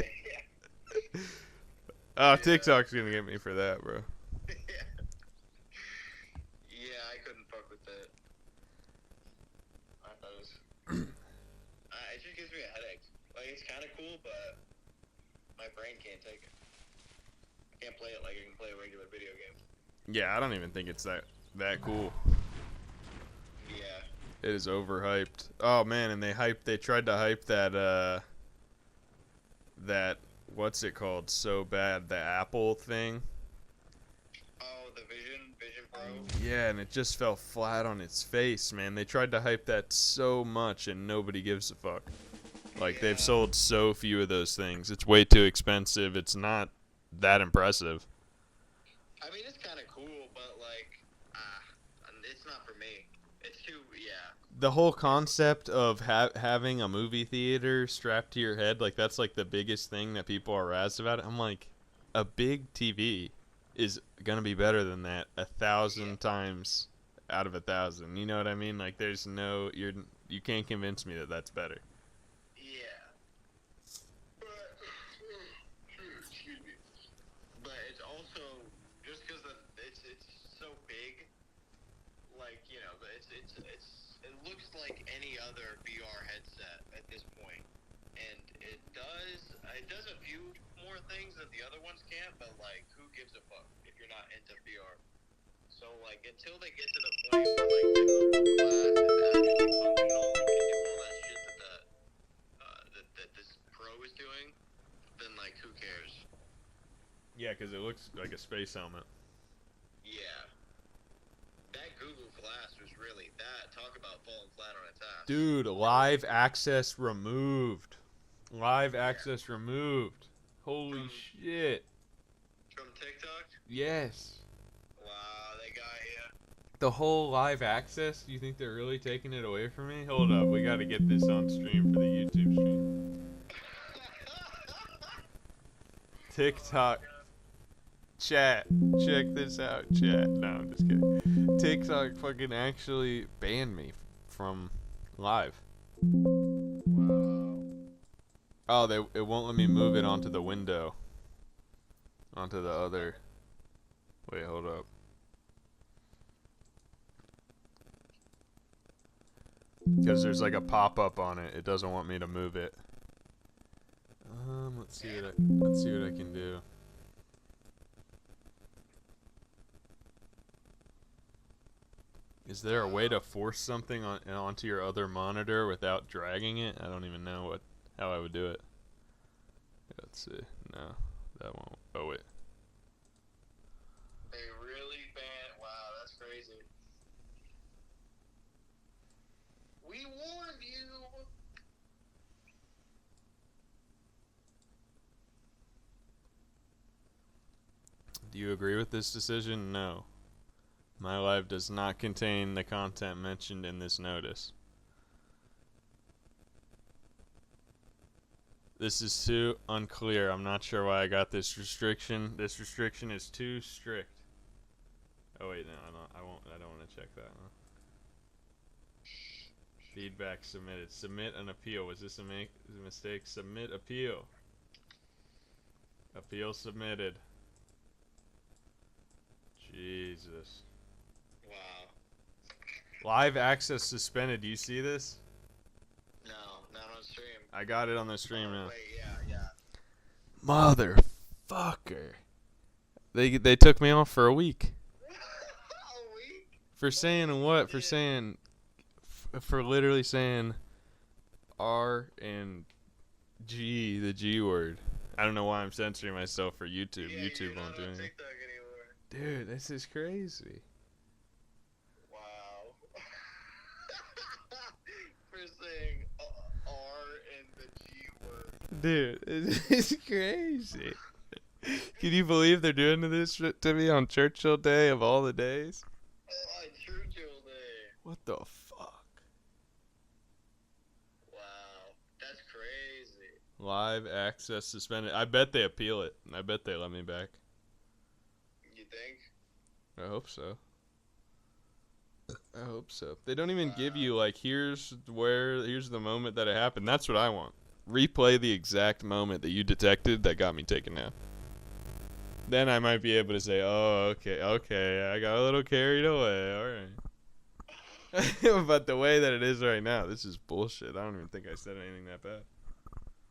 Oh, TikTok's gonna get me for that, bro. Yeah, I couldn't fuck with that. I thought it was... it just gives me a headache. Like, it's kind of cool, but my brain can't take it. I can't play it like I can play a regular video game. Yeah, I don't even think it's that cool. Yeah. It is overhyped. Oh man, and they tried to hype that what's it called so bad, the Apple thing. Oh, the Vision Pro? Yeah, and it just fell flat on its face, man. They tried to hype that so much and nobody gives a fuck. Like, they've sold so few of those things. It's way too expensive. It's not that impressive. I mean, it's kind of cool, but, like, it's not for me. It's too, The whole concept of having a movie theater strapped to your head, like, that's, like, the biggest thing that people are razzed about. I'm like, a big TV is going to be better than that 1,000 times out of 1,000. You know what I mean? Like, there's no, you can't convince me that that's better. But it's also just because it's so big. Like, you know, it looks like any other VR headset at this point, and it does a few more things that the other ones can't. But like, who gives a fuck if you're not into VR? So like, until they get to the point where like the Google Glass is actually functional and can do all that shit that this Pro is doing, then like, who cares? Yeah, because it looks like a space helmet. Yeah. That Google Glass was really that. Talk about falling flat on its ass. Dude, live access removed. Live access removed. Holy shit. From TikTok? Yes. Wow, they got you. The whole live access? You think they're really taking it away from me? Hold up, we gotta get this on stream for the YouTube stream. TikTok. Chat, check this out, chat. No, I'm just kidding. TikTok fucking actually banned me from live. Oh, it won't let me move it onto the window. Onto the other. Wait, hold up. Because there's like a pop-up on it. It doesn't want me to move it. Let's see what I can do. Is there a way to force something onto your other monitor without dragging it? I don't even know how I would do it. Let's see. No, that won't. Oh wait. They really banned. Wow, that's crazy. We warned you. Do you agree with this decision? No. My live does not contain the content mentioned in this notice. This is too unclear. I'm not sure why I got this restriction. This restriction is too strict. Oh wait, no, I won't. I don't want to check that. Huh? Feedback submitted. Submit an appeal. Was this a mistake? Submit appeal. Appeal submitted. Jesus. Wow. Live access suspended. Do you see this? No, not on stream. I got it on the stream now. Wait, yeah. Motherfucker. They took me off for a week. A week? For saying what? For saying... For literally saying R and G, the G word. I don't know why I'm censoring myself for YouTube. Yeah, YouTube won't do anything. Dude, this is crazy. Wow. For saying R and the G word. Dude, this is crazy. Can you believe they're doing this shit to me on Churchill Day of all the days? On Churchill Day. What the fuck? Wow, that's crazy. Live access suspended. I bet they appeal it. I bet they let me back. You think? I hope so. I hope so. They don't even give you, like, here's the moment that it happened. That's what I want. Replay the exact moment that you detected that got me taken out. Then I might be able to say, oh, okay, I got a little carried away, alright. But the way that it is right now, this is bullshit. I don't even think I said anything that bad.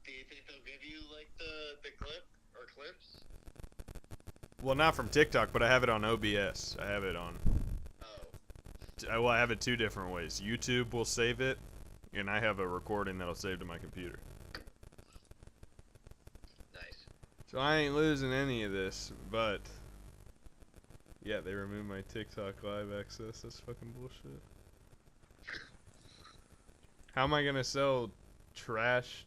Do you think they'll give you, like, the clip or clips? Well, not from TikTok, but I have it on OBS. I have it on... I have it two different ways. YouTube will save it, and I have a recording that'll save to my computer. Nice. So I ain't losing any of this, but... Yeah, they removed my TikTok live access. That's fucking bullshit. How am I gonna sell trash,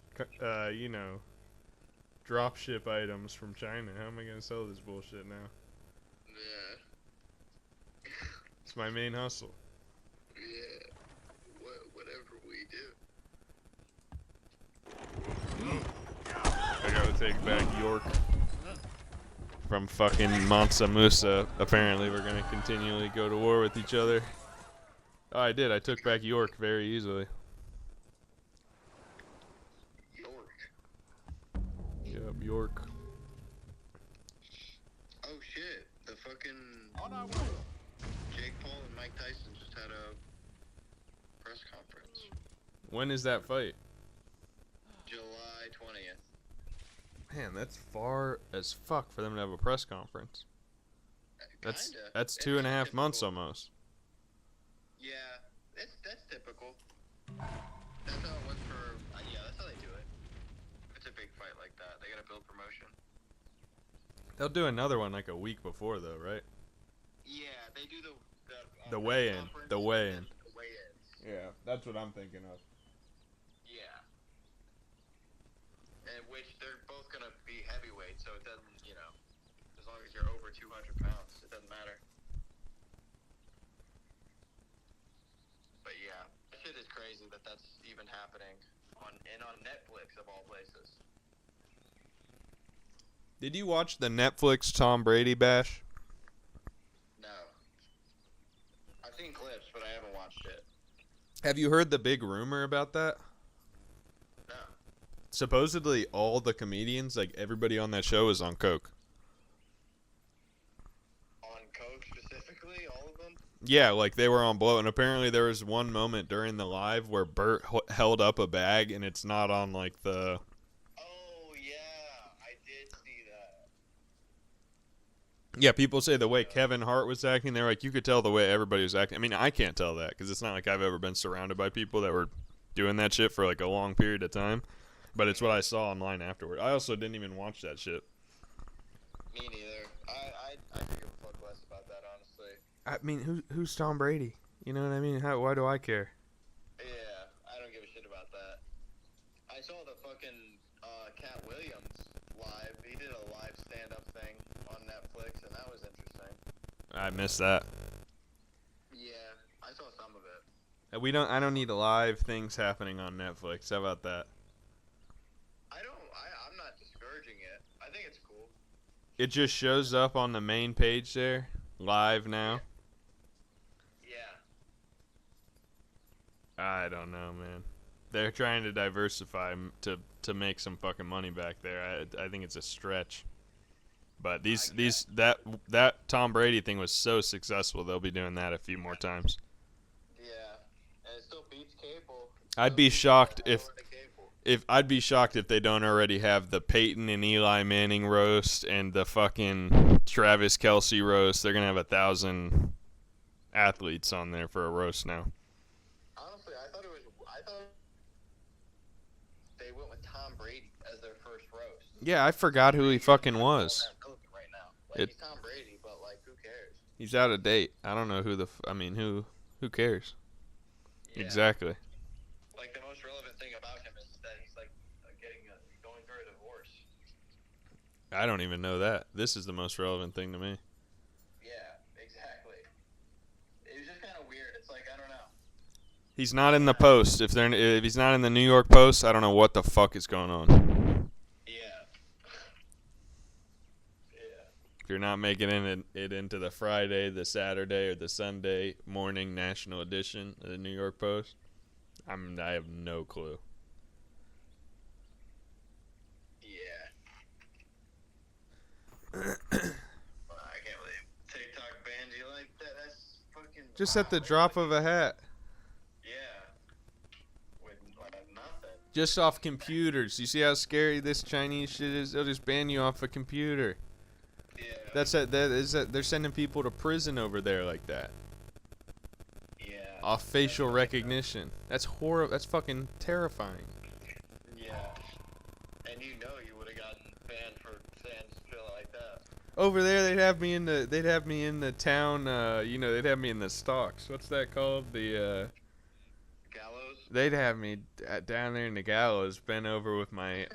dropship items from China? How am I gonna sell this bullshit now? Yeah. It's my main hustle. Yeah. Whatever we do. I gotta take back York from fucking Mansa Musa. Apparently we're gonna continually go to war with each other. Oh, I did. I took back York very easily. Yep, York. Oh shit! The fucking Jake Paul and Mike Tyson just had a press conference. When is that fight? July 20th. Man, that's far as fuck for them to have a press conference. That's 2.5 months almost. Yeah, that's typical. That's how it was for. Yeah, that's how they do it. It's a big fight like that. They gotta build promotion. They'll do another one like a week before, though, right? Yeah, they do The weigh-in. The weigh-in. The weigh-ins. Yeah, that's what I'm thinking of. Yeah. And which they're both gonna be heavyweight, so it doesn't, as long as you're over 200 pounds, it doesn't matter. But yeah, that shit is crazy that that's even happening on Netflix of all places. Did you watch the Netflix Tom Brady bash? No. I've seen clips, but I haven't watched it. Have you heard the big rumor about that? No. Supposedly all the comedians, like everybody on that show, is on coke. On coke specifically, all of them? Yeah, like they were on blow, and apparently there was one moment during the live where Bert held up a bag, and it's not on like the... Oh, yeah, I did see that. Yeah, people say the way Kevin Hart was acting, they're like, you could tell the way everybody was acting. I mean, I can't tell that, because it's not like I've ever been surrounded by people that were doing that shit for like a long period of time, but it's what I saw online afterward. I also didn't even watch that shit. Me neither. I could give a fuck less about that, honestly. I mean, who's Tom Brady? You know what I mean? Why do I care? Yeah, I don't give a shit about that. I saw the fucking Cat Williams live. He did a live stand-up thing on Netflix, and that was interesting. I missed that. Yeah, I saw some of it. I don't need live things happening on Netflix. How about that? I'm not discouraging it. I think it's cool. It just shows up on the main page there, live now. Yeah. I don't know, man. They're trying to diversify to make some fucking money back there. I think it's a stretch. But that Tom Brady thing was so successful, they'll be doing that a few more times. Yeah, and it still beats cable. I'd be shocked if they don't already have the Peyton and Eli Manning roast and the fucking Travis Kelce roast. They're gonna have 1,000 athletes on there for a roast now. Honestly, I thought they went with Tom Brady as their first roast. Yeah, I forgot who he fucking was. Right now. Like, he's Tom Brady, but like, who cares? He's out of date. I don't know who who cares? Yeah. Exactly. Like, the most relevant thing about him is that he's like going through a divorce. I don't even know that. This is the most relevant thing to me. Yeah, exactly. It was just kind of weird. It's like, I don't know. He's not in the Post. If he's not in the New York Post, I don't know what the fuck is going on. If you're not making it into the Friday, the Saturday, or the Sunday morning national edition of the New York Post, I have no clue. I can't believe TikTok banned you like that. That's fucking. Just at the drop of a hat. With nothing. Just off computers. You see how scary this Chinese shit is? They'll just ban you off a computer. They're sending people to prison over there like that. Yeah. Off facial recognition. That's horrible. That's fucking terrifying. Yeah. And you would have gotten banned for saying shit like that. Over there, they'd have me in the town. They'd have me in the stocks. What's that called? The gallows. They'd have me down there in the gallows, bent over with my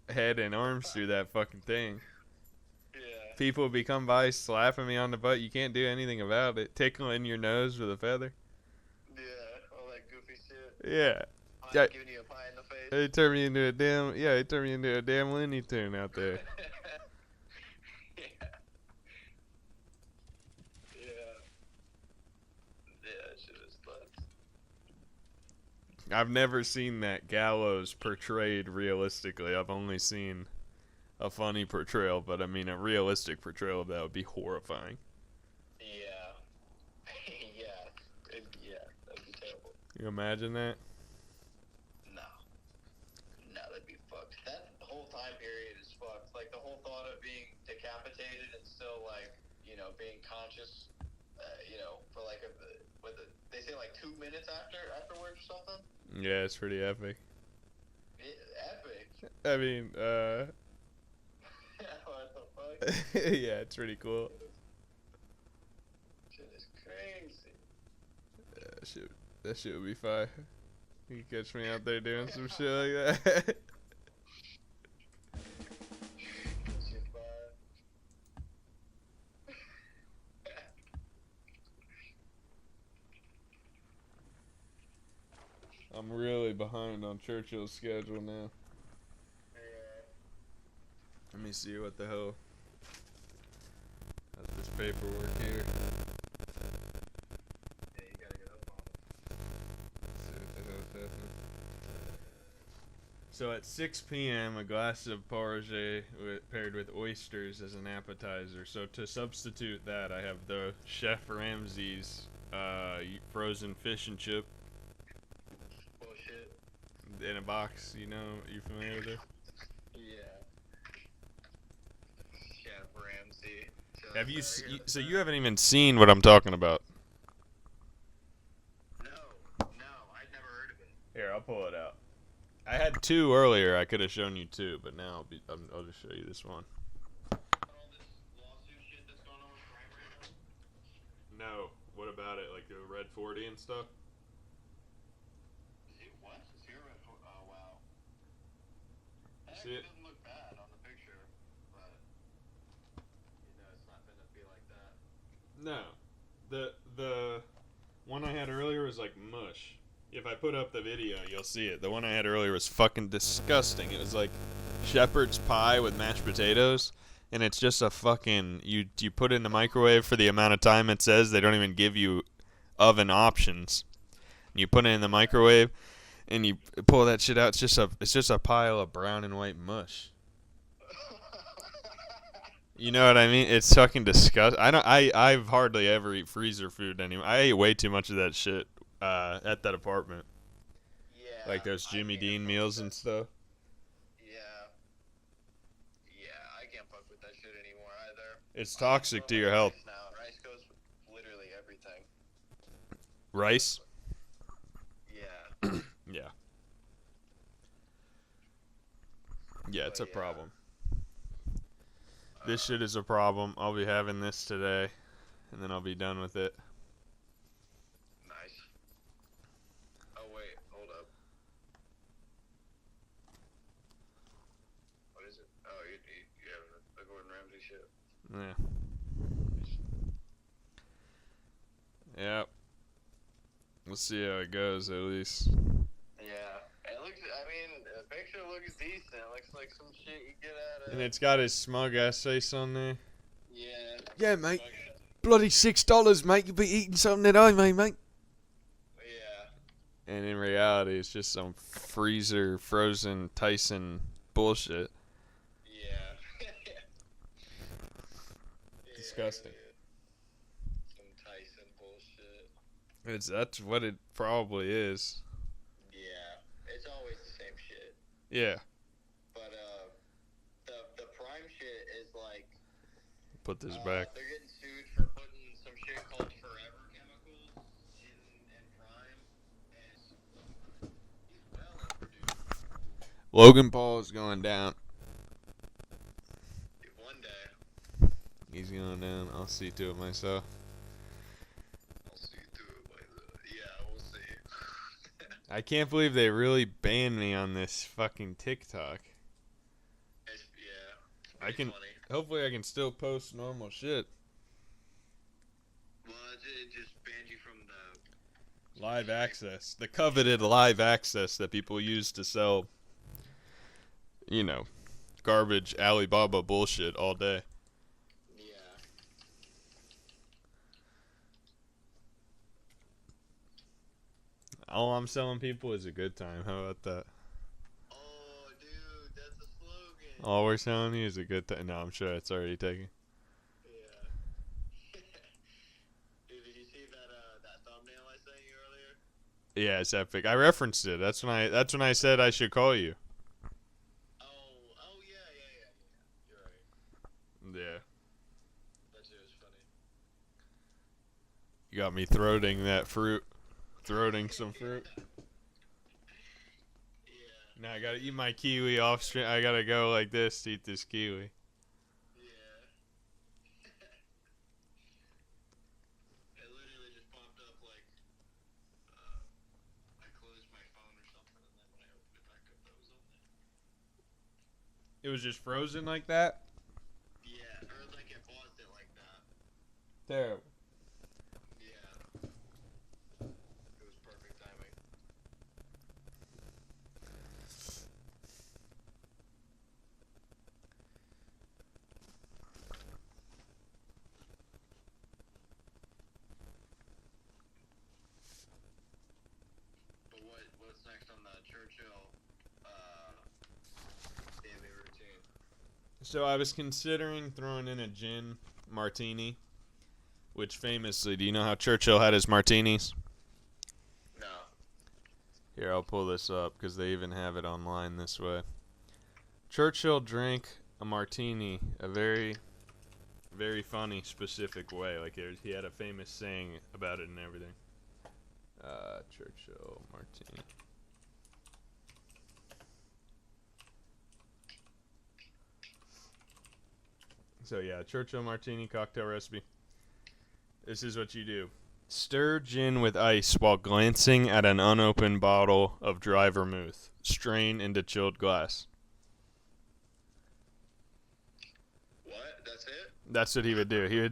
head and arms through that fucking thing. People would be come by slapping me on the butt. You can't do anything about it. Tickling your nose with a feather. Yeah, all that goofy shit. Yeah. Giving you a pie in the face. They turned me into a damn Looney Tune out there. Yeah, shit is nuts. I've never seen that gallows portrayed realistically. I've only seen a funny portrayal, but I mean a realistic portrayal of that would be horrifying. Yeah. That'd be terrible. You imagine that? No, that'd be fucked. That whole time period is fucked. Like the whole thought of being decapitated and still being conscious, for like they say like 2 minutes afterwards or something. Yeah, it's pretty epic. Epic. I mean, What the fuck? yeah, it's pretty cool. Shit is crazy. That shit would be fire. You can catch me out there doing some shit like that. I'm really behind on Churchill's schedule now. Let me see what the hell. That's this paperwork here. Yeah, you gotta get up on it. Let's see what the hell's happening. So at 6 p.m., a glass of porridge paired with oysters as an appetizer. So to substitute that, I have the Chef Ramsay's frozen fish and chip. Bullshit. In a box, you familiar with it? Yeah. Chef Ramsay. Have you? So you haven't even seen what I'm talking about? No, I'd never heard of it. Here, I'll pull it out. I had two earlier. I could have shown you two, but now I'll just show you this one. All this lawsuit shit that's going on with crime right now? No. What about it? Like the Red 40 and stuff? Is it what? Is here a oh wow. That See it? doesn't look bad on the picture, but it's not gonna be like that. No. The one I had earlier was like mush. If I put up the video, you'll see it. The one I had earlier was fucking disgusting. It was like shepherd's pie with mashed potatoes, and it's just a fucking you put it in the microwave for the amount of time it says. They don't even give you oven options. You put it in the microwave, and you pull that shit out. It's just a pile of brown and white mush. You know what I mean? It's fucking disgusting. I've hardly ever eat freezer food anymore. I ate way too much of that shit at that apartment. Yeah. Like those Jimmy Dean meals and stuff. Yeah, I can't fuck with that shit anymore either. It's toxic to your health. Rice now. Rice goes with literally everything. Rice? Yeah. Yeah. Yeah, it's a problem. This shit is a problem. I'll be having this today, and then I'll be done with it. Nice. Oh wait, hold up. What is it? Oh, you have the shit. Yeah. Yep. We'll see how it goes, at least. Yeah. It looks, I mean, the picture looks decent. It looks like some shit you get out of... And it's got his smug ass face on there. Yeah. Yeah, mate. Bloody $6, mate. You'll be eating something that I made, mate. Yeah. And in reality, it's just some freezer, frozen Tyson bullshit. Yeah. Disgusting. Some Tyson bullshit. That's what it probably is. Yeah. It's always the same shit. Yeah. But the Prime shit is like... Put this back. They're getting sued for putting some shit called forever chemicals in Prime. And it's well overdue. Logan Paul is going down. One day. He's going down. I'll see to it myself. Yeah, we'll see. I can't believe they really banned me on this fucking TikTok. Yeah. I can. Hopefully, I can still post normal shit. Well, it just banned you from the... Live access. The coveted live access that people use to sell, you know, garbage Alibaba bullshit all day. Yeah. All I'm selling people is a good time. How about that? Oh, dude, that's a slogan. All we're selling you is a good time. No, I'm sure it's already taken. Yeah. Dude, did you see that thumbnail I sent you earlier? Yeah, it's epic. I referenced it. That's when I said I should call you. Oh, yeah. You're right. Yeah. That shit was funny. You got me throating that fruit. Throating some fruit. Now I gotta eat my kiwi off stream. I gotta go like this to eat this kiwi. It literally just popped up like I closed my phone or something, and then when I opened it back up, that was on there. It was just frozen like that? Yeah, or like it paused it like that. Terrible. Yeah. It was perfect timing. But what's next on the Churchill daily routine? So I was considering throwing in a gin martini, which famously, do you know how Churchill had his martinis? No. Here, I'll pull this up because they even have it online this way. Churchill drank a martini a very, very funny, specific way. Like he had a famous saying about it and everything. Churchill martini. So yeah, Churchill martini cocktail recipe. This is what you do. Stir gin with ice while glancing at an unopened bottle of dry vermouth. Strain into chilled glass. What? That's it? That's what he would do.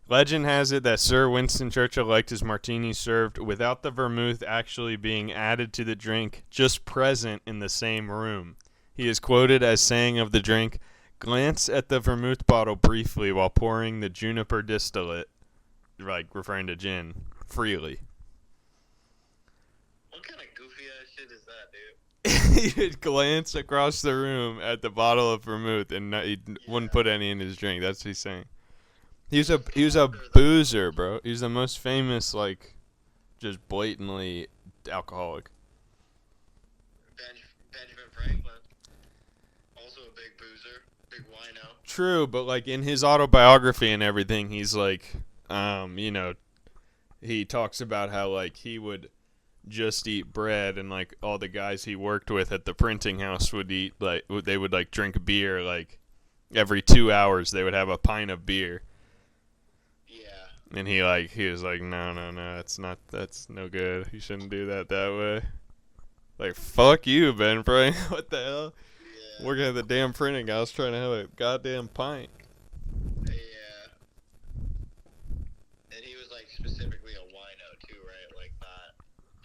Legend has it that Sir Winston Churchill liked his martini served without the vermouth actually being added to the drink, just present in the same room. He is quoted as saying of the drink, "Glance at the vermouth bottle briefly while pouring the juniper distillate," like referring to gin, freely. What kind of goofy ass shit is that, dude? He would glance across the room at the bottle of vermouth and he wouldn't put any in his drink. That's what he's saying. He was a boozer, bro. He's the most famous, like, just blatantly alcoholic. Benjamin Franklin, also a big boozer, big wino. True, but like in his autobiography and everything, he's like, you know, he talks about how like he would just eat bread, and like all the guys he worked with at the printing house would eat like they would like drink beer like every 2 hours they would have a pint of beer. And he was like, no, that's no good. You shouldn't do that way. Like, fuck you, Ben Frank. What the hell? Yeah. Working at the damn printing house trying to have a goddamn pint.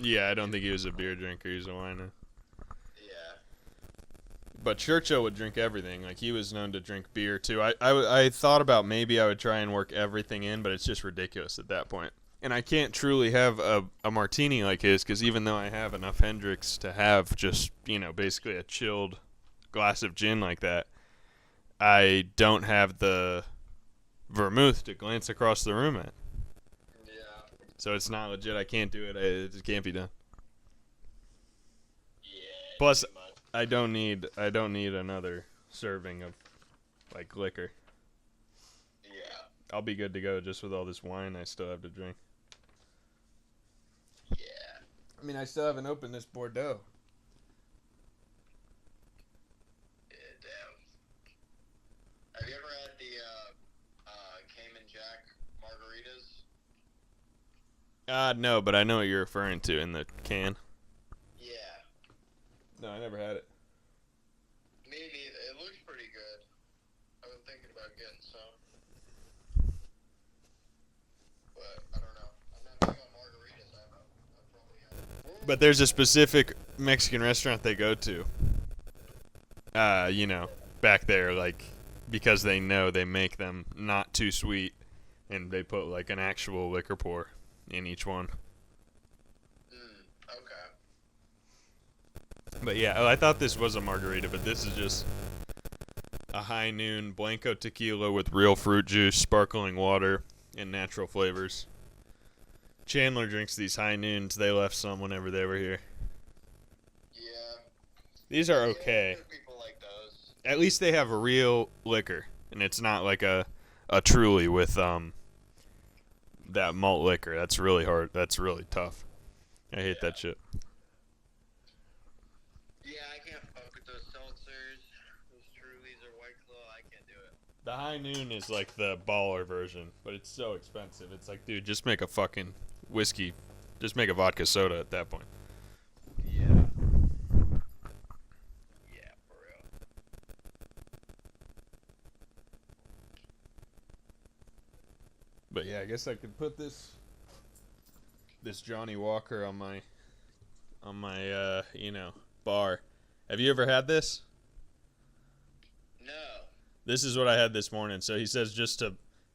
Yeah, I don't think he was a beer drinker. He was a wino. Yeah. But Churchill would drink everything. Like, he was known to drink beer, too. I thought about maybe I would try and work everything in, but it's just ridiculous at that point. And I can't truly have a martini like his, because even though I have enough Hendrix to have just, basically a chilled glass of gin like that, I don't have the vermouth to glance across the room at. Yeah. So it's not legit. I can't do it. It can't be done. Yeah. Plus, I don't need another serving of like liquor. Yeah. I'll be good to go just with all this wine I still have to drink. Yeah. I mean, I still haven't opened this Bordeaux. Yeah, damn. Have you ever had the Cayman Jack margaritas? No, but I know what you're referring to in the can. Yeah. No, I never had it. Me neither. It looks pretty good. I've been thinking about getting some. But I don't know. I'm not big on margaritas. I've probably had it. But there's a specific Mexican restaurant they go to. Back there, like, because they know they make them not too sweet, and they put like an actual liquor pour in each one. Okay. But yeah, I thought this was a margarita, but this is just a high noon Blanco tequila with real fruit juice, sparkling water, and natural flavors. Chandler drinks these high noons. They left some whenever they were here. Yeah. These are okay. People like those. At least they have real liquor, and it's not like a Truly with that malt liquor. That's really hard. That's really tough. I hate that shit. Yeah, I can't fuck with those seltzers, those Trulies or White Claw. I can't do it. The High Noon is like the baller version, but it's so expensive. It's like, dude, just make a fucking whiskey. Just make a vodka soda at that point. Yeah. Yeah, for real. But yeah, I guess I could put this Johnny Walker on my bar. Have you ever had this? No. This is what I had this morning. So he says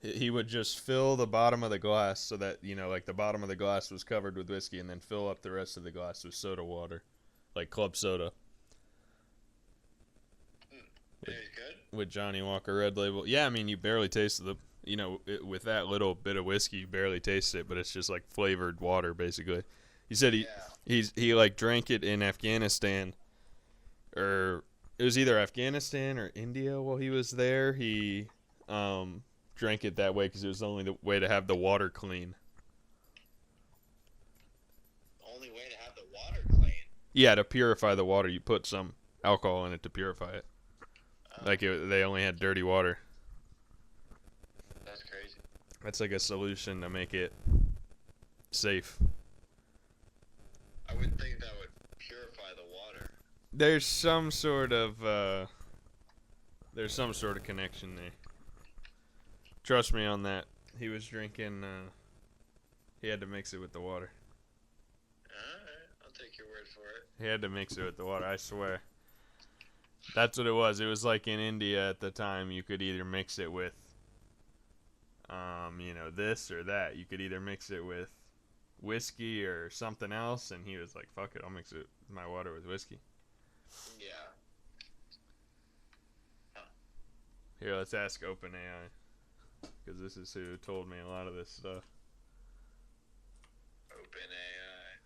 he would just fill the bottom of the glass so that, like the bottom of the glass was covered with whiskey, and then fill up the rest of the glass with soda water, like club soda. Is it good? With Johnny Walker Red Label. Yeah, I mean, you barely taste with that little bit of whiskey, you barely taste it, but it's just like flavored water, basically. He said he like drank it in Afghanistan, or it was either Afghanistan or India while he was there. He drank it that way because it was the only way to have the water clean. Only way to have the water clean? Yeah, to purify the water, you put some alcohol in it to purify it. They only had dirty water. That's crazy. That's like a solution to make it safe. I would think that would purify the water. There's some sort of connection there. Trust me on that. He was drinking. He had to mix it with the water. Alright, I'll take your word for it. He had to mix it with the water. I swear. That's what it was. It was like in India at the time. You could either mix it with, this or that. You could either mix it with whiskey or something else, and he was like, fuck it, I'll mix it my water with whiskey. Yeah. Huh. Here, let's ask OpenAI, because this is who told me a lot of this stuff. OpenAI.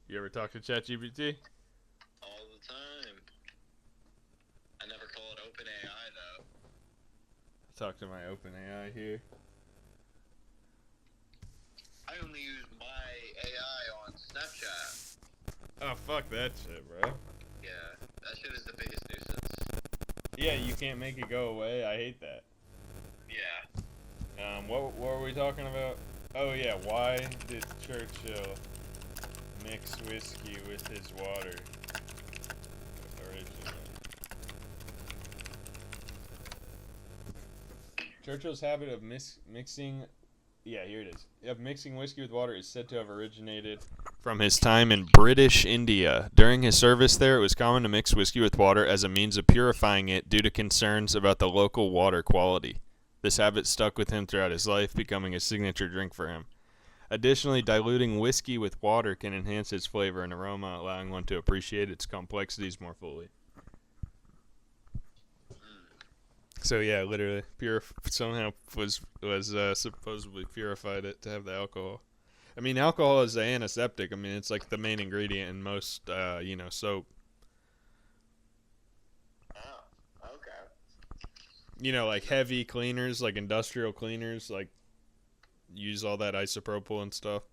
You ever talk to ChatGPT? All the time. I never call it OpenAI though. Talk to my OpenAI here. I only use my AI on Snapchat. Oh, fuck that shit, bro. Yeah, that shit is the biggest nuisance. Yeah, you can't make it go away. I hate that. Yeah. What were we talking about? Oh yeah, why did Churchill mix whiskey with his water? Churchill's habit of mixing, yeah, here it is, of mixing whiskey with water is said to have originated from his time in British India. During his service there, it was common to mix whiskey with water as a means of purifying it due to concerns about the local water quality. This habit stuck with him throughout his life, becoming a signature drink for him. Additionally, diluting whiskey with water can enhance its flavor and aroma, allowing one to appreciate its complexities more fully. So yeah, literally, somehow was supposedly purified it to have the alcohol. I mean, alcohol is the antiseptic. I mean, it's like the main ingredient in most, soap. Oh, okay. You know, like heavy cleaners, like industrial cleaners, like use all that isopropyl and stuff.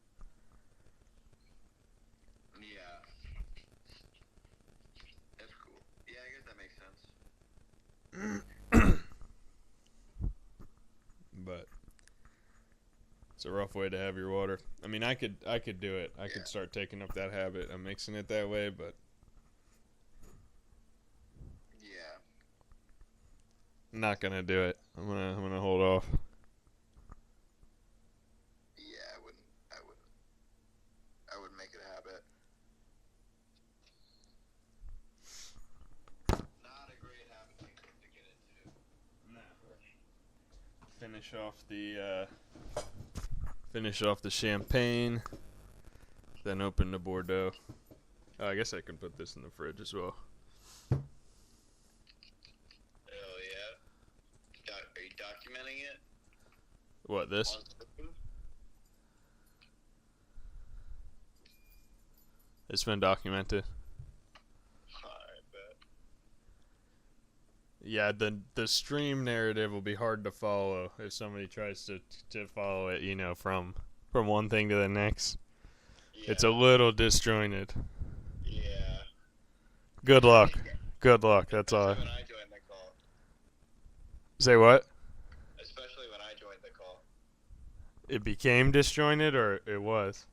Yeah. That's cool. Yeah, I guess that makes sense. But it's a rough way to have your water. I mean, I could do it. I could start taking up that habit of mixing it that way, but yeah, I'm not gonna do it. I'm gonna hold off. Yeah, I wouldn't make it a habit. Not a great habit to get into. No. Finish off the champagne, then open the Bordeaux. Oh, I guess I can put this in the fridge as well. Hell yeah. Are you documenting it? What, this? It's been documented. Yeah, the stream narrative will be hard to follow if somebody tries to follow it, from one thing to the next. Yeah. It's a little disjointed. Yeah. Good luck. Good luck. That's all. When I joined the call. Say what? Especially when I joined the call. It became disjointed, or it was?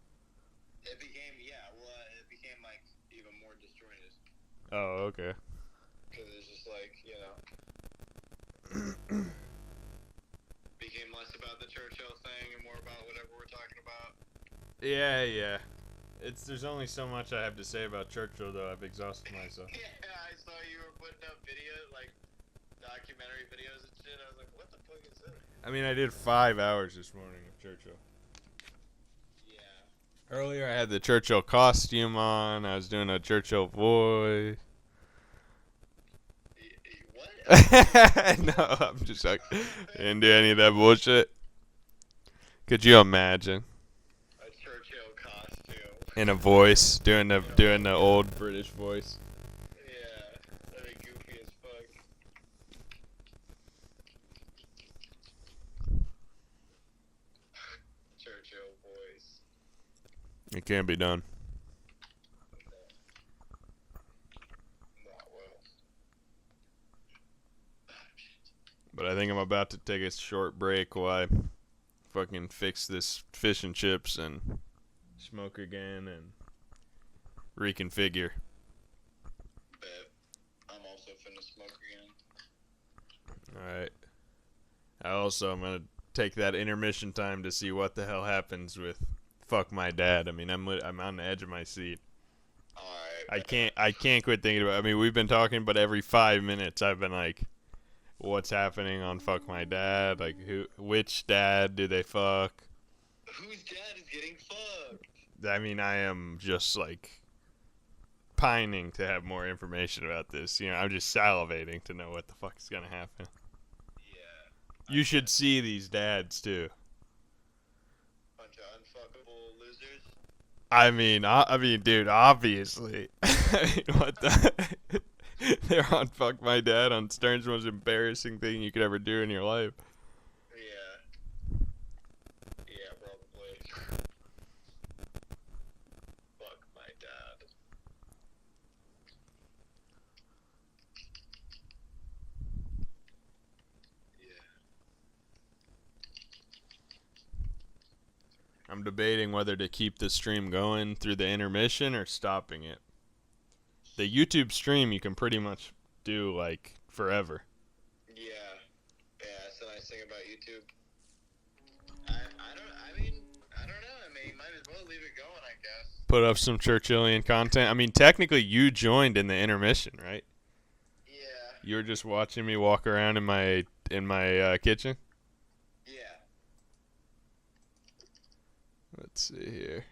It became like even more disjointed. Oh, okay. Because it's just like, became less about the Churchill thing and more about whatever we're talking about. Yeah. There's only so much I have to say about Churchill, though. I've exhausted myself. Yeah, I saw you were putting up videos, like documentary videos and shit. I was like, what the fuck is this? I mean, I did 5 hours this morning of Churchill. Yeah. Earlier, I had the Churchill costume on. I was doing a Churchill voice. No, I'm just like, didn't do any of that bullshit. Could you imagine? A Churchill costume. In a voice, doing the old British voice. Yeah, that'd be goofy as fuck. Churchill voice. It can't be done. But I think I'm about to take a short break while I fucking fix this fish and chips and smoke again and reconfigure. Bet. I'm also finna smoke again. Alright. I'm going to take that intermission time to see what the hell happens with Fuck My Dad. I mean, I'm on the edge of my seat. Alright. I can't quit thinking about it. I mean, we've been talking, but every 5 minutes I've been like, what's happening on Fuck My Dad? Like, which dad do they fuck? Whose dad is getting fucked? I mean, I am just like pining to have more information about this. I'm just salivating to know what the fuck is gonna happen. Yeah. You should see these dads too. Bunch of unfuckable losers. I mean, dude, obviously. What the? They're on Fuck My Dad on Stern's most embarrassing thing you could ever do in your life. Yeah. Yeah, probably. Fuck my dad. Yeah. I'm debating whether to keep the stream going through the intermission or stopping it. The YouTube stream you can pretty much do like forever. Yeah. Yeah, that's the nice thing about YouTube. I don't know. I mean, might as well leave it going, I guess. Put up some Churchillian content. I mean, technically, you joined in the intermission, right? Yeah. You were just watching me walk around in my kitchen. Yeah. Let's see here.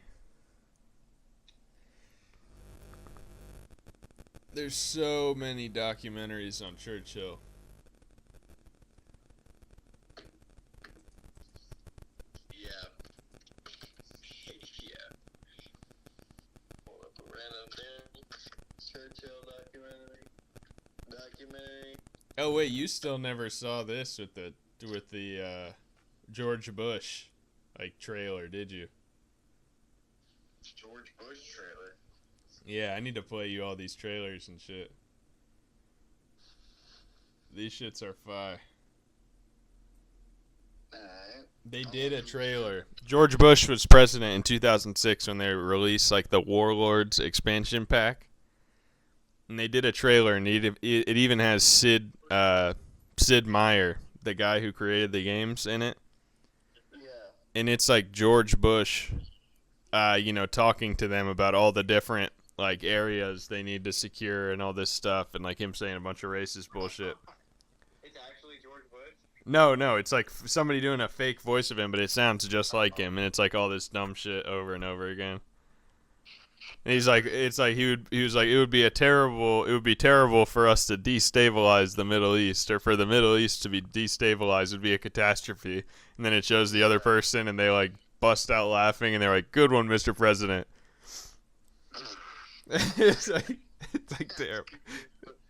There's so many documentaries on Churchill. Yeah. Yeah. Pull up a random thing. Churchill documentary. Oh wait, you still never saw this with the George Bush trailer, did you? George Bush trailer. Yeah, I need to play you all these trailers and shit. These shits are fire. They did a trailer. George Bush was president in 2006 when they released the Warlords expansion pack. And they did a trailer, and it even has Sid Meier, the guy who created the games, in it. Yeah. And it's George Bush, talking to them about all the different areas they need to secure and all this stuff, and him saying a bunch of racist bullshit. It's actually George Bush? No, it's somebody doing a fake voice of him, but it sounds just like him, and it's all this dumb shit over and over again. And he's it would be terrible for us to destabilize the Middle East, or for the Middle East to be destabilized would be a catastrophe. And then it shows the other person, and they bust out laughing, and they're like, "Good one, Mr. President." it's terrible,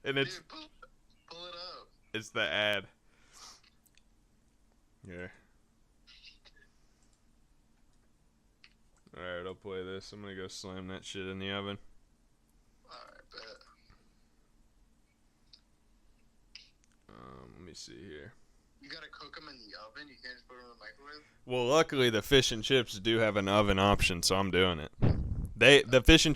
and it's pull it up. It's the ad. Yeah. Alright, I'll play this. I'm gonna go slam that shit in the oven. Alright, bet. Let me see here. You gotta cook them in the oven? You can't just put them in the microwave? Well, luckily the fish and chips do have an oven option, so I'm doing it.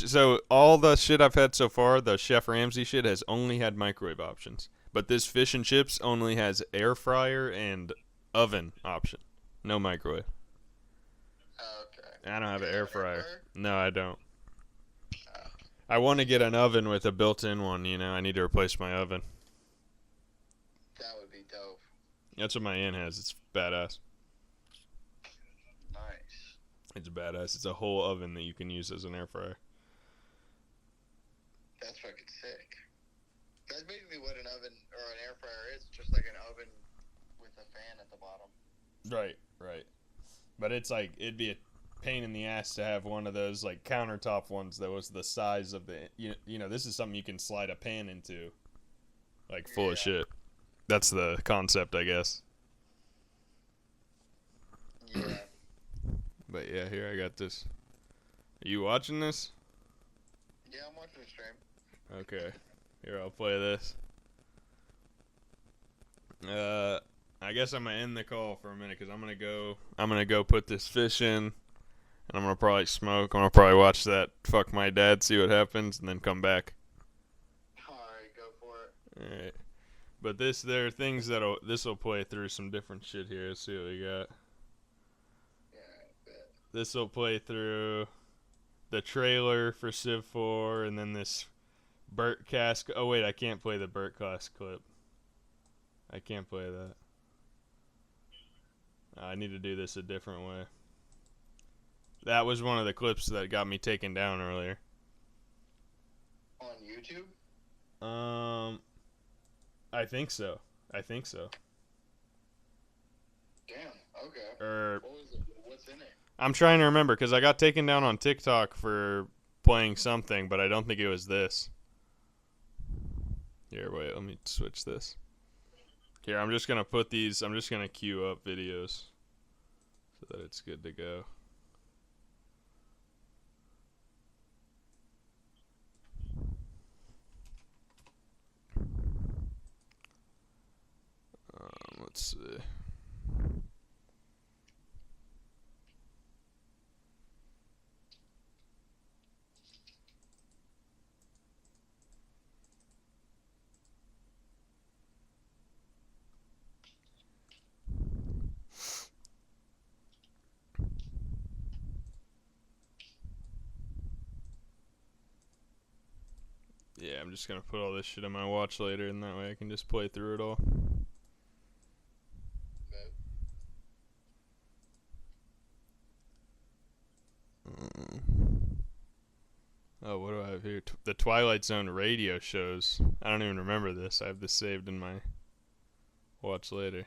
So all the shit I've had so far, the Chef Ramsay shit, has only had microwave options. But this fish and chips only has air fryer and oven option. No microwave. Okay. I don't have an air fryer. No, I don't. I want to get an oven with a built-in one, I need to replace my oven. That would be dope. That's what my aunt has. It's badass. Nice. It's badass. It's a whole oven that you can use as an air fryer. That's fucking sick. That's basically what an oven or an air fryer is. Just like an oven with a fan at the bottom. Right. But it's it'd be a pain in the ass to have one of those countertop ones that was the size of the this is something you can slide a pan into, full of shit. That's the concept, I guess. Yeah. But yeah, here I got this. Are you watching this? Yeah, I'm watching the stream. Okay. Here, I'll play this. I guess I'm gonna end the call for a minute because I'm gonna go put this fish in, and I'm gonna probably smoke. I'm gonna probably watch that Fuck My Dad, see what happens, and then come back. Alright, go for it. Alright. But there are things this will play through some different shit here. Let's see what we got. Yeah, I bet. This will play through the trailer for Civ 4, and then this Burt Cask. Oh wait, I can't play the Burt Cask clip. I can't play that. I need to do this a different way. That was one of the clips that got me taken down earlier. On YouTube? I think so. Damn, okay. What's in it? I'm trying to remember because I got taken down on TikTok for playing something, but I don't think it was this. Here, wait, let me switch this. Here, I'm just going to queue up videos so that it's good to go. Let's see. Yeah, I'm just gonna put all this shit on my watch later, and that way I can just play through it all. Oh, what do I have here? The Twilight Zone radio shows. I don't even remember this. I have this saved in my watch later.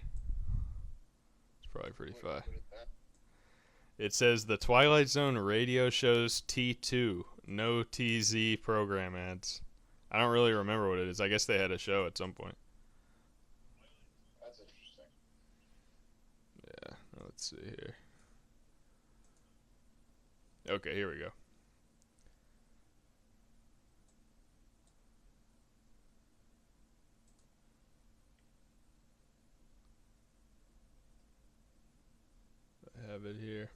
It's probably pretty fire. It says the Twilight Zone radio shows T2. No TZ program ads. I don't really remember what it is. I guess they had a show at some point. That's interesting. Yeah, let's see here. Okay, here we go. I have it here.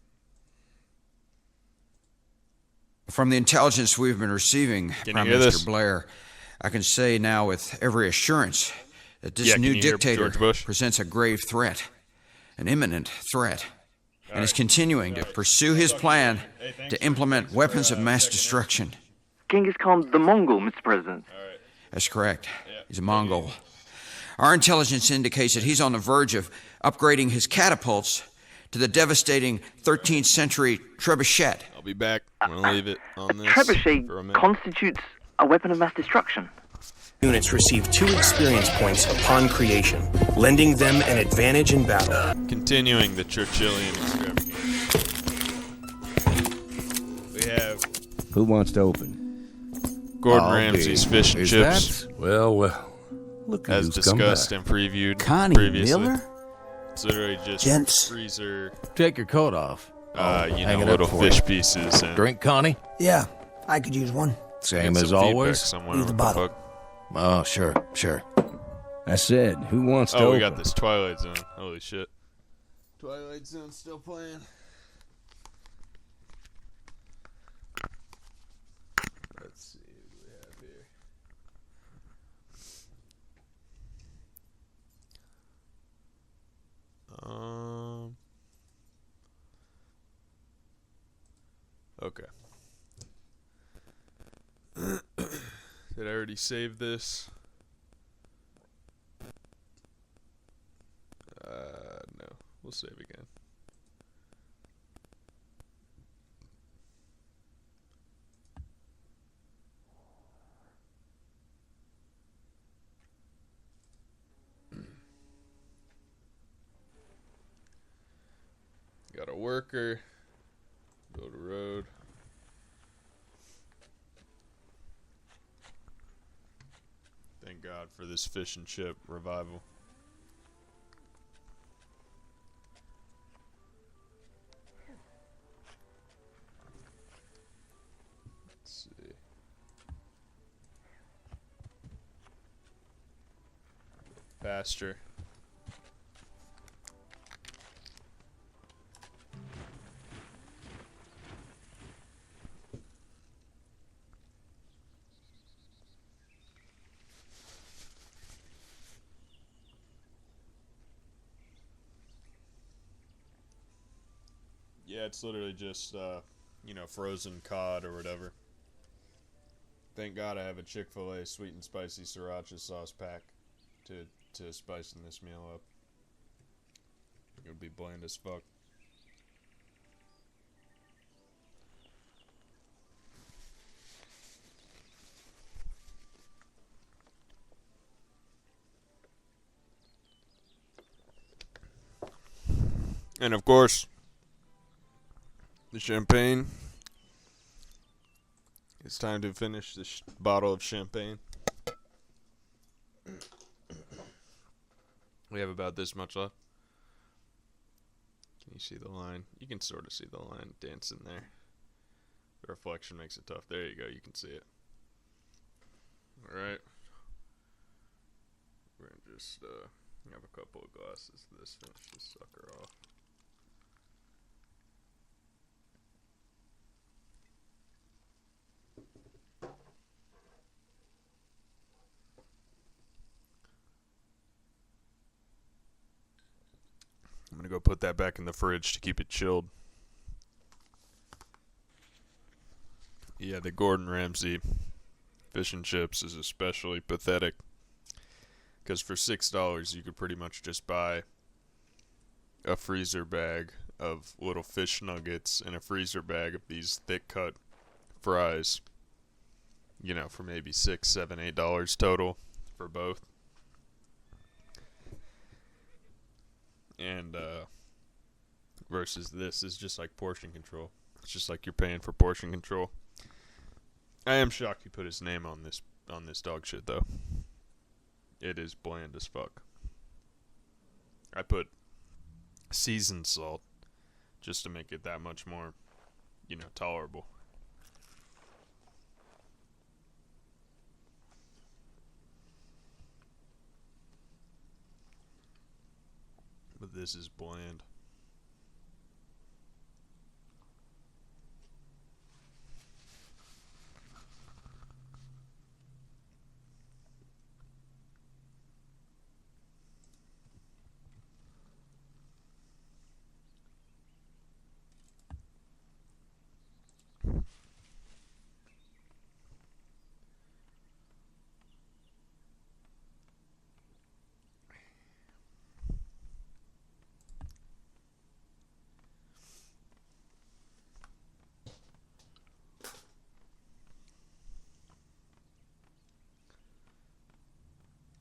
From the intelligence we've been receiving, Prime Minister Blair, I can say now with every assurance that this new dictator presents a grave threat, an imminent threat, and is continuing to pursue his plan to implement weapons of mass destruction. Genghis Khan the Mongol, Mr. President. That's correct. He's a Mongol. Our intelligence indicates that he's on the verge of upgrading his catapults to the devastating 13th century trebuchet. I'll be back. I'm going to leave it on this Trebuchet for a minute. constitutes a weapon of mass destruction. Units receive 2 experience points upon creation, lending them an advantage in battle. Continuing the Churchillian extravaganza. We have Who wants to open? Gordon Ramsay's fish and Is chips. that? Well. Look at as who's come discussed back. and previewed Connie previously. Miller? It's literally just Gents. freezer. Take your coat off. Hang it up little for fish you. pieces. And Drink, Connie? Yeah, I could use one. Same get as some feedback always? somewhere. Leave the What bottle. fuck? Oh, sure. I said, who wants to Oh, we open? got this Twilight Zone. Holy shit. Twilight Zone still playing. Let's see what we have here. Okay. Did I already save this? No. We'll save again. Got a worker. Build a road. Thank God for this fish and chip revival. Let's see. Pasture. Yeah, it's literally just, frozen cod or whatever. Thank God I have a Chick-fil-A sweet and spicy sriracha sauce pack to spicing this meal up. It would be bland as fuck. And of course, the champagne. It's time to finish this bottle of champagne. We have about this much left. Can you see the line? You can sort of see the line dancing there. The reflection makes it tough. There you go. You can see it. Alright. We're going to just have a couple of glasses of this. Finish this sucker off. I'm going to go put that back in the fridge to keep it chilled. Yeah, the Gordon Ramsay Fish and chips is especially pathetic. Because for $6, you could pretty much just buy a freezer bag of little fish nuggets and a freezer bag of these thick-cut fries. You know, for maybe $6, $7, $8 total for both. And versus this is just like portion control. It's just like you're paying for portion control. I am shocked he put his name on this dog shit though. It is bland as fuck. I put seasoned salt just to make it that much more, you know, tolerable. But this is bland.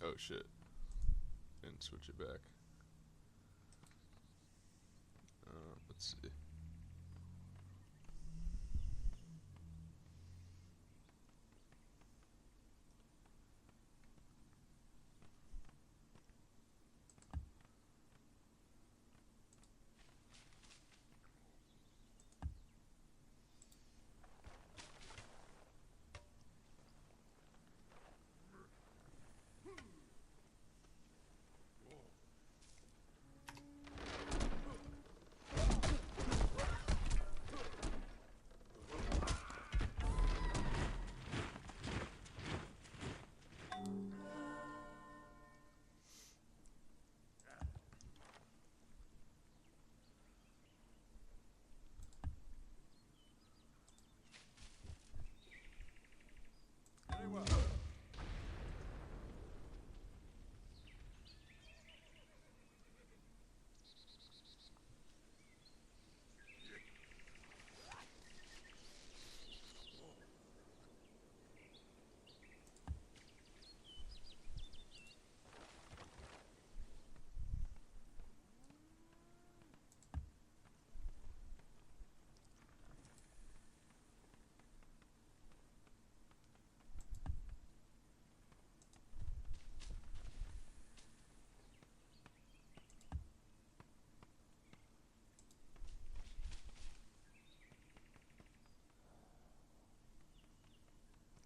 Oh shit. And switch it back. Let's see.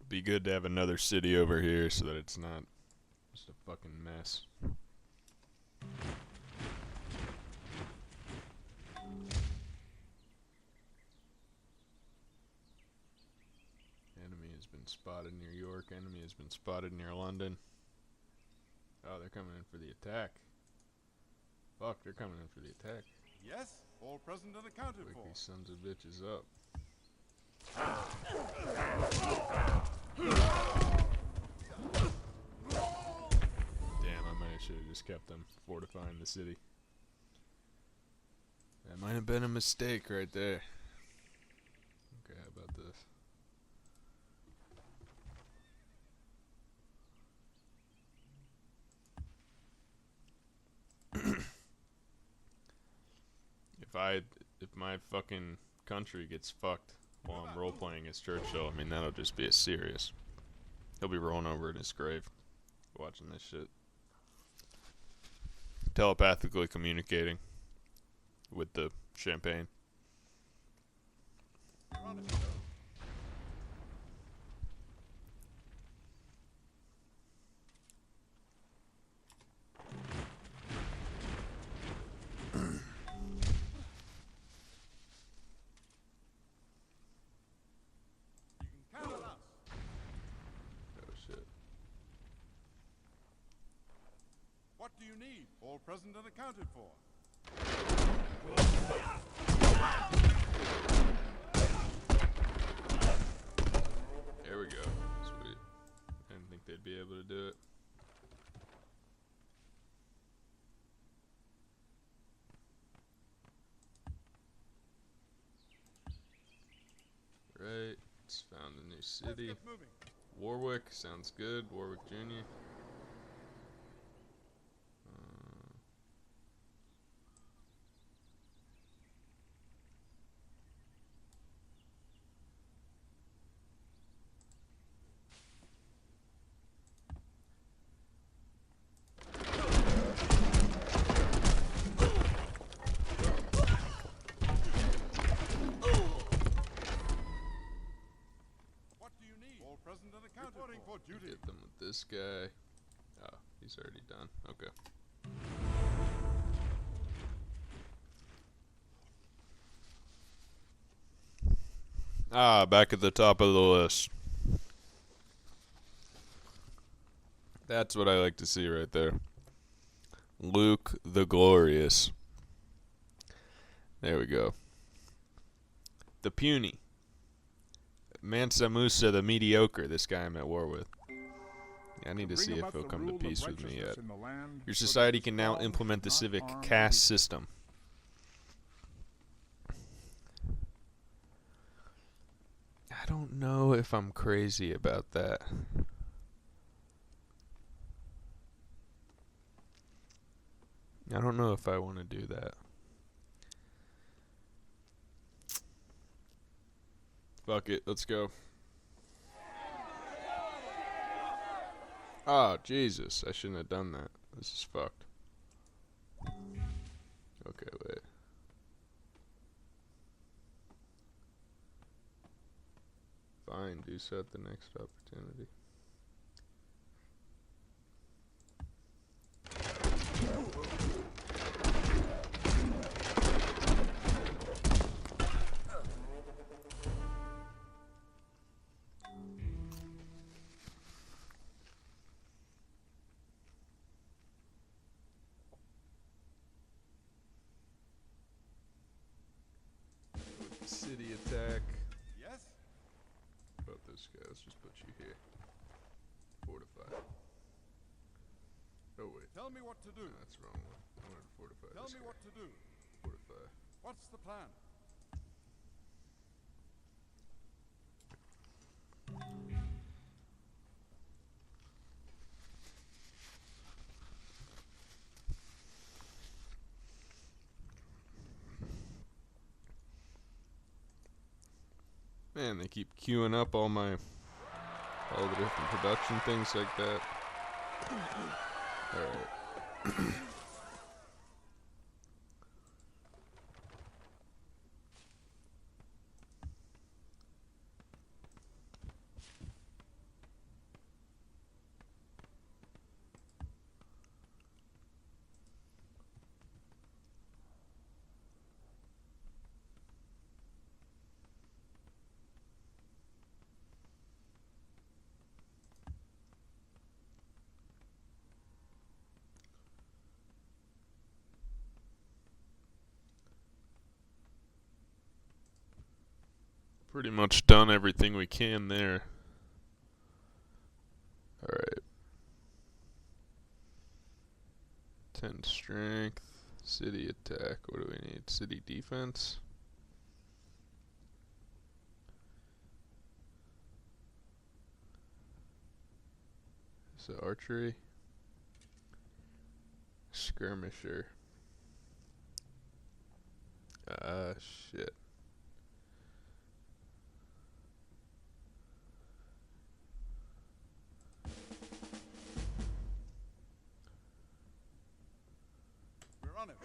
Be good to have another city over here so that it's not just a fucking mess. Enemy has been spotted near York. Enemy has been spotted near London. Oh, they're coming in for the attack. Fuck, they're coming in for the attack. Yes, all present and accounted Wake for. these sons of bitches up. Damn, I might have should have just kept them fortifying the city. That might have been a mistake right there. Okay, how about this? If my fucking country gets fucked while I'm role-playing as Churchill, I mean, that'll just be a serious. He'll be rolling over in his grave watching this shit. Telepathically communicating with the champagne. What do you need? All present and accounted for. There we go. Sweet. be able to do it. Right, it's found a new city. Warwick, sounds good. Warwick Jr. Get them with this guy. Oh, he's already done. Okay. Ah, back at the top of the list. That's what I like to see right there. Luke the Glorious. There we go. The Puny. Mansa Musa the Mediocre, this guy I'm at war with. I need to see if he'll come to peace with me yet. Your society can now implement the civic caste system. I don't know if I'm crazy about that. I don't know if I want to do that. Fuck it, let's go. Oh, Jesus, I shouldn't have done that. This is fucked. Okay, wait. Fine, do so at the next opportunity. City attack. Yes? About this guy, let's just put you here. Fortify. Oh wait. Tell me what to do. No, that's the wrong one. I wanted to fortify Tell this me guy. what to do. Fortify. What's the plan? Man, they keep queuing up all the different production things like that. Alright. Pretty much done everything we can there. Alright. 10 strength. City attack. What do we need? City defense. So archery. Skirmisher. Ah, shit. We're on it.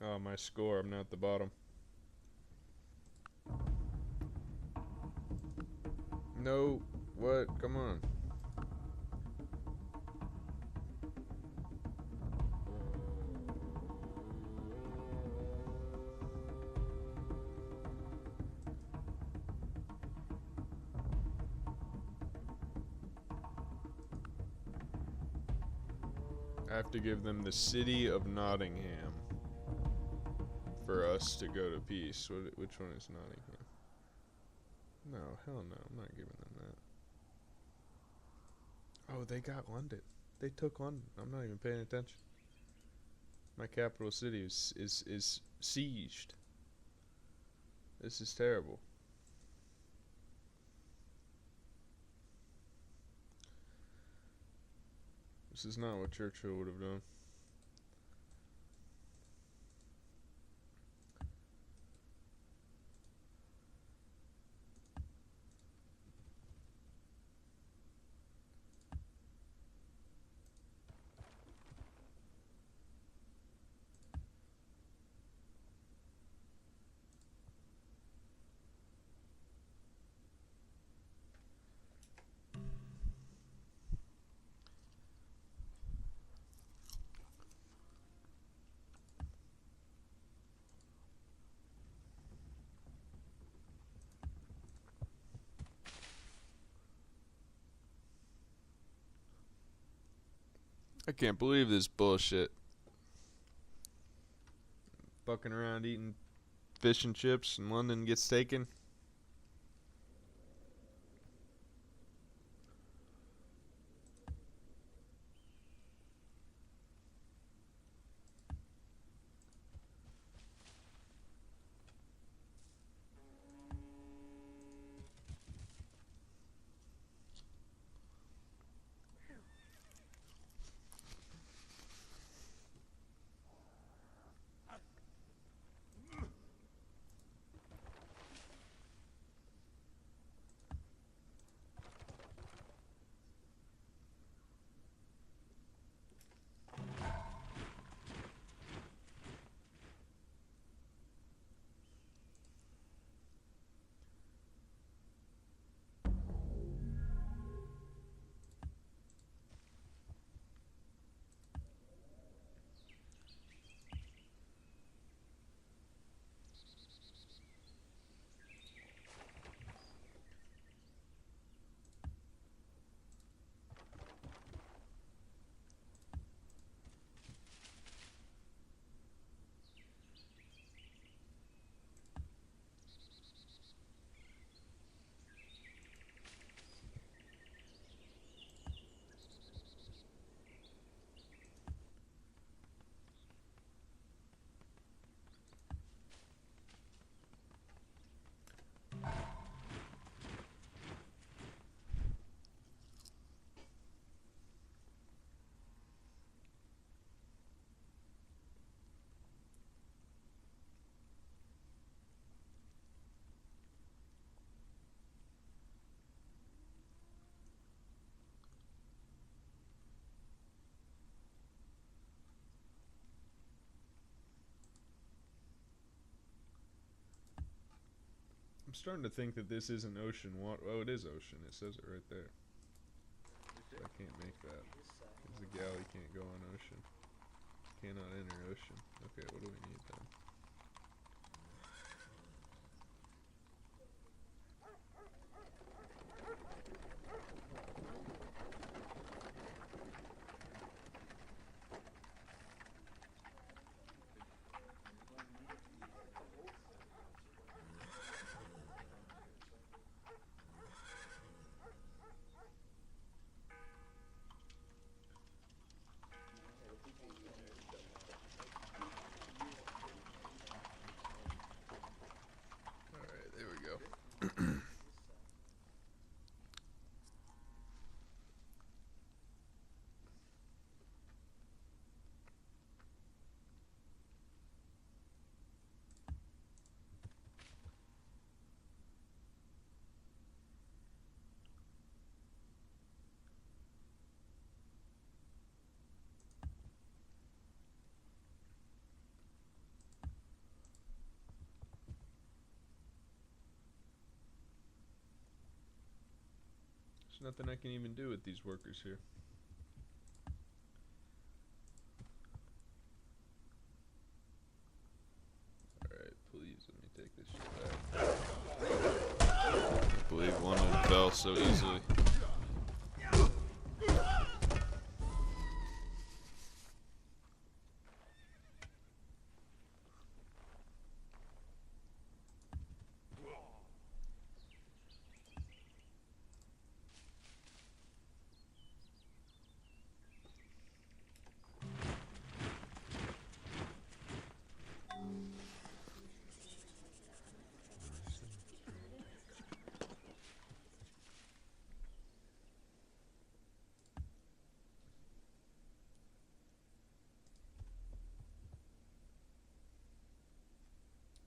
Oh, my score. I'm not at the bottom. No. What? Come on. I have to give them the city of Nottingham for us to go to peace. Which one is Nottingham? No, hell no, I'm not giving them that. Oh, they got London. They took London. I'm not even paying attention. My capital city is sieged. This is terrible. This is not what Churchill would have done. I can't believe this bullshit. Fucking around eating fish and chips and London gets taken. I'm starting to think that this isn't ocean water. Oh, it is ocean. It says it right there. I can't make that. Because the galley can't go on ocean. Cannot enter ocean. Okay, what do we need then? Alright, there we go. There's nothing I can even do with these workers here. Alright, please let me take this shit back. I can't believe one of them fell so easily.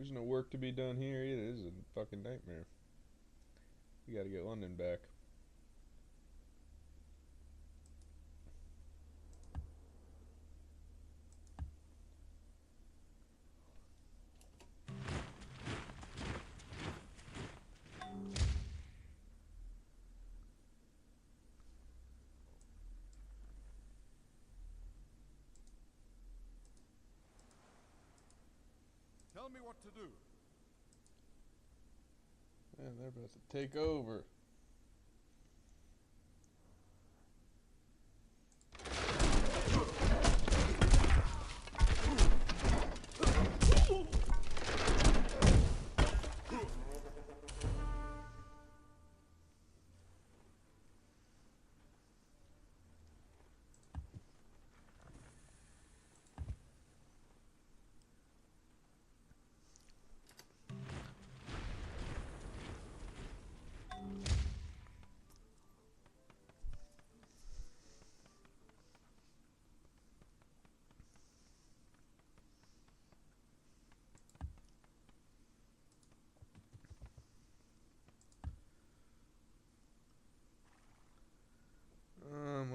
There's no work to be done here either. This is a fucking nightmare. We gotta get London back. Tell me what to do. Man, they're about to take over.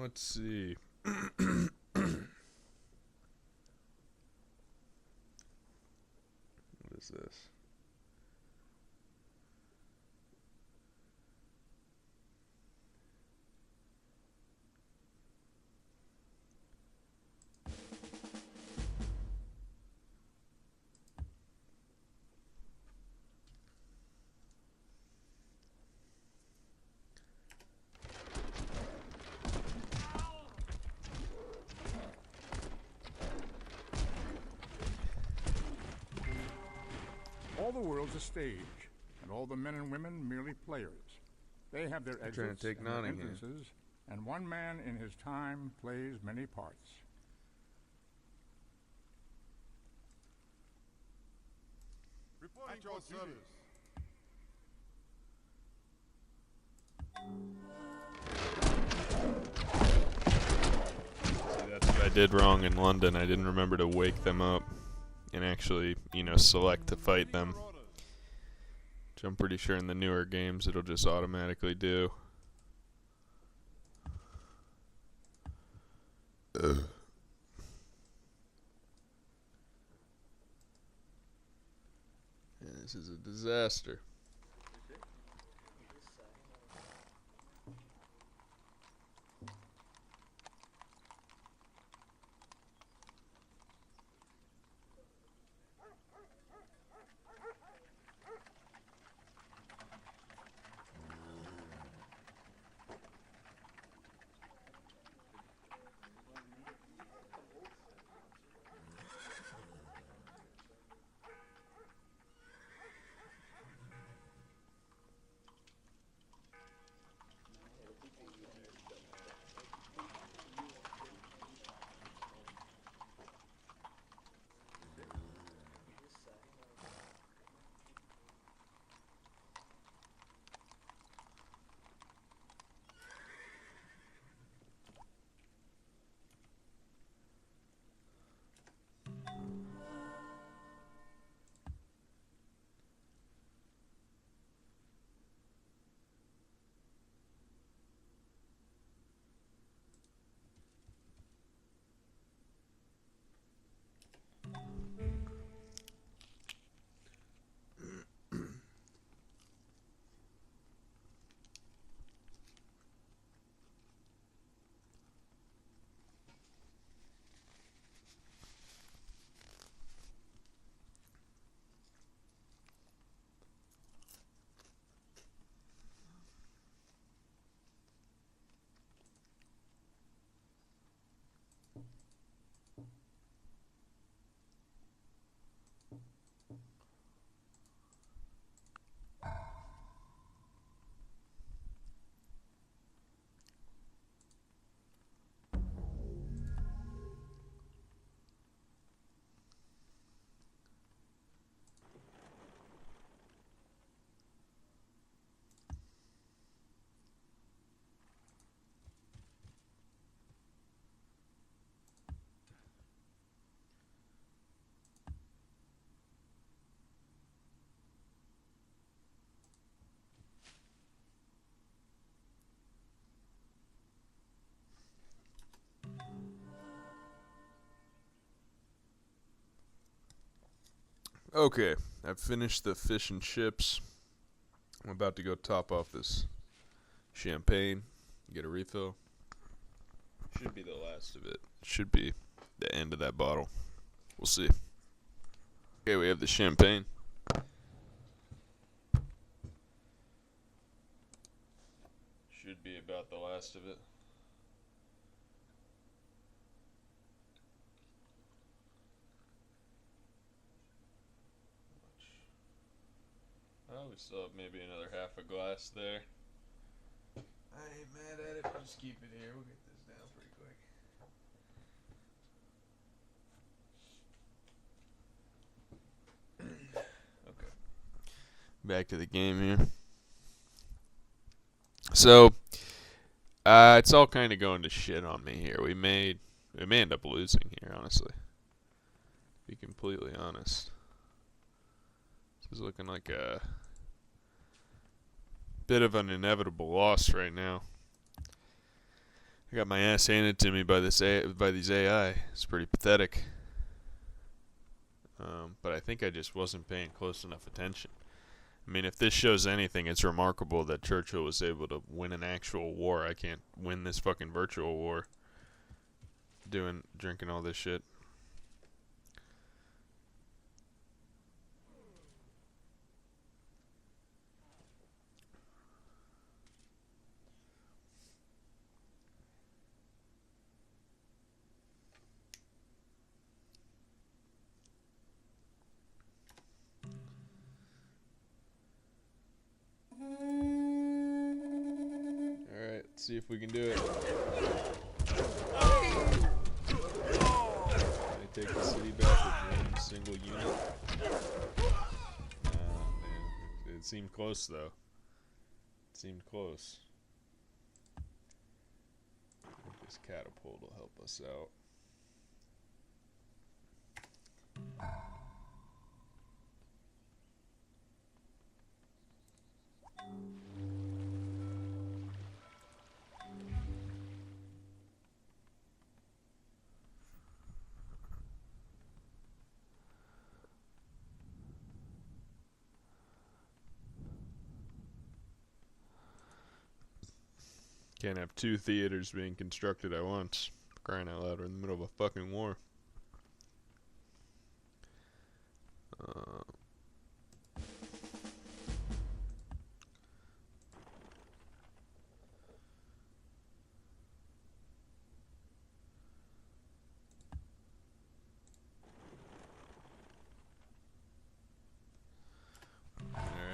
Let's see. What is this? All the world's a stage, and all the men and women merely players. They have their I'm trying to exits take and their Nottingham. entrances, and one man in his time plays many parts. At your service. See, that's what I did wrong in London. I didn't remember to wake them up and actually, select to fight them. Which I'm pretty sure in the newer games it'll just automatically do. Yeah, this is a disaster. Okay, I've finished the fish and chips. I'm about to go top off this champagne, get a refill. Should be the last of it. Should be the end of that bottle. We'll see. Okay, we have the champagne. Should be about the last of it. Oh, we still have maybe another half a glass there. I ain't mad at it. We'll just keep it here. We'll get this down pretty quick. Okay. Back to the game here. So, it's all kind of going to shit on me here. We may end up losing here, honestly. To be completely honest. This is looking like a bit of an inevitable loss right now. I got my ass handed to me by these AI. It's pretty pathetic. But I think I just wasn't paying close enough attention. I mean, if this shows anything, it's remarkable that Churchill was able to win an actual war. I can't win this fucking virtual war drinking all this shit. Alright, let's see if we can do it. They take the city back with one single unit. Man. It seemed close, though. It seemed close. I think this catapult will help us out. Can't have two theaters being constructed at once. Crying out loud, we're in the middle of a fucking war. Alright,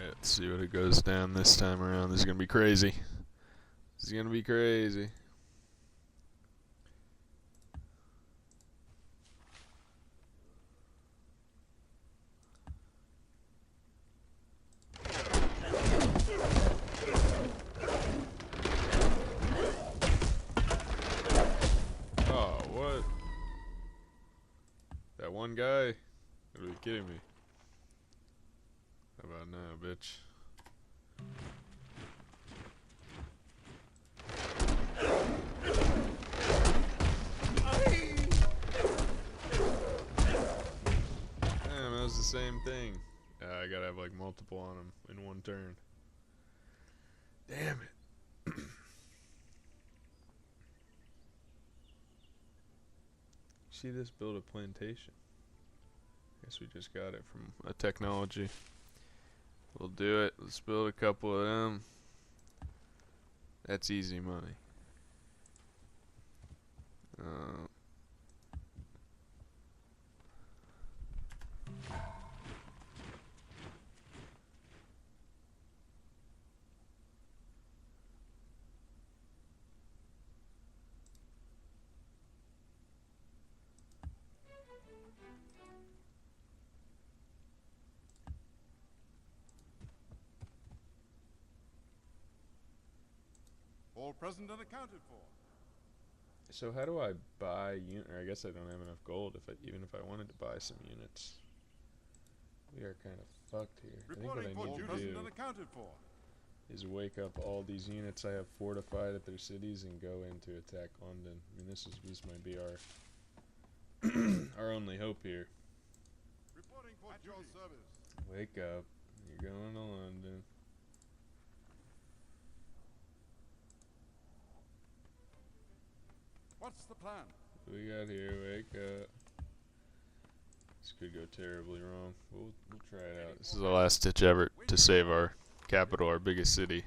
let's see what it goes down this time around. This is gonna be crazy. This is gonna be crazy. Oh, what? That one guy? Are you kidding me? How about now, bitch? Damn, that was the same thing. I gotta have like multiple on him in one turn. Damn it. See this? Build a plantation. Guess we just got it from a technology. We'll do it. Let's build a couple of them. That's easy money. All present and accounted for. So how do I buy unit? Or I guess I don't have enough gold. Even if I wanted to buy some units, we are kind of fucked here. I think what I need to do is wake up all these units I have fortified at their cities and go in to attack London. I mean, this might be our our only hope here. Reporting Wake up. You're going to London. What's the plan? What we got here? Wake up. This could go terribly wrong. We'll try it out. This is the last ditch effort to save our capital, our biggest city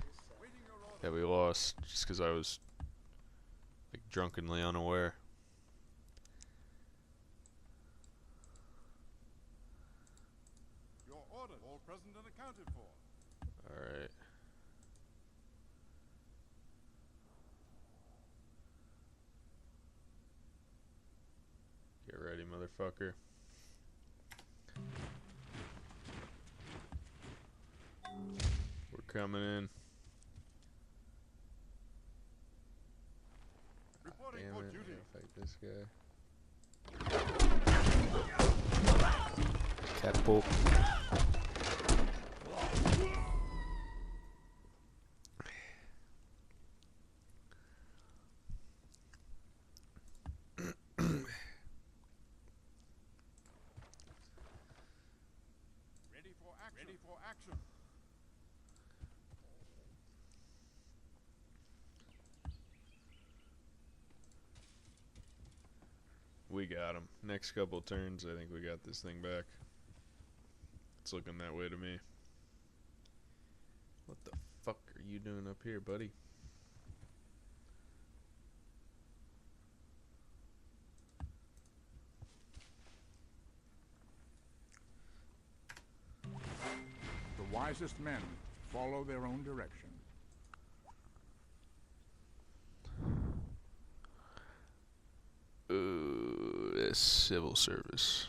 that we lost just because I was like drunkenly unaware. Your order, all present and accounted for. All right. Get ready, motherfucker. We're coming in. Reporting Damn for it, duty. I gotta fight this guy. Catapult. Ready for action. We got him. Next couple turns, I think we got this thing back. It's looking that way to me. What the fuck are you doing up here, buddy? The wisest men follow their own direction. That's civil service.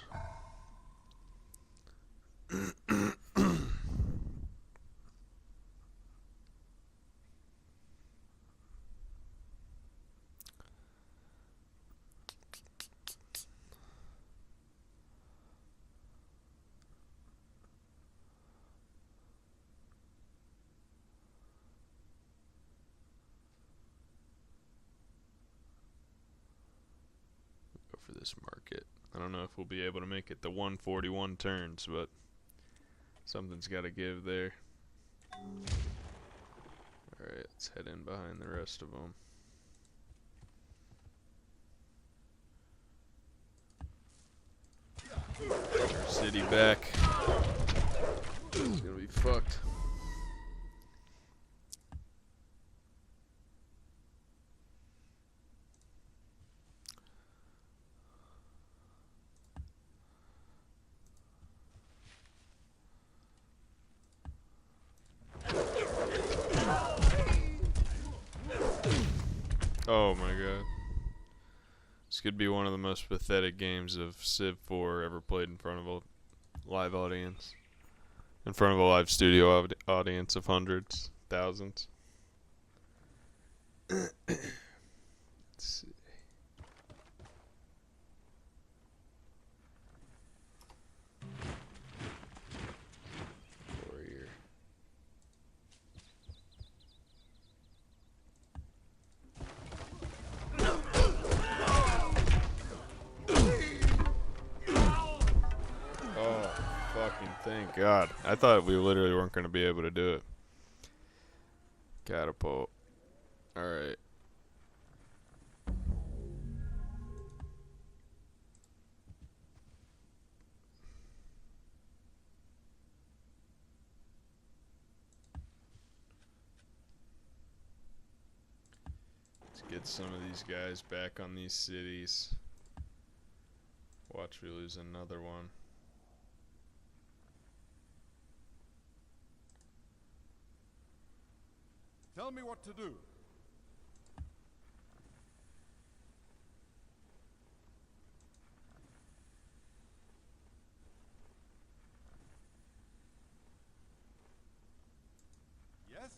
For this market. I don't know if we'll be able to make it the 141 turns, but something's got to give there. Alright, let's head in behind the rest of them. Our city back. It's gonna be fucked. Oh my god. This could be one of the most pathetic games of Civ 4 ever played in front of a live audience. In front of a live studio audience of hundreds, thousands. Let's see. Warrior. Thank God. I thought we literally weren't going to be able to do it. Catapult. Alright. Let's get some of these guys back on these cities. Watch we lose another one. Tell me what to do. Yes?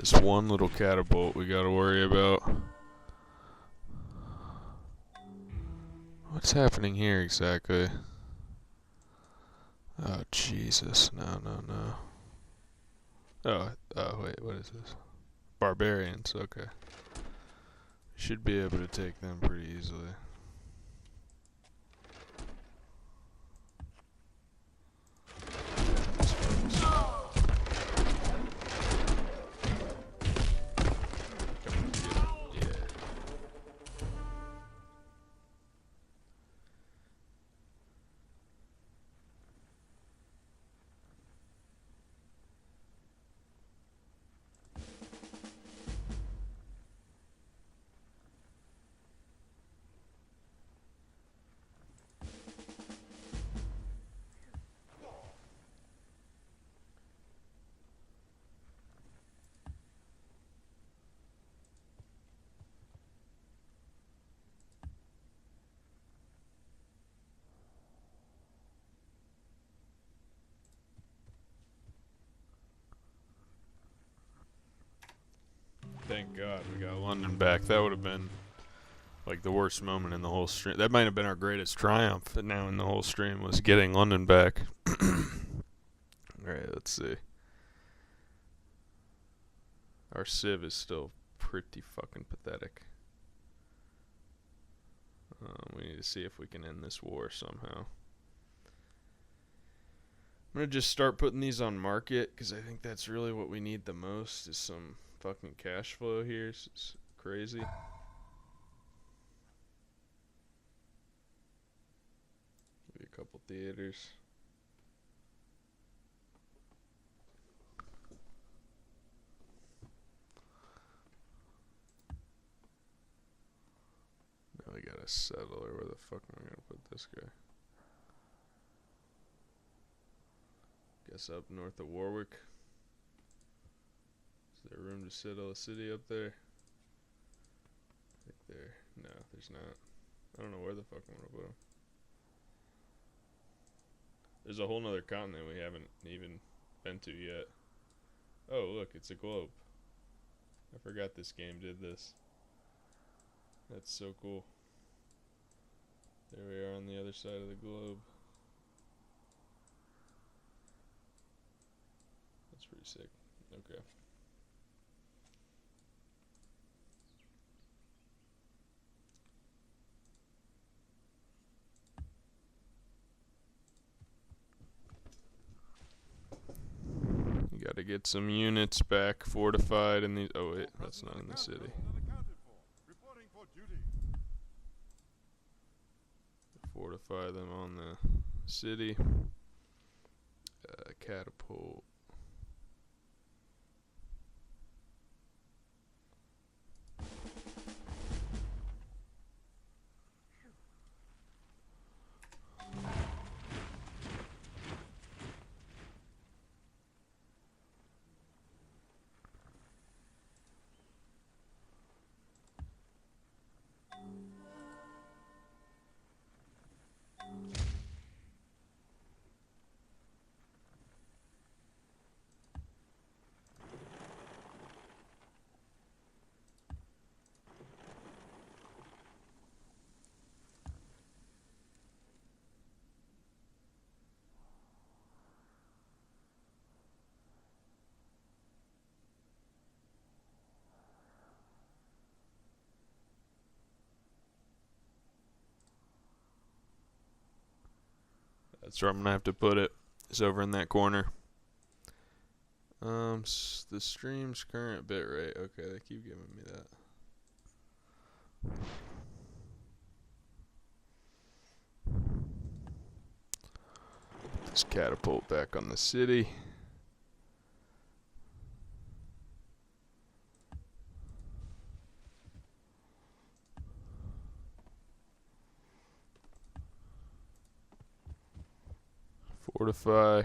This one little catapult we gotta worry about. What's happening here exactly? Oh, Jesus. No. Oh, wait, what is this? Barbarians, okay. Should be able to take them pretty easily. Thank God we got London back. That would have been like the worst moment in the whole stream. That might have been our greatest triumph now in the whole stream, was getting London back. Alright, let's see. Our civ is still pretty fucking pathetic. We need to see if we can end this war somehow. I'm gonna just start putting these on market, because I think that's really what we need the most, is some fucking cash flow here. It's crazy. Maybe a couple theaters. Now we got a settler. Where the fuck am I gonna put this guy? Guess up north of Warwick. Is there room to settle a city up there? Right there. No, there's not. I don't know where the fuck I'm gonna put them. There's a whole nother continent we haven't even been to yet. Oh, look, it's a globe. I forgot this game did this. That's so cool. There we are on the other side of the globe. That's pretty sick. Okay. You gotta get some units back fortified in these. Oh wait, that's not in the city. Fortify them on the city. Catapult. That's where I'm gonna have to put it. It's over in that corner. The stream's current bitrate. Okay, they keep giving me that. This catapult back on the city. Fortify.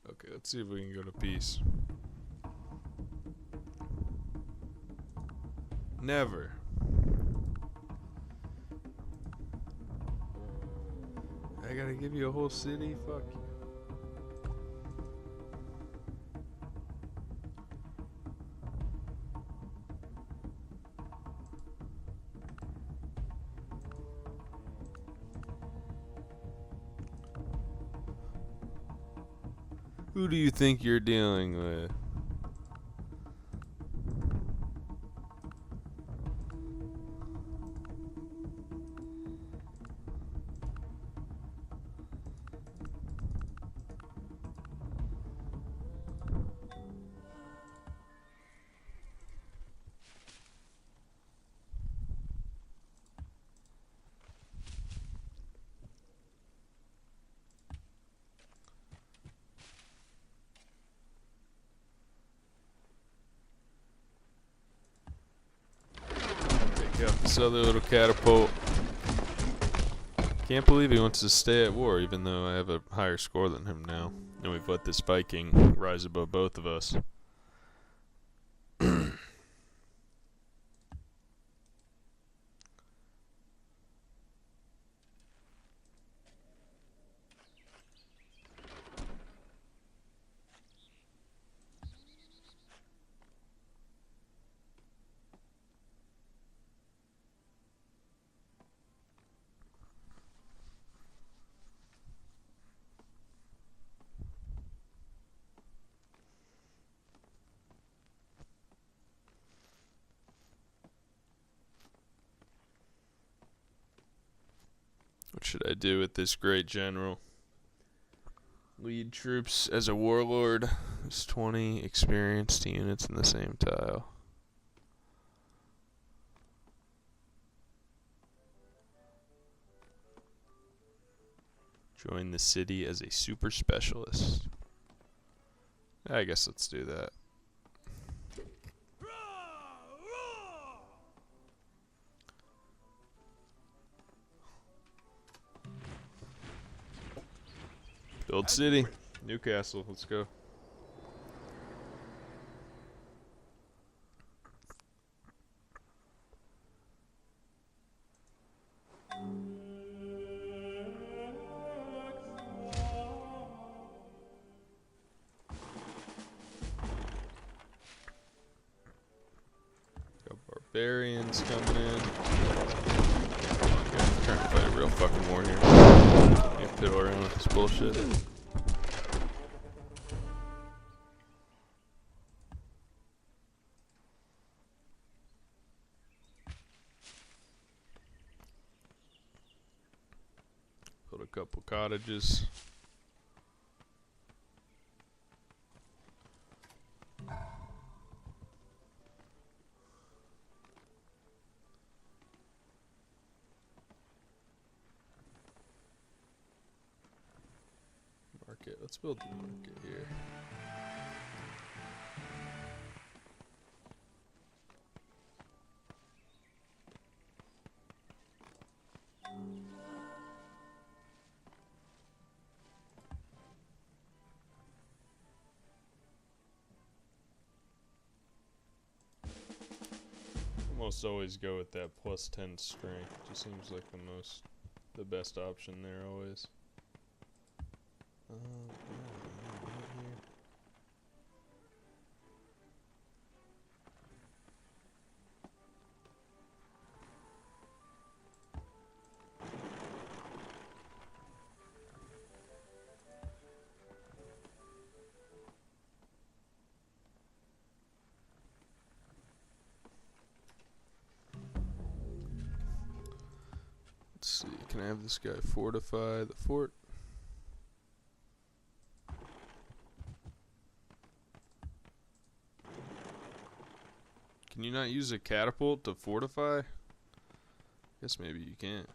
Okay, let's see if we can go to peace. Never. I gotta give you a whole city? Fuck you. Who do you think you're dealing with? Got this other little catapult. Can't believe he wants to stay at war, even though I have a higher score than him now. And we've let this Viking rise above both of us. What should I do with this great general? Lead troops as a warlord. There's 20 experienced units in the same tile. Join the city as a super specialist. I guess let's do that. Build city. Newcastle, let's go. Got barbarians coming in. Okay, I'm trying to fight a real fucking war here. Can't fiddle around with this bullshit. Build a couple cottages. Market. Let's build the market here. Almost always go with that plus 10 strength. Just seems like the best option there always. Yeah, right here. Let's see, can I have this guy fortify the fort? Can you not use a catapult to fortify? Guess maybe you can't.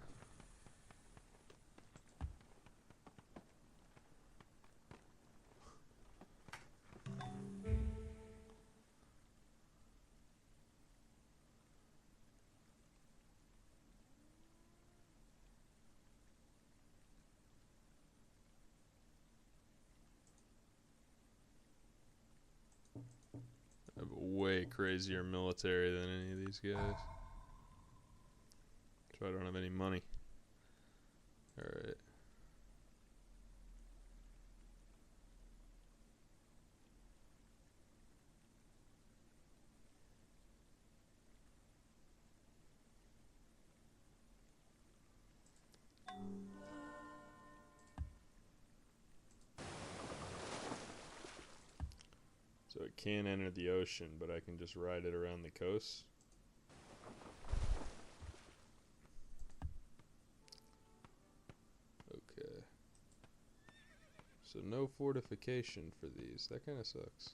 way crazier military than any of these guys. So I don't have any money. Alright. So it can't enter the ocean, but I can just ride it around the coast. Okay. So no fortification for these. That kind of sucks.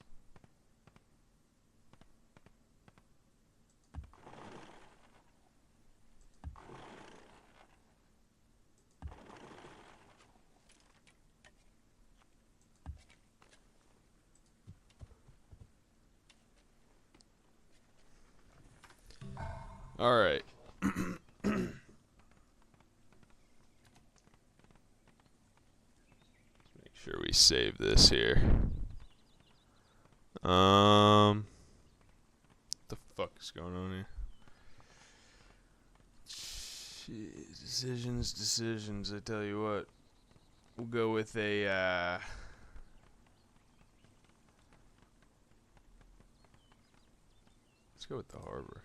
All right. Make sure we save this here. What the fuck is going on here? Jeez, decisions. I tell you what, we'll go with a. Let's go with the harbor.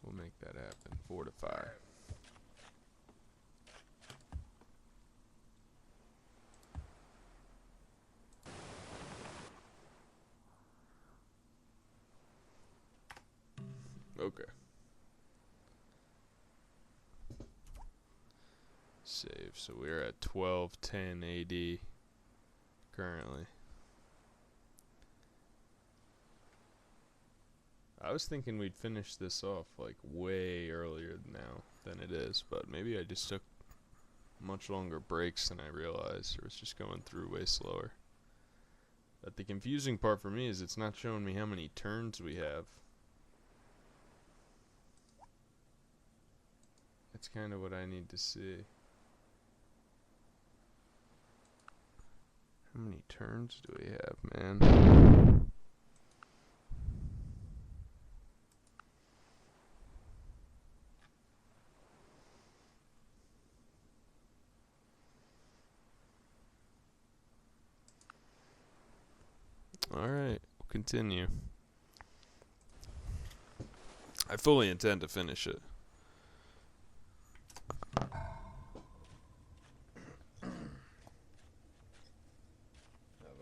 We'll make that happen. Fortify. Okay. Save. So we're at 1210 AD currently. I was thinking we'd finish this off like way earlier now than it is, but maybe I just took much longer breaks than I realized, or was just going through way slower. But the confusing part for me is it's not showing me how many turns we have. That's kind of what I need to see. How many turns do we have, man? Alright, we'll continue. I fully intend to finish it. Have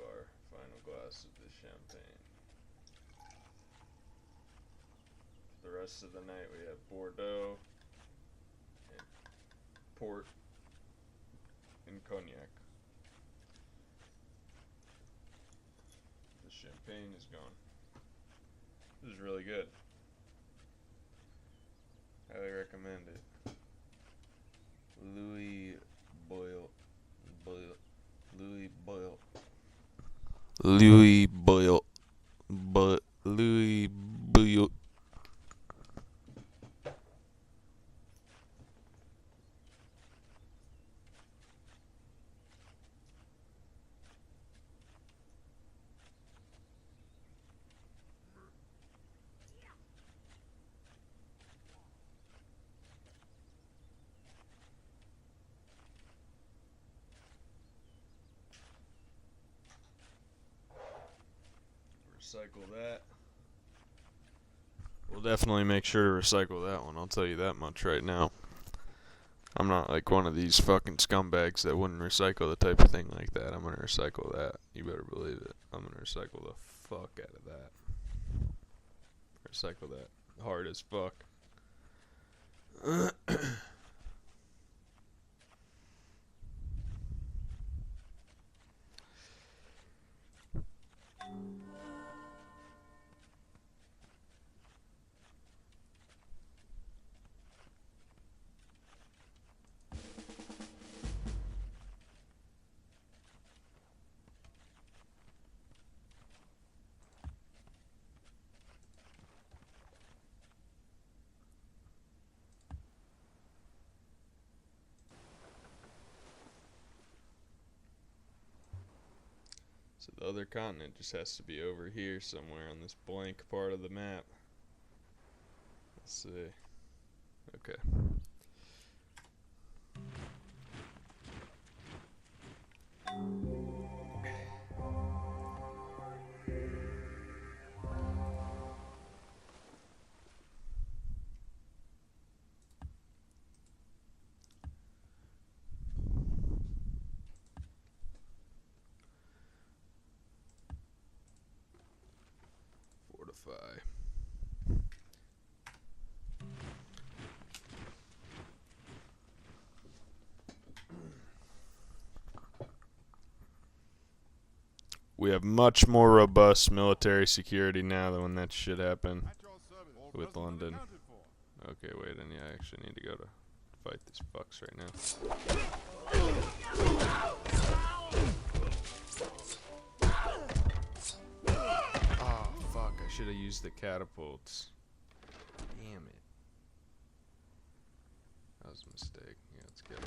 our final glass of the champagne. For the rest of the night we have Bordeaux and port and cognac. The champagne is gone. This is really good. Highly recommend it. Louis Boyle. Louis Boyle. Recycle that. We'll definitely make sure to recycle that one, I'll tell you that much right now. I'm not like one of these fucking scumbags that wouldn't recycle the type of thing like that. I'm gonna recycle that. You better believe it. I'm gonna recycle the fuck out of that. Recycle that hard as fuck. So the other continent just has to be over here somewhere on this blank part of the map. Let's see. Okay. Fortify. We have much more robust military security now than when that shit happened with London. Okay, wait, and yeah, I actually need to go to fight these fucks right now. Oh, fuck, I should have used the catapults. Damn it. That was a mistake. Yeah, let's get it.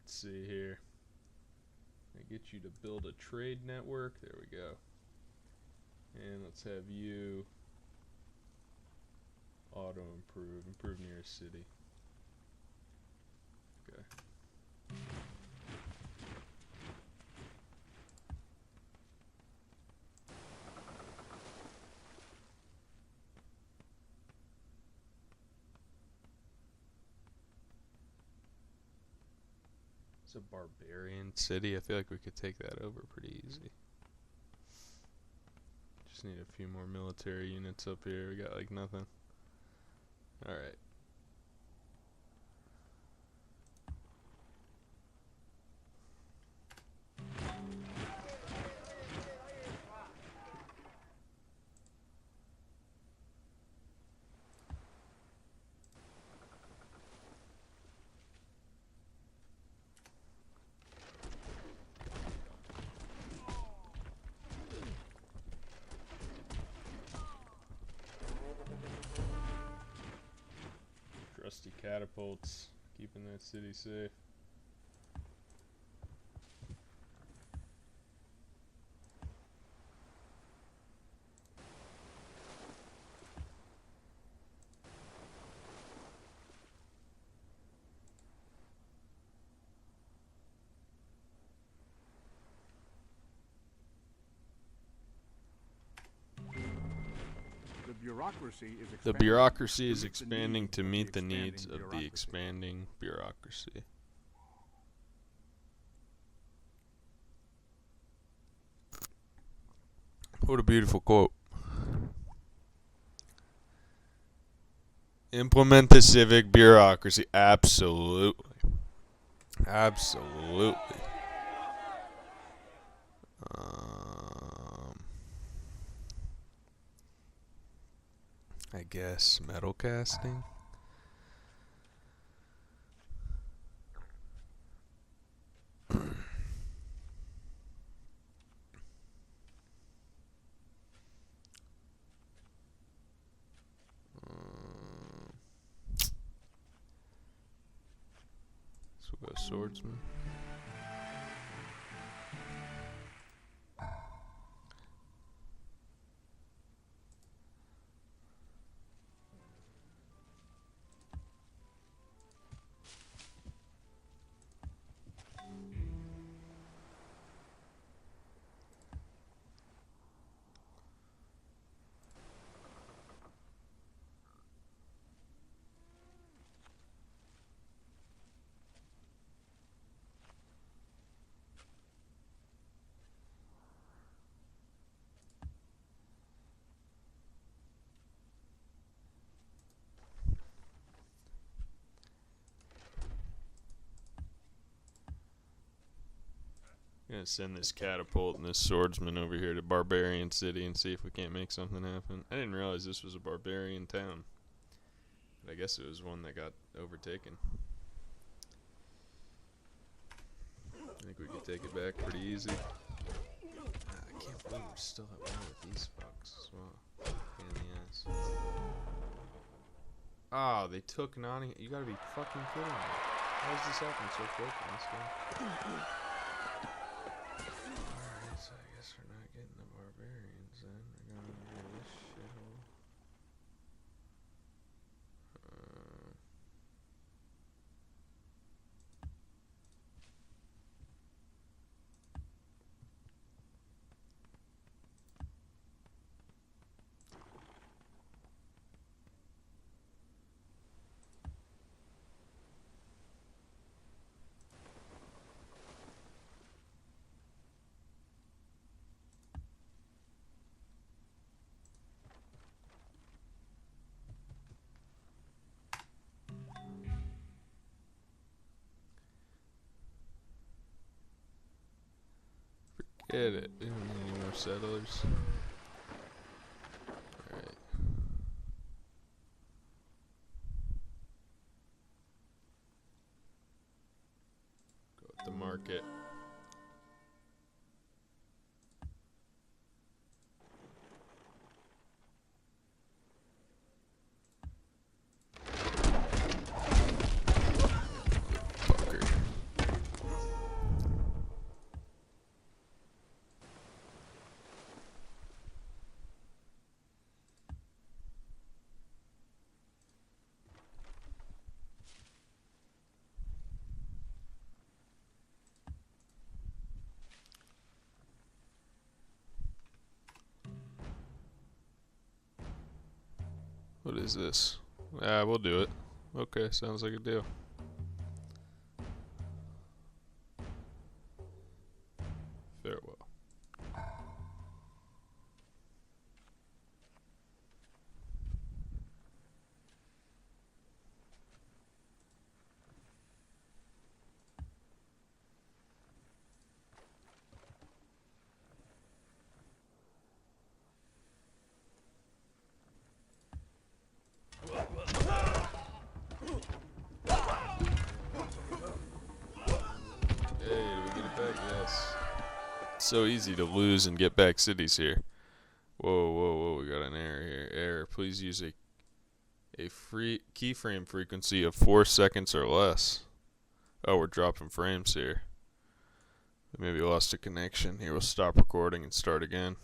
Let's see here. I get you to build a trade network. There we go. And let's have you auto improve near a city. Okay. It's a barbarian city. I feel like we could take that over pretty easy. Just need a few more military units up here. We got like nothing. Alright. Trusty catapults, keeping that city safe. The bureaucracy is expanding to meet the needs of the expanding bureaucracy. What a beautiful quote. Implement the civic bureaucracy. Absolutely. Absolutely. I guess metal casting. So we'll go swordsman. Gonna send this catapult and this swordsman over here to Barbarian City and see if we can't make something happen. I didn't realize this was a barbarian town. But I guess it was one that got overtaken. I think we could take it back pretty easy. I can't believe we're still at war with these fucks as well. Pain in the ass. Oh, they took Nottingham. You gotta be fucking kidding me. How is this happening so quick in this game? Alright, so I guess we're not getting the barbarians then. We're going to do this shithole. Get it. We don't need any more settlers. Alright. Go with the market. What is this? We'll do it. Okay, sounds like a deal. Farewell. So easy to lose and get back cities here. Whoa, we got an error here. Error, please use a free keyframe frequency of 4 seconds or less. Oh, we're dropping frames here. Maybe lost a connection. Here, we'll stop recording and start again.